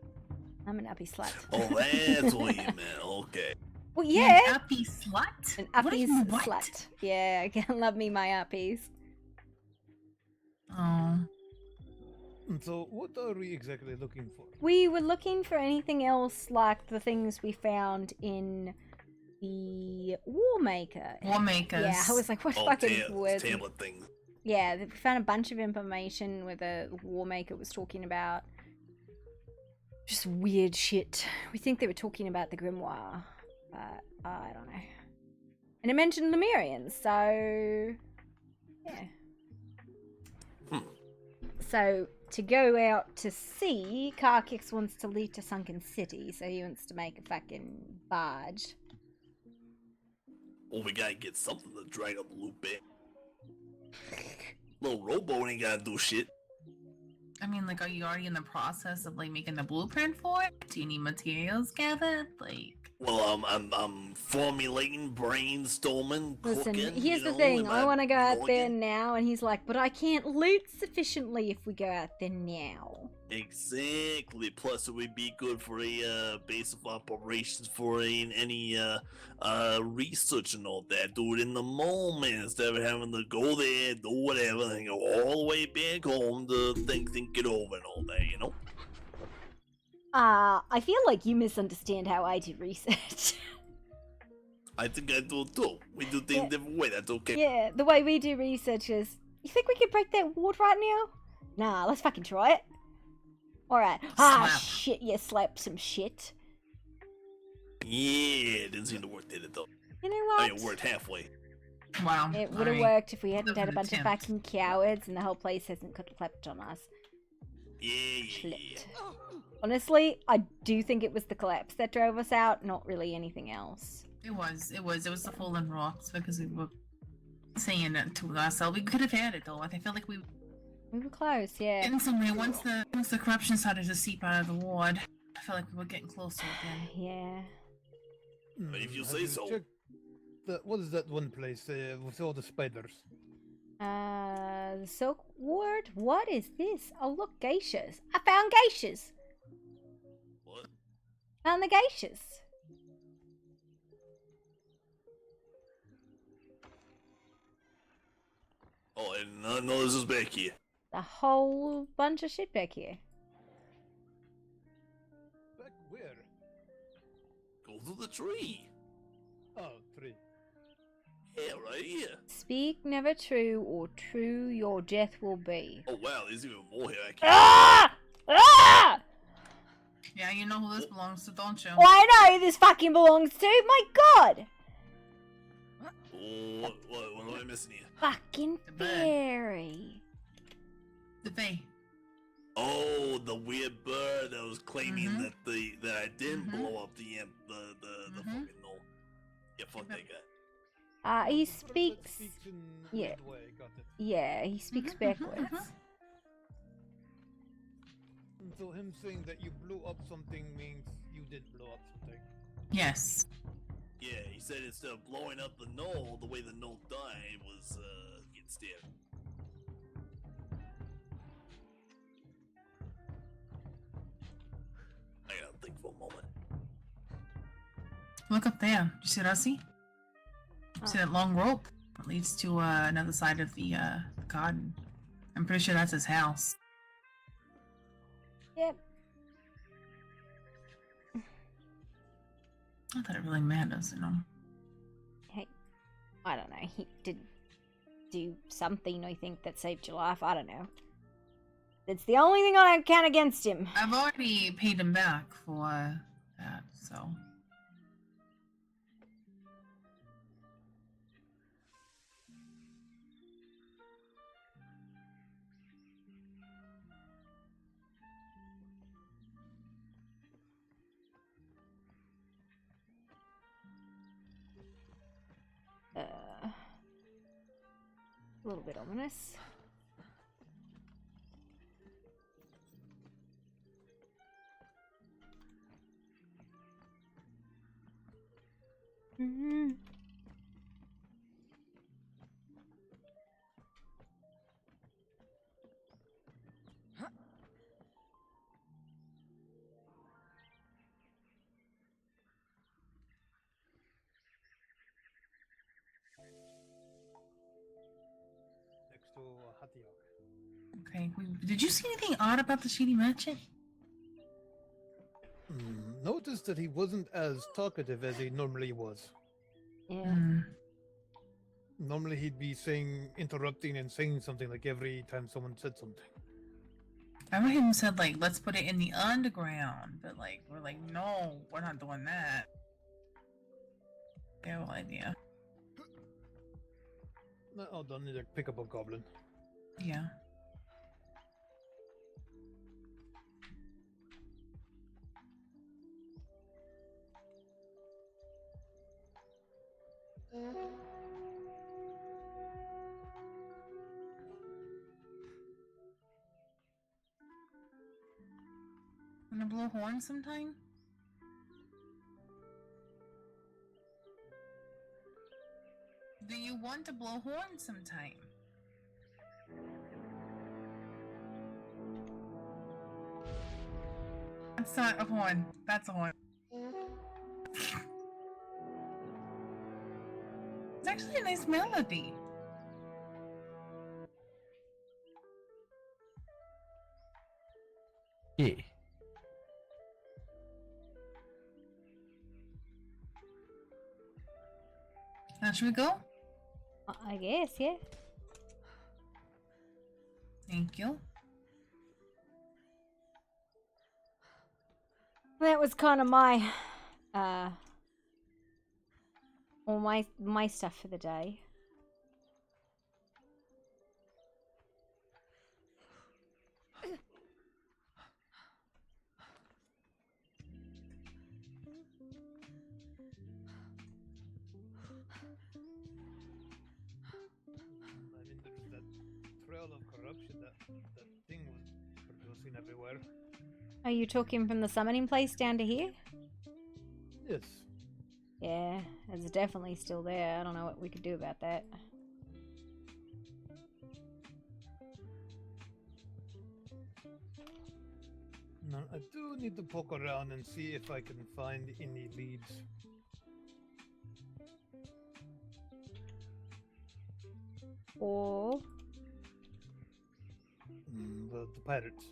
I'm an uppie slut.
Oh, that's what you meant. Okay.
Well, yeah.
An uppie slut?
An
What
uppies
is what?
slut. Yeah, I can love me my uppies.
Oh.
So, what are we exactly looking for?
We were looking for anything else like the things we found in the Warmaker.
Warmakers.
Yeah, I was like, what fucking words?
Tablet thing.
Yeah, we found a bunch of information where the Warmaker was talking about just weird shit. We think they were talking about the Grimoire, but I don't know. And it mentioned Lemurians, so yeah. So to go out to sea, Karkix wants to lead to Sunken City, so he wants to make a fucking barge.
Well, we gotta get something to drag up the loop back. Little rowboat ain't gotta do shit.
I mean, like, are you already in the process of, like, making the blueprint for it? Do you need materials gathered? Like...
Well, I'm formulating, brainstorming,
Listen,
cooking.
here's
you
the
know,
thing.
am
I want to go out
going
there
in?
now, and he's like, but I can't loot sufficiently if we go out there now.
Exactly. Plus, it would be good for a base of operations for any research and all that. Do it in the moment instead of having to go there, do whatever, and go all the way back home to think it over and all that. You know.
I feel like you misunderstand how I do research.
I think I do too. We do things different way. That's okay.
Yeah, the way we do research is, you think we can break that ward right now? Nah, let's fucking try it. Alright. Ah,
Slap.
shit, yeah, slap some shit.
Yeah, it didn't seem to work, did it though?
You know what?
I mean, it worked halfway.
Wow.
It would have worked if we hadn't had a bunch of fucking cowards and the whole place hasn't collapsed on us.
Yeah.
Honestly, I do think it was the collapse that drove us out, not really anything else.
It was the fallen rocks because we were saying it to ourselves. We could have had it though. I feel like we
were close, yeah.
Getting somewhere once the corruption started to seep out of the ward. I feel like we were getting closer again.
Yeah.
But if you say so.
What is that one place with all the spiders?
The Silk Ward? What is this? Oh, look, geishas. I found geishas.
What?
Found the geishas.
Oh, I did not know this was back here.
A whole bunch of shit back here.
Back where?
Go to the tree.
Oh, tree.
Yeah, right here.
Speak never true, or true your death will be.
Oh wow, there's even more here. I can't.
Ah! Ah!
Yeah, you know who this belongs to, don't you?
Oh, I know who this fucking belongs to. My God.
Oh, what am I missing here?
Fucking fairy.
The Fae.
Oh, the weird bird that was claiming that I didn't blow up the fucking null. Yeah, fuck that guy.
He speaks. Yeah. Yeah, he speaks backwards.
So him saying that you blew up something means you did blow up something.
Yes.
Yeah, he said instead of blowing up the null, the way the null died was get stabbed. I gotta think for a moment.
Look up there. You see what I see? See that long rope that leads to another side of the garden. I'm pretty sure that's his house.
Yep.
Not that it really matters, you know.
Hey, I don't know. He did do something, I think, that saved your life. I don't know. It's the only thing I count against him.
I've already paid him back for that, so.
little bit ominous.
Next to HotD.
Okay. Did you see anything odd about the shady merchant?
Noticed that he wasn't as talkative as he normally was.
Yeah.
Normally he'd be interrupting and saying something like every time someone said something.
I remember him said like, let's put it in the underground, but like we're like, no, we're not doing that. No idea.
Oh, don't need to pick up a goblin.
Yeah. Wanna blow horn sometime? Do you want to blow horn sometime? That's not a horn. That's a horn. It's actually a nice melody.
Yeah.
Now should we go?
I guess, yeah.
Thank you.
That was kind of my, all my stuff for the day.
I mean, there's that trail of corruption that thing was producing everywhere.
Are you talking from the summoning place down to here?
Yes.
Yeah, it's definitely still there. I don't know what we could do about that.
No, I do need to poke around and see if I can find any leads.
Or
the pirates.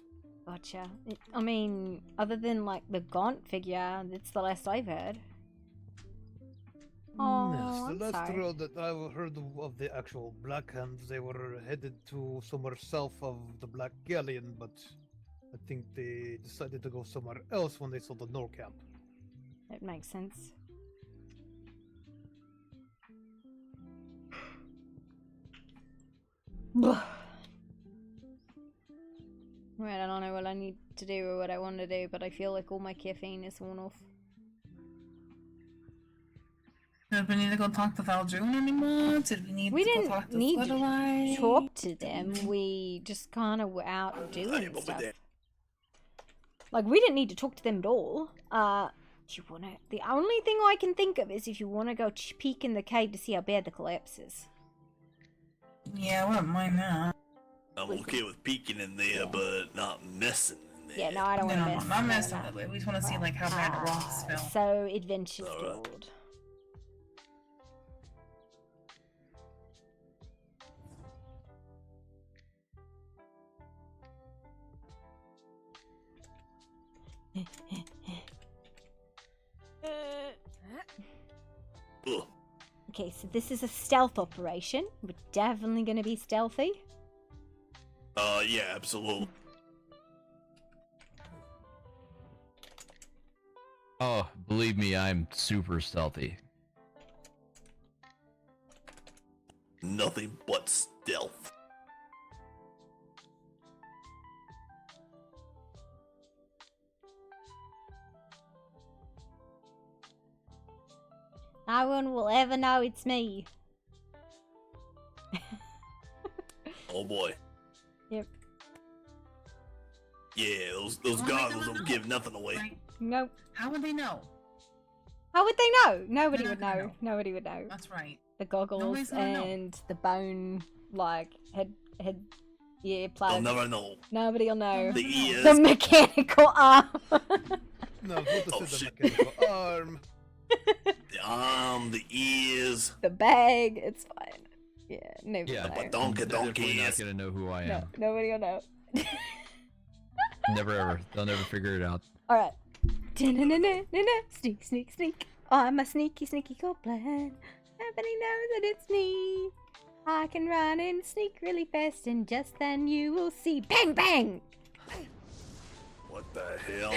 Gotcha. I mean, other than like the Gaunt figure, that's the last I've heard. Oh,
Yes,
I'm
the last
sorry.
trail that I heard of the actual Black Hands, they were headed to somewhere south of the Black Galleon, but I think they decided to go somewhere else when they saw the Nor camp.
That makes sense. Right, I don't know what I need to do or what I want to do, but I feel like all my caffeine is worn off.
Did we need to go talk to Valjoon anymore? Did we need
We
to go
didn't
talk to
need
Flutterlight?
to talk to them. We just kind of were out doing stuff. Like, we didn't need to talk to them at all. Do you wanna? The only thing I can think of is if you want to go peek in the cave to see how bad the collapse is.
Yeah, I wouldn't mind that.
I'm okay with peeking in there, but not messing in there.
Yeah, no, I don't want to mess.
Not messing with it. We just want to see like how bad the rocks fell.
So, adventure's Guild. Okay, so this is a stealth operation. We're definitely going to be stealthy.
Yeah, absolutely.
Oh, believe me, I'm super stealthy.
Nothing but stealth.
No one will ever know it's me.
boy.
Yep.
Yeah, those goggles don't give nothing away.
Nope.
How would they know?
How would they know? Nobody
They're
would
not gonna
know.
know.
Nobody would know.
That's right.
The goggles
Nobody's gonna know.
and the bone, like, head plugs.
They'll never know.
Nobody'll know.
The ears.
The mechanical arm.
No, what is the mechanical arm?
The arm, the ears.
The bag. It's fine. Yeah, nobody will know.
But
They're definitely not gonna know who I am.
No, nobody will know.
Never ever. They'll never figure it out.
Alright. Sneak, sneak, sneak. I'm a sneaky, sneaky goblin. Nobody knows that it's me. I can run and sneak really fast, and just then you will see. Bang, bang!
What the hell?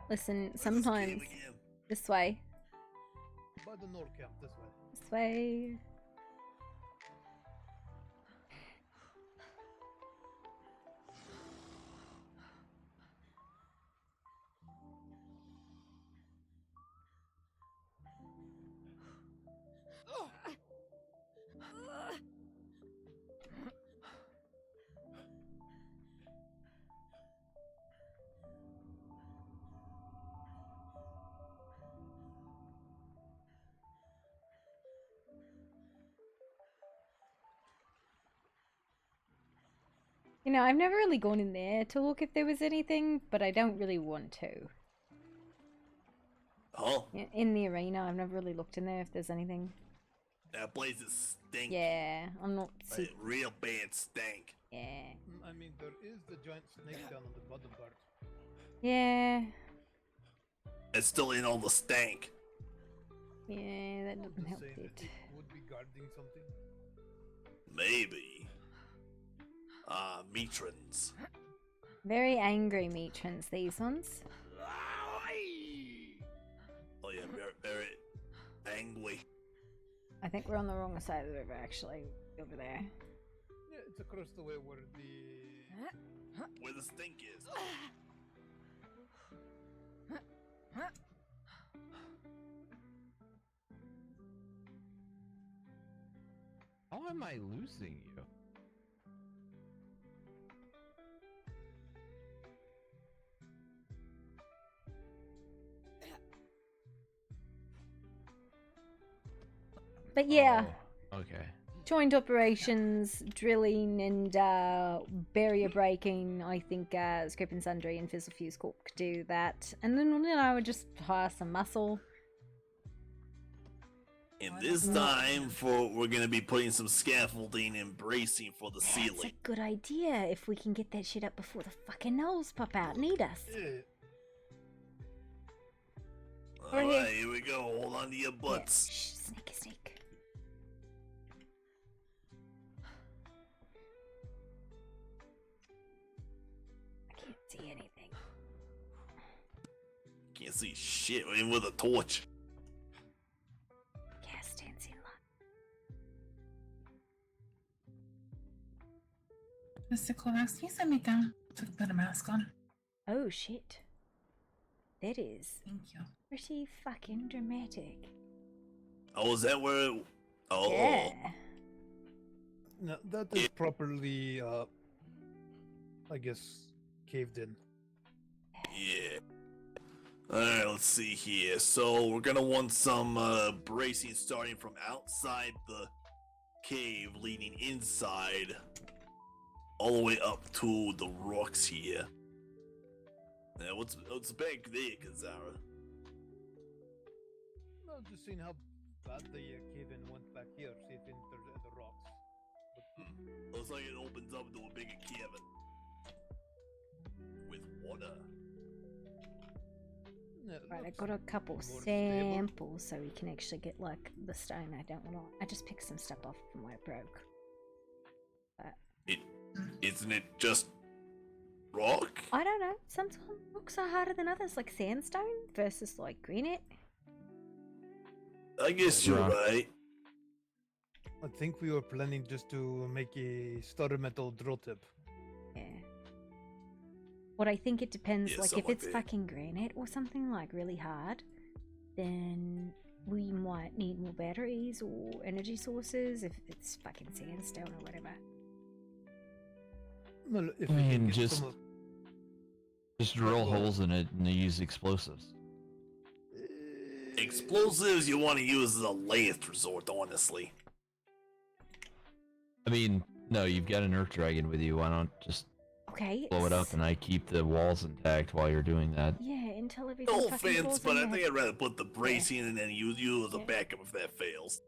Listen, sometimes. This way.
By the North camp, this way.
This way. You know, I've never really gone in there to look if there was anything, but I don't really want to.
Oh?
In the arena, I've never really looked in there if there's anything.
That place is stink.
Yeah, I'm not
Like, real bad stank.
Yeah.
I mean, there is the giant snake down on the bottom part.
Yeah.
It's still in all the stank.
Yeah, that doesn't help
Saying
it.
that it would be guarding something.
Maybe. Matrons.
Very angry matrons, these ones.
Oh yeah, very angry.
I think we're on the wrong side of the river, actually. Over there.
Yeah, it's across the way where the...
Where the stink is.
How am I losing you?
But yeah.
Oh, okay.
Joint operations, drilling, and barrier breaking. I think Scope and Sundry and Fizzle Fuse Corp could do that. And then, you know, I would just hire some muscle.
And this time, we're gonna be putting some scaffolding and bracing for the
That's
ceiling.
a good idea if we can get that shit up before the fucking gnolls pop out and eat us.
Alright, here we go. Hold on to your butts.
Yeah. Shh, sneak, sneak. I can't see anything.
Can't see shit even with a torch.
Mr. Kovacs, can you send me down to put a mask on?
Oh shit. That is
Thank you.
pretty fucking dramatic.
Oh, is that where? Oh.
Yeah.
No, that is properly, I guess, caved in.
Yeah. Alright, let's see here. So, we're gonna want some bracing starting from outside the cave, leading inside, all the way up to the rocks here. Now, what's back there, Kazara?
No, just seeing how bad the cave-in went back here, see if there's other rocks.
Looks like it opens up to a bigger cabin. With water.
Right, I got a couple samples so we can actually get like the stone I don't want. I just picked some stuff off from where it broke. But
Isn't it just rock?
I don't know. Sometimes rocks are harder than others, like sandstone versus like granite.
I guess you're right.
I think we were planning just to make a starter metal drill tip.
Yeah. What I think it depends,
Yeah,
like if
something
it's
like that.
fucking granite or something like really hard, then we might need more batteries or energy sources if it's fucking sandstone or whatever.
Well, if
I
we can
mean,
get
just
some of...
drill holes in it and use explosives.
Explosives you want to use as a last resort, honestly.
I mean, no, you've got an Earth Dragon with you. Why not just blow it up and I keep the walls intact while you're doing that?
Yeah, until everything
No
fucking
offense,
falls
but
on
I
your
think
head.
I'd rather put the bracing and then use you as a backup if that fails.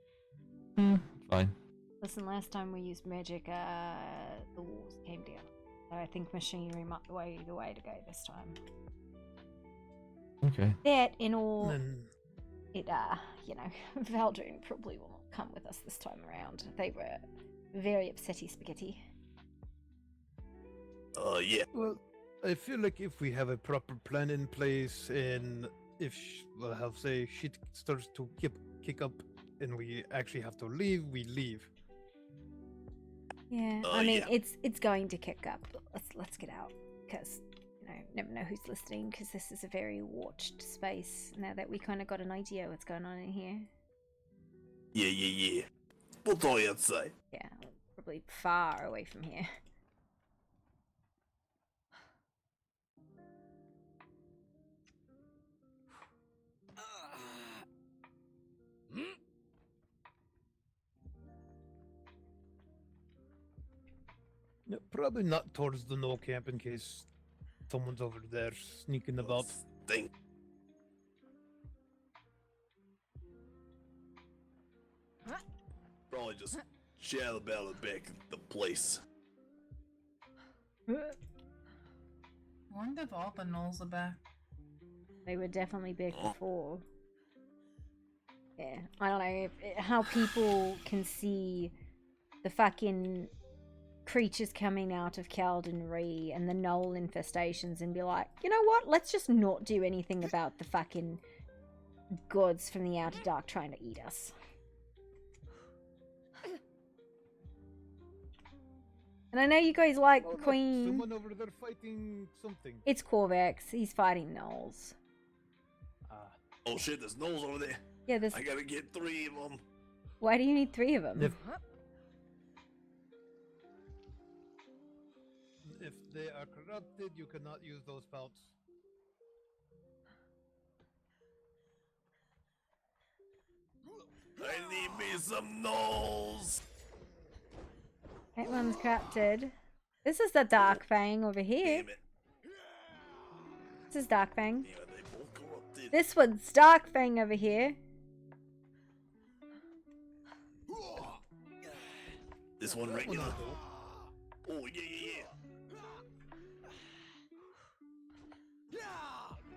Fine.
Listen, last time we used magic, the walls came down. So I think machinery might be the way to go this time.
Okay.
That, in all,
Then-
it, you know, Valdrin probably will not come with us this time around. They were very upsetty spaghetti.
Yeah.
Well, I feel like if we have a proper plan in place and if, well, have say, shit starts to kick up and we actually have to leave, we leave.
Yeah, I mean, it's going to kick up. But let's get out, because you know, never know who's listening. Because this is a very watched space now that we kind of got an idea what's going on in here.
Yeah. What's all you have to say?
Yeah, probably far away from here.
Yeah, probably not towards the no camp in case someone's over there sneaking about.
Think. Probably just shadow battle back at the place.
I wonder if all the gnolls are back.
They were definitely back before. Yeah, I don't know how people can see the fucking creatures coming out of Calden Ree and the gnoll infestations and be like, you know what? Let's just not do anything about the fucking gods from the Outer Dark trying to eat us. And I know you guys like
Oh, look,
Queen.
someone over there fighting something.
It's Corvax. He's fighting gnolls.
Oh shit, there's gnolls over there.
Yeah, there's...
I gotta get 3 of them.
Why do you need 3 of them?
If they are corrupted, you cannot use those pelts.
I need me some gnolls.
That one's corrupted. This is the Dark Fang over here. This is Dark Fang. This one's Dark Fang over here.
This one regular. Oh yeah.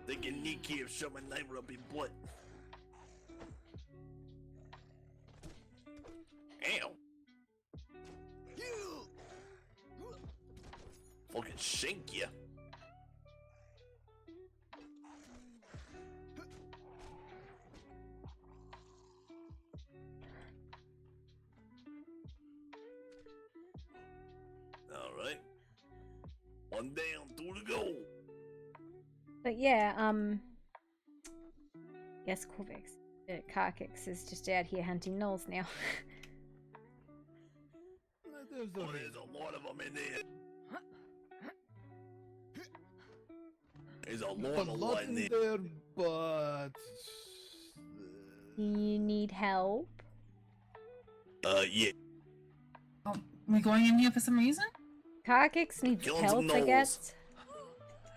They can kneecap shove my knife up in butt. Ow. Fucking shank ya. Alright. One down, 2 to go.
But yeah, yes, Corvax. Karkix is just out here hunting gnolls now.
There's a lot of them in there. There's a lot in there.
But
you need help?
Yeah.
Oh, we going in here for some reason?
Karkix needs
Killing
help,
some
I
gnolls.
guess.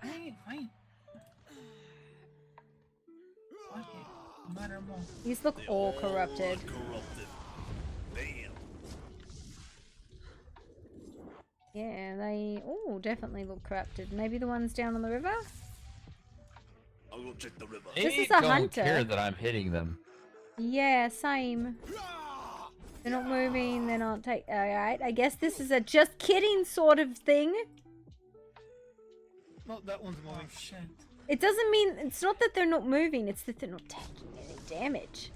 Alright, fine. Okay, matter more.
These look all corrupted.
Damn.
Yeah, they all definitely look corrupted. Maybe the ones down on the river?
I'll go check the river.
This
They
is a
don't
hunter.
care that I'm hitting them.
Yeah, same. They're not moving, they're not alright, I guess this is a just kidding sort of thing.
no, that one's moving.
Oh shit.
It doesn't mean, it's not that they're not moving, it's that they're not taking any damage.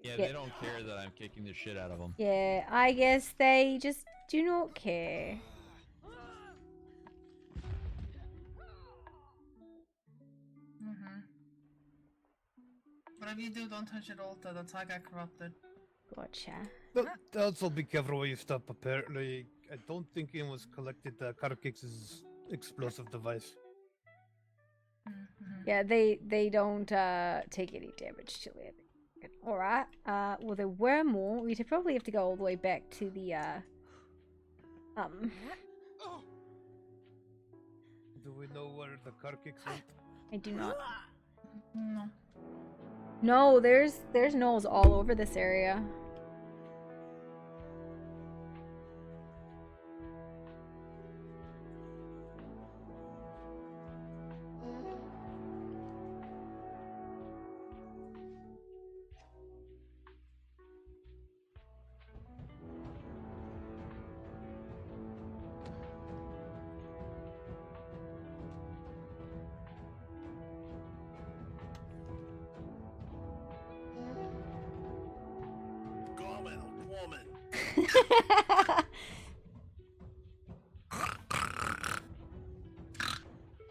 Yeah,
Yeah.
they don't care that I'm kicking the shit out of them.
Yeah, I guess they just do not care.
Whatever you do, don't touch it altar. That's how I got corrupted.
Gotcha.
But also be careful where you stop. Apparently, I don't think anyone's collected Karkix's explosive device.
Yeah, they don't take any damage to it. Alright. Well, there were more. We'd probably have to go all the way back to the
Do we know where the Karkix went?
I do not.
No.
No, there's gnolls all over this area.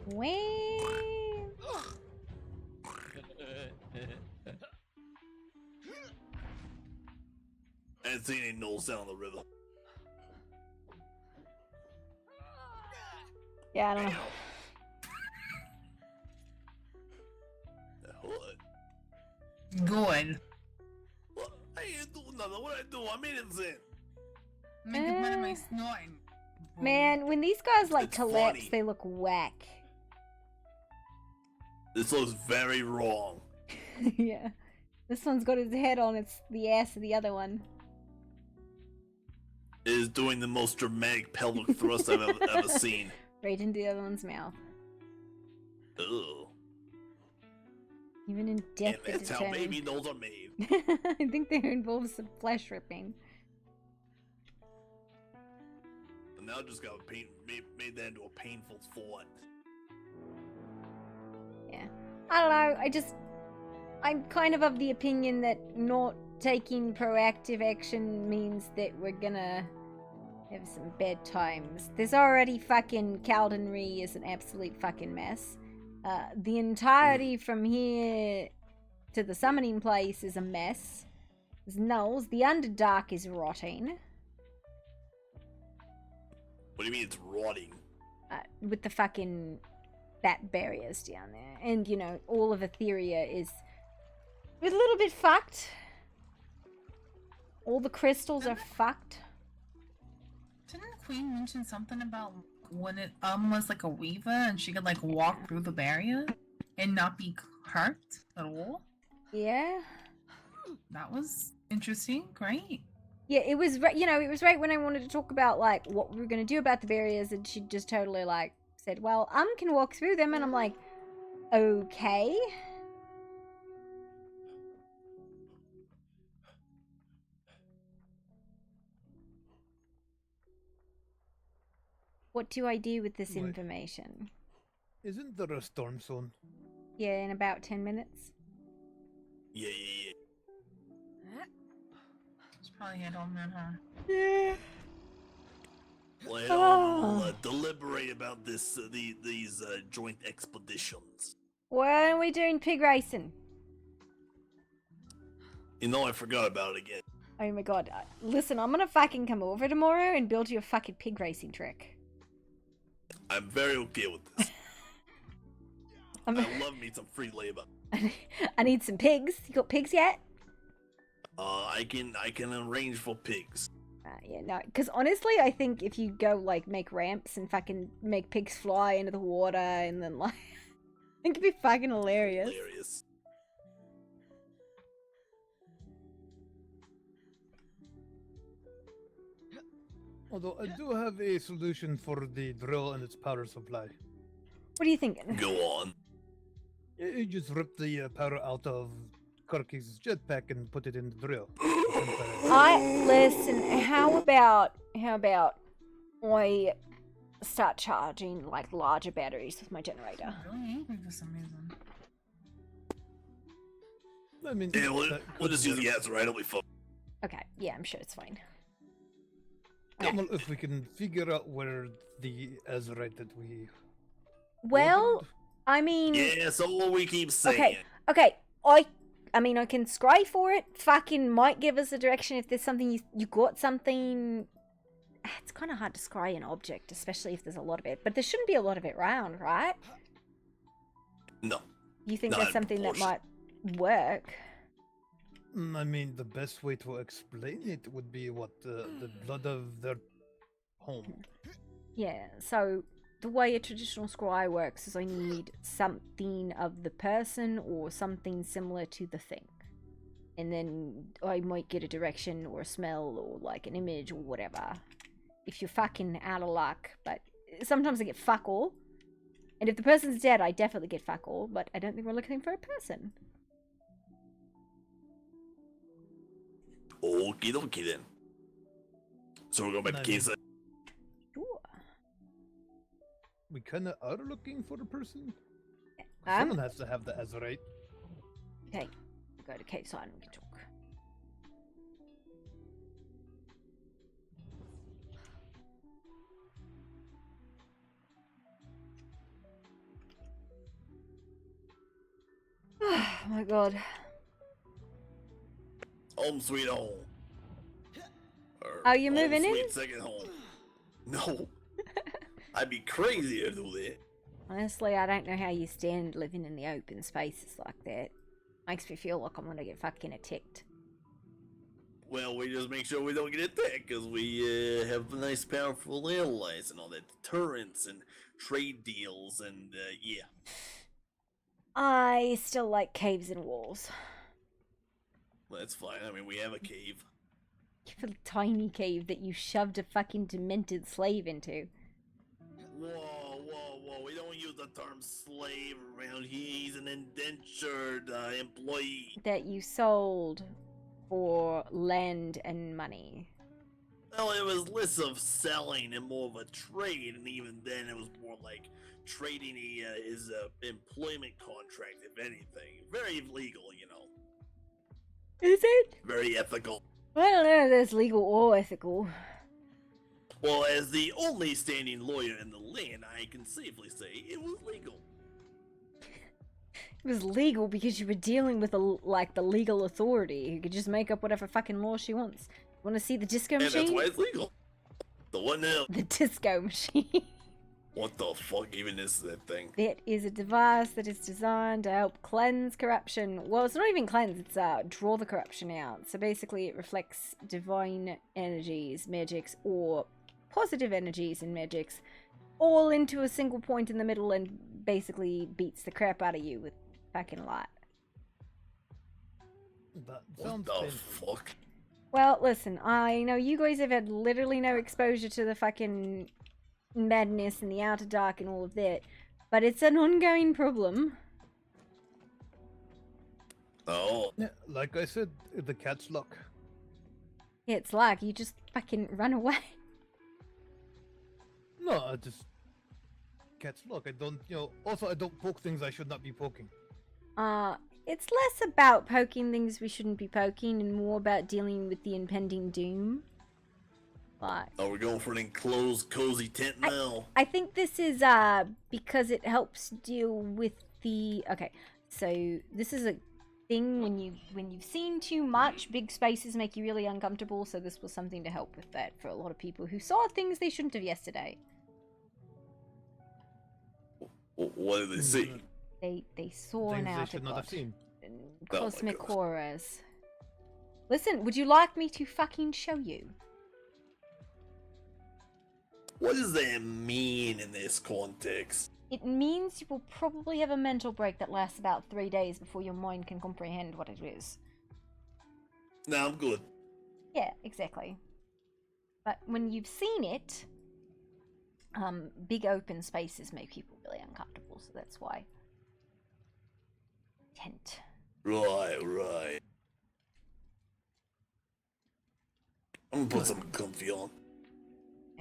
Wait.
I ain't seen any gnolls down the river.
Yeah, I don't know.
Good.
What? I ain't doing nothing. What I do? I'm innocent.
Make fun of my snoring.
Man, when these guys like
It's
collapse,
funny.
they look whack.
This looks very wrong.
Yeah. This one's got his head on the ass of the other one.
It is doing the most dramatic pelvic thrust I've ever seen.
Right into the other one's mouth.
Ugh.
Even in death,
And that's how baby gnolls are made.
I think they involve some flesh ripping.
And now just got made that into a painful thought.
Yeah. I don't know, I'm kind of the opinion that not taking proactive action means that we're gonna have some bad times. There's already fucking Caldenry is an absolute fucking mess. The entirety from here to the summoning place is a mess. There's gnolls. The Underdark is rotting.
What do you mean it's rotting?
With the fucking bat barriers down there. And, you know, all of Etheria is a little bit fucked. All the crystals are fucked.
Didn't the queen mention something about when it was like a weaver and she could like walk through the barrier and not be hurt at all?
Yeah.
That was interesting. Great.
Yeah, it was, it was right when I wanted to talk about, like, what we were going to do about the barriers, and she just totally, like, said, well, can walk through them, and I'm like, okay. What do I do with this information?
Isn't there a storm zone?
Yeah, in about 10 minutes.
Yeah.
It's probably head on then, huh?
Yeah.
Well, we'll deliberate about this, these joint expeditions.
When are we doing pig racing?
You know, I forgot about it again.
Oh my god. Listen, I'm gonna fucking come over tomorrow and build you a fucking pig racing trick.
I'm very okay with this. I love me some free labor.
I need some pigs. You got pigs yet?
I can arrange for pigs.
Yeah, no, because honestly, I think if you go, like, make ramps and fucking make pigs fly into the water and then, like, I think it'd be fucking hilarious.
Although I do have a solution for the drill and its power supply.
What are you thinking?
Go on.
You just rip the power out of Kark's jetpack and put it in the drill.
Listen, how about I start charging, like, larger batteries with my generator?
I'm really angry for some reason.
I mean,
yeah, we'll just use the gas, right? It'll be fun.
Okay, yeah, I'm sure it's fine.
Well, if we can figure out where the Azurite that we...
Well, I mean...
Yeah, so we keep saying.
Okay, I mean, I can scry for it. Fucking might give us a direction if there's something you got something. It's kind of hard to scry an object, especially if there's a lot of it. But there shouldn't be a lot of it around, right?
No.
You think
Not
that's
in
something that
proportion.
might work?
I mean, the best way to explain it would be what the blood of their home.
Yeah, so the way a traditional scry works is I need something of the person or something similar to the thing. And then I might get a direction or a smell or like an image or whatever. If you're fucking out of luck. But sometimes I get fuck all. And if the person's dead, I definitely get fuck all. But I don't think we're looking for a person.
Okie dokie then. So we're going back to case.
Sure.
We kind of are looking for a person.
Um?
Someone has to have the Azurite.
Okay, go to cave side and we can talk. Oh my god.
Home sweet home.
Are you moving in?
Sweet second home. No. I'd be crazy to do that.
Honestly, I don't know how you stand living in the open spaces like that. Makes me feel like I'm gonna get fucking attacked.
Well, we just make sure we don't get attacked, because we have nice, powerful allies and all that. Deterrence and trade deals and, yeah.
I still like caves and walls.
Well, that's fine. I mean, we have a cave.
You have a tiny cave that you shoved a fucking demented slave into.
Whoa, whoa, whoa. We don't use the term slave around here. He's an indentured employee.
That you sold for land and money.
Well, it was less of selling and more of a trade, and even then it was more like trading his employment contract, if anything. Very legal, you know.
Is it?
Very ethical.
I don't know if that's legal or ethical.
Well, as the only standing lawyer in the land, I can safely say it was legal.
It was legal because you were dealing with the legal authority who could just make up whatever fucking law she wants. Want to see the disco machine?
And that's why it's legal. The what now?
The disco machine.
What the fuck even is that thing?
That is a device that is designed to help cleanse corruption. Well, it's not even cleanse, it's draw the corruption out. So basically it reflects divine energies, magics, or positive energies and magics all into a single point in the middle and basically beats the crap out of you with fucking light.
What the fuck?
Well, listen, I know you guys have had literally no exposure to the fucking madness and the outer dark and all of that, but it's an ongoing problem.
Oh.
Yeah, like I said, the cat's luck.
Yeah, it's like you just fucking run away.
No, I just cat's luck. I don't, also I don't poke things I should not be poking.
It's less about poking things we shouldn't be poking and more about dealing with the impending doom. Like,
Oh, we're going for an enclosed, cozy tent now.
I think this is because it helps deal with the so this is a thing when you've seen too much, big spaces make you really uncomfortable, so this was something to help with that for a lot of people who saw things they shouldn't have yesterday.
What did they see?
They saw an
Things they should not have
outer
seen.
cosmic horrors. Listen, would you like me to fucking show you?
What does that mean in this context?
It means you will probably have a mental break that lasts about 3 days before your mind can comprehend what it is.
Nah, I'm good.
Yeah, exactly. But when you've seen it, big open spaces make people really uncomfortable, so that's why. Tent.
Right. I'm gonna put some comfy on.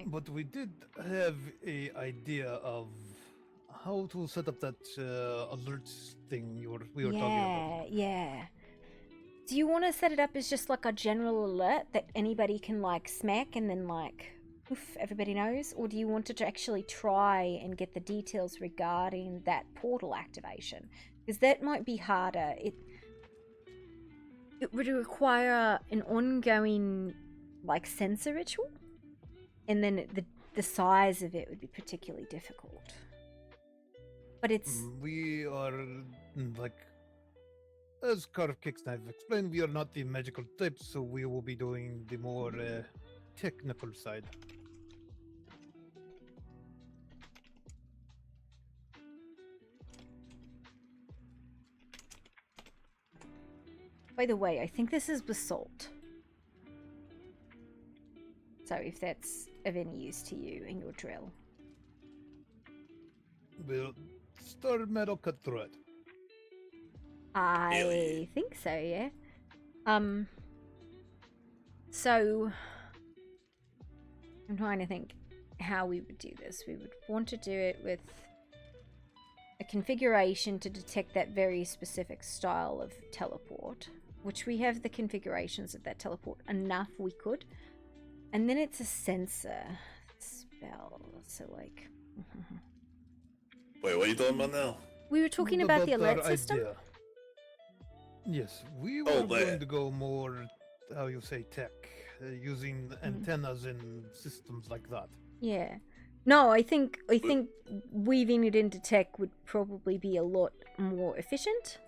But we did have a idea of how to set up that alerts thing we were talking about.
Yeah. Do you want to set it up as just like a general alert that anybody can like smack and then like poof, everybody knows? Or do you want to actually try and get the details regarding that portal activation? Because that might be harder. it would require an ongoing, like, sensor ritual, and then the size of it would be particularly difficult. But it's
We are like, as Carve Kicksnife explained, we are not the magical type, so we will be doing the more technical side.
By the way, I think this is basalt. So if that's of any use to you in your drill.
We'll star metal cut through it.
I think so, yeah. So I'm trying to think how we would do this. We would want to do it with a configuration to detect that very specific style of teleport, which we have the configurations of that teleport enough we could. And then it's a sensor spell, so like...
Wait, what are you talking about now?
We were talking about the alert
our
system.
idea. Yes, we were going to go more, how you say, tech, using antennas and systems like that.
Yeah. No, I think weaving it into tech would probably be a lot more efficient.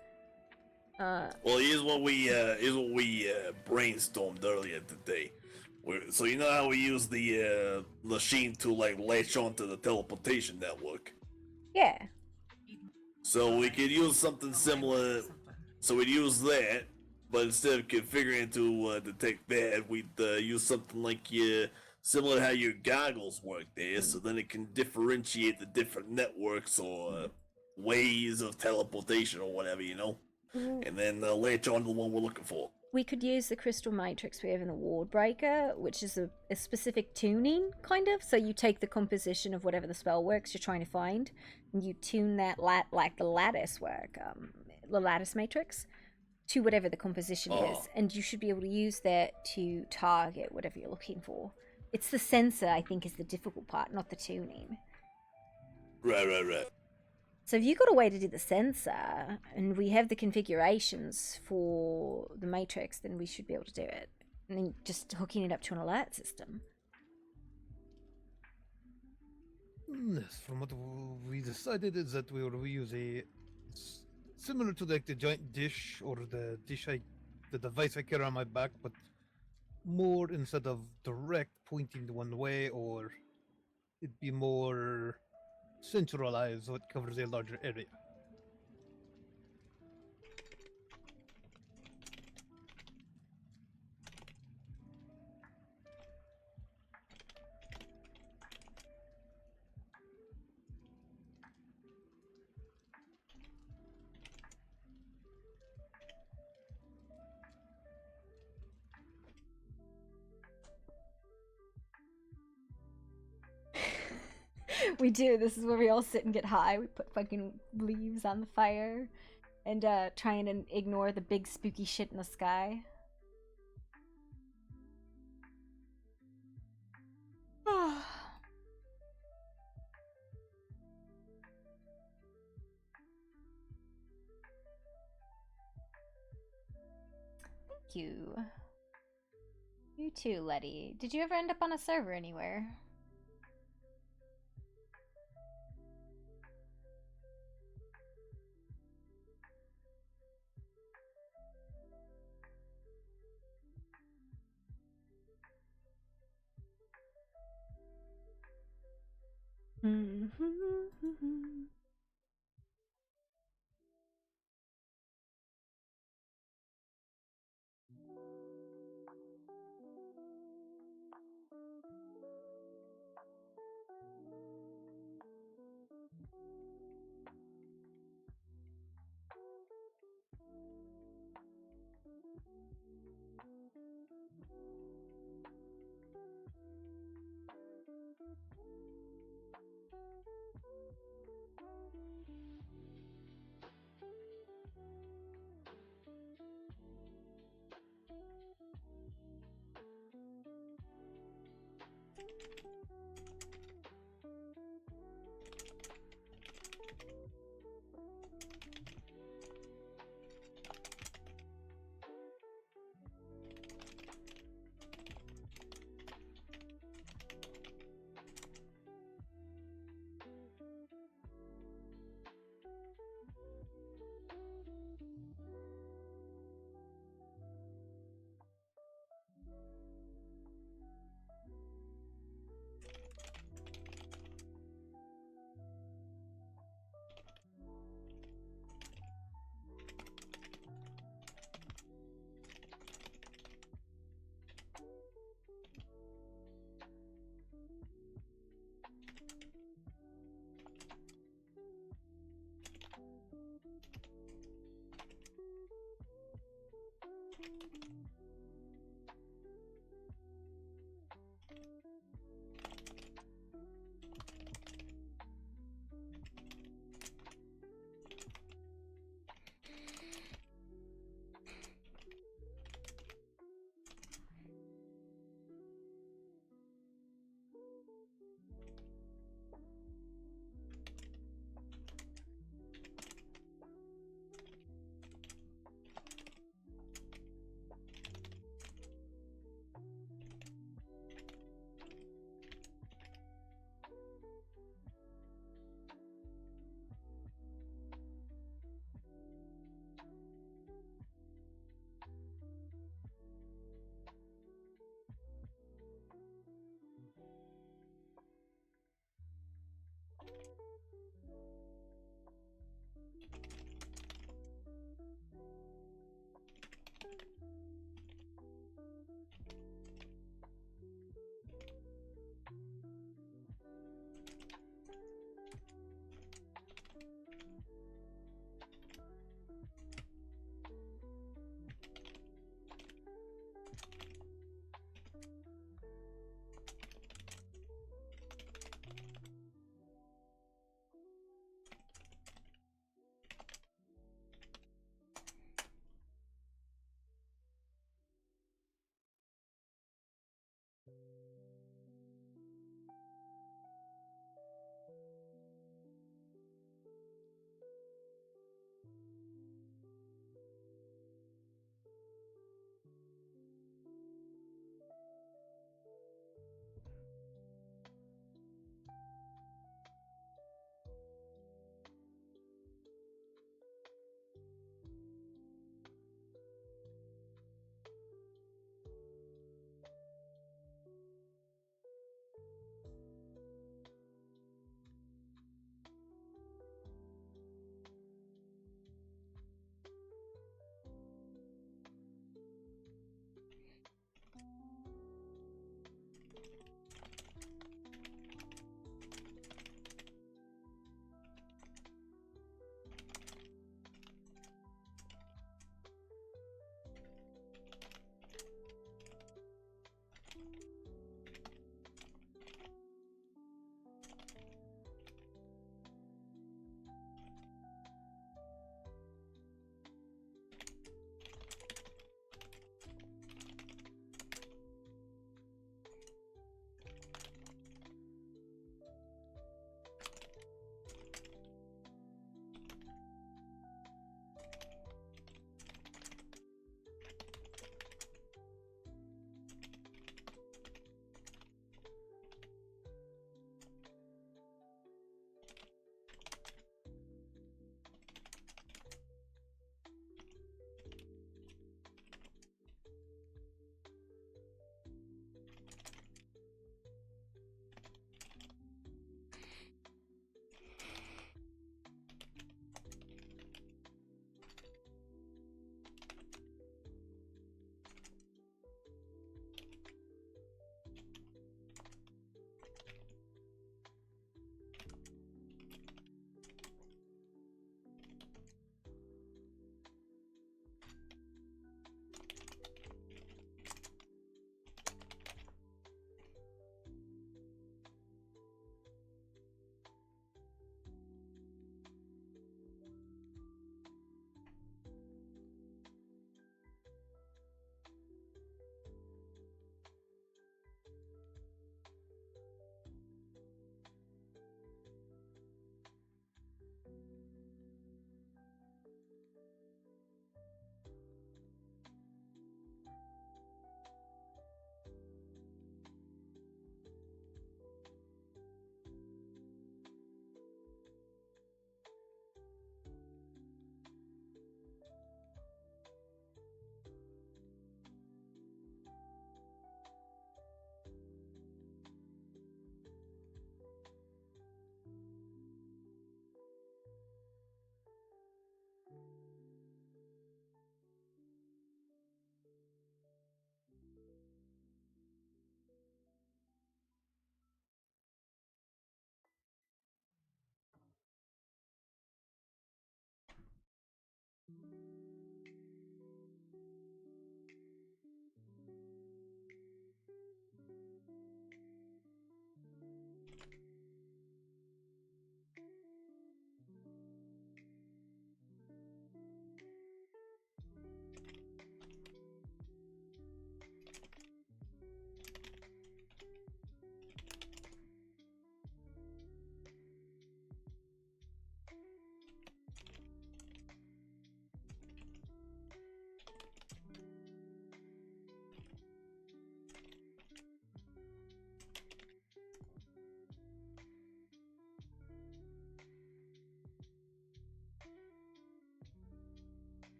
Well, here's what we brainstormed earlier today. So you know how we use the machine to like latch onto the teleportation network.
Yeah.
So we could use something similar. So we'd use that, but instead of configuring it to detect that, we'd use something like similar to how your goggles work there. So then it can differentiate the different networks or ways of teleportation or whatever, you know, and then latch on to the one we're looking for.
We could use the crystal matrix we have in the ward breaker, which is a specific tuning, kind of. So you take the composition of whatever the spell works you're trying to find, and you tune that like the lattice work, the lattice matrix, to whatever the composition is, and you should be able to use that to target whatever you're looking for. It's the sensor, I think, is the difficult part, not the tuning.
Right.
So if you've got a way to do the sensor, and we have the configurations for the matrix, then we should be able to do it. And then just hooking it up to an alert system.
Yes, from what we decided is that we will use a similar to like the giant dish or the the device I carry on my back, but more instead of direct pointing the one way, or it'd be more centralized so it covers a larger area.
We do. This is where we all sit and get high. We put fucking leaves on the fire and try and ignore the big spooky shit in the sky. Thank you. You too, Letty. Did you ever end up on a server anywhere?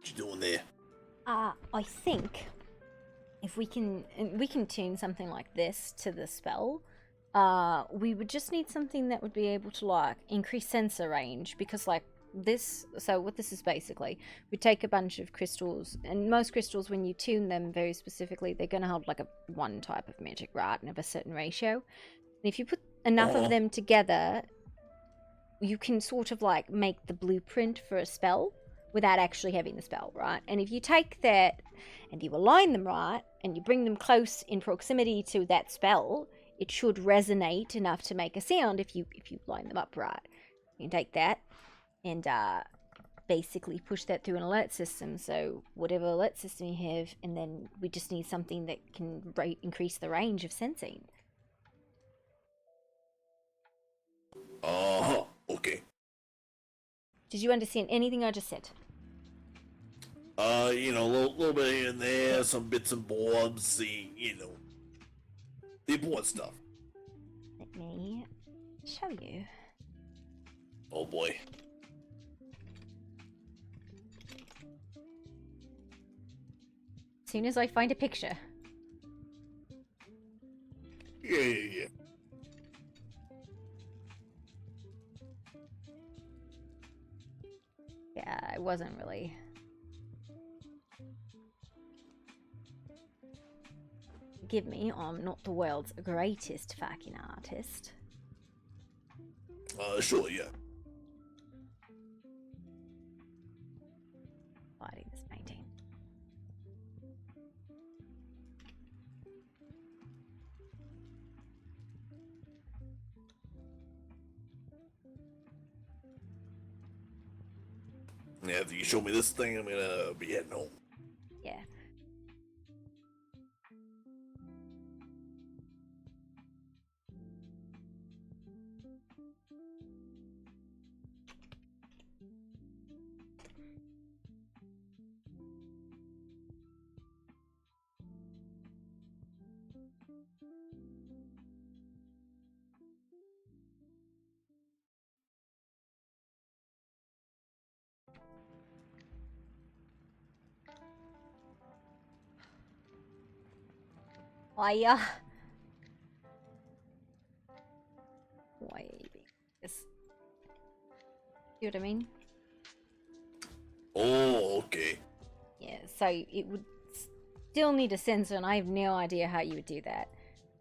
What you doing there?
I think if we can tune something like this to the spell, we would just need something that would be able to like increase sensor range, because like this, so what this is basically, we take a bunch of crystals, and most crystals, when you tune them very specifically, they're going to hold like one type of magic, right, and of a certain ratio. And if you put enough of them together, you can sort of like make the blueprint for a spell without actually having the spell, right? And if you take that and you align them right, and you bring them close in proximity to that spell, it should resonate enough to make a sound if you line them up right. You can take that and basically push that through an alert system, so whatever alert system you have, and then we just need something that can increase the range of sensing.
Okay.
Did you understand anything I just said?
You know, a little bit here and there, some bits and bobs, the important stuff.
Let me show you.
Oh boy.
As soon as I find a picture.
Yeah.
Yeah, it wasn't really. Forgive me, I'm not the world's greatest fucking artist.
Sure, yeah.
Fighting this painting.
Yeah, if you show me this thing, I'm gonna be heading home.
Yeah. Why are you being this? You know what I mean?
Oh, okay.
Yeah, so it would still need a sensor, and I have no idea how you would do that.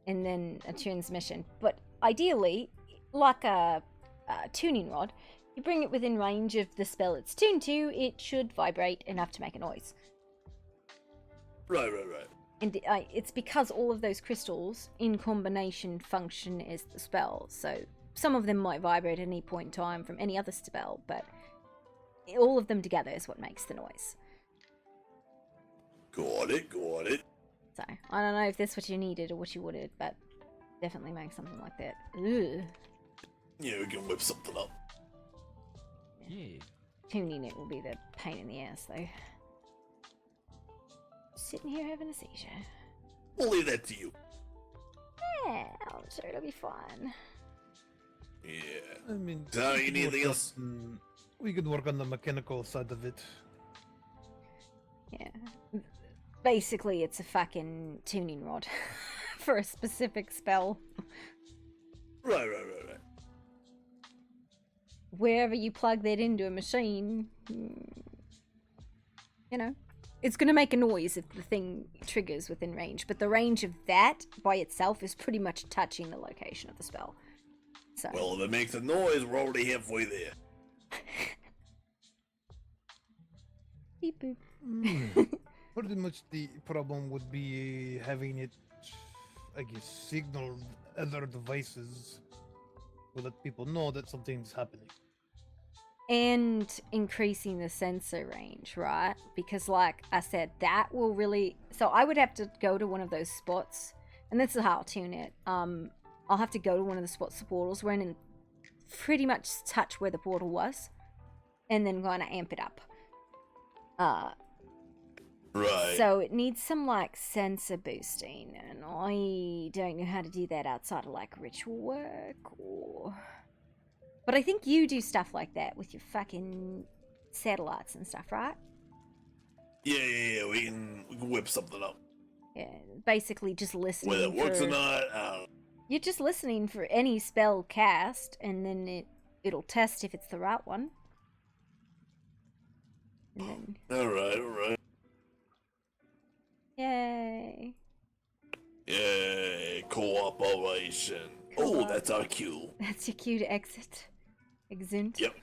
And then a transmission. But ideally, like a tuning rod, you bring it within range of the spell it's tuned to, it should vibrate enough to make a noise.
Right.
And it's because all of those crystals in combination function as the spell. So some of them might vibrate at any point in time from any other spell, but all of them together is what makes the noise.
Got it.
So I don't know if that's what you needed or what you wanted, but definitely make something like that. Ugh.
Yeah, we can whip something up.
Yeah.
Tuning it will be the pain in the ass, though. Sitting here having a seizure.
We'll leave that to you.
Yeah, I'm sure it'll be fun.
Yeah.
I mean,
So, you need anything else?
We could work on the mechanical side of it.
Yeah. Basically, it's a fucking tuning rod for a specific spell.
Right.
Wherever you plug that into a machine, you know, it's going to make a noise if the thing triggers within range. But the range of that by itself is pretty much touching the location of the spell. So.
Well, if it makes a noise, we're already halfway there.
Beep boop.
Pretty much the problem would be having it, I guess, signal other devices to let people know that something's happening.
And increasing the sensor range, right? Because like I said, that will really... So I would have to go to one of those spots, and this is how I'll tune it. I'll have to go to one of the spots the portals were in and pretty much touch where the portal was, and then kind of amp it up.
Right.
So it needs some like sensor boosting, and I don't know how to do that outside of like ritual work or... But I think you do stuff like that with your fucking satellites and stuff, right?
Yeah. We can whip something up.
Yeah, basically just listening
Whether it works
for...
or not, I don't know.
You're just listening for any spell cast, and then it'll test if it's the right one. And then...
Alright.
Yay.
Yay, cooperation. Oh, that's our cue.
That's your cue to exit. Exit.
Yep.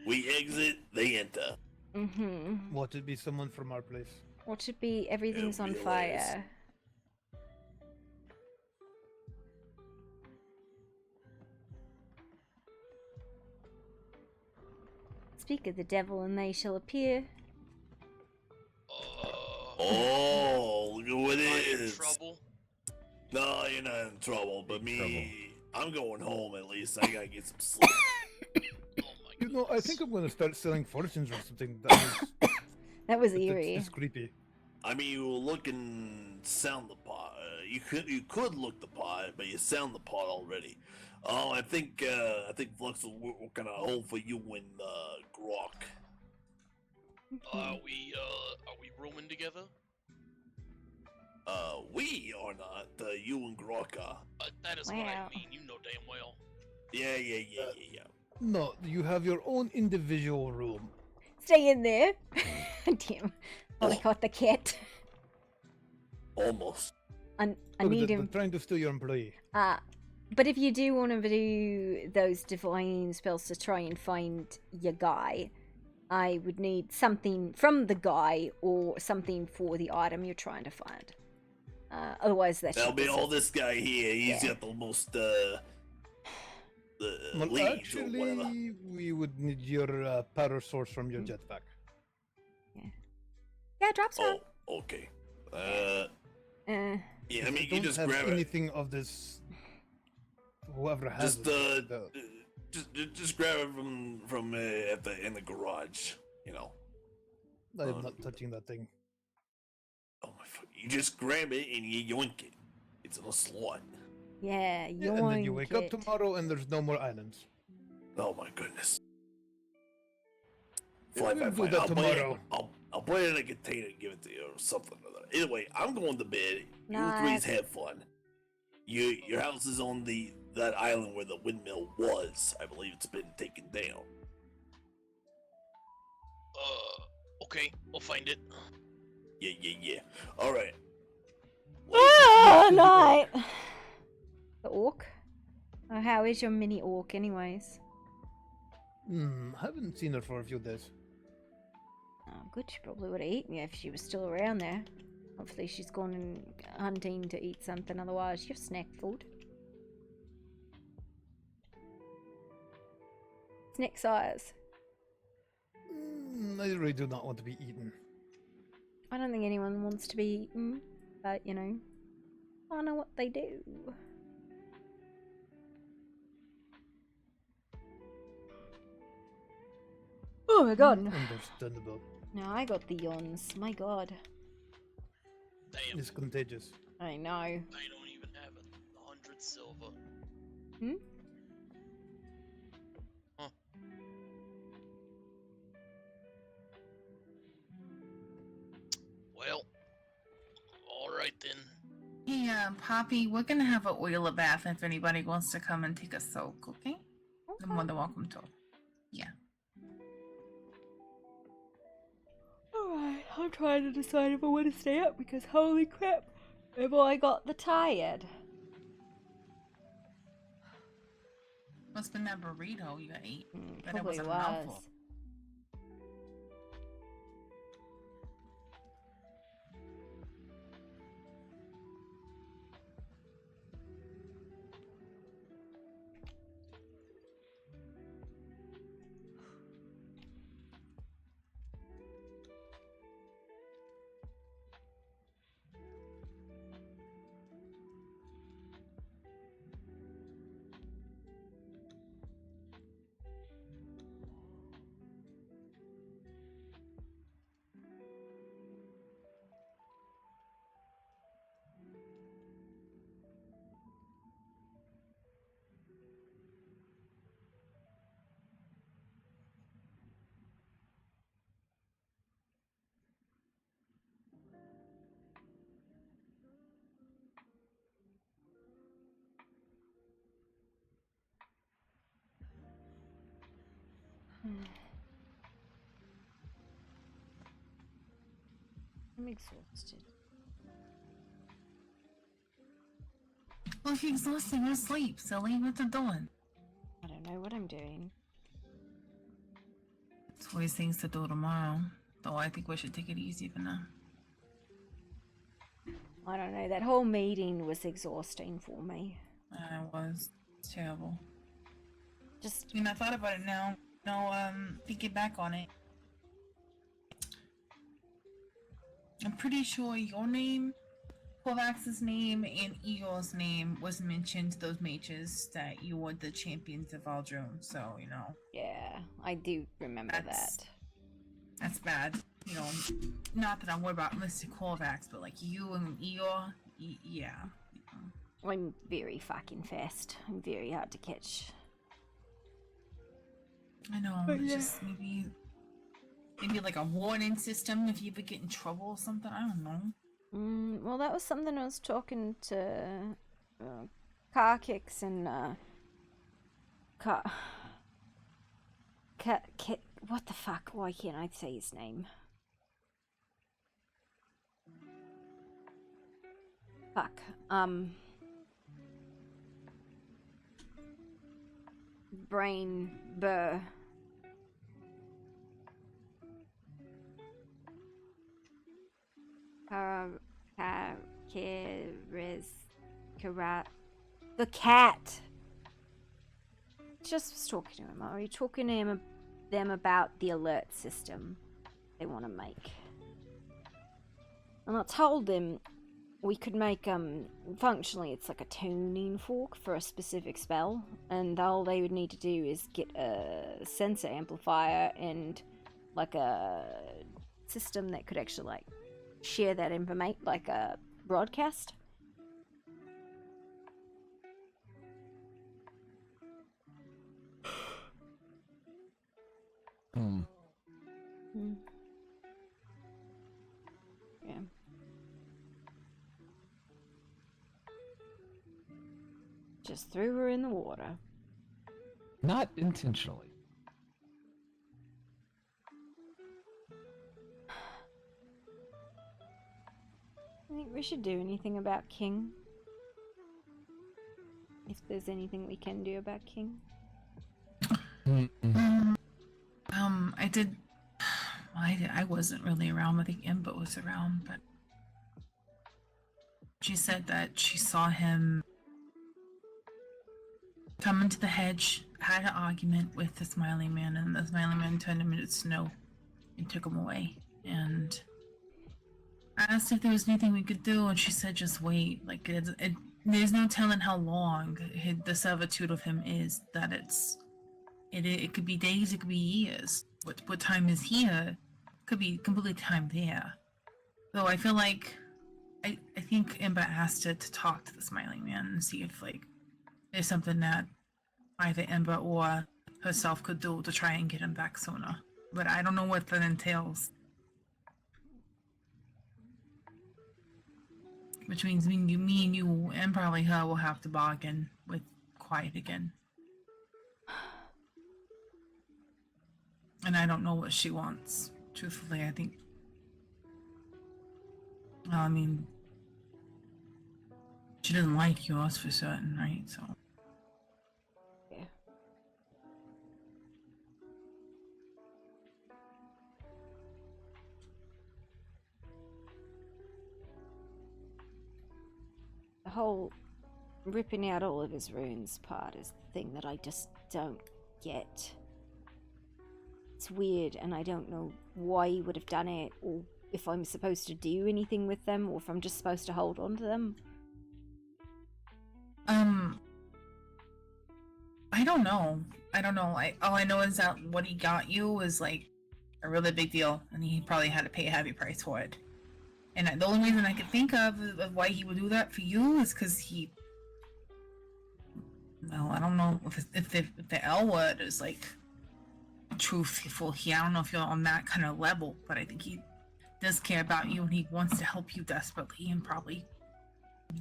We exit, they enter.
Mm-hmm.
What would be someone from our place?
What should be everything's on fire? Speak of the devil and they shall appear.
Oh, look at what it
in
is.
trouble?
No, you're not in trouble, but me, I'm going home at least. I gotta get some sleep.
You know, I think I'm gonna start selling fortunes or something.
That was eerie.
It's creepy.
I mean, you look and sound the pot. You could look the pot, but you sound the pot already. Oh, I think Flux will work on a hole for you and Grok.
Are we rooming together?
We are not. You and Grok are.
That is what I mean. You know damn well.
Yeah.
No, you have your own individual room.
Stay in there. Damn. Oh, I caught the cat.
Almost.
I need him.
They're trying to steal your employee.
But if you do want to do those divine spells to try and find your guy, I would need something from the guy or something for the item you're trying to find. Otherwise,
that'll be all this guy here. He's got the most
Well,
leash or whatever.
actually, we would need your power source from your jetpack.
Yeah, drop some.
Oh, okay. Yeah, I mean, you
don't
just
have
grab
anything of this. Whoever has
just grab it from in the garage. You know.
I'm not touching that thing.
Oh my! You just grab it and you yoink it. It's in a slot.
Yeah,
Yeah, and then you wake up tomorrow and there's no more islands.
Oh my goodness.
Yeah, we'll do that tomorrow.
I'll put it in a container and give it to you or something. Anyway, I'm going to bed. You threes have fun. Your house is on that island where the windmill was. I believe it's been taken down.
Okay, we'll find it.
Yeah. All right.
Oh, night. The orc? Oh, how is your mini orc, anyways?
Haven't seen her for a few days.
Oh, good. She probably would have eaten you if she was still around there. Hopefully she's gone and hunting to eat something, otherwise you're snack food. Snack size.
I really do not want to be eaten.
I don't think anyone wants to be eaten, but you know, I know what they do. Oh my god.
Understandable.
No, I got the yawns. My god.
Damn.
It's contagious.
I know.
I don't even have 100 silver.
Hmm?
Huh. Well, alright then.
Yeah, Poppy, we're gonna have an oil bath if anybody wants to come and take a soak, okay? They're more than welcome to. Yeah.
Alright, I'm trying to decide if I want to stay up because holy crap, have I got the tired?
Must have been that burrito you ate. But it
Probably
was a
was.
mouthful.
exhausted.
Well, if you're exhausted, go sleep, silly. What you doing?
I don't know what I'm doing.
It's always things to do tomorrow. Though I think we should take it easy for now.
I don't know. That whole meeting was exhausting for me.
It was terrible.
Just,
I mean, I thought about it now. Thinking back on it, I'm pretty sure your name, Kovacs's name, and Igor's name was mentioned to those mages that you were the champions of Aldrum. So
yeah, I do remember that.
That's bad. Not that I'm worried about Mr. Kovacs, but like you and Igor, yeah.
I'm very fucking fast. I'm very hard to catch.
I know.
But yeah.
Just maybe like a warning system if you ever get in trouble or something. I don't know.
Well, that was something I was talking to Car Kicks and what the fuck? Why can't I say his name? Fuck. Brain burr. The cat. Just was talking to him. Are you talking to them about the alert system they want to make? And I told them we could make functionally it's like a tuning fork for a specific spell, and all they would need to do is get a sensor amplifier and like a system that could actually like share that information, like a broadcast. Yeah. Just threw her in the water.
Not intentionally.
I think we should do anything about King. If there's anything we can do about King.
I did. Well, I wasn't really around. I think Imba was around, but she said that she saw him come into the hedge, had an argument with the Smiling Man, and the Smiling Man turned him into snow and took him away. And I asked if there was anything we could do, and she said just wait. Like, there's no telling how long the servitude of him is, that it could be days, it could be years. What time is here could be completely time there. Though I feel like I think Imba asked her to talk to the Smiling Man and see if like there's something that either Imba or herself could do to try and get him back sooner. But I don't know what that entails. Which means me and you and probably her will have to bargain with Quiet again. And I don't know what she wants. Truthfully, I think... Well, I mean... She doesn't like yours for certain, right? So...
Yeah. The whole ripping out all of his runes part is the thing that I just don't get. It's weird, and I don't know why he would have done it, or if I'm supposed to do anything with them, or if I'm just supposed to hold on to them.
I don't know. All I know is that what he got you was like a really big deal, and he probably had to pay a heavy price for it. And the only reason I could think of why he would do that for you is because he... Well, I don't know if the L word is like truthful here. I don't know if you're on that kind of level, but I think he does care about you and he wants to help you desperately, and probably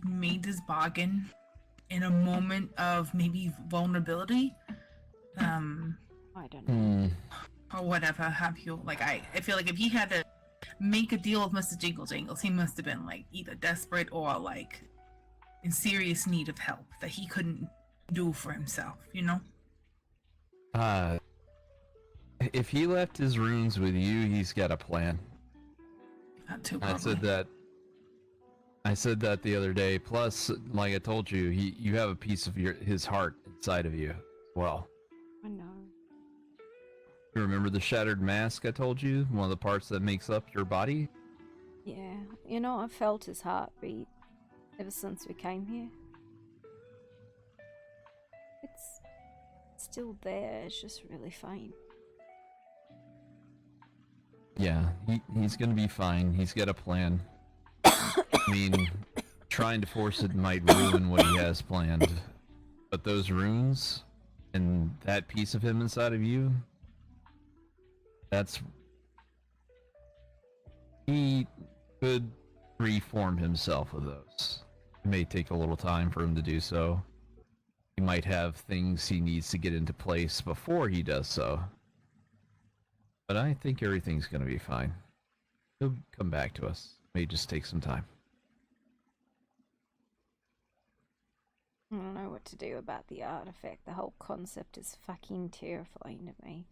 made this bargain in a moment of maybe vulnerability.
I don't know.
Or whatever have you. Like, I feel like if he had to make a deal with Mr. Jingle Jangles. He must have been like either desperate or like in serious need of help that he couldn't do for himself, you know?
If he left his runes with you, he's got a plan.
Not too
I said that the other day. Plus, like I told you, you have a piece of his heart inside of you. Well,
I know.
you remember the shattered mask I told you? One of the parts that makes up your body?
Yeah, you know, I felt his heartbeat ever since we came here. It's still there, it's just really faint.
Yeah, he's gonna be fine. He's got a plan. I mean, trying to force it might ruin what he has planned. But those runes and that piece of him inside of you, he could reform himself with those. It may take a little time for him to do so. He might have things he needs to get into place before he does so. But I think everything's gonna be fine. He'll come back to us. May just take some time.
I don't know what to do about the artifact. The whole concept is fucking terrifying to me.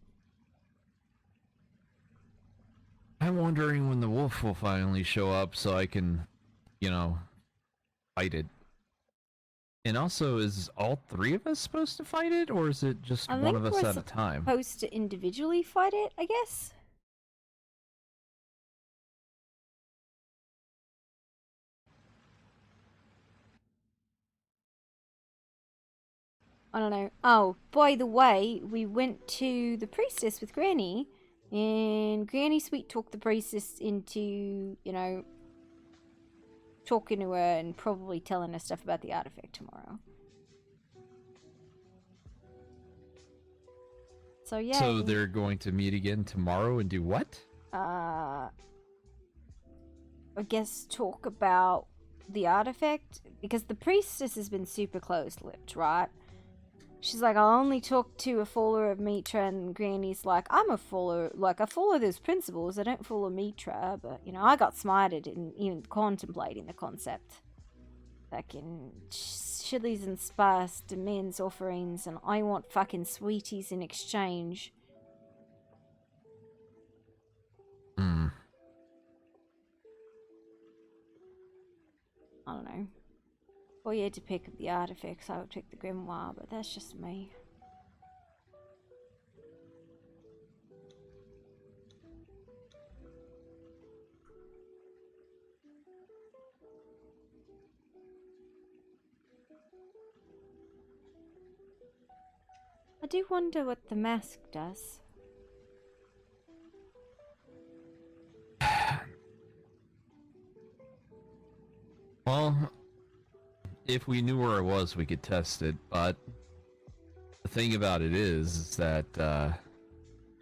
I'm wondering when the wolf will finally show up so I can, fight it. And also, is all three of us supposed to fight it, or is it just one of us at a time?
Supposed to individually fight it, I guess? I don't know. Oh, by the way, we went to the priestess with Granny, and Granny sweet talked the priestess into, talking to her and probably telling her stuff about the artifact tomorrow. So yeah.
So they're going to meet again tomorrow and do what?
I guess talk about the artifact, because the priestess has been super close-lipped, right? She's like, I'll only talk to a follower of Mitra, and Granny's like, I'm a follower, I follow those principles, I don't follow Mitra, but, I got smited in even contemplating the concept. Fucking chilies and spice demands offerings, and I want fucking sweeties in exchange.
Hmm.
I don't know. If I had to pick up the artifacts, I would pick the grimoire, but that's just me. I do wonder what the mask does.
Well, if we knew where it was, we could test it, but the thing about it is that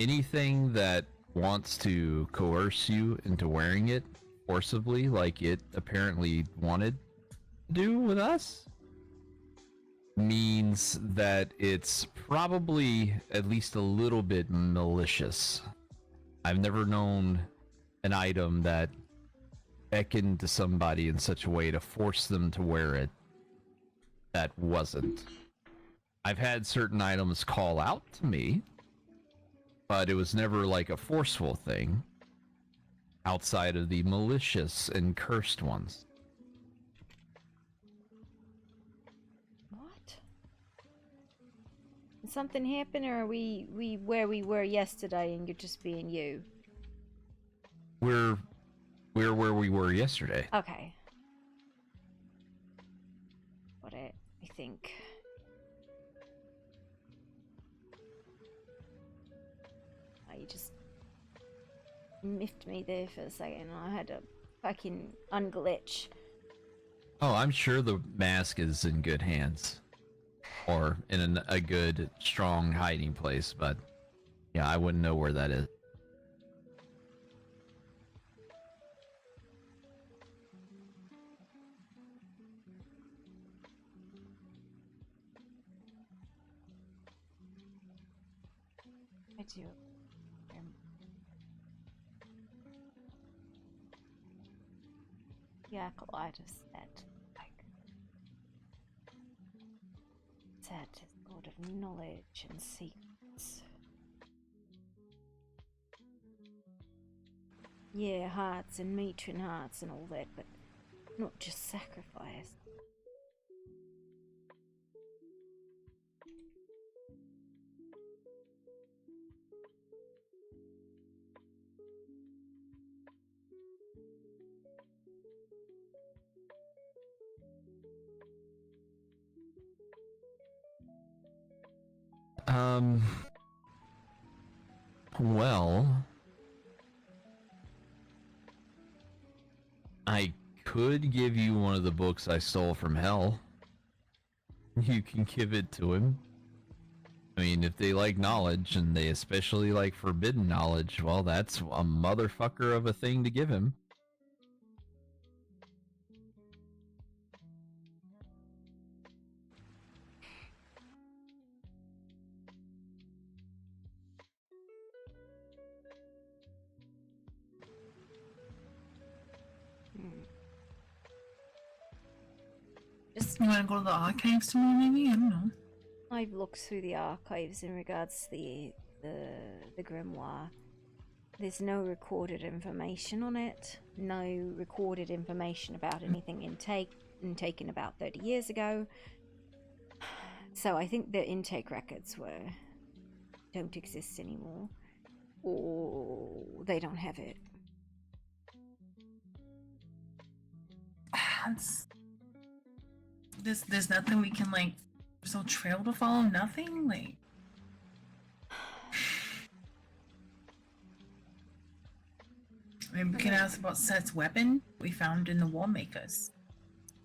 anything that wants to coerce you into wearing it forcibly, like it apparently wanted to do with us, means that it's probably at least a little bit malicious. I've never known an item that beckoned to somebody in such a way to force them to wear it that wasn't. I've had certain items call out to me, but it was never like a forceful thing outside of the malicious and cursed ones.
What? Did something happen, or are we where we were yesterday and you're just being you?
We're where we were yesterday.
Okay. What I think. Oh, you just miffed me there for a second. I had to fucking unglitch.
Oh, I'm sure the mask is in good hands. Or in a good, strong hiding place, but yeah, I wouldn't know where that is.
I do. acolyte of Set is Lord of knowledge and secrets. Yeah, hearts and matron hearts and all that, but not just sacrifice.
Well, I could give you one of the books I stole from Hell. You can give it to him. I mean, if they like knowledge, and they especially like forbidden knowledge, well, that's a motherfucker of a thing to give him.
Just you want to go to the archives tomorrow, maybe? I don't know.
I've looked through the archives in regards to the grimoire. There's no recorded information on it. No recorded information about anything taken about 30 years ago. So I think the intake records don't exist anymore, or they don't have it.
There's nothing we can like. There's no trail to follow. Nothing like. Maybe we can ask about Set's weapon we found in the wall makers.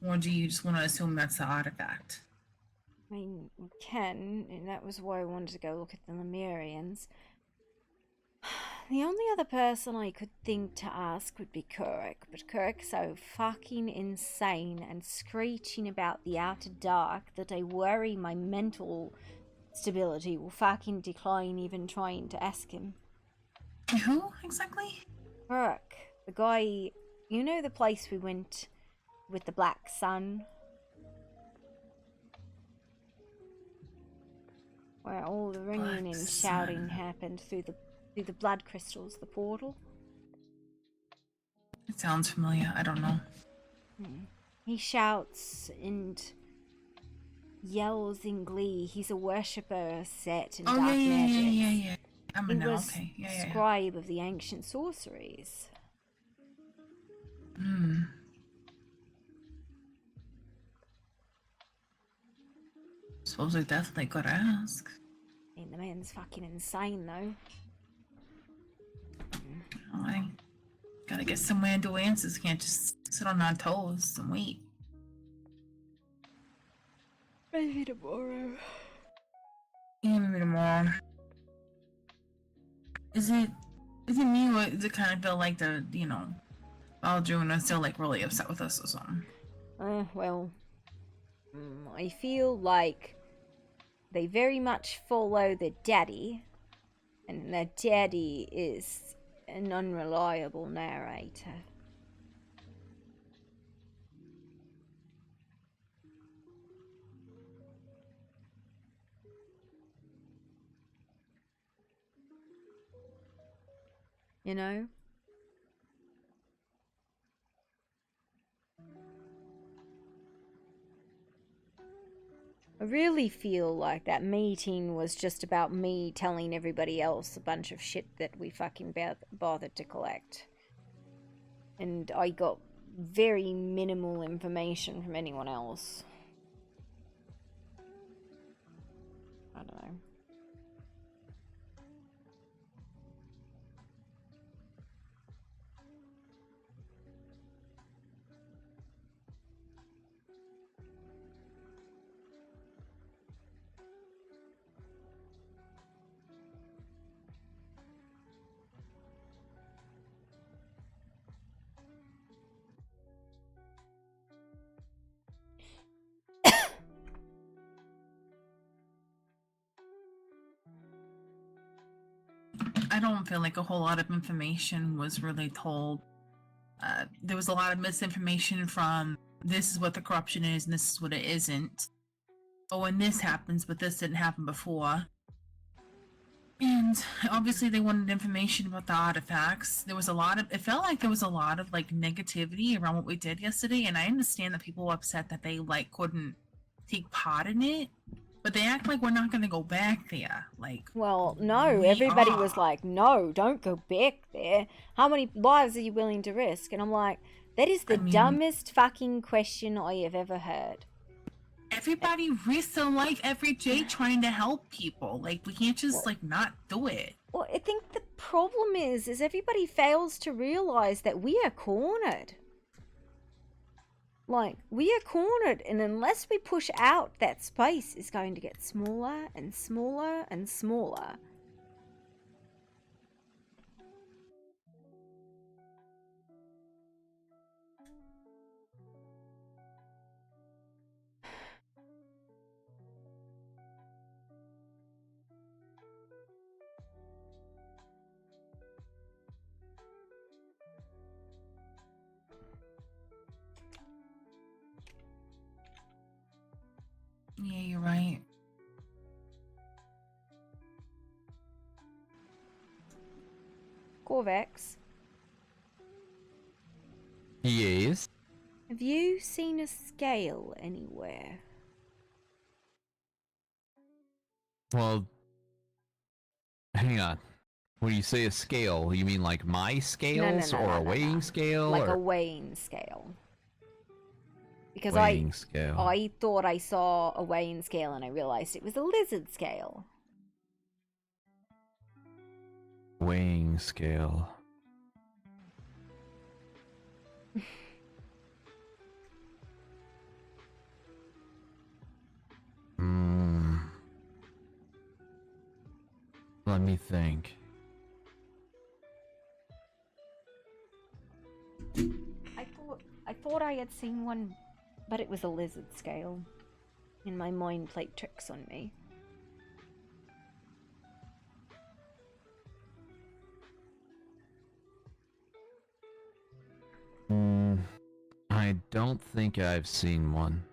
Or do you just want to assume that's the artifact?
I mean, we can, and that was why I wanted to go look at the Lemurians. The only other person I could think to ask would be Kurek, but Kurek's so fucking insane and screeching about the outer dark that I worry my mental stability will fucking decline even trying to ask him.
Who exactly?
Kurek, the guy, you know the place we went with the black sun? Where all the ringing and shouting happened through the blood crystals, the portal.
It sounds familiar. I don't know.
He shouts and yells in glee. He's a worshipper set in dark magic.
Yeah.
He was scribe of the ancient sorceries.
Suppose I definitely could ask.
I mean, the man's fucking insane, though.
I gotta get somewhere and do answers. Can't just sit on our toes and wait.
Maybe tomorrow.
Yeah, maybe tomorrow. Is it me, or does it kind of feel like Aldrin is still like really upset with us or something?
Well, I feel like they very much follow their daddy, and their daddy is an unreliable narrator. You know? I really feel like that meeting was just about me telling everybody else a bunch of shit that we fucking bothered to collect. And I got very minimal information from anyone else. I don't know.
I don't feel like a whole lot of information was really told. there was a lot of misinformation from this is what the corruption is and this is what it isn't. Oh, and this happens, but this didn't happen before. And obviously they wanted information about the artifacts. There was a lot of, it felt like there was a lot of like negativity around what we did yesterday, and I understand that people were upset that they like couldn't take part in it, but they act like we're not gonna go back there. Like,
well, no, everybody was like, no, don't go back there. How many lives are you willing to risk? And I'm like, that is the dumbest fucking question I have ever heard.
Everybody risks their life every day trying to help people. Like, we can't just like not do it.
Well, I think the problem is everybody fails to realize that we are cornered. Like, we are cornered, and unless we push out, that space is going to get smaller and smaller and smaller.
Yeah, you're right.
Corvex,
Yes.
have you seen a scale anywhere?
Well, hang on. When you say a scale, you mean like my scales or a weighing scale?
Like
or...
a weighing scale. Because
weighing scale.
I thought I saw a weighing scale and I realized it was a lizard scale.
Weighing scale. Let me think.
I thought I had seen one, but it was a lizard scale. And my mind played tricks on me.
I don't think I've seen one.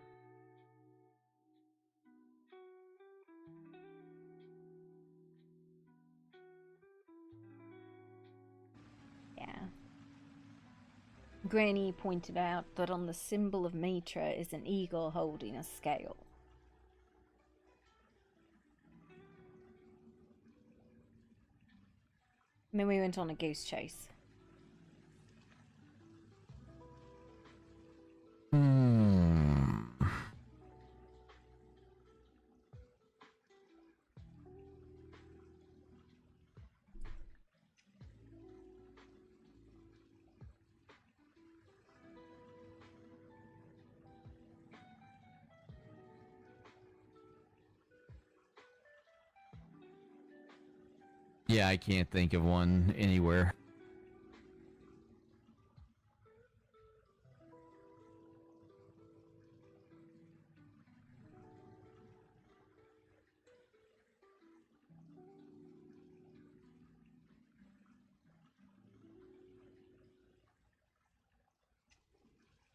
Yeah. Granny pointed out that on the symbol of Mitra is an eagle holding a scale. And then we went on a goose chase.
Yeah, I can't think of one anywhere.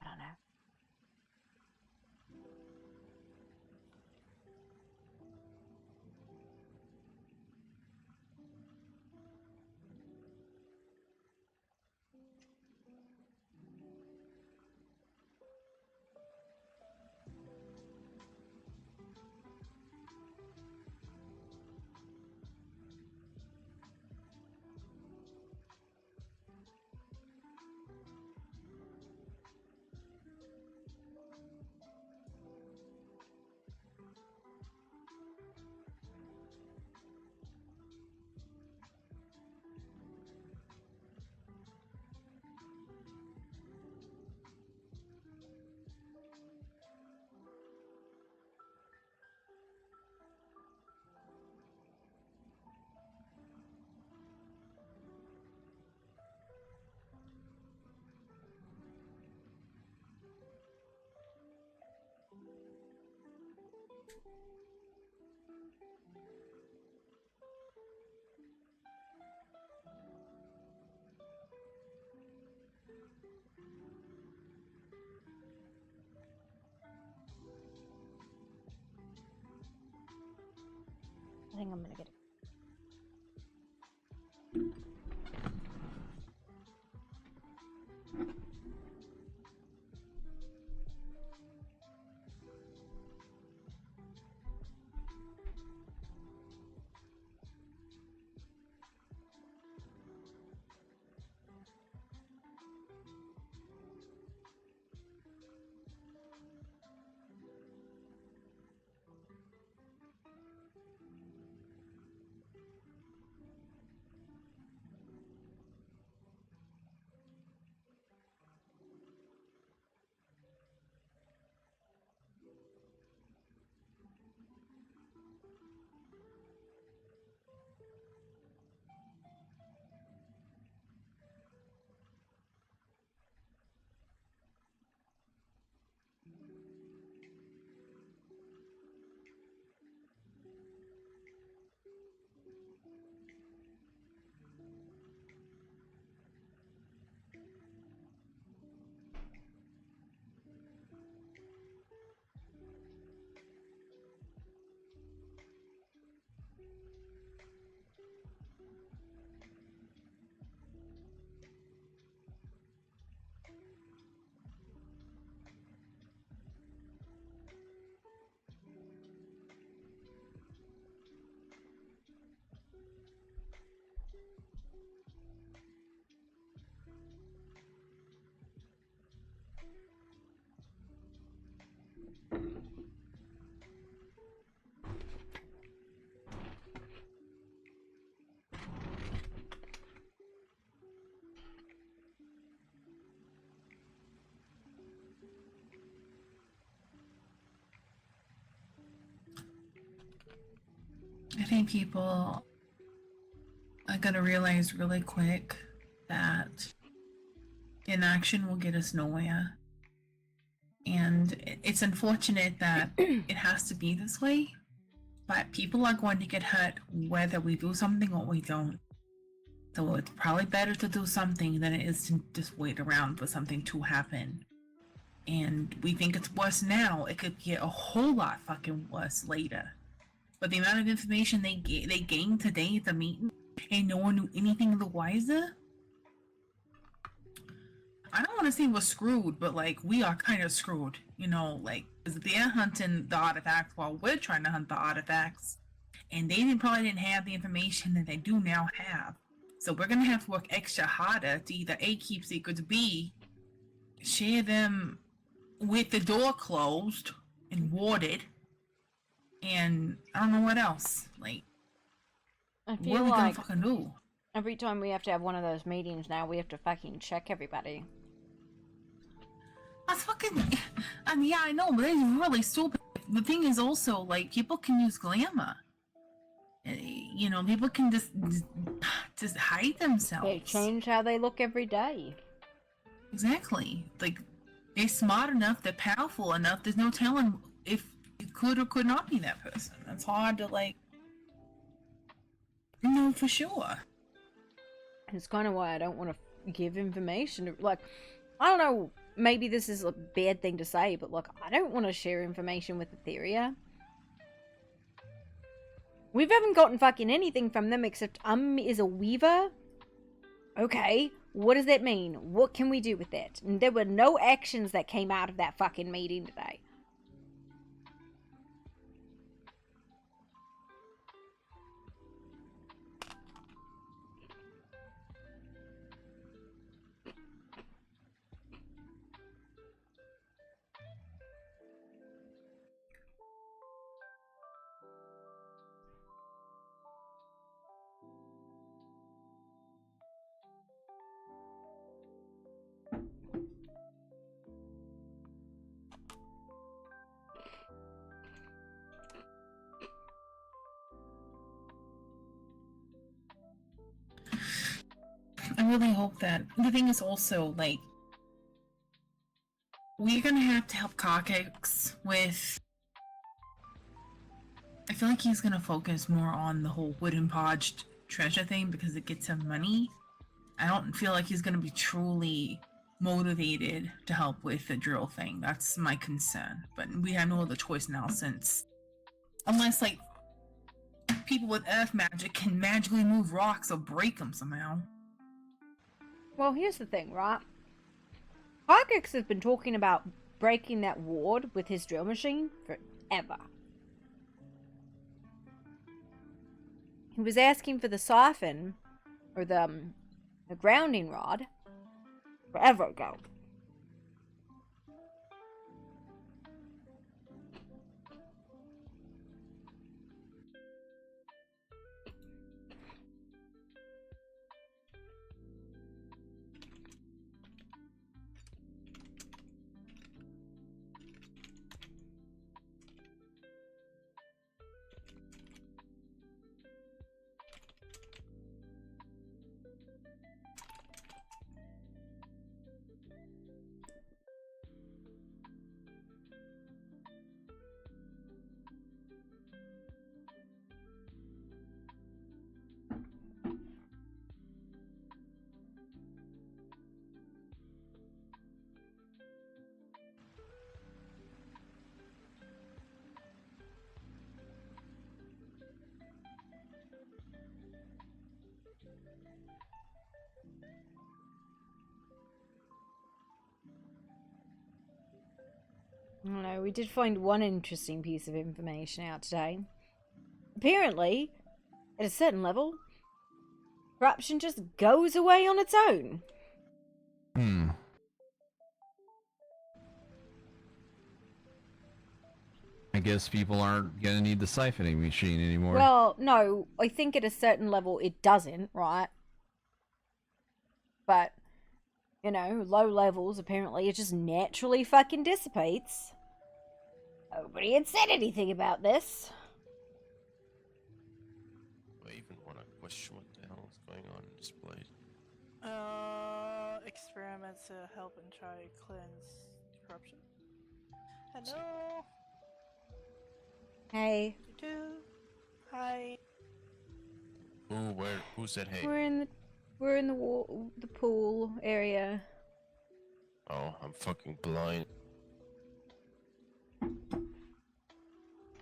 I don't know. think I'm gonna get it.
I think people are gonna realize really quick that inaction will get us nowhere. And it's unfortunate that it has to be this way, but people are going to get hurt whether we do something or we don't. So it's probably better to do something than it is to just wait around for something to happen. And we think it's worse now, it could get a whole lot fucking worse later. But the amount of information they gained today at the meeting, and no one knew anything the wiser. I don't want to say we're screwed, but like we are kind of screwed, you know, like because they're hunting the artifacts while we're trying to hunt the artifacts, and they probably didn't have the information that they do now have. So we're gonna have to work extra harder to either A, keep secrets, B, share them with the door closed and warded, and I don't know what else. Like,
I
what
feel
are we
like
gonna fucking do?
every time we have to have one of those meetings now, we have to fucking check everybody.
That's fucking. I mean, yeah, I know, but it's really stupid. The thing is also, like, people can use glamour. You know, people can just hide themselves.
They change how they look every day.
Exactly. Like, they're smart enough, they're powerful enough, there's no telling if it could or could not be that person. It's hard to, like, know for sure.
It's kind of why I don't want to give information. Like, I don't know, maybe this is a bad thing to say, but look, I don't want to share information with Etheria. We haven't gotten fucking anything from them except is a weaver. Okay, what does that mean? What can we do with that? And there were no actions that came out of that fucking meeting today.
I really hope that. The thing is also, like, we're gonna have to help Cockex with... I feel like he's gonna focus more on the whole wooden podged treasure thing because it gets him money. I don't feel like he's gonna be truly motivated to help with the drill thing. That's my concern. But we have no other choice now since... Unless, like... people with earth magic can magically move rocks or break them somehow.
Well, here's the thing, right? Hargex has been talking about breaking that ward with his drill machine forever. He was asking for the siphon, or the grounding rod, forever ago. I don't know, we did find one interesting piece of information out today. Apparently, at a certain level, corruption just goes away on its own.
I guess people aren't gonna need the siphoning machine anymore.
Well, no, I think at a certain level it doesn't, right? But, you know, low levels, apparently, it just naturally fucking dissipates. Nobody had said anything about this.
I even want to question what the hell is going on in this place.
Experiments to help and try to cleanse corruption. Hello.
Hey.
Hi.
Who said hey?
We're in the pool area.
Oh, I'm fucking blind.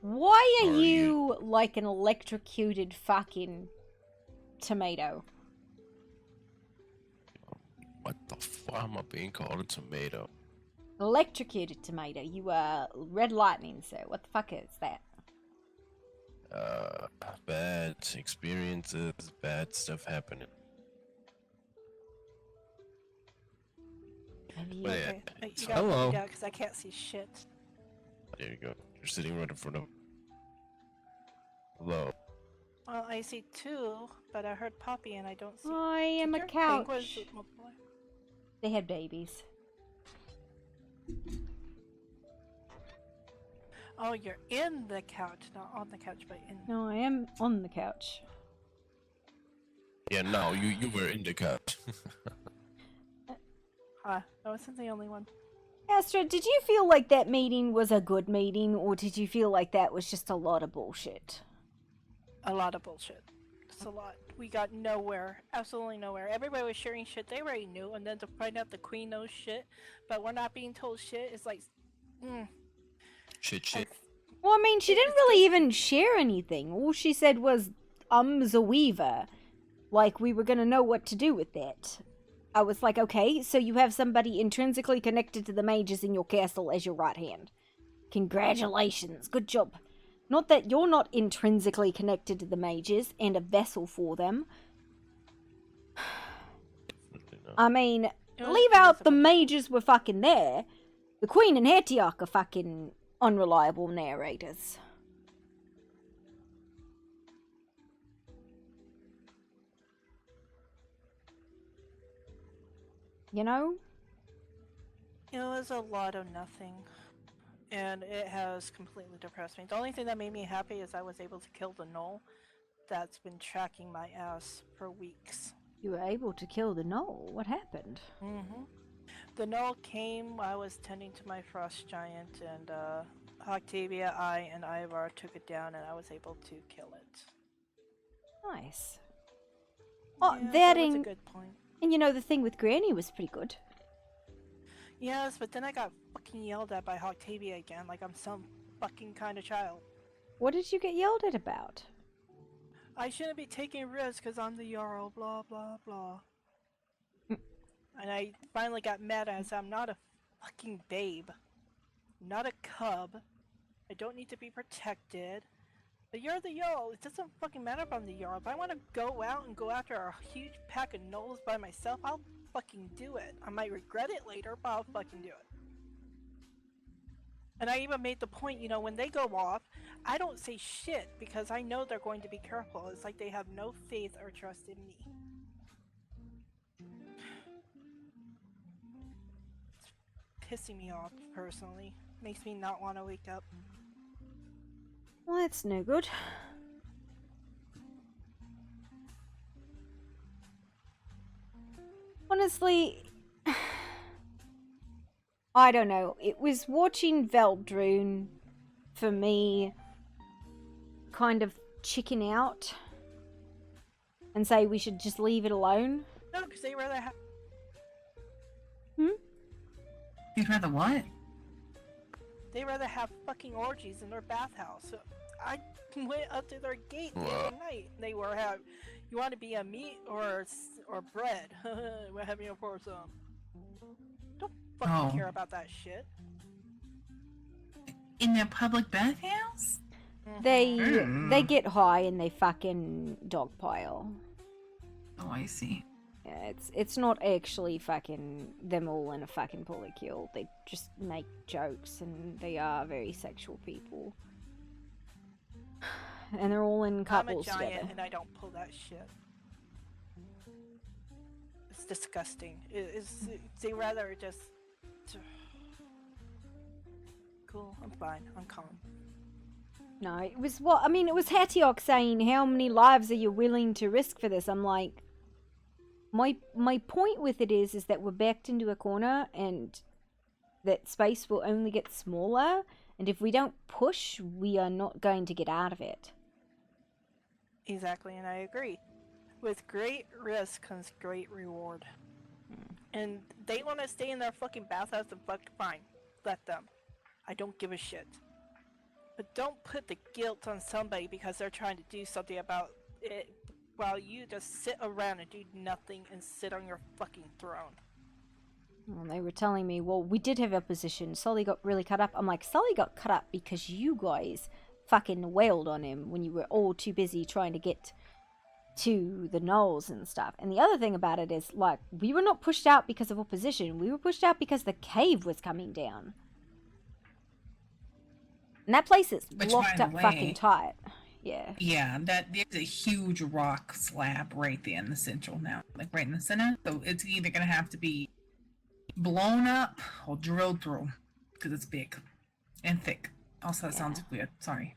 Why are you like an electrocuted fucking tomato?
What the fuck am I being called a tomato?
Electrocuted tomato. You are red lightning, sir. What the fuck is that?
Bad experiences, bad stuff happening.
Okay. You gotta
Hello.
put me down because I can't see shit.
There you go. You're sitting right in front of. Hello.
Well, I see two, but I heard Poppy and I don't see.
I am a
Did your
couch.
penguins multiply?
They had babies.
Oh, you're in the couch, not on the couch, but in.
No, I am on the couch.
Yeah, no, you were in the couch.
I wasn't the only one.
Astra, did you feel like that meeting was a good meeting, or did you feel like that was just a lot of bullshit?
A lot of bullshit. It's a lot. We got nowhere. Absolutely nowhere. Everybody was sharing shit they already knew, and then to find out the queen knows shit, but we're not being told shit, it's like,
Shit.
Well, I mean, she didn't really even share anything. All she said was, a weaver. Like, we were gonna know what to do with that. I was like, okay, so you have somebody intrinsically connected to the mages in your castle as your right hand. Congratulations, good job. Not that you're not intrinsically connected to the mages and a vessel for them. I mean, leave out the mages were fucking there. The Queen and Hetiarch are fucking unreliable narrators. You know?
it was a lot of nothing. And it has completely depressed me. The only thing that made me happy is I was able to kill the gnoll that's been tracking my ass for weeks.
You were able to kill the gnoll? What happened?
The gnoll came, I was tending to my frost giant, and Octavia, I, and Ivar took it down, and I was able to kill it.
Nice. Oh,
Yeah,
that
was a
and,
good point.
and you know, the thing with Granny was pretty good.
Yes, but then I got fucking yelled at by Octavia again, like I'm some fucking kind of child.
What did you get yelled at about?
I shouldn't be taking risks because I'm the Jarl, blah, blah, blah. And I finally got mad as I'm not a fucking babe. I'm not a cub. I don't need to be protected. But you're the Jarl. It doesn't fucking matter if I'm the Jarl. If I want to go out and go after a huge pack of gnolls by myself, I'll fucking do it. I might regret it later, but I'll fucking do it. And I even made the point, you know, when they go off, I don't say shit because I know they're going to be careful. It's like they have no faith or trust in me. It's pissing me off, personally. Makes me not want to wake up.
Well, that's no good. Honestly, I don't know. It was watching Veldrune, for me, kind of chicken out and say we should just leave it alone.
No, because they rather have...
You'd rather what?
They rather have fucking orgies in their bathhouse. So I went up to their gate the other night. They were having, you want to be a meat or bread? We're having a for some. Don't fucking care about that shit.
In their public bathhouse?
They get high and they fucking dogpile.
Oh, I see.
Yeah, it's not actually fucking them all in a fucking polycule. They just make jokes and they are very sexual people. And they're all in couples
I'm a giant
together.
and I don't pull that shit. It's disgusting. They rather just... Cool, I'm fine. I'm calm.
No, it was what I mean. It was Hatiok saying, "How many lives are you willing to risk for this?" I'm like, my point with it is that we're backed into a corner, and that space will only get smaller. And if we don't push, we are not going to get out of it.
Exactly, and I agree. With great risk comes great reward. And they want to stay in their fucking bathhouse and fuck fine. Let them. I don't give a shit. But don't put the guilt on somebody because they're trying to do something about it while you just sit around and do nothing and sit on your fucking throne.
Well, they were telling me, well, we did have opposition. Sully got really cut up. I'm like, Sully got cut up because you guys fucking wailed on him when you were all too busy trying to get to the gnolls and stuff. And the other thing about it is, like, we were not pushed out because of opposition. We were pushed out because the cave was coming down. And that place is locked up fucking tight. Yeah.
Yeah, there's a huge rock slab right there in the central now, like right in the center. So it's either gonna have to be blown up or drilled through because it's big and thick. Also, that sounds weird. Sorry.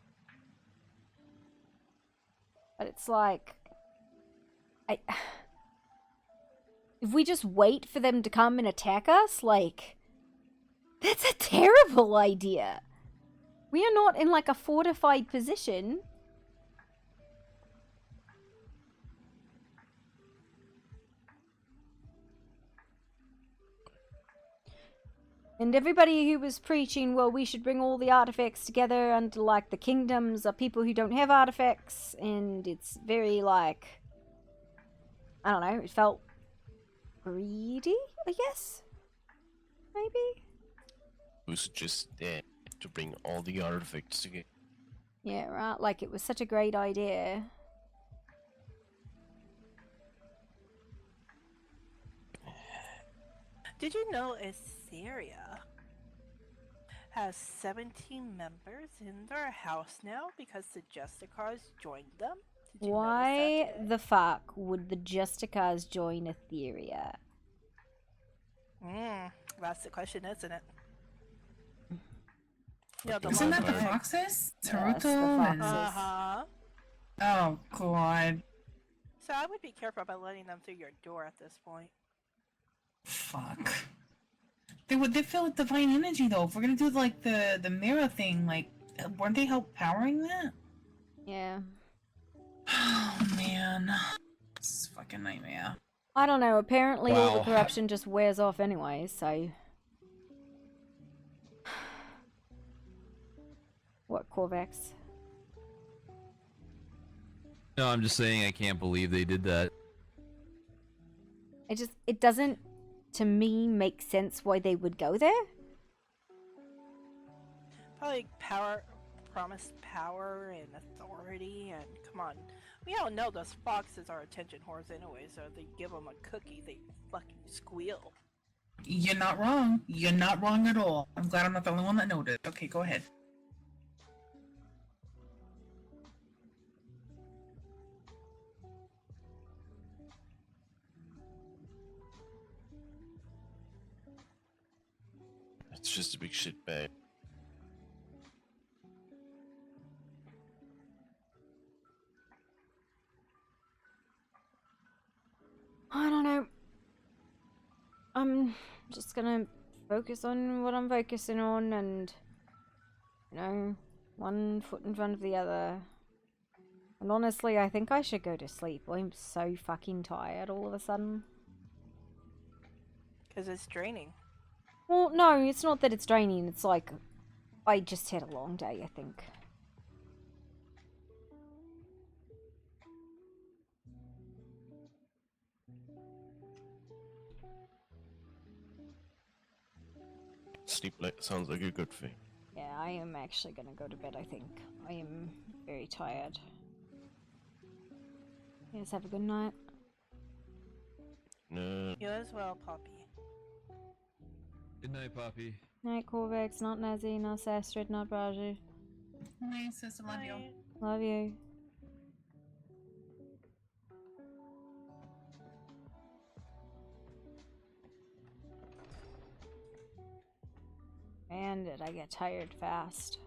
But it's like, if we just wait for them to come and attack us, like, that's a terrible idea. We are not in like a fortified position. And everybody who was preaching, well, we should bring all the artifacts together under like the kingdoms are people who don't have artifacts, and it's very like, I don't know, it felt greedy, I guess? Maybe?
Who's just there to bring all the artifacts together?
Yeah, right, like it was such a great idea.
Did you know Assyria has 17 members in their house now because the Justicars joined them? Did you
Why the fuck would the Justicars join Etheria?
That's the question, isn't it? Yeah,
Isn't that the Foxes? Taruto and...
Uh-huh.
Oh, God.
So I would be careful about letting them through your door at this point.
Fuck. They feel with divine energy, though. If we're gonna do, like, the mirror thing, like, weren't they help powering that?
Yeah.
Oh, man. This is a fucking nightmare.
I don't know, apparently all the
Wow.
corruption just wears off anyway, so... What, Corvax?
No, I'm just saying I can't believe they did that.
It doesn't, to me, make sense why they would go there.
Probably promised power and authority, and come on. We all know those foxes are attention whores anyway, so if they give them a cookie, they fucking squeal.
You're not wrong. You're not wrong at all. I'm glad I'm not the only one that noted. Okay, go ahead.
It's just a big shit bag.
I don't know. I'm just gonna focus on what I'm focusing on and, you know, one foot in front of the other. And honestly, I think I should go to sleep. I'm so fucking tired all of a sudden.
Because it's draining.
Well, no, it's not that it's draining. It's like, I just had a long day, I think.
Sleep like sounds like a good thing.
Yeah, I am actually gonna go to bed, I think. I am very tired. You guys have a good night.
No.
You as well, Poppy.
Good night, Poppy.
Night, Corvex, not Nazi, not Sastrid, not Raju.
Hey, sister, love you.
Love you. Man, did I get tired fast.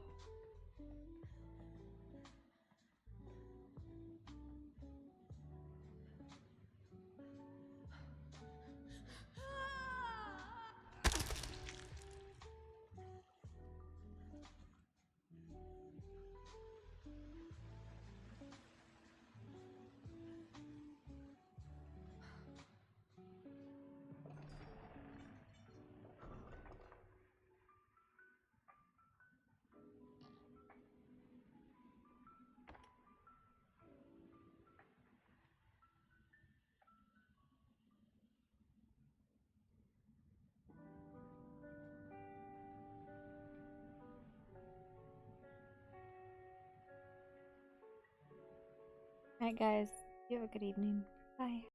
Alright guys, you have a good evening. Bye.